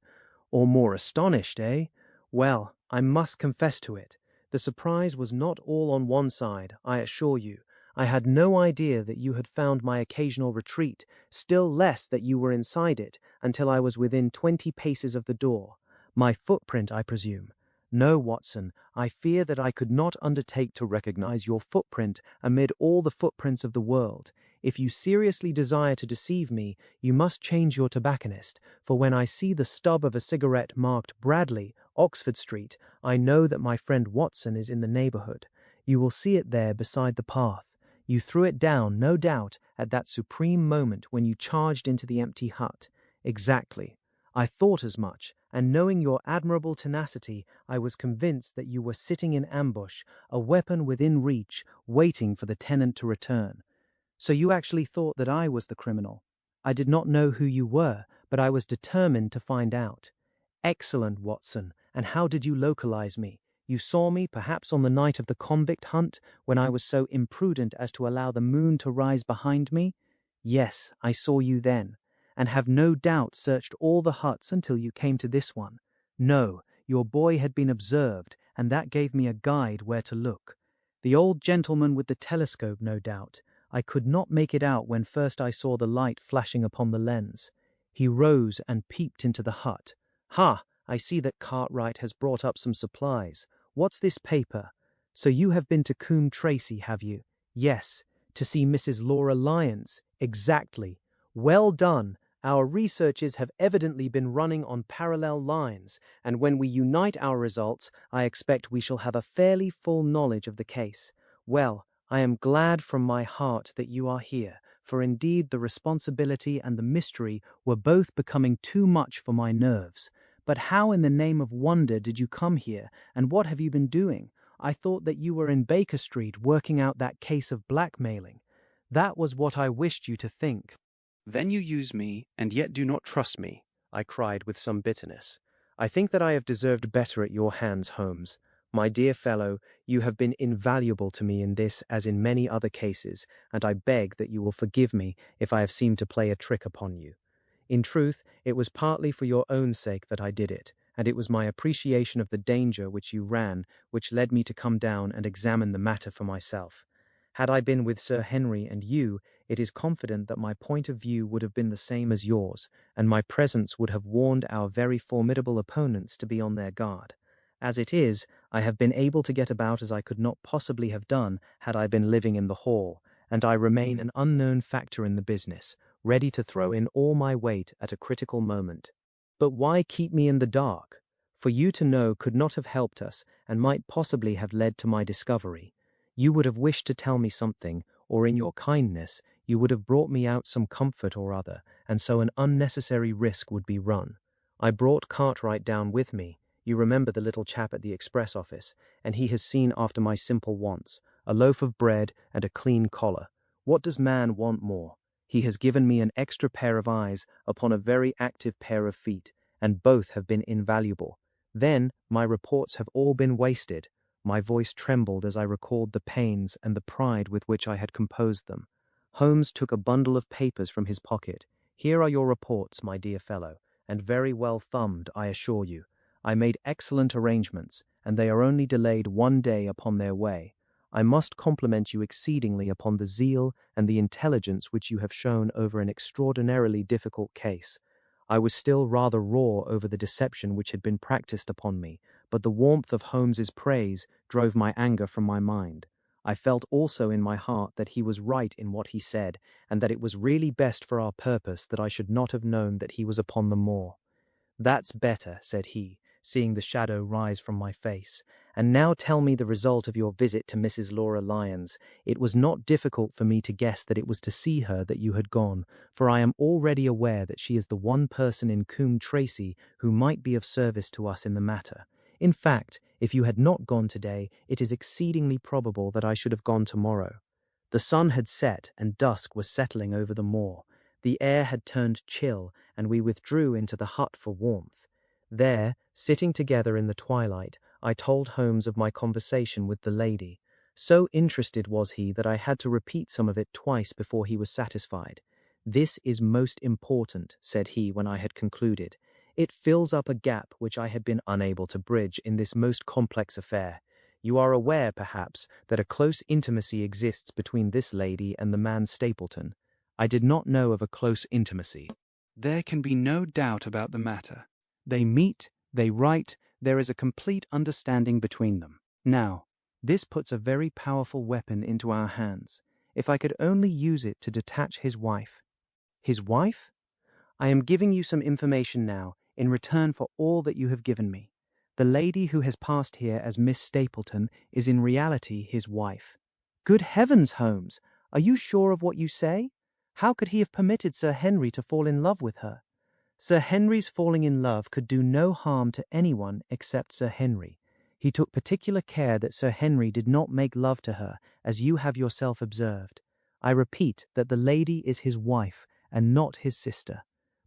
"Or more astonished, eh? Well, I must confess to it. The surprise was not all on one side, I assure you. I had no idea that you had found my occasional retreat, still less that you were inside it, until I was within 20 paces of the door. My footprint, I presume. No, Watson, I fear that I could not undertake to recognize your footprint amid all the footprints of the world. If you seriously desire to deceive me, you must change your tobacconist, for when I see the stub of a cigarette marked Bradley, Oxford Street, I know that my friend Watson is in the neighborhood. You will see it there beside the path. You threw it down, no doubt, at that supreme moment when you charged into the empty hut. Exactly. I thought as much, and knowing your admirable tenacity, I was convinced that you were sitting in ambush, a weapon within reach, waiting for the tenant to return. So you actually thought that I was the criminal. I did not know who you were, but I was determined to find out. Excellent, Watson. And how did you localize me? You saw me, perhaps on the night of the convict hunt, when I was so imprudent as to allow the moon to rise behind me? Yes, I saw you then, and have no doubt searched all the huts until you came to this one. No, your boy had been observed, and that gave me a guide where to look. The old gentleman with the telescope, no doubt. I could not make it out when first I saw the light flashing upon the lens. He rose and peeped into the hut. Ha! I see that Cartwright has brought up some supplies. What's this paper? So you have been to Coombe Tracy, have you? Yes. To see Mrs. Laura Lyons. Exactly. Well done. Our researches have evidently been running on parallel lines, and when we unite our results, I expect we shall have a fairly full knowledge of the case. Well, I am glad from my heart that you are here, for indeed the responsibility and the mystery were both becoming too much for my nerves. But how in the name of wonder did you come here, and what have you been doing? I thought that you were in Baker Street working out that case of blackmailing. That was what I wished you to think. Then you use me, and yet do not trust me, I cried with some bitterness. I think that I have deserved better at your hands, Holmes. My dear fellow, you have been invaluable to me in this as in many other cases, and I beg that you will forgive me if I have seemed to play a trick upon you. In truth, it was partly for your own sake that I did it, and it was my appreciation of the danger which you ran which led me to come down and examine the matter for myself. Had I been with Sir Henry and you, it is confident that my point of view would have been the same as yours, and my presence would have warned our very formidable opponents to be on their guard. As it is, I have been able to get about as I could not possibly have done had I been living in the hall, and I remain an unknown factor in the business, ready to throw in all my weight at a critical moment. But why keep me in the dark? For you to know could not have helped us, and might possibly have led to my discovery. You would have wished to tell me something, or in your kindness, you would have brought me out some comfort or other, and so an unnecessary risk would be run. I brought Cartwright down with me. You remember the little chap at the express office, and he has seen after my simple wants, a loaf of bread and a clean collar. What does man want more? He has given me an extra pair of eyes upon a very active pair of feet, and both have been invaluable. Then my reports have all been wasted. My voice trembled as I recalled the pains and the pride with which I had composed them. Holmes took a bundle of papers from his pocket. Here are your reports, my dear fellow, and very well thumbed, I assure you. I made excellent arrangements, and they are only delayed 1 day upon their way. I must compliment you exceedingly upon the zeal and the intelligence which you have shown over an extraordinarily difficult case. I was still rather raw over the deception which had been practiced upon me, but the warmth of Holmes's praise drove my anger from my mind. I felt also in my heart that he was right in what he said, and that it was really best for our purpose that I should not have known that he was upon the moor. "That's better," said he, seeing the shadow rise from my face. "And now tell me the result of your visit to Mrs. Laura Lyons. It was not difficult for me to guess that it was to see her that you had gone, for I am already aware that she is the one person in Coombe Tracey who might be of service to us in the matter. In fact, if you had not gone today, it is exceedingly probable that I should have gone tomorrow." The sun had set, and dusk was settling over the moor. The air had turned chill, and we withdrew into the hut for warmth. There, sitting together in the twilight, I told Holmes of my conversation with the lady. So interested was he that I had to repeat some of it twice before he was satisfied. "This is most important," said he when I had concluded. "It fills up a gap which I had been unable to bridge in this most complex affair. You are aware, perhaps, that a close intimacy exists between this lady and the man Stapleton." I did not know of a close intimacy. There can be no doubt about the matter. They meet, they write, there is a complete understanding between them. Now, this puts a very powerful weapon into our hands. If I could only use it to detach his wife. His wife? I am giving you some information now, in return for all that you have given me. The lady who has passed here as Miss Stapleton is in reality his wife. Good heavens, Holmes! Are you sure of what you say? How could he have permitted Sir Henry to fall in love with her? Sir Henry's falling in love could do no harm to anyone except Sir Henry. He took particular care that Sir Henry did not make love to her, as you have yourself observed. I repeat that the lady is his wife, and not his sister.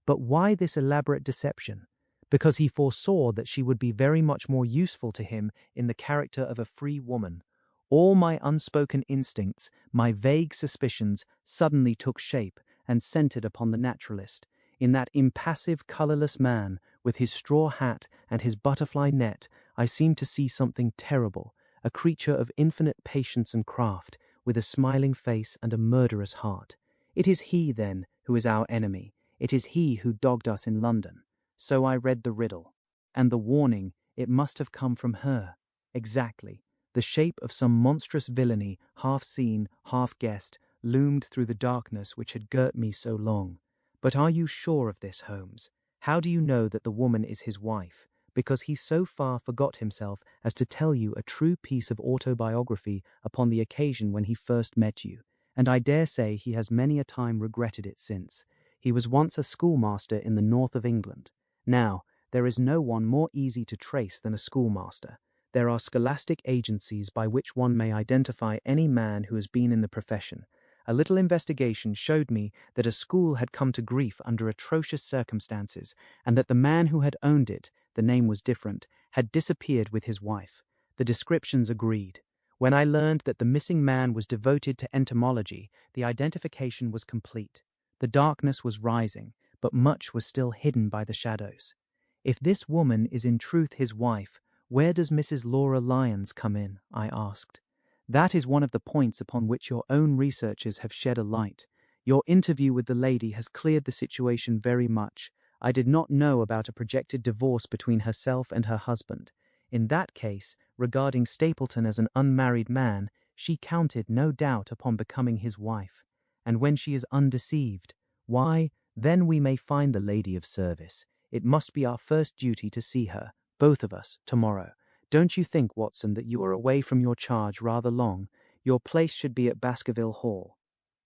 But why this elaborate deception? Because he foresaw that she would be very much more useful to him in the character of a free woman. All my unspoken instincts, my vague suspicions, suddenly took shape and centered upon the naturalist. In that impassive, colorless man, with his straw hat and his butterfly net, I seemed to see something terrible, a creature of infinite patience and craft, with a smiling face and a murderous heart. It is he, then, who is our enemy. It is he who dogged us in London. So I read the riddle. And the warning, it must have come from her. Exactly. The shape of some monstrous villainy, half seen, half guessed, loomed through the darkness which had girt me so long. But are you sure of this, Holmes? How do you know that the woman is his wife? Because he so far forgot himself as to tell you a true piece of autobiography upon the occasion when he first met you, and I dare say he has many a time regretted it since. He was once a schoolmaster in the north of England. Now, there is no one more easy to trace than a schoolmaster. There are scholastic agencies by which one may identify any man who has been in the profession. A little investigation showed me that a school had come to grief under atrocious circumstances, and that the man who had owned it, the name was different, had disappeared with his wife. The descriptions agreed. When I learned that the missing man was devoted to entomology, the identification was complete. The darkness was rising, but much was still hidden by the shadows. If this woman is in truth his wife, where does Mrs. Laura Lyons come in? I asked. That is one of the points upon which your own researches have shed a light. Your interview with the lady has cleared the situation very much. I did not know about a projected divorce between herself and her husband. In that case, regarding Stapleton as an unmarried man, she counted, no doubt, upon becoming his wife. And when she is undeceived, why, then we may find the lady of service. It must be our first duty to see her, both of us, tomorrow. Don't you think, Watson, that you are away from your charge rather long? Your place should be at Baskerville Hall.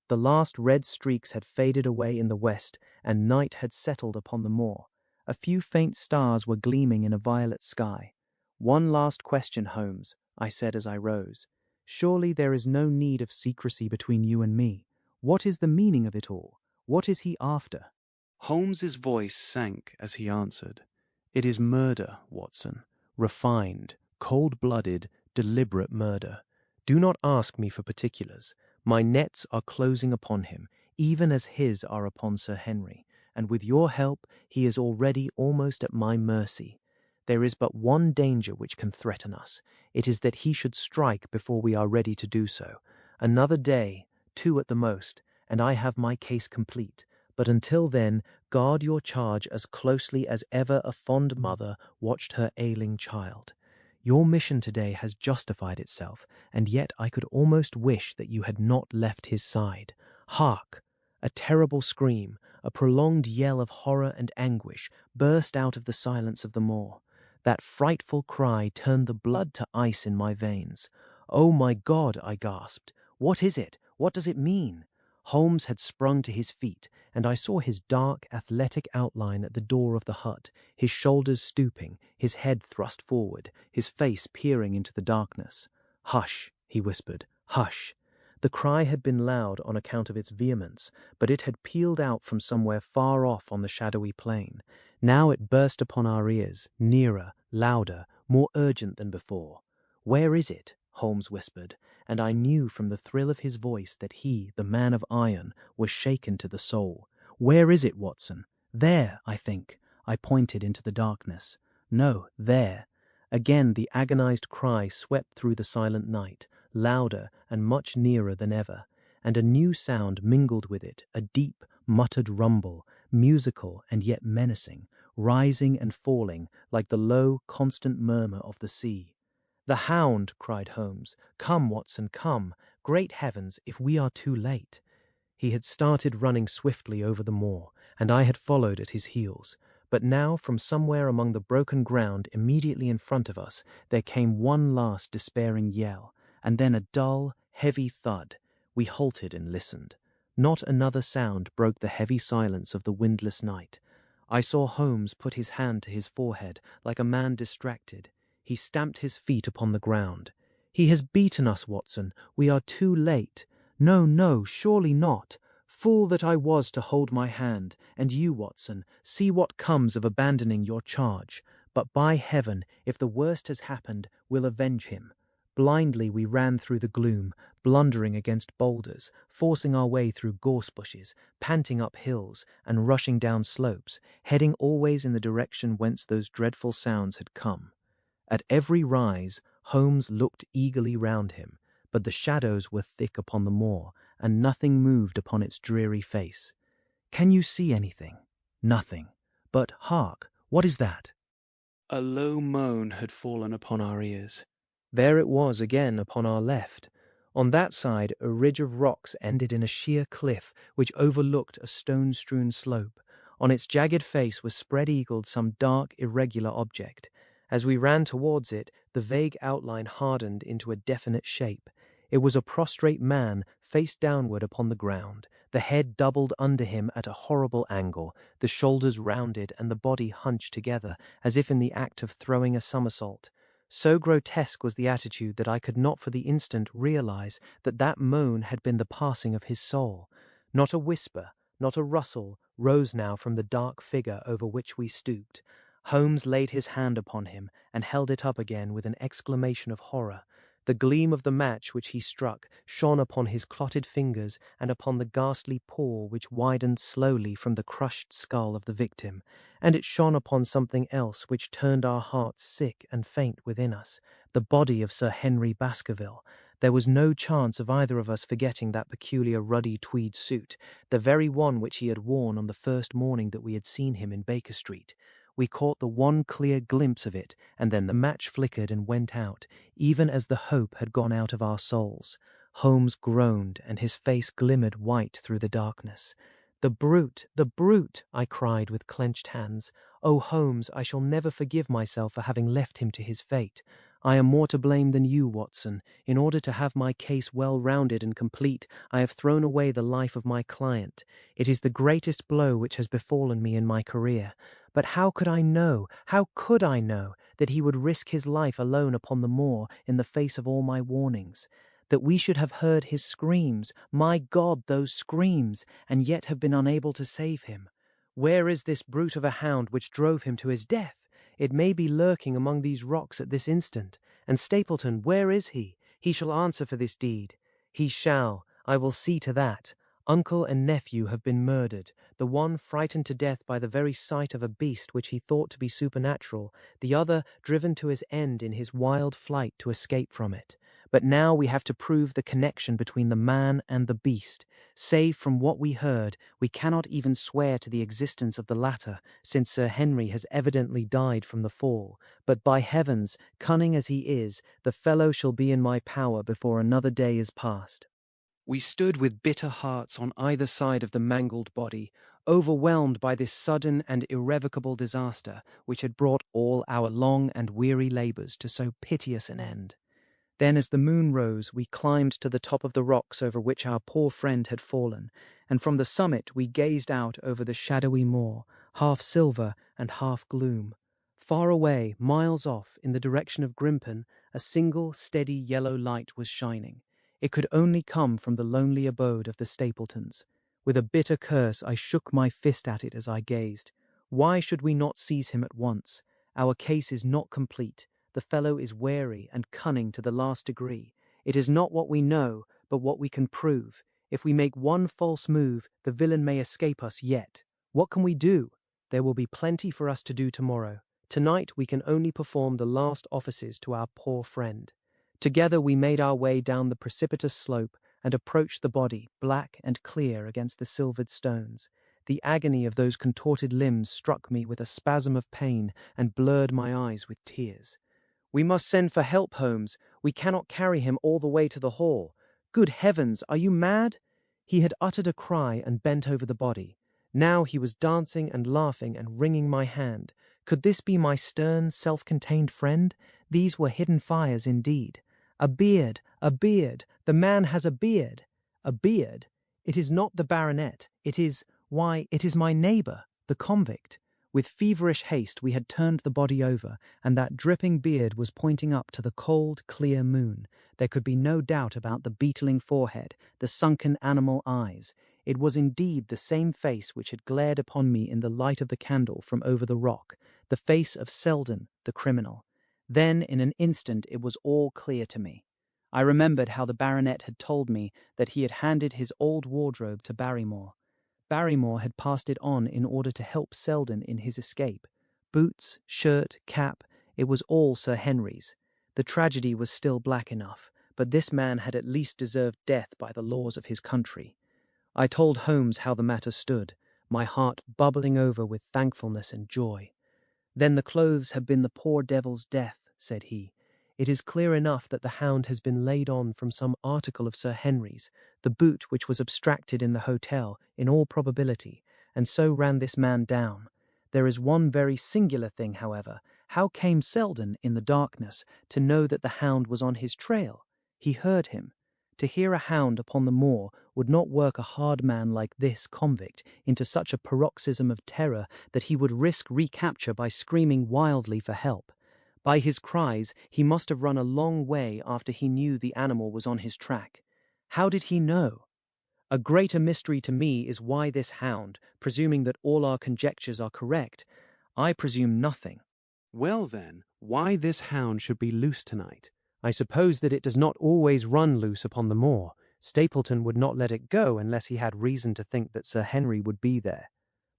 The last red streaks had faded away in the west, and night had settled upon the moor. A few faint stars were gleaming in a violet sky. One last question, Holmes, I said as I rose. Surely there is no need of secrecy between you and me. What is the meaning of it all? What is he after? Holmes's voice sank as he answered. It is murder, Watson. Refined, cold-blooded, deliberate murder. Do not ask me for particulars. My nets are closing upon him, even as his are upon Sir Henry, and with your help he is already almost at my mercy. There is but one danger which can threaten us. It is that he should strike before we are ready to do so. Another day, 2 at the most, and I have my case complete. But until then, guard your charge as closely as ever a fond mother watched her ailing child. Your mission today has justified itself, and yet I could almost wish that you had not left his side. Hark! A terrible scream, a prolonged yell of horror and anguish, burst out of the silence of the moor. That frightful cry turned the blood to ice in my veins. "Oh, my God!" I gasped. "What is it? What does it mean?" Holmes had sprung to his feet, and I saw his dark, athletic outline at the door of the hut, his shoulders stooping, his head thrust forward, his face peering into the darkness. "Hush," he whispered, "hush." The cry had been loud on account of its vehemence, but it had pealed out from somewhere far off on the shadowy plain. Now it burst upon our ears, nearer, louder, more urgent than before. "Where is it?" Holmes whispered, and I knew from the thrill of his voice that he, the man of iron, was shaken to the soul. "Where is it, Watson?" "There, I think." I pointed into the darkness. "No, there." Again the agonized cry swept through the silent night, louder and much nearer than ever, and a new sound mingled with it, a deep, muttered rumble, musical and yet menacing, rising and falling like the low, constant murmur of the sea. "The hound!" cried Holmes. "Come, Watson, come! Great heavens, if we are too late!" He had started running swiftly over the moor, and I had followed at his heels. But now, from somewhere among the broken ground immediately in front of us, there came one last despairing yell, and then a dull, heavy thud. We halted and listened. Not another sound broke the heavy silence of the windless night. I saw Holmes put his hand to his forehead, like a man distracted. He stamped his feet upon the ground. "He has beaten us, Watson. We are too late." "No, no, surely not. Fool that I was to hold my hand. And you, Watson, see what comes of abandoning your charge. But by heaven, if the worst has happened, we'll avenge him." Blindly we ran through the gloom, blundering against boulders, forcing our way through gorse bushes, panting up hills, and rushing down slopes, heading always in the direction whence those dreadful sounds had come. At every rise, Holmes looked eagerly round him, but the shadows were thick upon the moor, and nothing moved upon its dreary face. "Can you see anything?" "Nothing. But hark, what is that?" A low moan had fallen upon our ears. There it was again upon our left. On that side, a ridge of rocks ended in a sheer cliff which overlooked a stone-strewn slope. On its jagged face was spread-eagled some dark, irregular object. As we ran towards it, the vague outline hardened into a definite shape. It was a prostrate man, face downward upon the ground, the head doubled under him at a horrible angle, the shoulders rounded and the body hunched together, as if in the act of throwing a somersault. So grotesque was the attitude that I could not for the instant realize that that moan had been the passing of his soul. Not a whisper, not a rustle, rose now from the dark figure over which we stooped. Holmes laid his hand upon him and held it up again with an exclamation of horror. The gleam of the match which he struck shone upon his clotted fingers and upon the ghastly paw which widened slowly from the crushed skull of the victim, and it shone upon something else which turned our hearts sick and faint within us, the body of Sir Henry Baskerville. There was no chance of either of us forgetting that peculiar ruddy tweed suit, the very one which he had worn on the first morning that we had seen him in Baker Street. We caught the one clear glimpse of it, and then the match flickered and went out, even as the hope had gone out of our souls. Holmes groaned, and his face glimmered white through the darkness. "The brute! The brute!" I cried with clenched hands. "Oh, Holmes, I shall never forgive myself for having left him to his fate. I am more to blame than you, Watson. In order to have my case well rounded and complete, I have thrown away the life of my client. It is the greatest blow which has befallen me in my career. But how could I know, that he would risk his life alone upon the moor in the face of all my warnings? That we should have heard his screams, my God, those screams, and yet have been unable to save him? Where is this brute of a hound which drove him to his death? It may be lurking among these rocks at this instant. And Stapleton, where is he? He shall answer for this deed. He shall. I will see to that. Uncle and nephew have been murdered, the one frightened to death by the very sight of a beast which he thought to be supernatural, the other driven to his end in his wild flight to escape from it. But now we have to prove the connection between the man and the beast. Save from what we heard, we cannot even swear to the existence of the latter, since Sir Henry has evidently died from the fall. But by heavens, cunning as he is, the fellow shall be in my power before another day is past." We stood with bitter hearts on either side of the mangled body, overwhelmed by this sudden and irrevocable disaster which had brought all our long and weary labours to so piteous an end. Then, as the moon rose, we climbed to the top of the rocks over which our poor friend had fallen, and from the summit we gazed out over the shadowy moor, half silver and half gloom. Far away, miles off, in the direction of Grimpen, a single steady yellow light was shining. It could only come from the lonely abode of the Stapletons. With a bitter curse, I shook my fist at it as I gazed. Why should we not seize him at once? Our case is not complete. The fellow is wary and cunning to the last degree. It is not what we know, but what we can prove. If we make one false move, the villain may escape us yet. What can we do? There will be plenty for us to do tomorrow. Tonight we can only perform the last offices to our poor friend. Together we made our way down the precipitous slope and approached the body, black and clear against the silvered stones. The agony of those contorted limbs struck me with a spasm of pain and blurred my eyes with tears. "We must send for help, Holmes. We cannot carry him all the way to the hall. Good heavens, are you mad?" He had uttered a cry and bent over the body. Now he was dancing and laughing and wringing my hand. Could this be my stern, self-contained friend? These were hidden fires indeed. A beard, a beard, the man has a beard. A beard? It is not the baronet, it is my neighbour, the convict. With feverish haste we had turned the body over, and that dripping beard was pointing up to the cold, clear moon. There could be no doubt about the beetling forehead, the sunken animal eyes. It was indeed the same face which had glared upon me in the light of the candle from over the rock, the face of Selden, the criminal. Then, in an instant, it was all clear to me. I remembered how the baronet had told me that he had handed his old wardrobe to Barrymore. Barrymore had passed it on in order to help Selden in his escape. Boots, shirt, cap, it was all Sir Henry's. The tragedy was still black enough, but this man had at least deserved death by the laws of his country. I told Holmes how the matter stood, my heart bubbling over with thankfulness and joy. "Then the clothes have been the poor devil's death," said he. It is clear enough that the hound has been laid on from some article of Sir Henry's, the boot which was abstracted in the hotel, in all probability, and so ran this man down. There is one very singular thing, however. How came Selden, in the darkness, to know that the hound was on his trail? He heard him. To hear a hound upon the moor would not work a hard man like this convict into such a paroxysm of terror that he would risk recapture by screaming wildly for help. By his cries, he must have run a long way after he knew the animal was on his track. How did he know? A greater mystery to me is why this hound, presuming that all our conjectures are correct, I presume nothing. Well then, why this hound should be loose tonight? I suppose that it does not always run loose upon the moor. Stapleton would not let it go unless he had reason to think that Sir Henry would be there.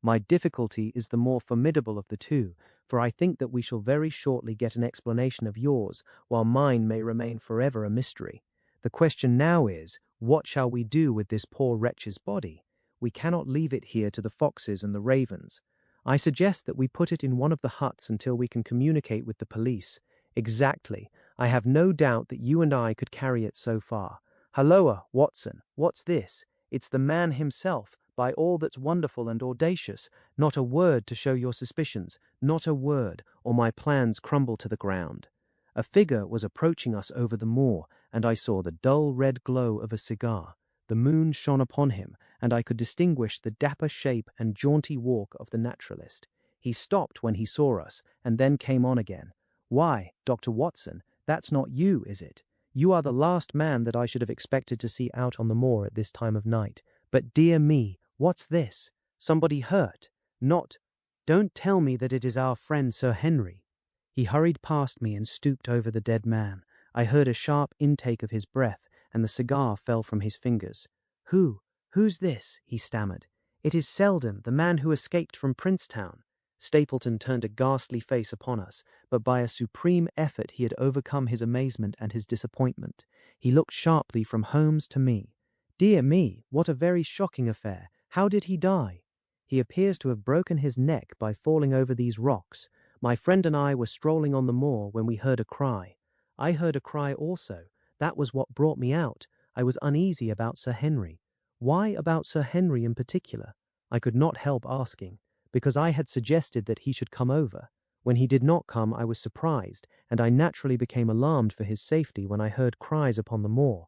My difficulty is the more formidable of the two, for I think that we shall very shortly get an explanation of yours, while mine may remain forever a mystery. The question now is, what shall we do with this poor wretch's body? We cannot leave it here to the foxes and the ravens. I suggest that we put it in one of the huts until we can communicate with the police. Exactly. I have no doubt that you and I could carry it so far. Halloa, Watson, what's this? It's the man himself, by all that's wonderful and audacious. Not a word to show your suspicions, not a word, or my plans crumble to the ground. A figure was approaching us over the moor, and I saw the dull red glow of a cigar. The moon shone upon him, and I could distinguish the dapper shape and jaunty walk of the naturalist. He stopped when he saw us, and then came on again. Why, Dr. Watson, that's not you, is it? You are the last man that I should have expected to see out on the moor at this time of night. But dear me, what's this? Somebody hurt? Not. Don't tell me that it is our friend Sir Henry. He hurried past me and stooped over the dead man. I heard a sharp intake of his breath, and the cigar fell from his fingers. Who's this? He stammered. It is Selden, the man who escaped from Princetown. Stapleton turned a ghastly face upon us, but by a supreme effort he had overcome his amazement and his disappointment. He looked sharply from Holmes to me. Dear me, what a very shocking affair. How did he die? He appears to have broken his neck by falling over these rocks. My friend and I were strolling on the moor when we heard a cry. I heard a cry also. That was what brought me out. I was uneasy about Sir Henry. Why about Sir Henry in particular? I could not help asking, because I had suggested that he should come over. When he did not come, I was surprised, and I naturally became alarmed for his safety when I heard cries upon the moor.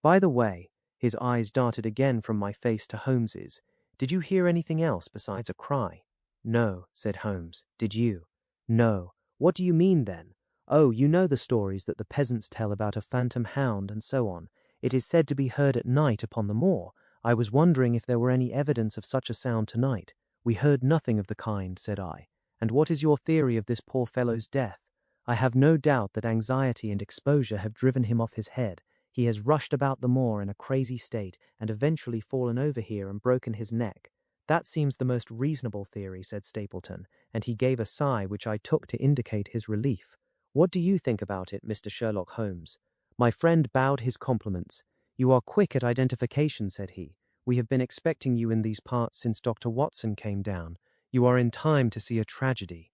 By the way, his eyes darted again from my face to Holmes's. Did you hear anything else besides a cry? No, said Holmes. Did you? No. What do you mean then? Oh, you know the stories that the peasants tell about a phantom hound and so on. It is said to be heard at night upon the moor. I was wondering if there were any evidence of such a sound tonight. We heard nothing of the kind, said I. And what is your theory of this poor fellow's death? I have no doubt that anxiety and exposure have driven him off his head. He has rushed about the moor in a crazy state and eventually fallen over here and broken his neck. That seems the most reasonable theory, said Stapleton, and he gave a sigh which I took to indicate his relief. What do you think about it, Mr. Sherlock Holmes? My friend bowed his compliments. You are quick at identification, said he. We have been expecting you in these parts since Dr. Watson came down. You are in time to see a tragedy.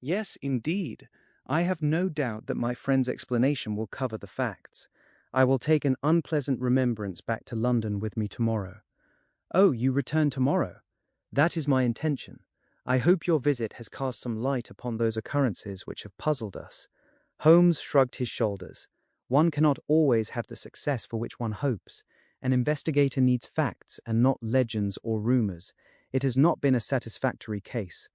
Yes, indeed. I have no doubt that my friend's explanation will cover the facts. I will take an unpleasant remembrance back to London with me tomorrow. Oh, you return tomorrow? That is my intention. I hope your visit has cast some light upon those occurrences which have puzzled us. Holmes shrugged his shoulders. One cannot always have the success for which one hopes. An investigator needs facts and not legends or rumors. It has not been a satisfactory case.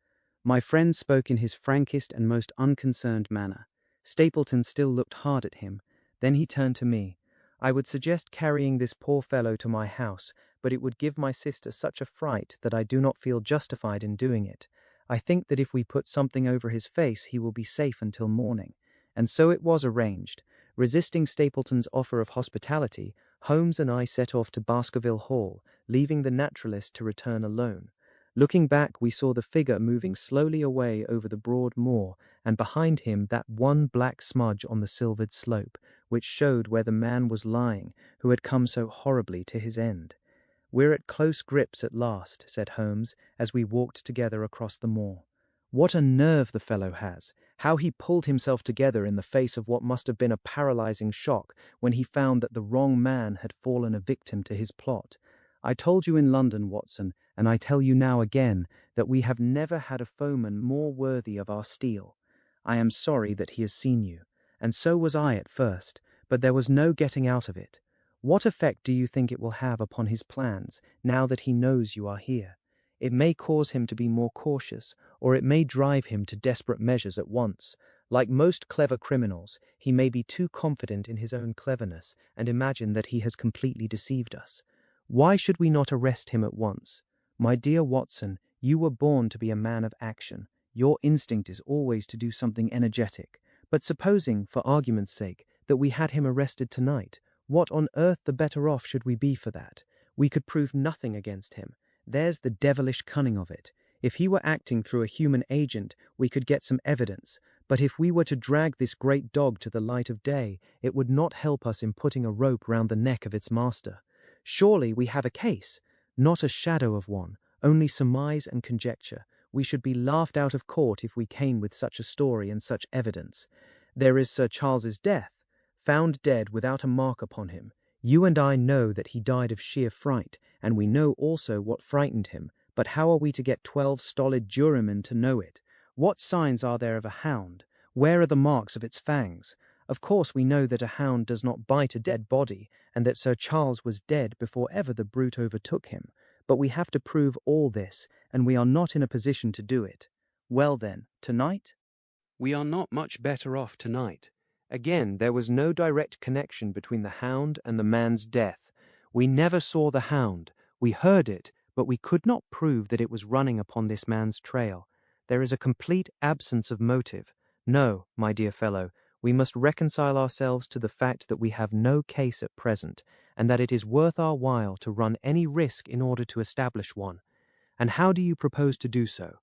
My friend spoke in his frankest and most unconcerned manner. Stapleton still looked hard at him. Then he turned to me. I would suggest carrying this poor fellow to my house, but it would give my sister such a fright that I do not feel justified in doing it. I think that if we put something over his face, he will be safe until morning. And so it was arranged. Resisting Stapleton's offer of hospitality, Holmes and I set off to Baskerville Hall, leaving the naturalist to return alone. Looking back, we saw the figure moving slowly away over the broad moor, and behind him that one black smudge on the silvered slope, which showed where the man was lying, who had come so horribly to his end. We're at close grips at last, said Holmes, as we walked together across the moor. What a nerve the fellow has! How he pulled himself together in the face of what must have been a paralyzing shock when he found that the wrong man had fallen a victim to his plot. I told you in London, Watson, and I tell you now again, that we have never had a foeman more worthy of our steel. I am sorry that he has seen you, and so was I at first, but there was no getting out of it. What effect do you think it will have upon his plans, now that he knows you are here? It may cause him to be more cautious, or it may drive him to desperate measures at once. Like most clever criminals, he may be too confident in his own cleverness and imagine that he has completely deceived us. Why should we not arrest him at once? My dear Watson, you were born to be a man of action. Your instinct is always to do something energetic. But supposing, for argument's sake, that we had him arrested tonight, what on earth the better off should we be for that? We could prove nothing against him. There's the devilish cunning of it. If he were acting through a human agent, we could get some evidence, but if we were to drag this great dog to the light of day, it would not help us in putting a rope round the neck of its master. Surely we have a case, not a shadow of one, only surmise and conjecture. We should be laughed out of court if we came with such a story and such evidence. There is Sir Charles's death, found dead without a mark upon him. You and I know that he died of sheer fright, and we know also what frightened him, but how are we to get 12 stolid jurymen to know it? What signs are there of a hound? Where are the marks of its fangs? Of course we know that a hound does not bite a dead body, and that Sir Charles was dead before ever the brute overtook him, but we have to prove all this, and we are not in a position to do it. Well then, tonight? We are not much better off tonight. Again, there was no direct connection between the hound and the man's death. We never saw the hound. We heard it, but we could not prove that it was running upon this man's trail. There is a complete absence of motive. No, my dear fellow, we must reconcile ourselves to the fact that we have no case at present, and that it is worth our while to run any risk in order to establish one. And how do you propose to do so?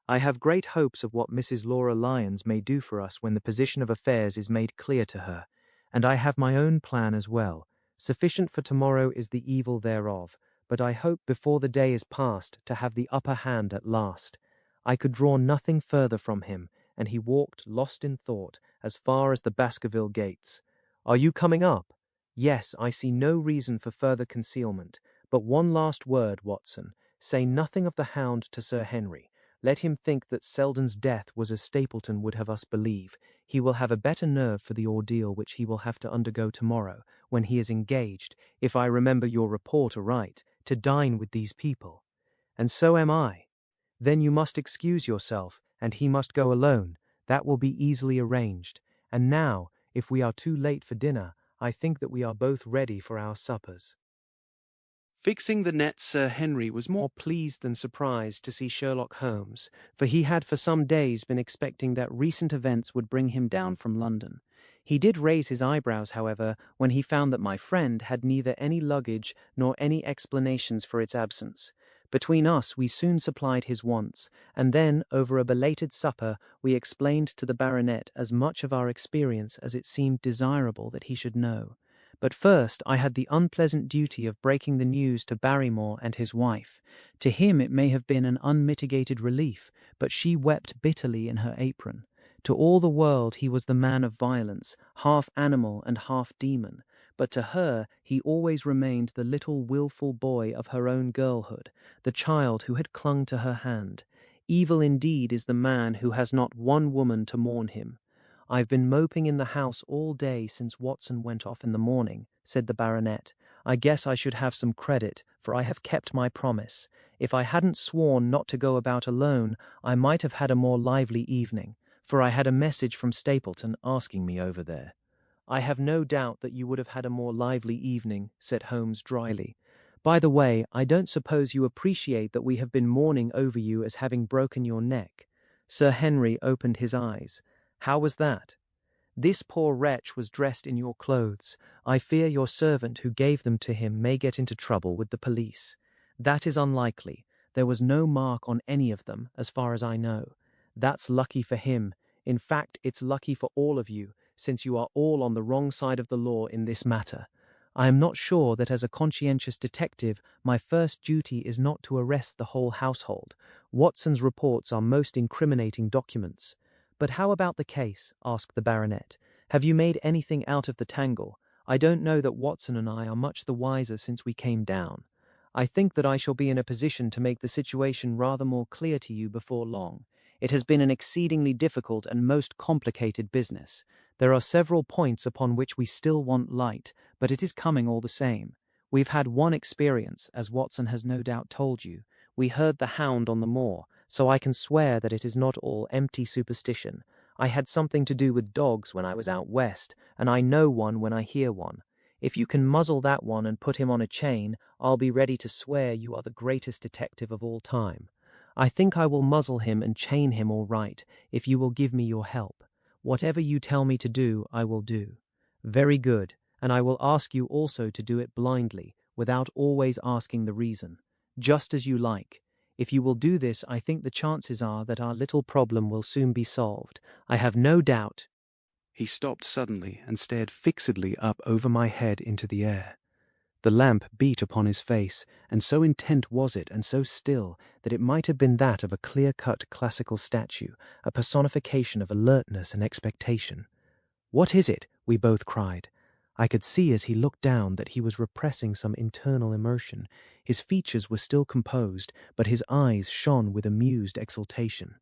I have great hopes of what Mrs. Laura Lyons may do for us when the position of affairs is made clear to her, and I have my own plan as well. Sufficient for tomorrow is the evil thereof, but I hope before the day is past to have the upper hand at last. I could draw nothing further from him, and he walked, lost in thought, as far as the Baskerville gates. Are you coming up? Yes, I see no reason for further concealment. But one last word, Watson. Say nothing of the hound to Sir Henry. Let him think that Selden's death was as Stapleton would have us believe. He will have a better nerve for the ordeal which he will have to undergo tomorrow, when he is engaged, if I remember your report aright, to dine with these people. And so am I. Then you must excuse yourself, and he must go alone. That will be easily arranged. And now, if we are too late for dinner, I think that we are both ready for our suppers. Fixing the net, Sir Henry was more More pleased than surprised to see Sherlock Holmes, for he had for some days been expecting that recent events would bring him down from London. He did raise his eyebrows, however, when he found that my friend had neither any luggage nor any explanations for its absence. Between us we soon supplied his wants, and then, over a belated supper, we explained to the baronet as much of our experience as it seemed desirable that he should know. But first I had the unpleasant duty of breaking the news to Barrymore and his wife. To him it may have been an unmitigated relief, but she wept bitterly in her apron. To all the world he was the man of violence, half animal and half demon, but to her he always remained the little wilful boy of her own girlhood, the child who had clung to her hand. Evil indeed is the man who has not one woman to mourn him. I've been moping in the house all day since Watson went off in the morning, said the baronet. I guess I should have some credit, for I have kept my promise. If I hadn't sworn not to go about alone, I might have had a more lively evening, for I had a message from Stapleton asking me over there. I have no doubt that you would have had a more lively evening, said Holmes dryly. By the way, I don't suppose you appreciate that we have been mourning over you as having broken your neck. Sir Henry opened his eyes. How was that? This poor wretch was dressed in your clothes. I fear your servant who gave them to him may get into trouble with the police. That is unlikely. There was no mark on any of them, as far as I know. That's lucky for him. In fact, it's lucky for all of you, since you are all on the wrong side of the law in this matter. I am not sure that as a conscientious detective, my first duty is not to arrest the whole household. Watson's reports are most incriminating documents. "But how about the case?" asked the baronet. "Have you made anything out of the tangle? I don't know that Watson and I are much the wiser since we came down. I think that I shall be in a position to make the situation rather more clear to you before long. It has been an exceedingly difficult and most complicated business. There are several points upon which we still want light, but it is coming all the same. We've had one experience, as Watson has no doubt told you. We heard the hound on the moor, so I can swear that it is not all empty superstition. I had something to do with dogs when I was out west, and I know one when I hear one. If you can muzzle that one and put him on a chain, I'll be ready to swear you are the greatest detective of all time. I think I will muzzle him and chain him all right, if you will give me your help. Whatever you tell me to do, I will do." "Very good, and I will ask you also to do it blindly, without always asking the reason. Just as you like. If you will do this, I think the chances are that our little problem will soon be solved. I have no doubt—" He stopped suddenly and stared fixedly up over my head into the air. The lamp beat upon his face, and so intent was it and so still that it might have been that of a clear-cut classical statue, a personification of alertness and expectation. "What is it?" we both cried. I could see as he looked down that he was repressing some internal emotion. His features were still composed, but his eyes shone with amused exultation.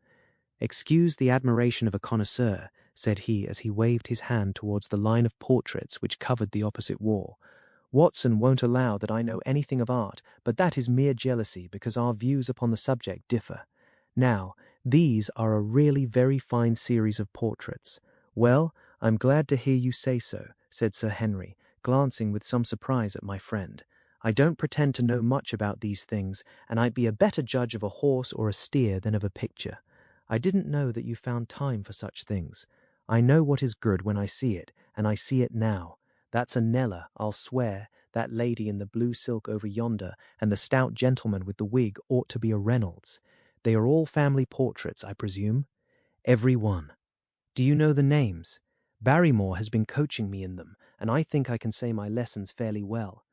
"Excuse the admiration of a connoisseur," said he as he waved his hand towards the line of portraits which covered the opposite wall. "Watson won't allow that I know anything of art, but that is mere jealousy because our views upon the subject differ. Now, these are a really very fine series of portraits. Well, I'm glad to hear you say so," said Sir Henry, glancing with some surprise at my friend. "I don't pretend to know much about these things, and I'd be a better judge of a horse or a steer than of a picture. I didn't know that you found time for such things. I know what is good when I see it, and I see it now. That's a Nella, I'll swear. That lady in the blue silk over yonder, and the stout gentleman with the wig ought to be a Reynolds. They are all family portraits, I presume?" "Every one." "Do you know the names? Barrymore has been coaching me in them, and I think I can say my lessons fairly well.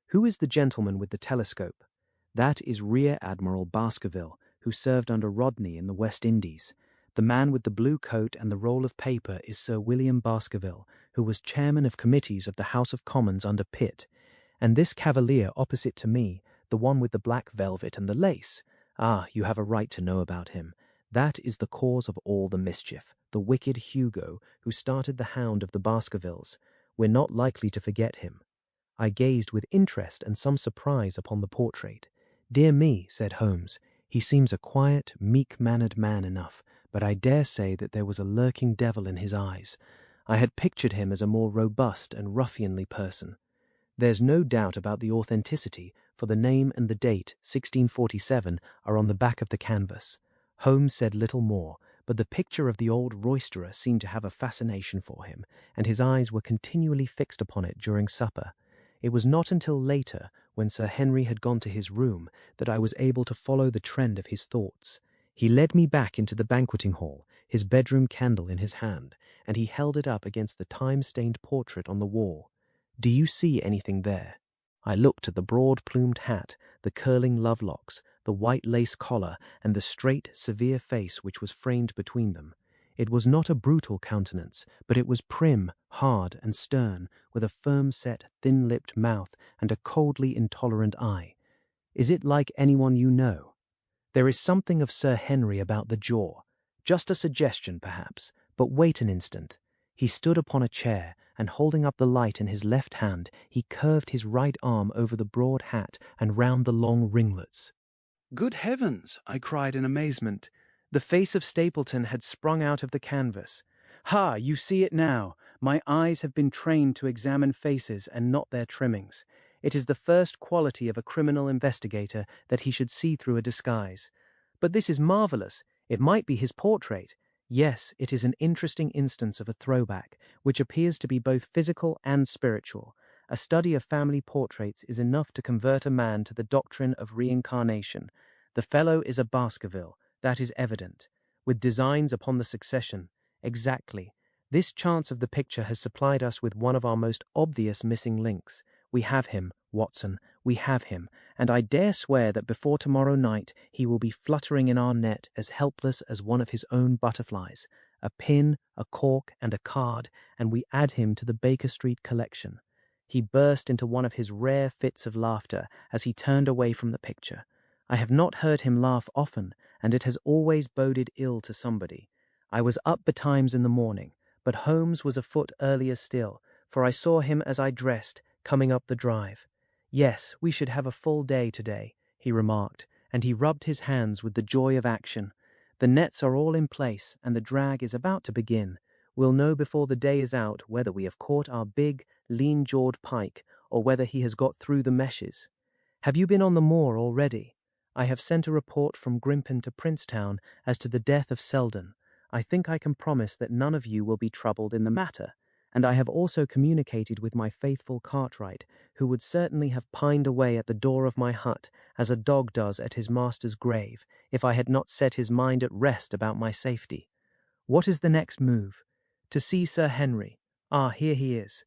Who is the gentleman with the telescope?" "That is Rear Admiral Baskerville, who served under Rodney in the West Indies. The man with the blue coat and the roll of paper is Sir William Baskerville, who was chairman of committees of the House of Commons under Pitt. And this cavalier opposite to me, the one with the black velvet and the lace, you have a right to know about him. That is the cause of all the mischief, the wicked Hugo, who started the Hound of the Baskervilles. We're not likely to forget him." I gazed with interest and some surprise upon the portrait. "Dear me," said Holmes, "he seems a quiet, meek-mannered man enough, but I dare say that there was a lurking devil in his eyes. I had pictured him as a more robust and ruffianly person. There's no doubt about the authenticity, for the name and the date, 1647, are on the back of the canvas." Holmes said little more, but the picture of the old roisterer seemed to have a fascination for him, and his eyes were continually fixed upon it during supper. It was not until later, when Sir Henry had gone to his room, that I was able to follow the trend of his thoughts. He led me back into the banqueting hall, his bedroom candle in his hand, and he held it up against the time-stained portrait on the wall. "Do you see anything there?" I looked at the broad-plumed hat, the curling love-locks, the white lace collar, and the straight, severe face which was framed between them. It was not a brutal countenance, but it was prim, hard, and stern, with a firm-set, thin-lipped mouth and a coldly intolerant eye. "Is it like anyone you know?" "There is something of Sir Henry about the jaw. Just a suggestion, perhaps, but wait an instant." He stood upon a chair, and holding up the light in his left hand, he curved his right arm over the broad hat and round the long ringlets. "Good heavens!" I cried in amazement. The face of Stapleton had sprung out of the canvas. "Ha, you see it now. My eyes have been trained to examine faces and not their trimmings. It is the first quality of a criminal investigator that he should see through a disguise. But this is marvelous. It might be his portrait. Yes, it is an interesting instance of a throwback, which appears to be both physical and spiritual. A study of family portraits is enough to convert a man to the doctrine of reincarnation. The fellow is a Baskerville, that is evident, with designs upon the succession. Exactly. This chance of the picture has supplied us with one of our most obvious missing links. We have him, Watson, we have him, and I dare swear that before tomorrow night he will be fluttering in our net as helpless as one of his own butterflies. a pin, a cork, and a card, and we add him to the Baker Street collection. He burst into one of his rare fits of laughter as he turned away from the picture. I have not heard him laugh often, and it has always boded ill to somebody. I was up betimes in the morning, but Holmes was afoot earlier still, for I saw him as I dressed, coming up the drive. "Yes, we should have a full day today," he remarked, and he rubbed his hands with the joy of action. "The nets are all in place, and the drag is about to begin. We'll know before the day is out whether we have caught our big, lean-jawed pike, or whether he has got through the meshes. Have you been on the moor already? I have sent a report from Grimpen to Princetown as to the death of Selden. I think I can promise that none of you will be troubled in the matter, and I have also communicated with my faithful Cartwright, who would certainly have pined away at the door of my hut, as a dog does at his master's grave, if I had not set his mind at rest about my safety. What is the next move? To see Sir Henry. Ah, here he is.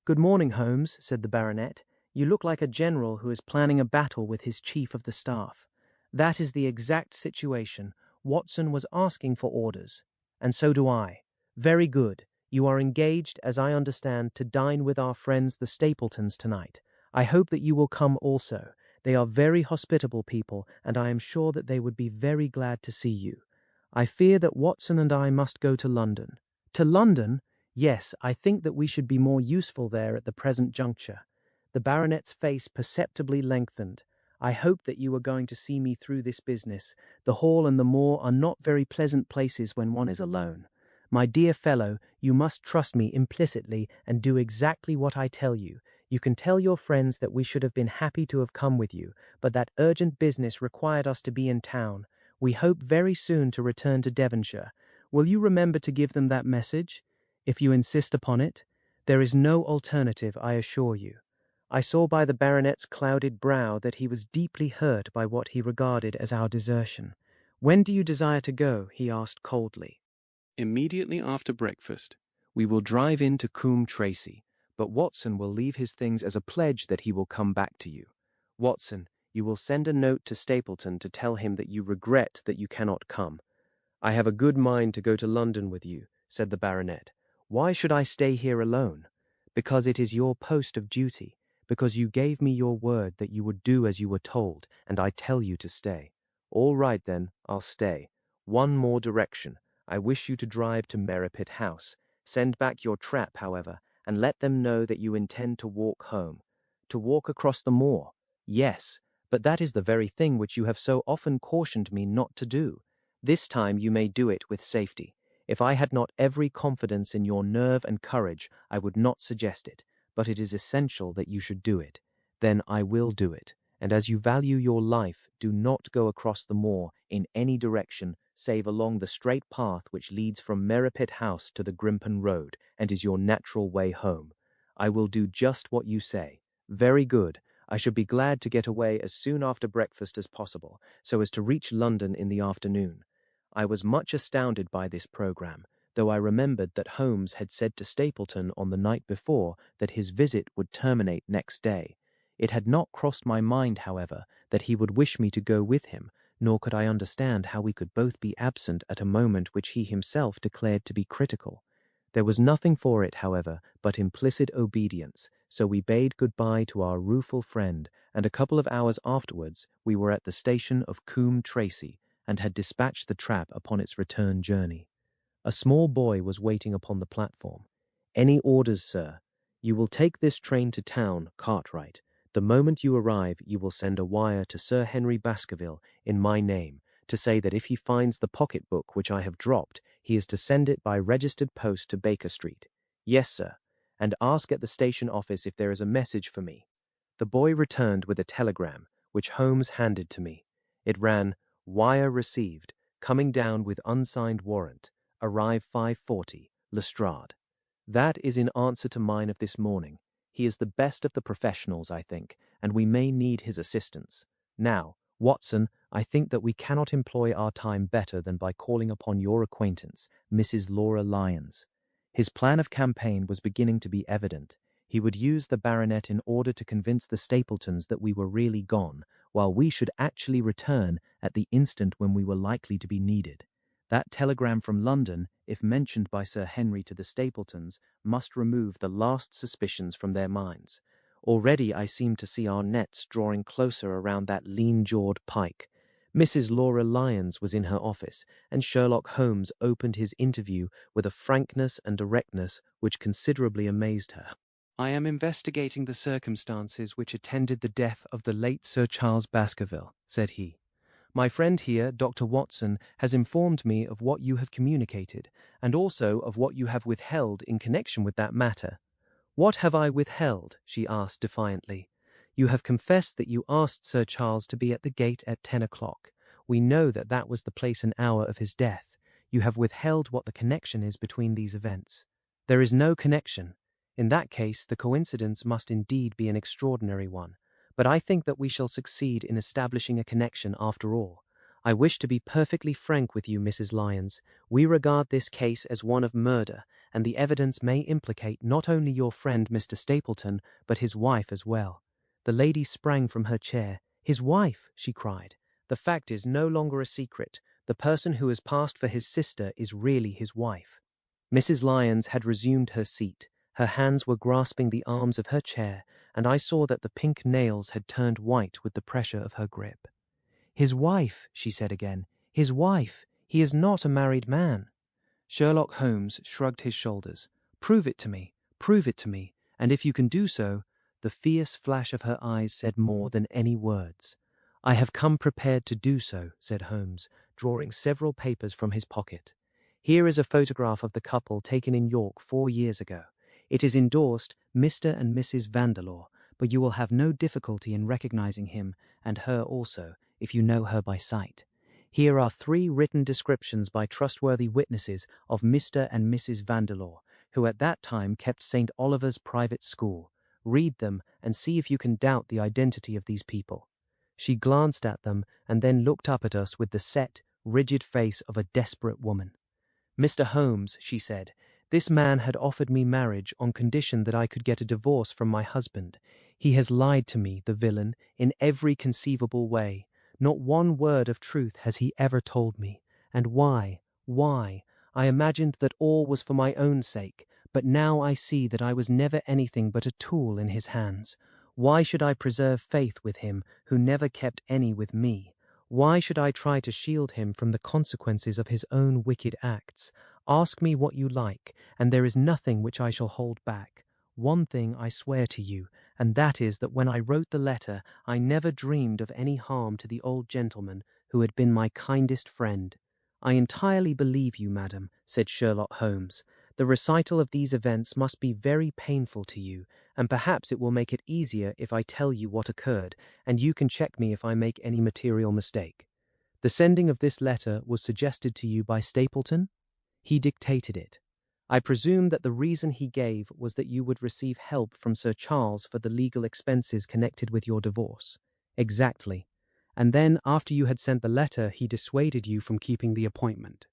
Good morning, Holmes, said the baronet. You look like a general who is planning a battle with his chief of the staff. That is the exact situation. Watson was asking for orders, and so do I. Very good. You are engaged, as I understand, to dine with our friends the Stapletons tonight. I hope that you will come also. They are very hospitable people, and I am sure that they would be very glad to see you. I fear that Watson and I must go to London. To London? Yes, I think that we should be more useful there at the present juncture. The baronet's face perceptibly lengthened. I hope that you are going to see me through this business. The hall and the moor are not very pleasant places when one is alone. My dear fellow, you must trust me implicitly and do exactly what I tell you. You can tell your friends that we should have been happy to have come with you, but that urgent business required us to be in town. We hope very soon to return to Devonshire. Will you remember to give them that message? If you insist upon it. There is no alternative, I assure you. I saw by the baronet's clouded brow that he was deeply hurt by what he regarded as our desertion. When do you desire to go? He asked coldly. Immediately after breakfast. We will drive in to Coombe Tracey, but Watson will leave his things as a pledge that he will come back to you. Watson, you will send a note to Stapleton to tell him that you regret that you cannot come. I have a good mind to go to London with you, said the baronet. Why should I stay here alone? Because it is your post of duty, because you gave me your word that you would do as you were told, and I tell you to stay. All right then, I'll stay. One more direction. I wish you to drive to Merripit House. Send back your trap, however, and let them know that you intend to walk home. To walk across the moor? Yes, but that is the very thing which you have so often cautioned me not to do. This time you may do it with safety. If I had not every confidence in your nerve and courage, I would not suggest it, but it is essential that you should do it. Then I will do it, and as you value your life, do not go across the moor in any direction save along the straight path which leads from Merripit House to the Grimpen Road, and is your natural way home. I will do just what you say. Very good. I should be glad to get away as soon after breakfast as possible, so as to reach London in the afternoon. I was much astounded by this programme, though I remembered that Holmes had said to Stapleton on the night before that his visit would terminate next day. It had not crossed my mind, however, that he would wish me to go with him, nor could I understand how we could both be absent at a moment which he himself declared to be critical. There was nothing for it, however, but implicit obedience, so we bade good-bye to our rueful friend, and a couple of hours afterwards we were at the station of Coombe Tracey, and had dispatched the trap upon its return journey. A small boy was waiting upon the platform. "Any orders, sir?" "You will take this train to town, Cartwright. The moment you arrive, you will send a wire to Sir Henry Baskerville in my name, to say that if he finds the pocket-book which I have dropped, he is to send it by registered post to Baker Street." "Yes, sir." "And ask at the station office if there is a message for me." The boy returned with a telegram, which Holmes handed to me. It ran, "Wire received, coming down with unsigned warrant. Arrive 5:40, Lestrade." That is in answer to mine of this morning. He is the best of the professionals, I think, and we may need his assistance. Now, Watson, I think that we cannot employ our time better than by calling upon your acquaintance, Mrs. Laura Lyons. His plan of campaign was beginning to be evident. He would use the baronet in order to convince the Stapletons that we were really gone, while we should actually return at the instant when we were likely to be needed. That telegram from London, if mentioned by Sir Henry to the Stapletons, must remove the last suspicions from their minds. Already I seem to see our nets drawing closer around that lean-jawed pike. Mrs. Laura Lyons was in her office, and Sherlock Holmes opened his interview with a frankness and directness which considerably amazed her. I am investigating the circumstances which attended the death of the late Sir Charles Baskerville, said he. My friend here, Dr. Watson, has informed me of what you have communicated, and also of what you have withheld in connection with that matter. What have I withheld? She asked defiantly. You have confessed that you asked Sir Charles to be at the gate at 10 o'clock. We know that that was the place and hour of his death. You have withheld what the connection is between these events. There is no connection. In that case, the coincidence must indeed be an extraordinary one. But I think that we shall succeed in establishing a connection after all. I wish to be perfectly frank with you, Mrs. Lyons. We regard this case as one of murder, and the evidence may implicate not only your friend Mr. Stapleton, but his wife as well. The lady sprang from her chair. His wife, she cried. The fact is no longer a secret. The person who has passed for his sister is really his wife. Mrs. Lyons had resumed her seat. Her hands were grasping the arms of her chair, and I saw that the pink nails had turned white with the pressure of her grip. His wife, she said again. His wife. He is not a married man. Sherlock Holmes shrugged his shoulders. Prove it to me. Prove it to me. And if you can do so, the fierce flash of her eyes said more than any words. I have come prepared to do so, said Holmes, drawing several papers from his pocket. Here is a photograph of the couple taken in York 4 years ago. It is endorsed Mr. and Mrs. Vandeleur, but you will have no difficulty in recognizing him, and her also, if you know her by sight. Here are 3 written descriptions by trustworthy witnesses of Mr. and Mrs. Vandeleur, who at that time kept St. Oliver's private school. Read them and see if you can doubt the identity of these people. She glanced at them and then looked up at us with the set, rigid face of a desperate woman. Mr. Holmes, she said, this man had offered me marriage on condition that I could get a divorce from my husband. He has lied to me, the villain, in every conceivable way. Not one word of truth has he ever told me. And why? Why? I imagined that all was for my own sake, but now I see that I was never anything but a tool in his hands. Why should I preserve faith with him who never kept any with me? Why should I try to shield him from the consequences of his own wicked acts? Ask me what you like, and there is nothing which I shall hold back. One thing I swear to you, and that is that when I wrote the letter, I never dreamed of any harm to the old gentleman who had been my kindest friend. I entirely believe you, madam, said Sherlock Holmes. The recital of these events must be very painful to you, and perhaps it will make it easier if I tell you what occurred, and you can check me if I make any material mistake. The sending of this letter was suggested to you by Stapleton? He dictated it. I presume that the reason he gave was that you would receive help from Sir Charles for the legal expenses connected with your divorce. Exactly. And then, after you had sent the letter, he dissuaded you from keeping the appointment.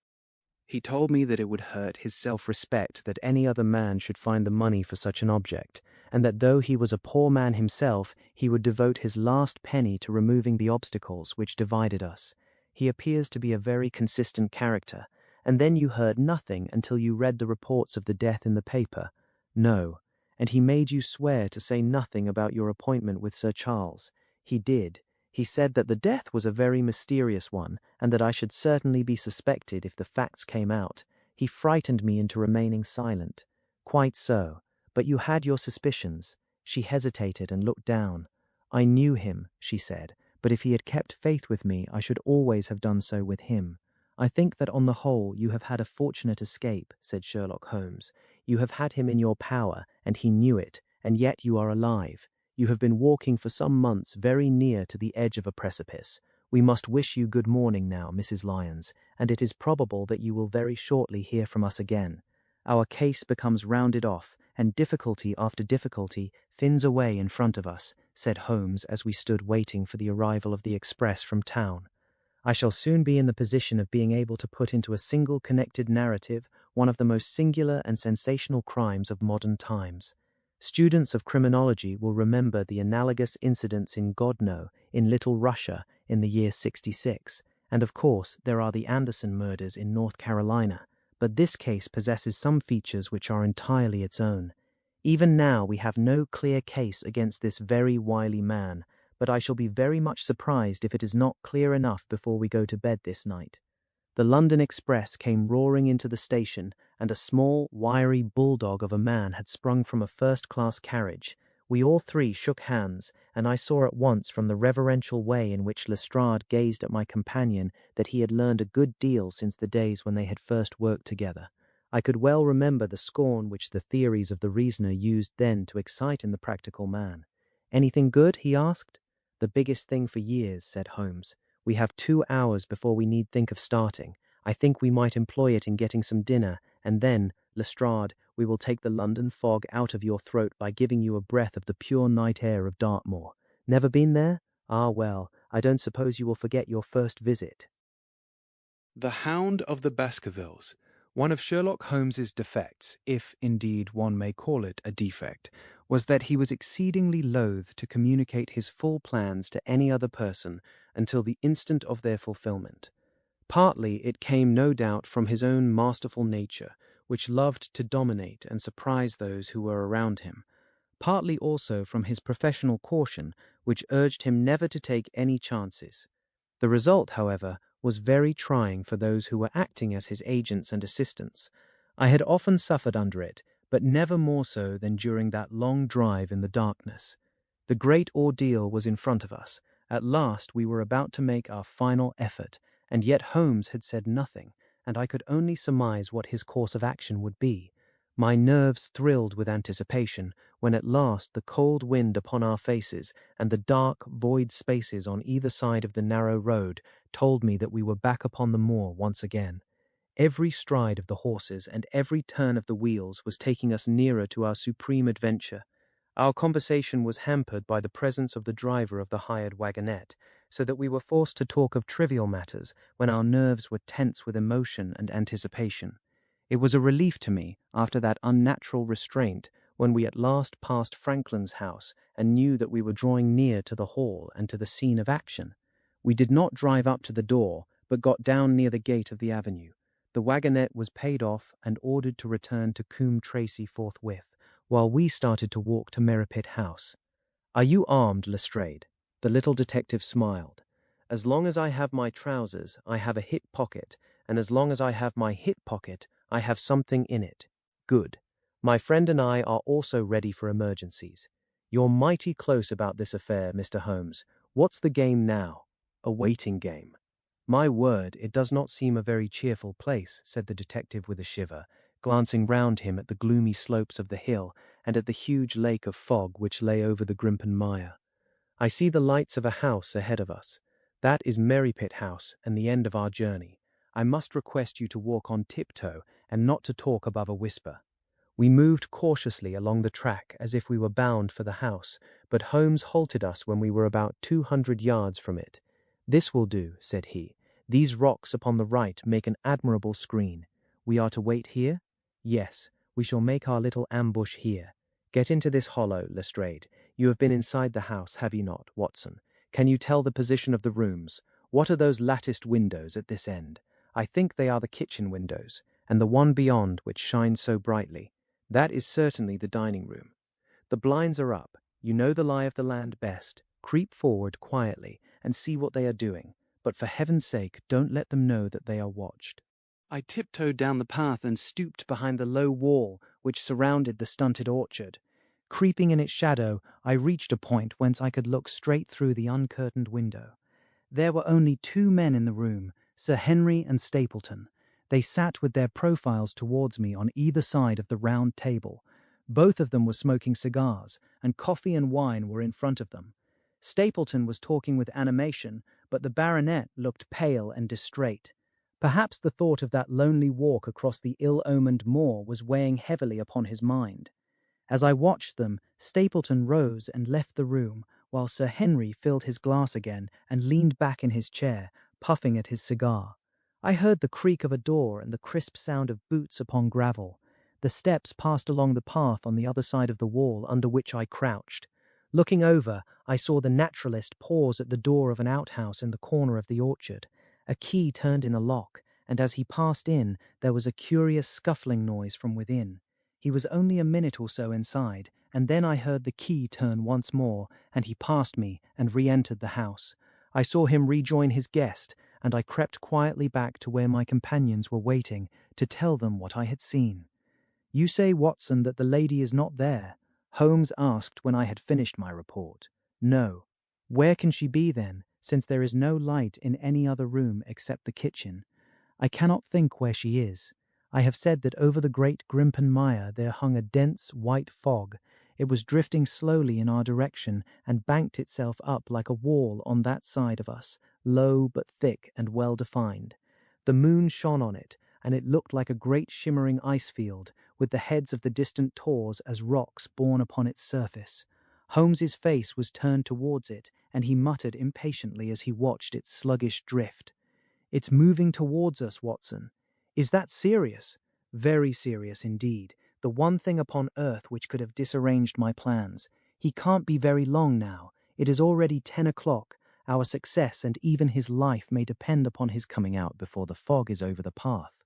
He told me that it would hurt his self-respect that any other man should find the money for such an object, and that though he was a poor man himself, he would devote his last penny to removing the obstacles which divided us. He appears to be a very consistent character. And then you heard nothing until you read the reports of the death in the paper. No, and he made you swear to say nothing about your appointment with Sir Charles. He did. He said that the death was a very mysterious one, and that I should certainly be suspected if the facts came out. He frightened me into remaining silent. Quite so, but you had your suspicions. She hesitated and looked down. I knew him, she said, but if he had kept faith with me, I should always have done so with him. I think that on the whole you have had a fortunate escape, said Sherlock Holmes. You have had him in your power, and he knew it, and yet you are alive. You have been walking for some months very near to the edge of a precipice. We must wish you good morning now, Mrs. Lyons, and it is probable that you will very shortly hear from us again. Our case becomes rounded off, and difficulty after difficulty thins away in front of us, said Holmes as we stood waiting for the arrival of the express from town. I shall soon be in the position of being able to put into a single connected narrative one of the most singular and sensational crimes of modern times. Students of criminology will remember the analogous incidents in Godno, in Little Russia, in the year 66, And of course, there are the Anderson murders in North Carolina, but this case possesses some features which are entirely its own. Even now we have no clear case against this very wily man, but I shall be very much surprised if it is not clear enough before we go to bed this night. The London Express came roaring into the station, and a small, wiry bulldog of a man had sprung from a first-class carriage. We all three shook hands, and I saw at once from the reverential way in which Lestrade gazed at my companion that he had learned a good deal since the days when they had first worked together. I could well remember the scorn which the theories of the reasoner used then to excite in the practical man. "Anything good?" he asked. "The biggest thing for years," said Holmes. "We have 2 hours before we need think of starting. I think we might employ it in getting some dinner, and then, Lestrade, we will take the London fog out of your throat by giving you a breath of the pure night air of Dartmoor. Never been there? Ah, well, I don't suppose you will forget your first visit." The Hound of the Baskervilles. One of Sherlock Holmes's defects, if indeed one may call it a defect, was that he was exceedingly loath to communicate his full plans to any other person until the instant of their fulfillment. Partly it came no doubt from his own masterful nature, which loved to dominate and surprise those who were around him, partly also from his professional caution, which urged him never to take any chances. The result, however, was very trying for those who were acting as his agents and assistants. I had often suffered under it, but never more so than during that long drive in the darkness. The great ordeal was in front of us. At last we were about to make our final effort, and yet Holmes had said nothing, and I could only surmise what his course of action would be. My nerves thrilled with anticipation, when at last the cold wind upon our faces and the dark, void spaces on either side of the narrow road told me that we were back upon the moor once again. Every stride of the horses and every turn of the wheels was taking us nearer to our supreme adventure. Our conversation was hampered by the presence of the driver of the hired wagonette, so that we were forced to talk of trivial matters when our nerves were tense with emotion and anticipation. It was a relief to me, after that unnatural restraint, when we at last passed Franklin's house and knew that we were drawing near to the hall and to the scene of action. We did not drive up to the door, but got down near the gate of the avenue. The wagonette was paid off and ordered to return to Coombe Tracy forthwith, while we started to walk to Merripit House. "Are you armed, Lestrade?" The little detective smiled. "As long as I have my trousers, I have a hip pocket, and as long as I have my hip pocket, I have something in it. Good. My friend and I are also ready for emergencies. You're mighty close about this affair, Mr. Holmes. What's the game now?" "A waiting game." "My word, it does not seem a very cheerful place," said the detective with a shiver, glancing round him at the gloomy slopes of the hill and at the huge lake of fog which lay over the Grimpen Mire. "I see the lights of a house ahead of us. That is Merripit House and the end of our journey. I must request you to walk on tiptoe and not to talk above a whisper." We moved cautiously along the track as if we were bound for the house, but Holmes halted us when we were about 200 yards from it. "This will do," said he. "These rocks upon the right make an admirable screen. We are to wait here? Yes, we shall make our little ambush here. Get into this hollow, Lestrade. You have been inside the house, have you not, Watson? Can you tell the position of the rooms? What are those latticed windows at this end? I think they are the kitchen windows, and the one beyond which shines so brightly. That is certainly the dining room. The blinds are up. You know the lie of the land best. Creep forward quietly and see what they are doing, but for heaven's sake don't let them know that they are watched." I tiptoed down the path and stooped behind the low wall which surrounded the stunted orchard. Creeping in its shadow, I reached a point whence I could look straight through the uncurtained window. There were only 2 men in the room, Sir Henry and Stapleton. They sat with their profiles towards me on either side of the round table. Both of them were smoking cigars, and coffee and wine were in front of them. Stapleton was talking with animation, but the baronet looked pale and distrait. Perhaps the thought of that lonely walk across the ill-omened moor was weighing heavily upon his mind. As I watched them, Stapleton rose and left the room, while Sir Henry filled his glass again and leaned back in his chair, puffing at his cigar. I heard the creak of a door and the crisp sound of boots upon gravel. The steps passed along the path on the other side of the wall under which I crouched. Looking over, I saw the naturalist pause at the door of an outhouse in the corner of the orchard. A key turned in a lock, and as he passed in, there was a curious scuffling noise from within. He was only a minute or so inside, and then I heard the key turn once more, and he passed me and re-entered the house. I saw him rejoin his guest, and I crept quietly back to where my companions were waiting to tell them what I had seen. "You say, Watson, that the lady is not there?" Holmes asked when I had finished my report. "No." "Where can she be then, since there is no light in any other room except the kitchen?" "I cannot think where she is. I have said that over the great Grimpen Mire there hung a dense white fog. It was drifting slowly in our direction and banked itself up like a wall on that side of us, low but thick and well defined. The moon shone on it, and it looked like a great shimmering ice field, with the heads of the distant tors as rocks borne upon its surface. Holmes's face was turned towards it, and he muttered impatiently as he watched its sluggish drift. "It's moving towards us, Watson." "Is that serious?" "Very serious indeed. The one thing upon earth which could have disarranged my plans. He can't be very long now. It is already 10 o'clock. Our success and even his life may depend upon his coming out before the fog is over the path."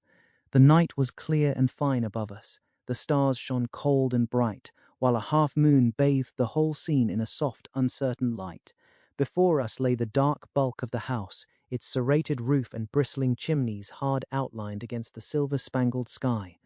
The night was clear and fine above us. The stars shone cold and bright, while a half-moon bathed the whole scene in a soft, uncertain light. Before us lay the dark bulk of the house, its serrated roof and bristling chimneys hard outlined against the silver-spangled sky.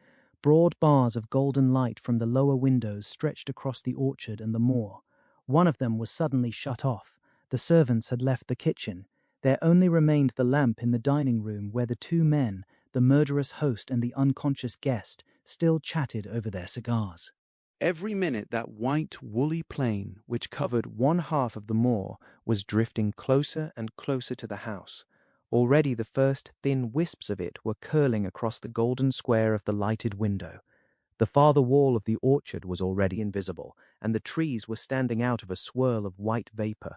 Broad bars of golden light from the lower windows stretched across the orchard and the moor. One of them was suddenly shut off. The servants had left the kitchen. There only remained the lamp in the dining room where the two men, the murderous host and the unconscious guest, still chatted over their cigars. Every minute that white, woolly plain, which covered one half of the moor, was drifting closer and closer to the house. Already the first thin wisps of it were curling across the golden square of the lighted window. The farther wall of the orchard was already invisible, and the trees were standing out of a swirl of white vapor.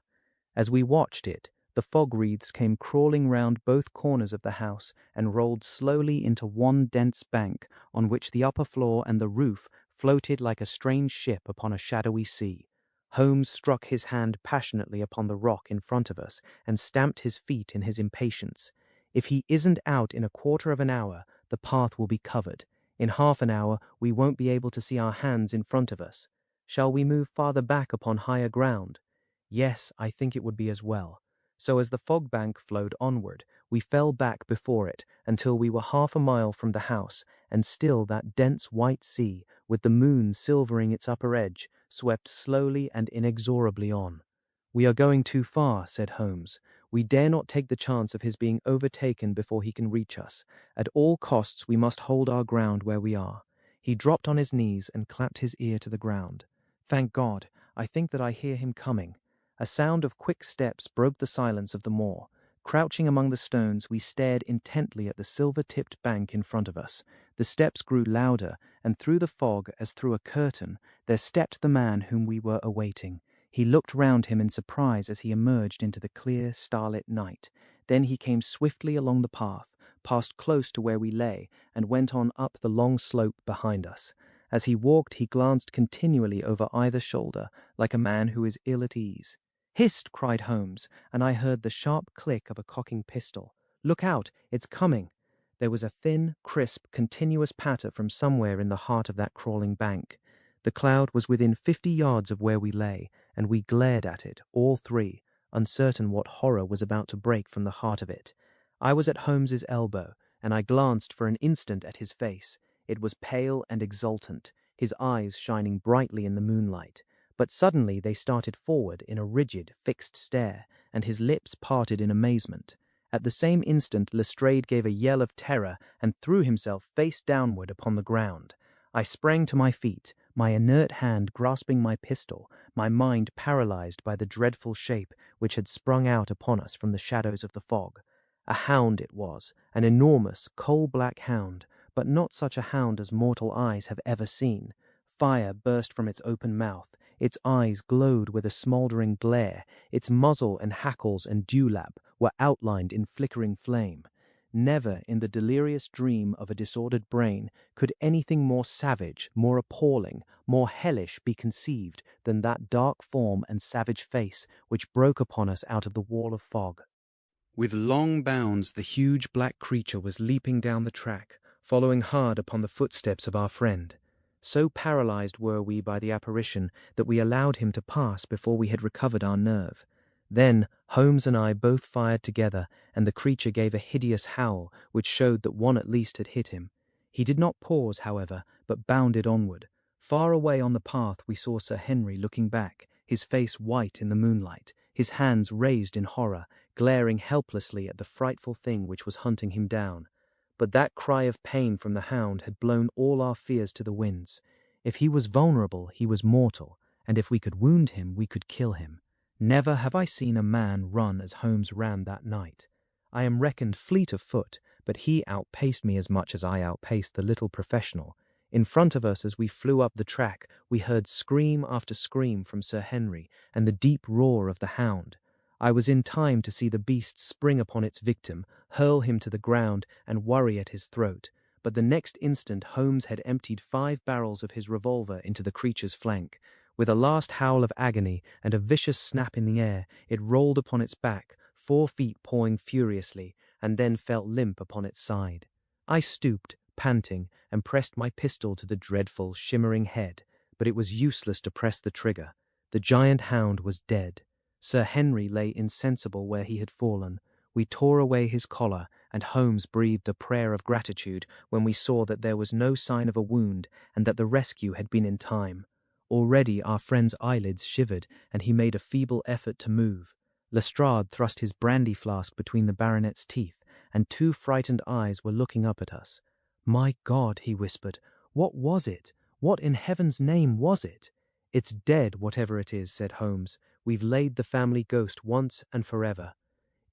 As we watched it, the fog wreaths came crawling round both corners of the house and rolled slowly into one dense bank on which the upper floor and the roof floated like a strange ship upon a shadowy sea. Holmes struck his hand passionately upon the rock in front of us and stamped his feet in his impatience. "If he isn't out in a quarter of an hour, the path will be covered. In half an hour, we won't be able to see our hands in front of us. Shall we move farther back upon higher ground?" "Yes, I think it would be as well." So as the fog bank flowed onward, we fell back before it until we were half a mile from the house, and still that dense white sea, with the moon silvering its upper edge, swept slowly and inexorably on. "We are going too far," said Holmes. "We dare not take the chance of his being overtaken before he can reach us. At all costs we must hold our ground where we are." He dropped on his knees and clapped his ear to the ground. "Thank God, I think that I hear him coming." A sound of quick steps broke the silence of the moor. Crouching among the stones, we stared intently at the silver-tipped bank in front of us. The steps grew louder, and through the fog, as through a curtain, there stepped the man whom we were awaiting. He looked round him in surprise as he emerged into the clear, starlit night. Then he came swiftly along the path, passed close to where we lay, and went on up the long slope behind us. As he walked, he glanced continually over either shoulder, like a man who is ill at ease. "Hist!" cried Holmes, and I heard the sharp click of a cocking pistol. "Look out! It's coming!" There was a thin, crisp, continuous patter from somewhere in the heart of that crawling bank. The cloud was within 50 yards of where we lay, and we glared at it, all three, uncertain what horror was about to break from the heart of it. I was at Holmes's elbow, and I glanced for an instant at his face. It was pale and exultant, his eyes shining brightly in the moonlight. But suddenly they started forward in a rigid, fixed stare, and his lips parted in amazement. At the same instant Lestrade gave a yell of terror and threw himself face downward upon the ground. I sprang to my feet, my inert hand grasping my pistol, my mind paralyzed by the dreadful shape which had sprung out upon us from the shadows of the fog. A hound it was, an enormous, coal-black hound, but not such a hound as mortal eyes have ever seen. Fire burst from its open mouth. Its eyes glowed with a smouldering glare. Its muzzle and hackles and dewlap were outlined in flickering flame. Never in the delirious dream of a disordered brain could anything more savage, more appalling, more hellish be conceived than that dark form and savage face which broke upon us out of the wall of fog. With long bounds, the huge black creature was leaping down the track, following hard upon the footsteps of our friend. So paralyzed were we by the apparition that we allowed him to pass before we had recovered our nerve. Then Holmes and I both fired together, and the creature gave a hideous howl which showed that one at least had hit him. He did not pause, however, but bounded onward. Far away on the path we saw Sir Henry looking back, his face white in the moonlight, his hands raised in horror, glaring helplessly at the frightful thing which was hunting him down. But that cry of pain from the hound had blown all our fears to the winds. If he was vulnerable, he was mortal, and if we could wound him, we could kill him. Never have I seen a man run as Holmes ran that night. I am reckoned fleet of foot, but he outpaced me as much as I outpaced the little professional. In front of us as we flew up the track, we heard scream after scream from Sir Henry and the deep roar of the hound. I was in time to see the beast spring upon its victim, hurl him to the ground, and worry at his throat, but the next instant Holmes had emptied 5 barrels of his revolver into the creature's flank. With a last howl of agony and a vicious snap in the air, it rolled upon its back, 4 feet pawing furiously, and then fell limp upon its side. I stooped, panting, and pressed my pistol to the dreadful, shimmering head, but it was useless to press the trigger. The giant hound was dead. Sir Henry lay insensible where he had fallen. We tore away his collar, and Holmes breathed a prayer of gratitude when we saw that there was no sign of a wound and that the rescue had been in time. Already our friend's eyelids shivered, and he made a feeble effort to move. Lestrade thrust his brandy flask between the baronet's teeth, and 2 frightened eyes were looking up at us. "My God," he whispered, "what was it? What in heaven's name was it?" "It's dead, whatever it is," said Holmes. "We've laid the family ghost once and forever."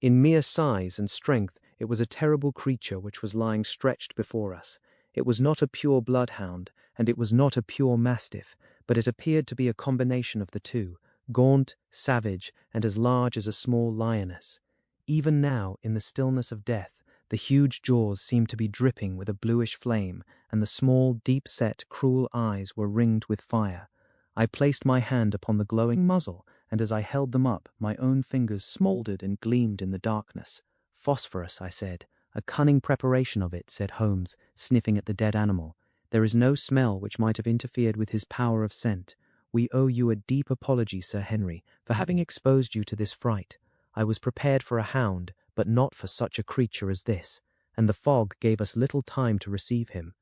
In mere size and strength, it was a terrible creature which was lying stretched before us. It was not a pure bloodhound, and it was not a pure mastiff, but it appeared to be a combination of the two, gaunt, savage, and as large as a small lioness. Even now, in the stillness of death, the huge jaws seemed to be dripping with a bluish flame, and the small, deep-set, cruel eyes were ringed with fire. I placed my hand upon the glowing muzzle, and as I held them up, my own fingers smouldered and gleamed in the darkness. "Phosphorus," I said. "A cunning preparation of it," said Holmes, sniffing at the dead animal. "There is no smell which might have interfered with his power of scent. We owe you a deep apology, Sir Henry, for having exposed you to this fright. I was prepared for a hound, but not for such a creature as this, and the fog gave us little time to receive him.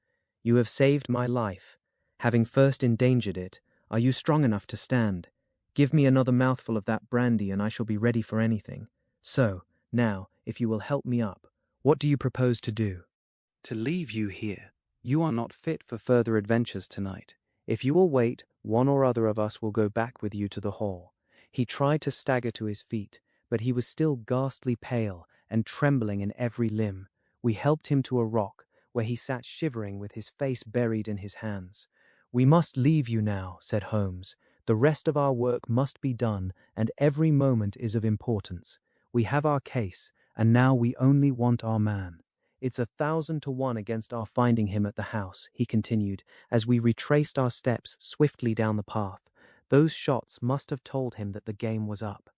You have saved my life. Having first endangered it, are you strong enough to stand? Give me another mouthful of that brandy and I shall be ready for anything. So, now, if you will help me up, what do you propose to do?" "To leave you here. You are not fit for further adventures tonight. If you will wait, one or other of us will go back with you to the hall." He tried to stagger to his feet, but he was still ghastly pale and trembling in every limb. We helped him to a rock, where he sat shivering with his face buried in his hands. "We must leave you now," said Holmes. "The rest of our work must be done, and every moment is of importance. We have our case, and now we only want our man. It's 1,000 to 1 against our finding him at the house," he continued, as we retraced our steps swiftly down the path. "Those shots must have told him that the game was up.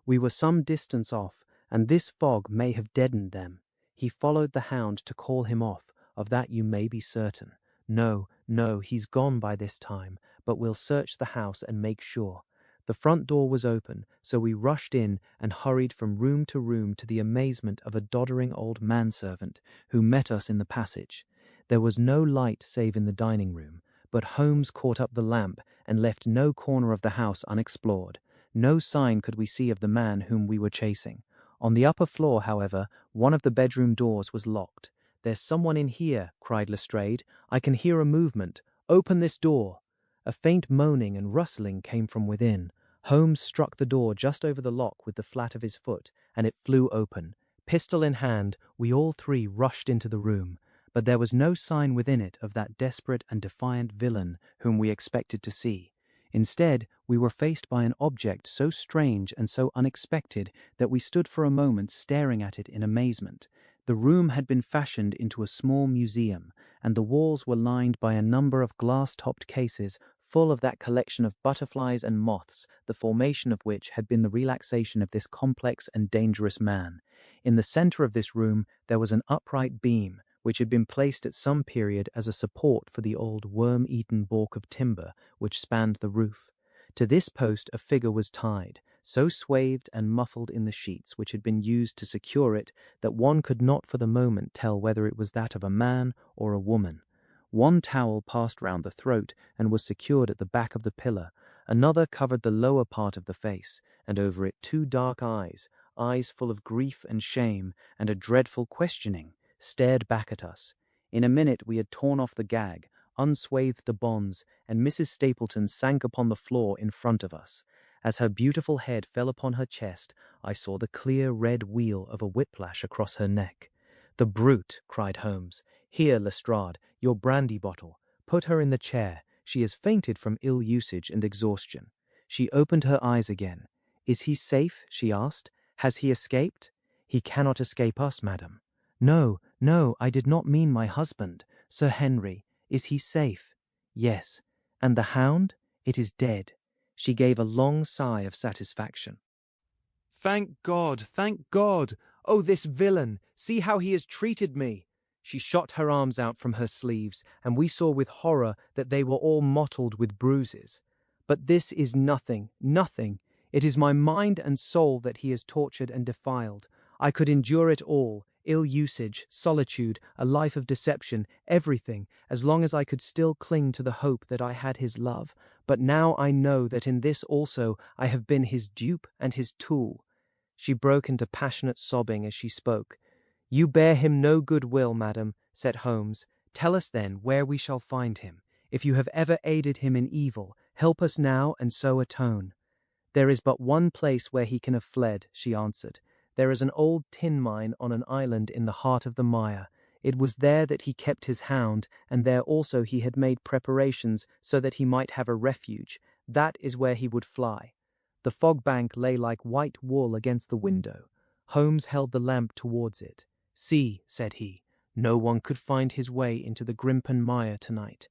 We were some distance off, and this fog may have deadened them. He followed the hound to call him off, of that you may be certain. No, he's gone by this time, but we'll search the house and make sure." The front door was open, so we rushed in and hurried from room to room to the amazement of a doddering old manservant who met us in the passage. There was no light save in the dining room, but Holmes caught up the lamp and left no corner of the house unexplored. No sign could we see of the man whom we were chasing. On the upper floor, however, one of the bedroom doors was locked. "There's someone in here," cried Lestrade. "I can hear a movement. Open this door." A faint moaning and rustling came from within. Holmes struck the door just over the lock with the flat of his foot, and it flew open. Pistol in hand, we all 3 rushed into the room, but there was no sign within it of that desperate and defiant villain whom we expected to see. Instead, we were faced by an object so strange and so unexpected that we stood for a moment staring at it in amazement. The room had been fashioned into a small museum, and the walls were lined by a number of glass-topped cases full of that collection of butterflies and moths, the formation of which had been the relaxation of this complex and dangerous man. In the center of this room there was an upright beam, which had been placed at some period as a support for the old worm-eaten balk of timber which spanned the roof. To this post a figure was tied, so swathed and muffled in the sheets which had been used to secure it that one could not for the moment tell whether it was that of a man or a woman. One towel passed round the throat and was secured at the back of the pillar. Another covered the lower part of the face, and over it 2 dark eyes, eyes full of grief and shame and a dreadful questioning, stared back at us. In a minute we had torn off the gag, unswathed the bonds, and Mrs. Stapleton sank upon the floor in front of us. As her beautiful head fell upon her chest, I saw the clear red wheal of a whiplash across her neck. "The brute!" cried Holmes. "Here, Lestrade, your brandy bottle. Put her in the chair. She has fainted from ill usage and exhaustion." She opened her eyes again. "Is he safe?" she asked. "Has he escaped?" "He cannot escape us, madam." "No, no, I did not mean my husband. Sir Henry, is he safe?" "Yes." "And the hound?" "It is dead." She gave a long sigh of satisfaction. Thank God! Thank God! Oh, this villain! See how he has treated me! She shot her arms out from her sleeves, and we saw with horror that they were all mottled with bruises. "But this is nothing, nothing. It is my mind and soul that he has tortured and defiled. I could endure it all, ill usage, solitude, a life of deception, everything, as long as I could still cling to the hope that I had his love. But now I know that in this also I have been his dupe and his tool." She broke into passionate sobbing as she spoke. "You bear him no good will, madam," said Holmes. "Tell us then where we shall find him. If you have ever aided him in evil, help us now and so atone." "There is but one place where he can have fled," she answered. "There is an old tin mine on an island in the heart of the mire. It was there that he kept his hound, and there also he had made preparations so that he might have a refuge. That is where he would fly." The fog bank lay like white wool against the window. Holmes held the lamp towards it. "See," said he, "no one could find his way into the Grimpen mire tonight."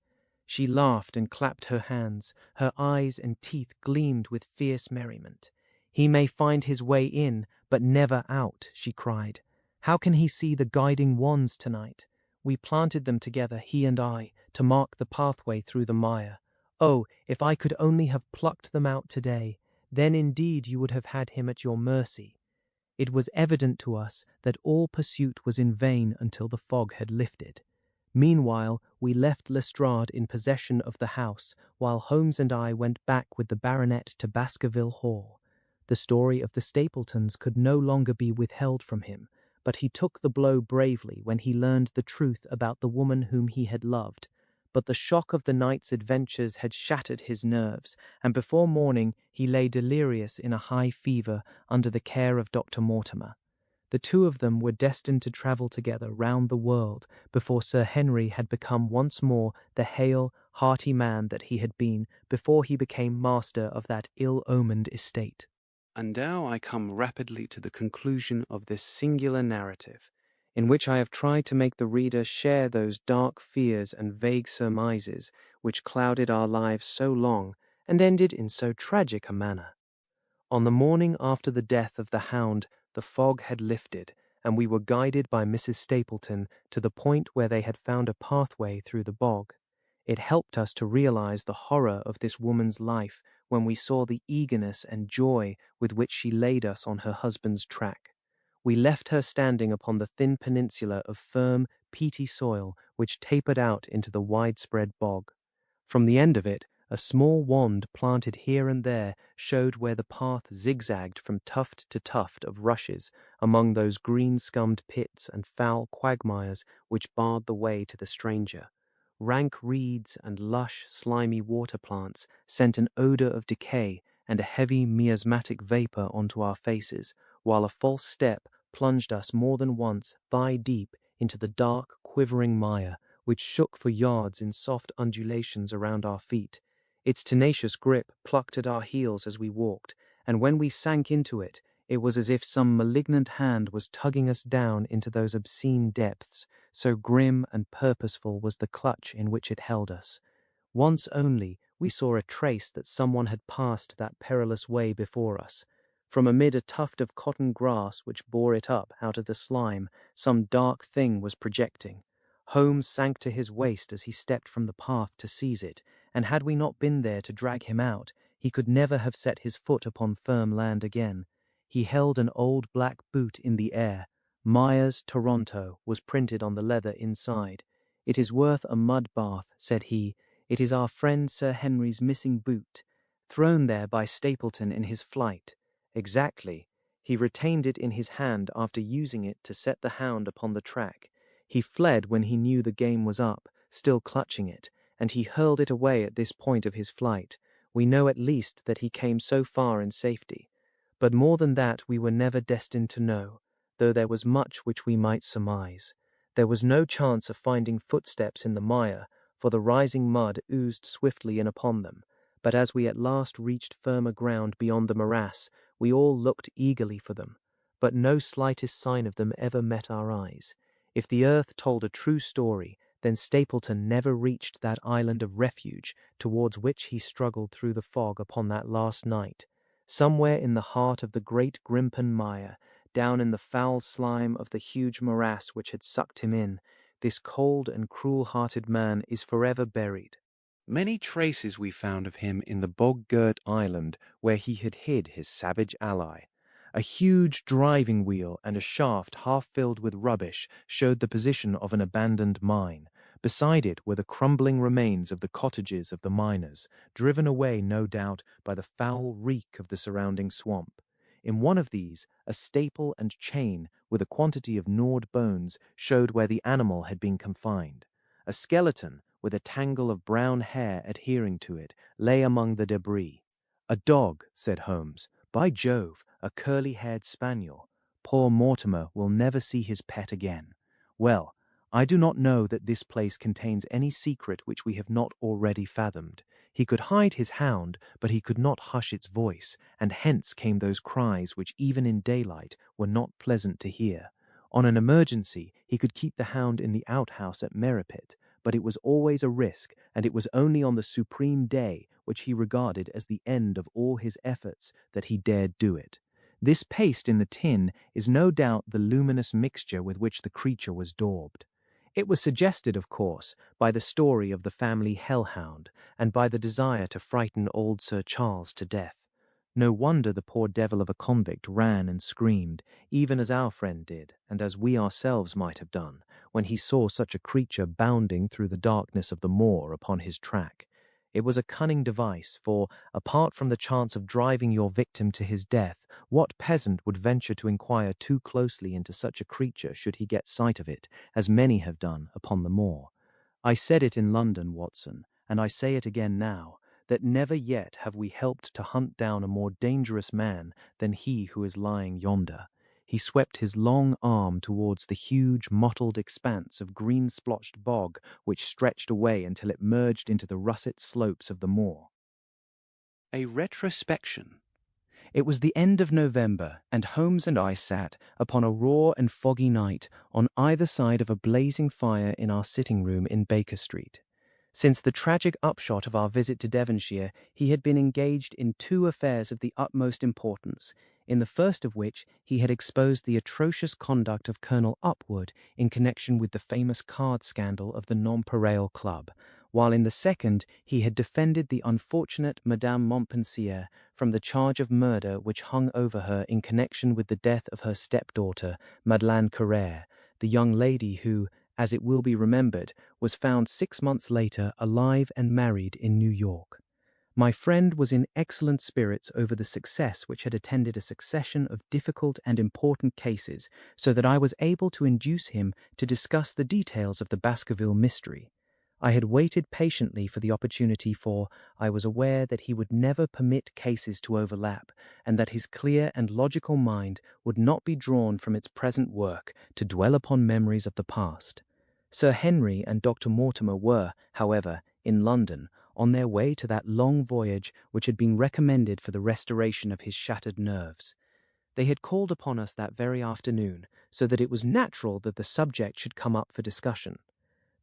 She laughed and clapped her hands. Her eyes and teeth gleamed with fierce merriment. "He may find his way in, but never out," she cried. "How can he see the guiding wands tonight? We planted them together, he and I, to mark the pathway through the mire. Oh, if I could only have plucked them out today! Then indeed you would have had him at your mercy." It was evident to us that all pursuit was in vain until the fog had lifted. Meanwhile, we left Lestrade in possession of the house, while Holmes and I went back with the baronet to Baskerville Hall. The story of the Stapletons could no longer be withheld from him, but he took the blow bravely when he learned the truth about the woman whom he had loved. But the shock of the night's adventures had shattered his nerves, and before morning he lay delirious in a high fever under the care of Dr. Mortimer. The two of them were destined to travel together round the world before Sir Henry had become once more the hale, hearty man that he had been before he became master of that ill-omened estate. And now I come rapidly to the conclusion of this singular narrative, in which I have tried to make the reader share those dark fears and vague surmises which clouded our lives so long and ended in so tragic a manner. On the morning after the death of the Hound, the fog had lifted, and we were guided by Mrs. Stapleton to the point where they had found a pathway through the bog. It helped us to realize the horror of this woman's life when we saw the eagerness and joy with which she laid us on her husband's track. We left her standing upon the thin peninsula of firm, peaty soil which tapered out into the widespread bog. From the end of it, a small wand planted here and there showed where the path zigzagged from tuft to tuft of rushes among those green-scummed pits and foul quagmires which barred the way to the stranger. Rank reeds and lush, slimy water plants sent an odor of decay and a heavy miasmatic vapor onto our faces, while a false step plunged us more than once thigh-deep into the dark, quivering mire, which shook for yards in soft undulations around our feet. Its tenacious grip plucked at our heels as we walked, and when we sank into it, it was as if some malignant hand was tugging us down into those obscene depths, so grim and purposeful was the clutch in which it held us. Once only we saw a trace that someone had passed that perilous way before us. From amid a tuft of cotton grass which bore it up out of the slime, some dark thing was projecting. Holmes sank to his waist as he stepped from the path to seize it, and had we not been there to drag him out, he could never have set his foot upon firm land again. He held an old black boot in the air. Myers, Toronto, was printed on the leather inside. "It is worth a mud bath," said he. "It is our friend Sir Henry's missing boot, thrown there by Stapleton in his flight." Exactly. He retained it in his hand after using it to set the hound upon the track. He fled when he knew the game was up, still clutching it, and he hurled it away at this point of his flight. We know at least that he came so far in safety. But more than that we were never destined to know, though there was much which we might surmise. There was no chance of finding footsteps in the mire, for the rising mud oozed swiftly in upon them. But as we at last reached firmer ground beyond the morass, we all looked eagerly for them. But no slightest sign of them ever met our eyes. If the earth told a true story, then Stapleton never reached that island of refuge towards which he struggled through the fog upon that last night. Somewhere in the heart of the great Grimpen mire, down in the foul slime of the huge morass which had sucked him in, this cold and cruel-hearted man is forever buried. Many traces we found of him in the bog-girt island where he had hid his savage ally. A huge driving wheel and a shaft half filled with rubbish showed the position of an abandoned mine. Beside it were the crumbling remains of the cottages of the miners, driven away, no doubt, by the foul reek of the surrounding swamp. In one of these, a staple and chain with a quantity of gnawed bones showed where the animal had been confined. A skeleton, with a tangle of brown hair adhering to it, lay among the debris. "A dog," said Holmes. "By Jove, a curly-haired spaniel. Poor Mortimer will never see his pet again. Well, I do not know that this place contains any secret which we have not already fathomed. He could hide his hound, but he could not hush its voice, and hence came those cries which even in daylight were not pleasant to hear. On an emergency, he could keep the hound in the outhouse at Merripit, but it was always a risk, and it was only on the supreme day, which he regarded as the end of all his efforts, that he dared do it. This paste in the tin is no doubt the luminous mixture with which the creature was daubed. It was suggested, of course, by the story of the family hellhound, and by the desire to frighten old Sir Charles to death. No wonder the poor devil of a convict ran and screamed, even as our friend did, and as we ourselves might have done, when he saw such a creature bounding through the darkness of the moor upon his track. It was a cunning device, for, apart from the chance of driving your victim to his death, what peasant would venture to inquire too closely into such a creature should he get sight of it, as many have done upon the moor? I said it in London, Watson, and I say it again now, that never yet have we helped to hunt down a more dangerous man than he who is lying yonder. He swept his long arm towards the huge mottled expanse of green-splotched bog which stretched away until it merged into the russet slopes of the moor. A retrospection. It was the end of November, and Holmes and I sat, upon a raw and foggy night, on either side of a blazing fire in our sitting-room in Baker Street. Since the tragic upshot of our visit to Devonshire, he had been engaged in two affairs of the utmost importance, in the first of which he had exposed the atrocious conduct of Colonel Upward in connection with the famous card scandal of the Nonpareil Club, while in the second he had defended the unfortunate Madame Montpensier from the charge of murder which hung over her in connection with the death of her stepdaughter, Madeleine Carrère, the young lady who, as it will be remembered, was found 6 months later alive and married in New York. My friend was in excellent spirits over the success which had attended a succession of difficult and important cases, so that I was able to induce him to discuss the details of the Baskerville mystery. I had waited patiently for the opportunity, for I was aware that he would never permit cases to overlap, and that his clear and logical mind would not be drawn from its present work to dwell upon memories of the past. Sir Henry and Dr. Mortimer were, however, in London, on their way to that long voyage which had been recommended for the restoration of his shattered nerves. They had called upon us that very afternoon, so that it was natural that the subject should come up for discussion.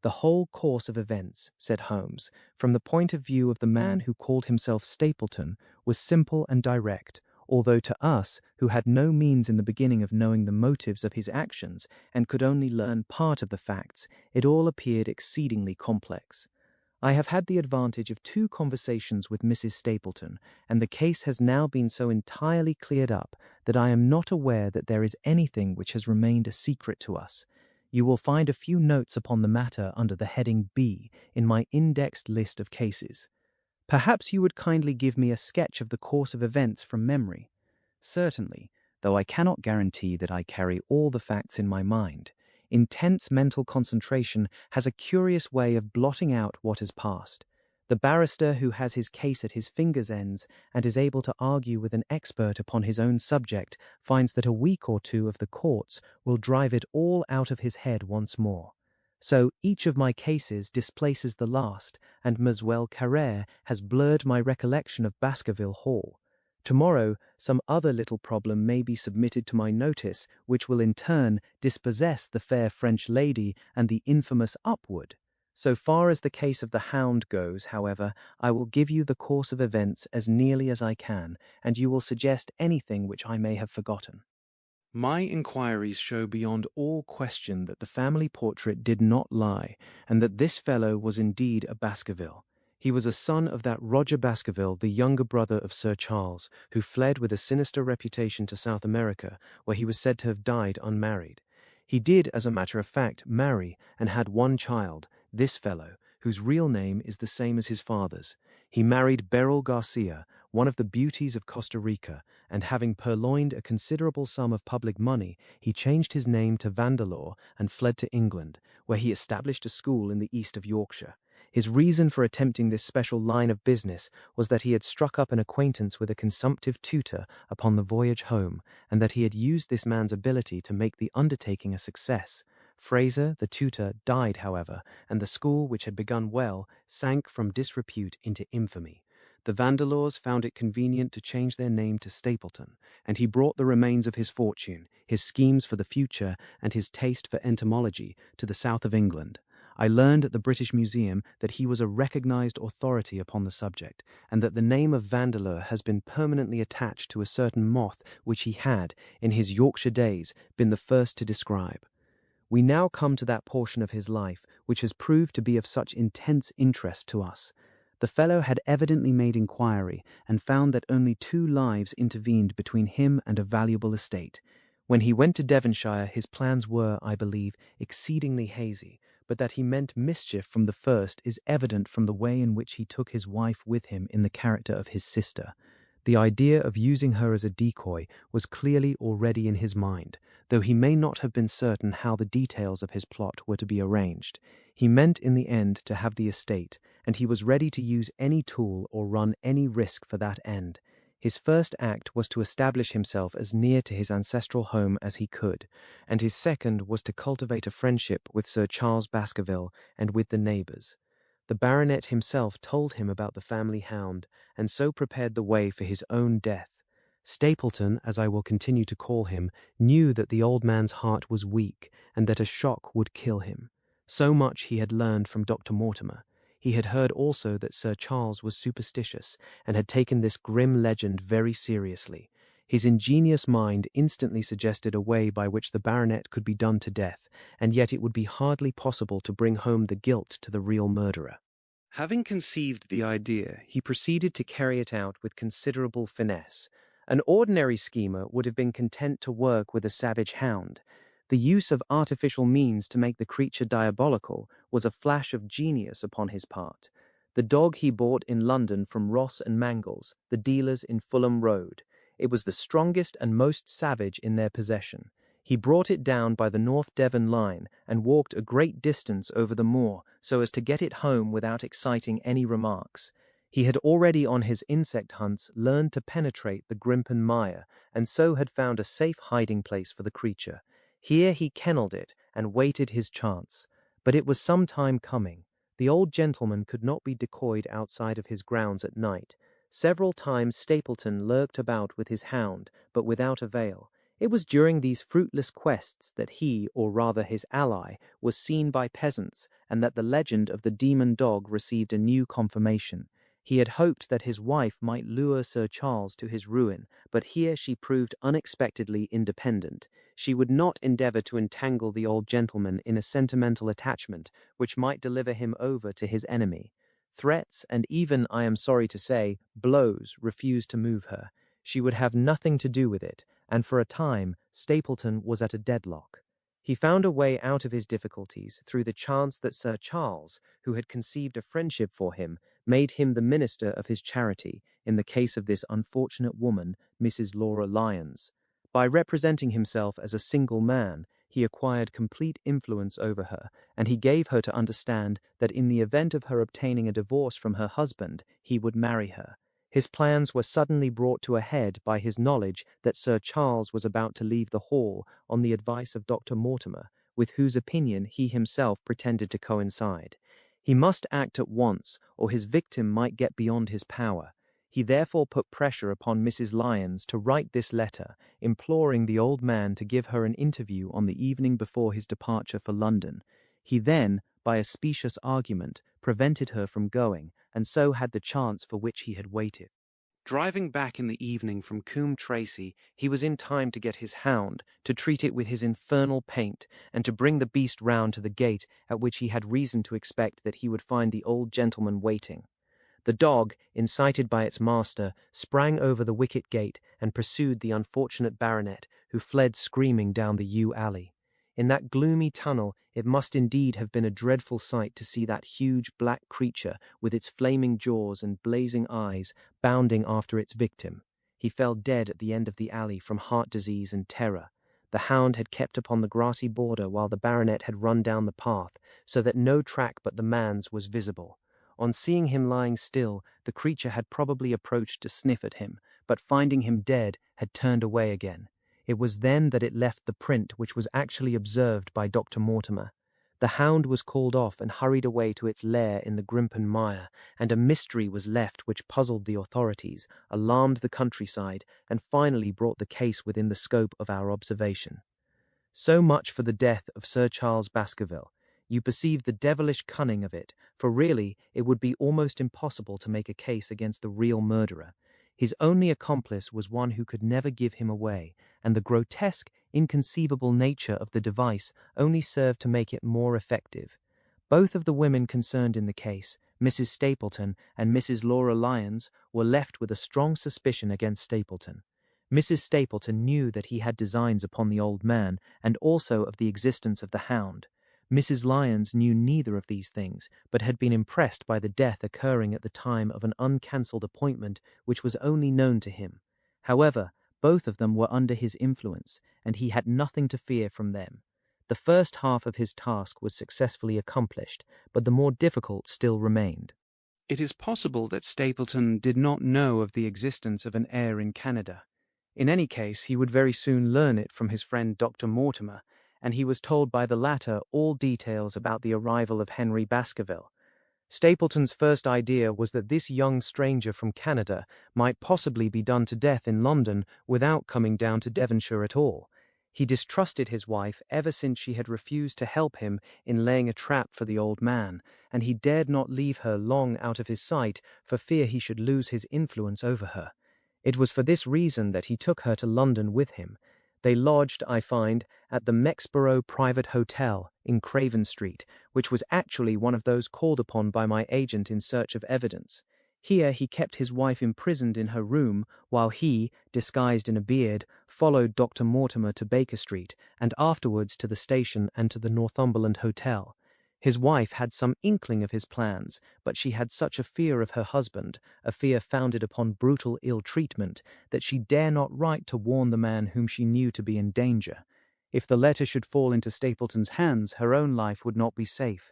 The whole course of events, said Holmes, from the point of view of the man who called himself Stapleton, was simple and direct, although to us, who had no means in the beginning of knowing the motives of his actions and could only learn part of the facts, it all appeared exceedingly complex. I have had the advantage of 2 conversations with Mrs. Stapleton, and the case has now been so entirely cleared up that I am not aware that there is anything which has remained a secret to us. You will find a few notes upon the matter under the heading B in my indexed list of cases. Perhaps you would kindly give me a sketch of the course of events from memory. Certainly, though I cannot guarantee that I carry all the facts in my mind. Intense mental concentration has a curious way of blotting out what has passed. The barrister who has his case at his fingers' ends and is able to argue with an expert upon his own subject finds that a week or 2 of the courts will drive it all out of his head once more. So each of my cases displaces the last, and Meswell Carrere has blurred my recollection of Baskerville Hall. Tomorrow, some other little problem may be submitted to my notice, which will in turn dispossess the fair French lady and the infamous Upward. So far as the case of the Hound goes, however, I will give you the course of events as nearly as I can, and you will suggest anything which I may have forgotten. My inquiries show beyond all question that the family portrait did not lie, and that this fellow was indeed a Baskerville. He was a son of that Roger Baskerville, the younger brother of Sir Charles, who fled with a sinister reputation to South America, where he was said to have died unmarried. He did, as a matter of fact, marry, and had 1 child, this fellow, whose real name is the same as his father's. He married Beryl Garcia, one of the beauties of Costa Rica, and having purloined a considerable sum of public money, he changed his name to Vandeleur and fled to England, where he established a school in the east of Yorkshire. His reason for attempting this special line of business was that he had struck up an acquaintance with a consumptive tutor upon the voyage home, and that he had used this man's ability to make the undertaking a success. Fraser, the tutor, died, however, and the school, which had begun well, sank from disrepute into infamy. The Vandeleurs found it convenient to change their name to Stapleton, and he brought the remains of his fortune, his schemes for the future, and his taste for entomology to the south of England. I learned at the British Museum that he was a recognized authority upon the subject, and that the name of Vandeleur has been permanently attached to a certain moth which he had, in his Yorkshire days, been the first to describe. We now come to that portion of his life which has proved to be of such intense interest to us. The fellow had evidently made inquiry and found that only 2 lives intervened between him and a valuable estate. When he went to Devonshire, his plans were, I believe, exceedingly hazy, but that he meant mischief from the first is evident from the way in which he took his wife with him in the character of his sister. The idea of using her as a decoy was clearly already in his mind, though he may not have been certain how the details of his plot were to be arranged. He meant in the end to have the estate, and he was ready to use any tool or run any risk for that end. His first act was to establish himself as near to his ancestral home as he could, and his second was to cultivate a friendship with Sir Charles Baskerville and with the neighbours. The baronet himself told him about the family hound, and so prepared the way for his own death. Stapleton, as I will continue to call him, knew that the old man's heart was weak, and that a shock would kill him. So much he had learned from Dr. Mortimer. He had heard also that Sir Charles was superstitious, and had taken this grim legend very seriously. His ingenious mind instantly suggested a way by which the baronet could be done to death, and yet it would be hardly possible to bring home the guilt to the real murderer. Having conceived the idea, he proceeded to carry it out with considerable finesse. An ordinary schemer would have been content to work with a savage hound. The use of artificial means to make the creature diabolical was a flash of genius upon his part. The dog he bought in London from Ross and Mangles, the dealers in Fulham Road. It was the strongest and most savage in their possession. He brought it down by the North Devon line and walked a great distance over the moor so as to get it home without exciting any remarks. He had already on his insect hunts learned to penetrate the Grimpen mire, and so had found a safe hiding place for the creature. Here he kennelled it and waited his chance. But it was some time coming. The old gentleman could not be decoyed outside of his grounds at night. Several times Stapleton lurked about with his hound, but without avail. It was during these fruitless quests that he, or rather his ally, was seen by peasants, and that the legend of the demon dog received a new confirmation. He had hoped that his wife might lure Sir Charles to his ruin, but here she proved unexpectedly independent. She would not endeavor to entangle the old gentleman in a sentimental attachment which might deliver him over to his enemy. Threats, and even, I am sorry to say, blows, refused to move her. She would have nothing to do with it, and for a time Stapleton was at a deadlock. He found a way out of his difficulties through the chance that Sir Charles, who had conceived a friendship for him, made him the minister of his charity in the case of this unfortunate woman, Mrs. Laura Lyons. By representing himself as a single man, he acquired complete influence over her, and he gave her to understand that in the event of her obtaining a divorce from her husband, he would marry her. His plans were suddenly brought to a head by his knowledge that Sir Charles was about to leave the hall on the advice of Dr. Mortimer, with whose opinion he himself pretended to coincide. He must act at once, or his victim might get beyond his power. He therefore put pressure upon Mrs. Lyons to write this letter, imploring the old man to give her an interview on the evening before his departure for London. He then, by a specious argument, prevented her from going, and so had the chance for which he had waited. Driving back in the evening from Coombe Tracey, he was in time to get his hound, to treat it with his infernal paint, and to bring the beast round to the gate at which he had reason to expect that he would find the old gentleman waiting. The dog, incited by its master, sprang over the wicket gate and pursued the unfortunate baronet, who fled screaming down the yew alley. In that gloomy tunnel it must indeed have been a dreadful sight to see that huge black creature, with its flaming jaws and blazing eyes, bounding after its victim. He fell dead at the end of the alley from heart disease and terror. The hound had kept upon the grassy border while the baronet had run down the path, so that no track but the man's was visible. On seeing him lying still, the creature had probably approached to sniff at him, but finding him dead, had turned away again. It was then that it left the print which was actually observed by Dr. Mortimer. The hound was called off and hurried away to its lair in the Grimpen Mire, and a mystery was left which puzzled the authorities, alarmed the countryside, and finally brought the case within the scope of our observation. So much for the death of Sir Charles Baskerville. You perceive the devilish cunning of it, for really it would be almost impossible to make a case against the real murderer. His only accomplice was one who could never give him away, and the grotesque, inconceivable nature of the device only served to make it more effective. Both of the women concerned in the case, Mrs. Stapleton and Mrs. Laura Lyons, were left with a strong suspicion against Stapleton. Mrs. Stapleton knew that he had designs upon the old man, and also of the existence of the hound. Mrs. Lyons knew neither of these things, but had been impressed by the death occurring at the time of an uncancelled appointment which was only known to him. However, both of them were under his influence, and he had nothing to fear from them. The first half of his task was successfully accomplished, but the more difficult still remained. It is possible that Stapleton did not know of the existence of an heir in Canada. In any case, he would very soon learn it from his friend Dr. Mortimer, and he was told by the latter all details about the arrival of Henry Baskerville. Stapleton's first idea was that this young stranger from Canada might possibly be done to death in London without coming down to Devonshire at all. He distrusted his wife ever since she had refused to help him in laying a trap for the old man, and he dared not leave her long out of his sight for fear he should lose his influence over her. It was for this reason that he took her to London with him. They lodged, I find, at the Mexborough Private Hotel in Craven Street, which was actually one of those called upon by my agent in search of evidence. Here he kept his wife imprisoned in her room, while he, disguised in a beard, followed Dr. Mortimer to Baker Street, and afterwards to the station and to the Northumberland Hotel. His wife had some inkling of his plans, but she had such a fear of her husband, a fear founded upon brutal ill-treatment, that she dare not write to warn the man whom she knew to be in danger. If the letter should fall into Stapleton's hands, her own life would not be safe.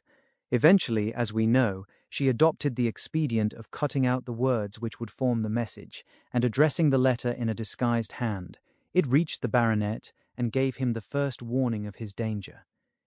Eventually, as we know, she adopted the expedient of cutting out the words which would form the message, and addressing the letter in a disguised hand. It reached the baronet, and gave him the first warning of his danger.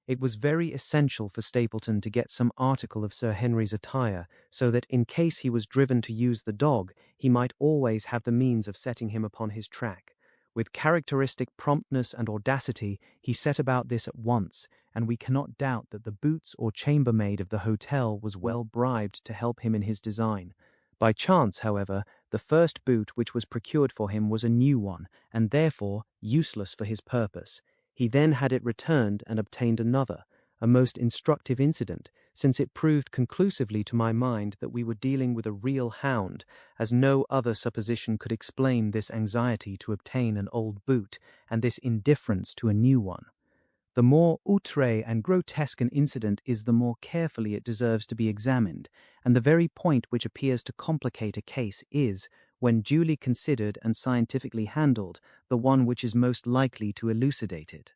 It was very essential for Stapleton to get some article of Sir Henry's attire, so that in case he was driven to use the dog, he might always have the means of setting him upon his track. With characteristic promptness and audacity, he set about this at once, and we cannot doubt that the boots or chambermaid of the hotel was well bribed to help him in his design. By chance, however, the first boot which was procured for him was a new one, and therefore useless for his purpose. He then had it returned and obtained another, a most instructive incident, since it proved conclusively to my mind that we were dealing with a real hound, as no other supposition could explain this anxiety to obtain an old boot, and this indifference to a new one. The more outré and grotesque an incident is, the more carefully it deserves to be examined, and the very point which appears to complicate a case is, when duly considered and scientifically handled, the one which is most likely to elucidate it.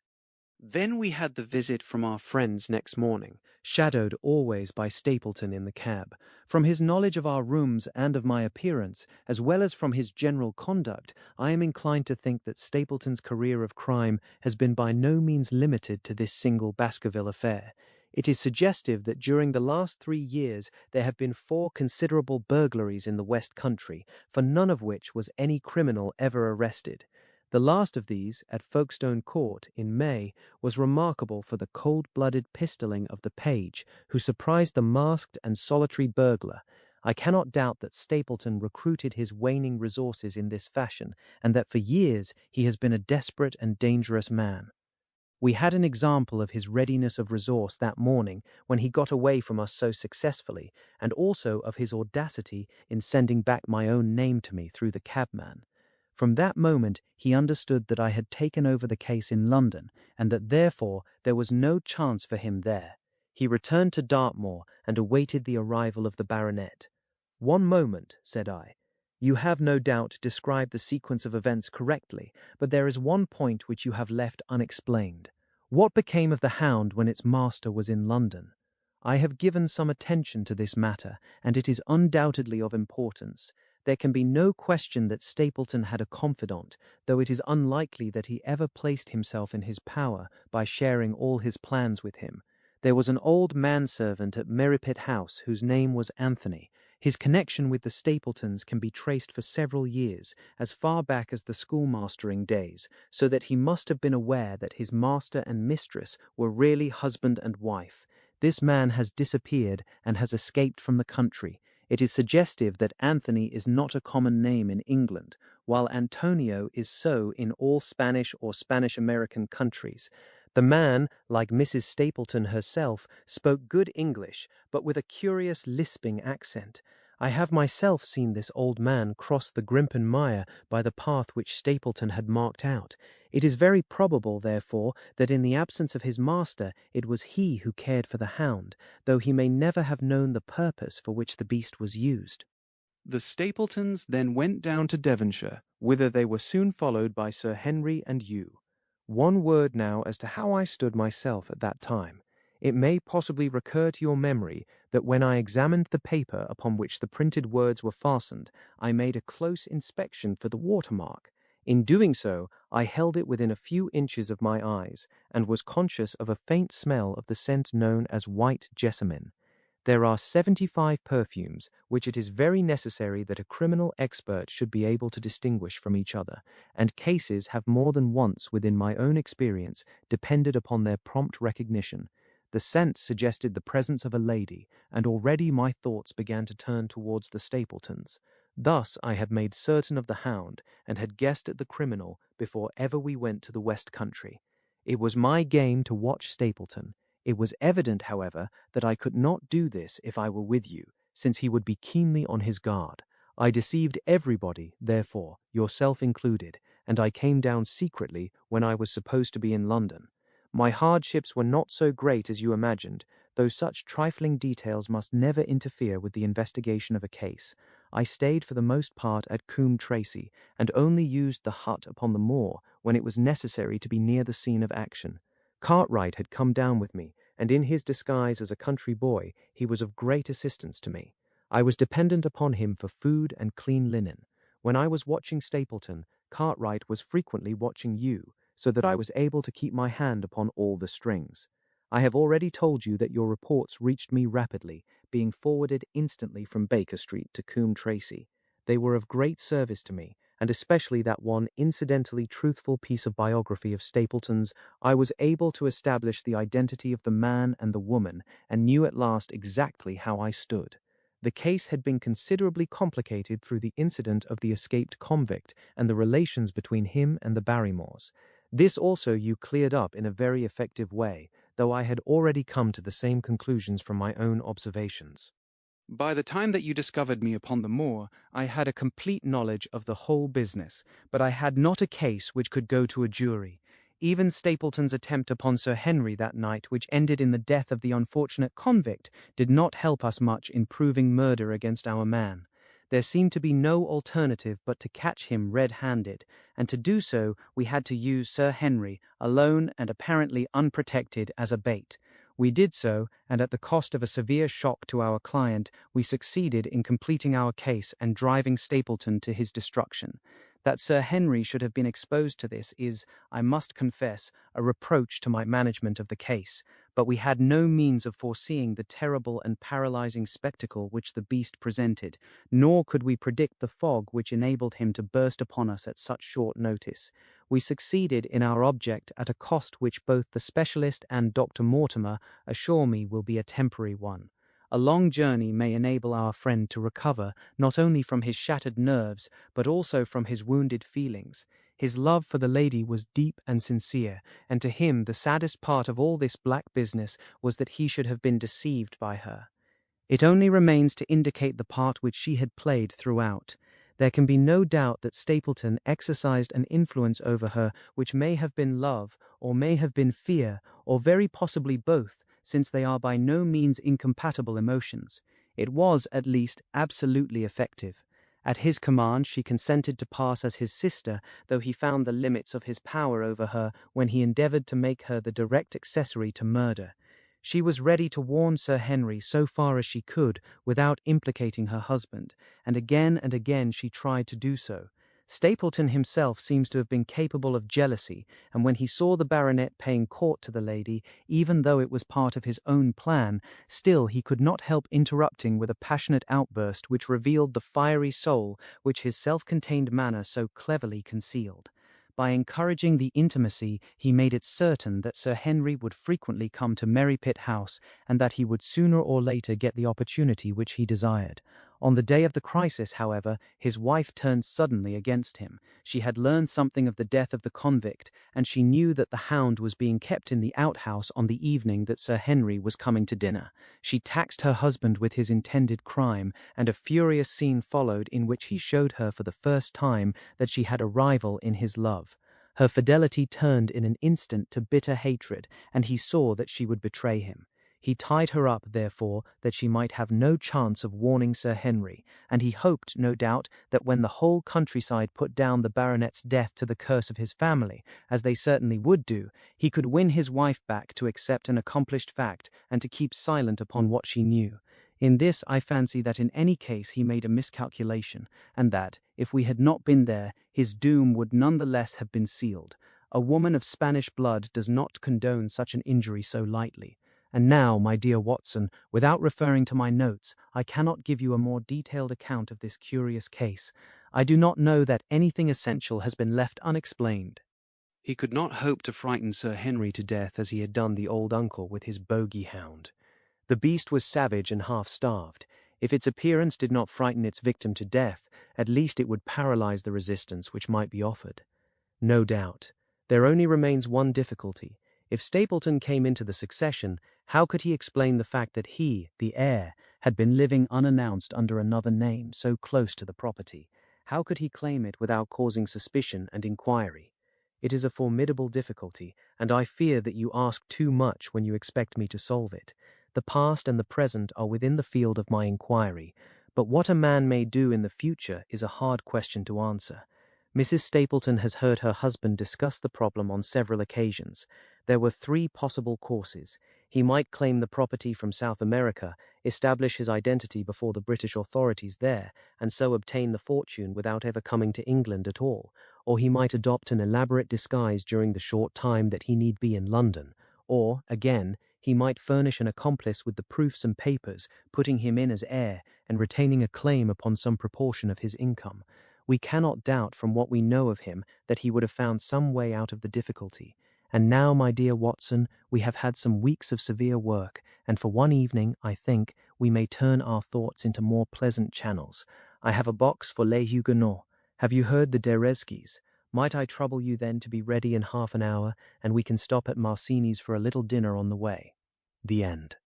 Then we had the visit from our friends next morning, shadowed always by Stapleton in the cab. From his knowledge of our rooms and of my appearance, as well as from his general conduct, I am inclined to think that Stapleton's career of crime has been by no means limited to this single Baskerville affair. It is suggestive that during the last 3 years there have been 4 considerable burglaries in the West Country, for none of which was any criminal ever arrested. The last of these, at Folkestone Court, in May, was remarkable for the cold-blooded pistoling of the page, who surprised the masked and solitary burglar. I cannot doubt that Stapleton recruited his waning resources in this fashion, and that for years he has been a desperate and dangerous man. We had an example of his readiness of resource that morning when he got away from us so successfully, and also of his audacity in sending back my own name to me through the cabman. From that moment he understood that I had taken over the case in London, and that therefore there was no chance for him there. He returned to Dartmoor and awaited the arrival of the baronet. "One moment," said I. "You have no doubt described the sequence of events correctly, but there is one point which you have left unexplained. What became of the hound when its master was in London?" "I have given some attention to this matter, and it is undoubtedly of importance. There can be no question that Stapleton had a confidant, though it is unlikely that he ever placed himself in his power by sharing all his plans with him. There was an old manservant at Merripit House whose name was Anthony. His connection with the Stapletons can be traced for several years, as far back as the schoolmastering days, so that he must have been aware that his master and mistress were really husband and wife. This man has disappeared and has escaped from the country. It is suggestive that Anthony is not a common name in England, while Antonio is so in all Spanish or Spanish-American countries. The man, like Mrs. Stapleton herself, spoke good English, but with a curious lisping accent. I have myself seen this old man cross the Grimpen Mire by the path which Stapleton had marked out. It is very probable, therefore, that in the absence of his master it was he who cared for the hound, though he may never have known the purpose for which the beast was used. The Stapletons then went down to Devonshire, whither they were soon followed by Sir Henry and you. One word now as to how I stood myself at that time. It may possibly recur to your memory that when I examined the paper upon which the printed words were fastened, I made a close inspection for the watermark. In doing so, I held it within a few inches of my eyes, and was conscious of a faint smell of the scent known as white jessamine. There are 75 perfumes, which it is very necessary that a criminal expert should be able to distinguish from each other, and cases have more than once, within my own experience, depended upon their prompt recognition. The scent suggested the presence of a lady, and already my thoughts began to turn towards the Stapletons. Thus I had made certain of the hound, and had guessed at the criminal before ever we went to the West Country. It was my game to watch Stapleton. It was evident, however, that I could not do this if I were with you, since he would be keenly on his guard. I deceived everybody, therefore, yourself included, and I came down secretly when I was supposed to be in London. My hardships were not so great as you imagined, though such trifling details must never interfere with the investigation of a case. I stayed for the most part at Coombe Tracey, and only used the hut upon the moor when it was necessary to be near the scene of action. Cartwright had come down with me, and in his disguise as a country boy he was of great assistance to me. I was dependent upon him for food and clean linen. When I was watching Stapleton, Cartwright was frequently watching you, so that I was able to keep my hand upon all the strings. I have already told you that your reports reached me rapidly, being forwarded instantly from Baker Street to Coombe Tracey. They were of great service to me, and especially that one incidentally truthful piece of biography of Stapleton's. I was able to establish the identity of the man and the woman, and knew at last exactly how I stood. The case had been considerably complicated through the incident of the escaped convict and the relations between him and the Barrymores. This also you cleared up in a very effective way, though I had already come to the same conclusions from my own observations. By the time that you discovered me upon the moor, I had a complete knowledge of the whole business, but I had not a case which could go to a jury. Even Stapleton's attempt upon Sir Henry that night, which ended in the death of the unfortunate convict, did not help us much in proving murder against our man. There seemed to be no alternative but to catch him red-handed, and to do so we had to use Sir Henry, alone and apparently unprotected, as a bait. We did so, and at the cost of a severe shock to our client, we succeeded in completing our case and driving Stapleton to his destruction. That Sir Henry should have been exposed to this is, I must confess, a reproach to my management of the case, but we had no means of foreseeing the terrible and paralyzing spectacle which the beast presented, nor could we predict the fog which enabled him to burst upon us at such short notice. We succeeded in our object at a cost which both the specialist and Dr. Mortimer assure me will be a temporary one. A long journey may enable our friend to recover not only from his shattered nerves, but also from his wounded feelings. His love for the lady was deep and sincere, and to him the saddest part of all this black business was that he should have been deceived by her. It only remains to indicate the part which she had played throughout. There can be no doubt that Stapleton exercised an influence over her which may have been love, or may have been fear, or very possibly both, since they are by no means incompatible emotions. It was, at least, absolutely effective. At his command she consented to pass as his sister, though he found the limits of his power over her when he endeavoured to make her the direct accessory to murder. She was ready to warn Sir Henry so far as she could without implicating her husband, and again she tried to do so. Stapleton himself seems to have been capable of jealousy, and when he saw the baronet paying court to the lady, even though it was part of his own plan, still he could not help interrupting with a passionate outburst which revealed the fiery soul which his self-contained manner so cleverly concealed. By encouraging the intimacy, he made it certain that Sir Henry would frequently come to Merrypit House, and that he would sooner or later get the opportunity which he desired. On the day of the crisis, however, his wife turned suddenly against him. She had learned something of the death of the convict, and she knew that the Hound was being kept in the outhouse on the evening that Sir Henry was coming to dinner. She taxed her husband with his intended crime, and a furious scene followed in which he showed her for the first time that she had a rival in his love. Her fidelity turned in an instant to bitter hatred, and he saw that she would betray him. He tied her up, therefore, that she might have no chance of warning Sir Henry, and he hoped, no doubt, that when the whole countryside put down the baronet's death to the curse of his family, as they certainly would do, he could win his wife back to accept an accomplished fact and to keep silent upon what she knew. In this I fancy that in any case he made a miscalculation, and that, if we had not been there, his doom would none the less have been sealed. A woman of Spanish blood does not condone such an injury so lightly. And now, my dear Watson, without referring to my notes, I cannot give you a more detailed account of this curious case. I do not know that anything essential has been left unexplained. He could not hope to frighten Sir Henry to death as he had done the old uncle with his bogey hound. The beast was savage and half-starved. If its appearance did not frighten its victim to death, at least it would paralyze the resistance which might be offered. No doubt. There only remains one difficulty. If Stapleton came into the succession, how could he explain the fact that he, the heir, had been living unannounced under another name so close to the property? How could he claim it without causing suspicion and inquiry? It is a formidable difficulty, and I fear that you ask too much when you expect me to solve it. The past and the present are within the field of my inquiry, but what a man may do in the future is a hard question to answer. Mrs. Stapleton has heard her husband discuss the problem on several occasions. There were 3 possible courses. He might claim the property from South America, establish his identity before the British authorities there, and so obtain the fortune without ever coming to England at all. Or he might adopt an elaborate disguise during the short time that he need be in London. Or, again, he might furnish an accomplice with the proofs and papers, putting him in as heir, and retaining a claim upon some proportion of his income. We cannot doubt from what we know of him that he would have found some way out of the difficulty, And now, my dear Watson, we have had some weeks of severe work, and for one evening, I think, we may turn our thoughts into more pleasant channels. I have a box for Les Huguenots. Have you heard the Derezkis? Might I trouble you then to be ready in half an hour, and we can stop at Marcini's for a little dinner on the way? The end.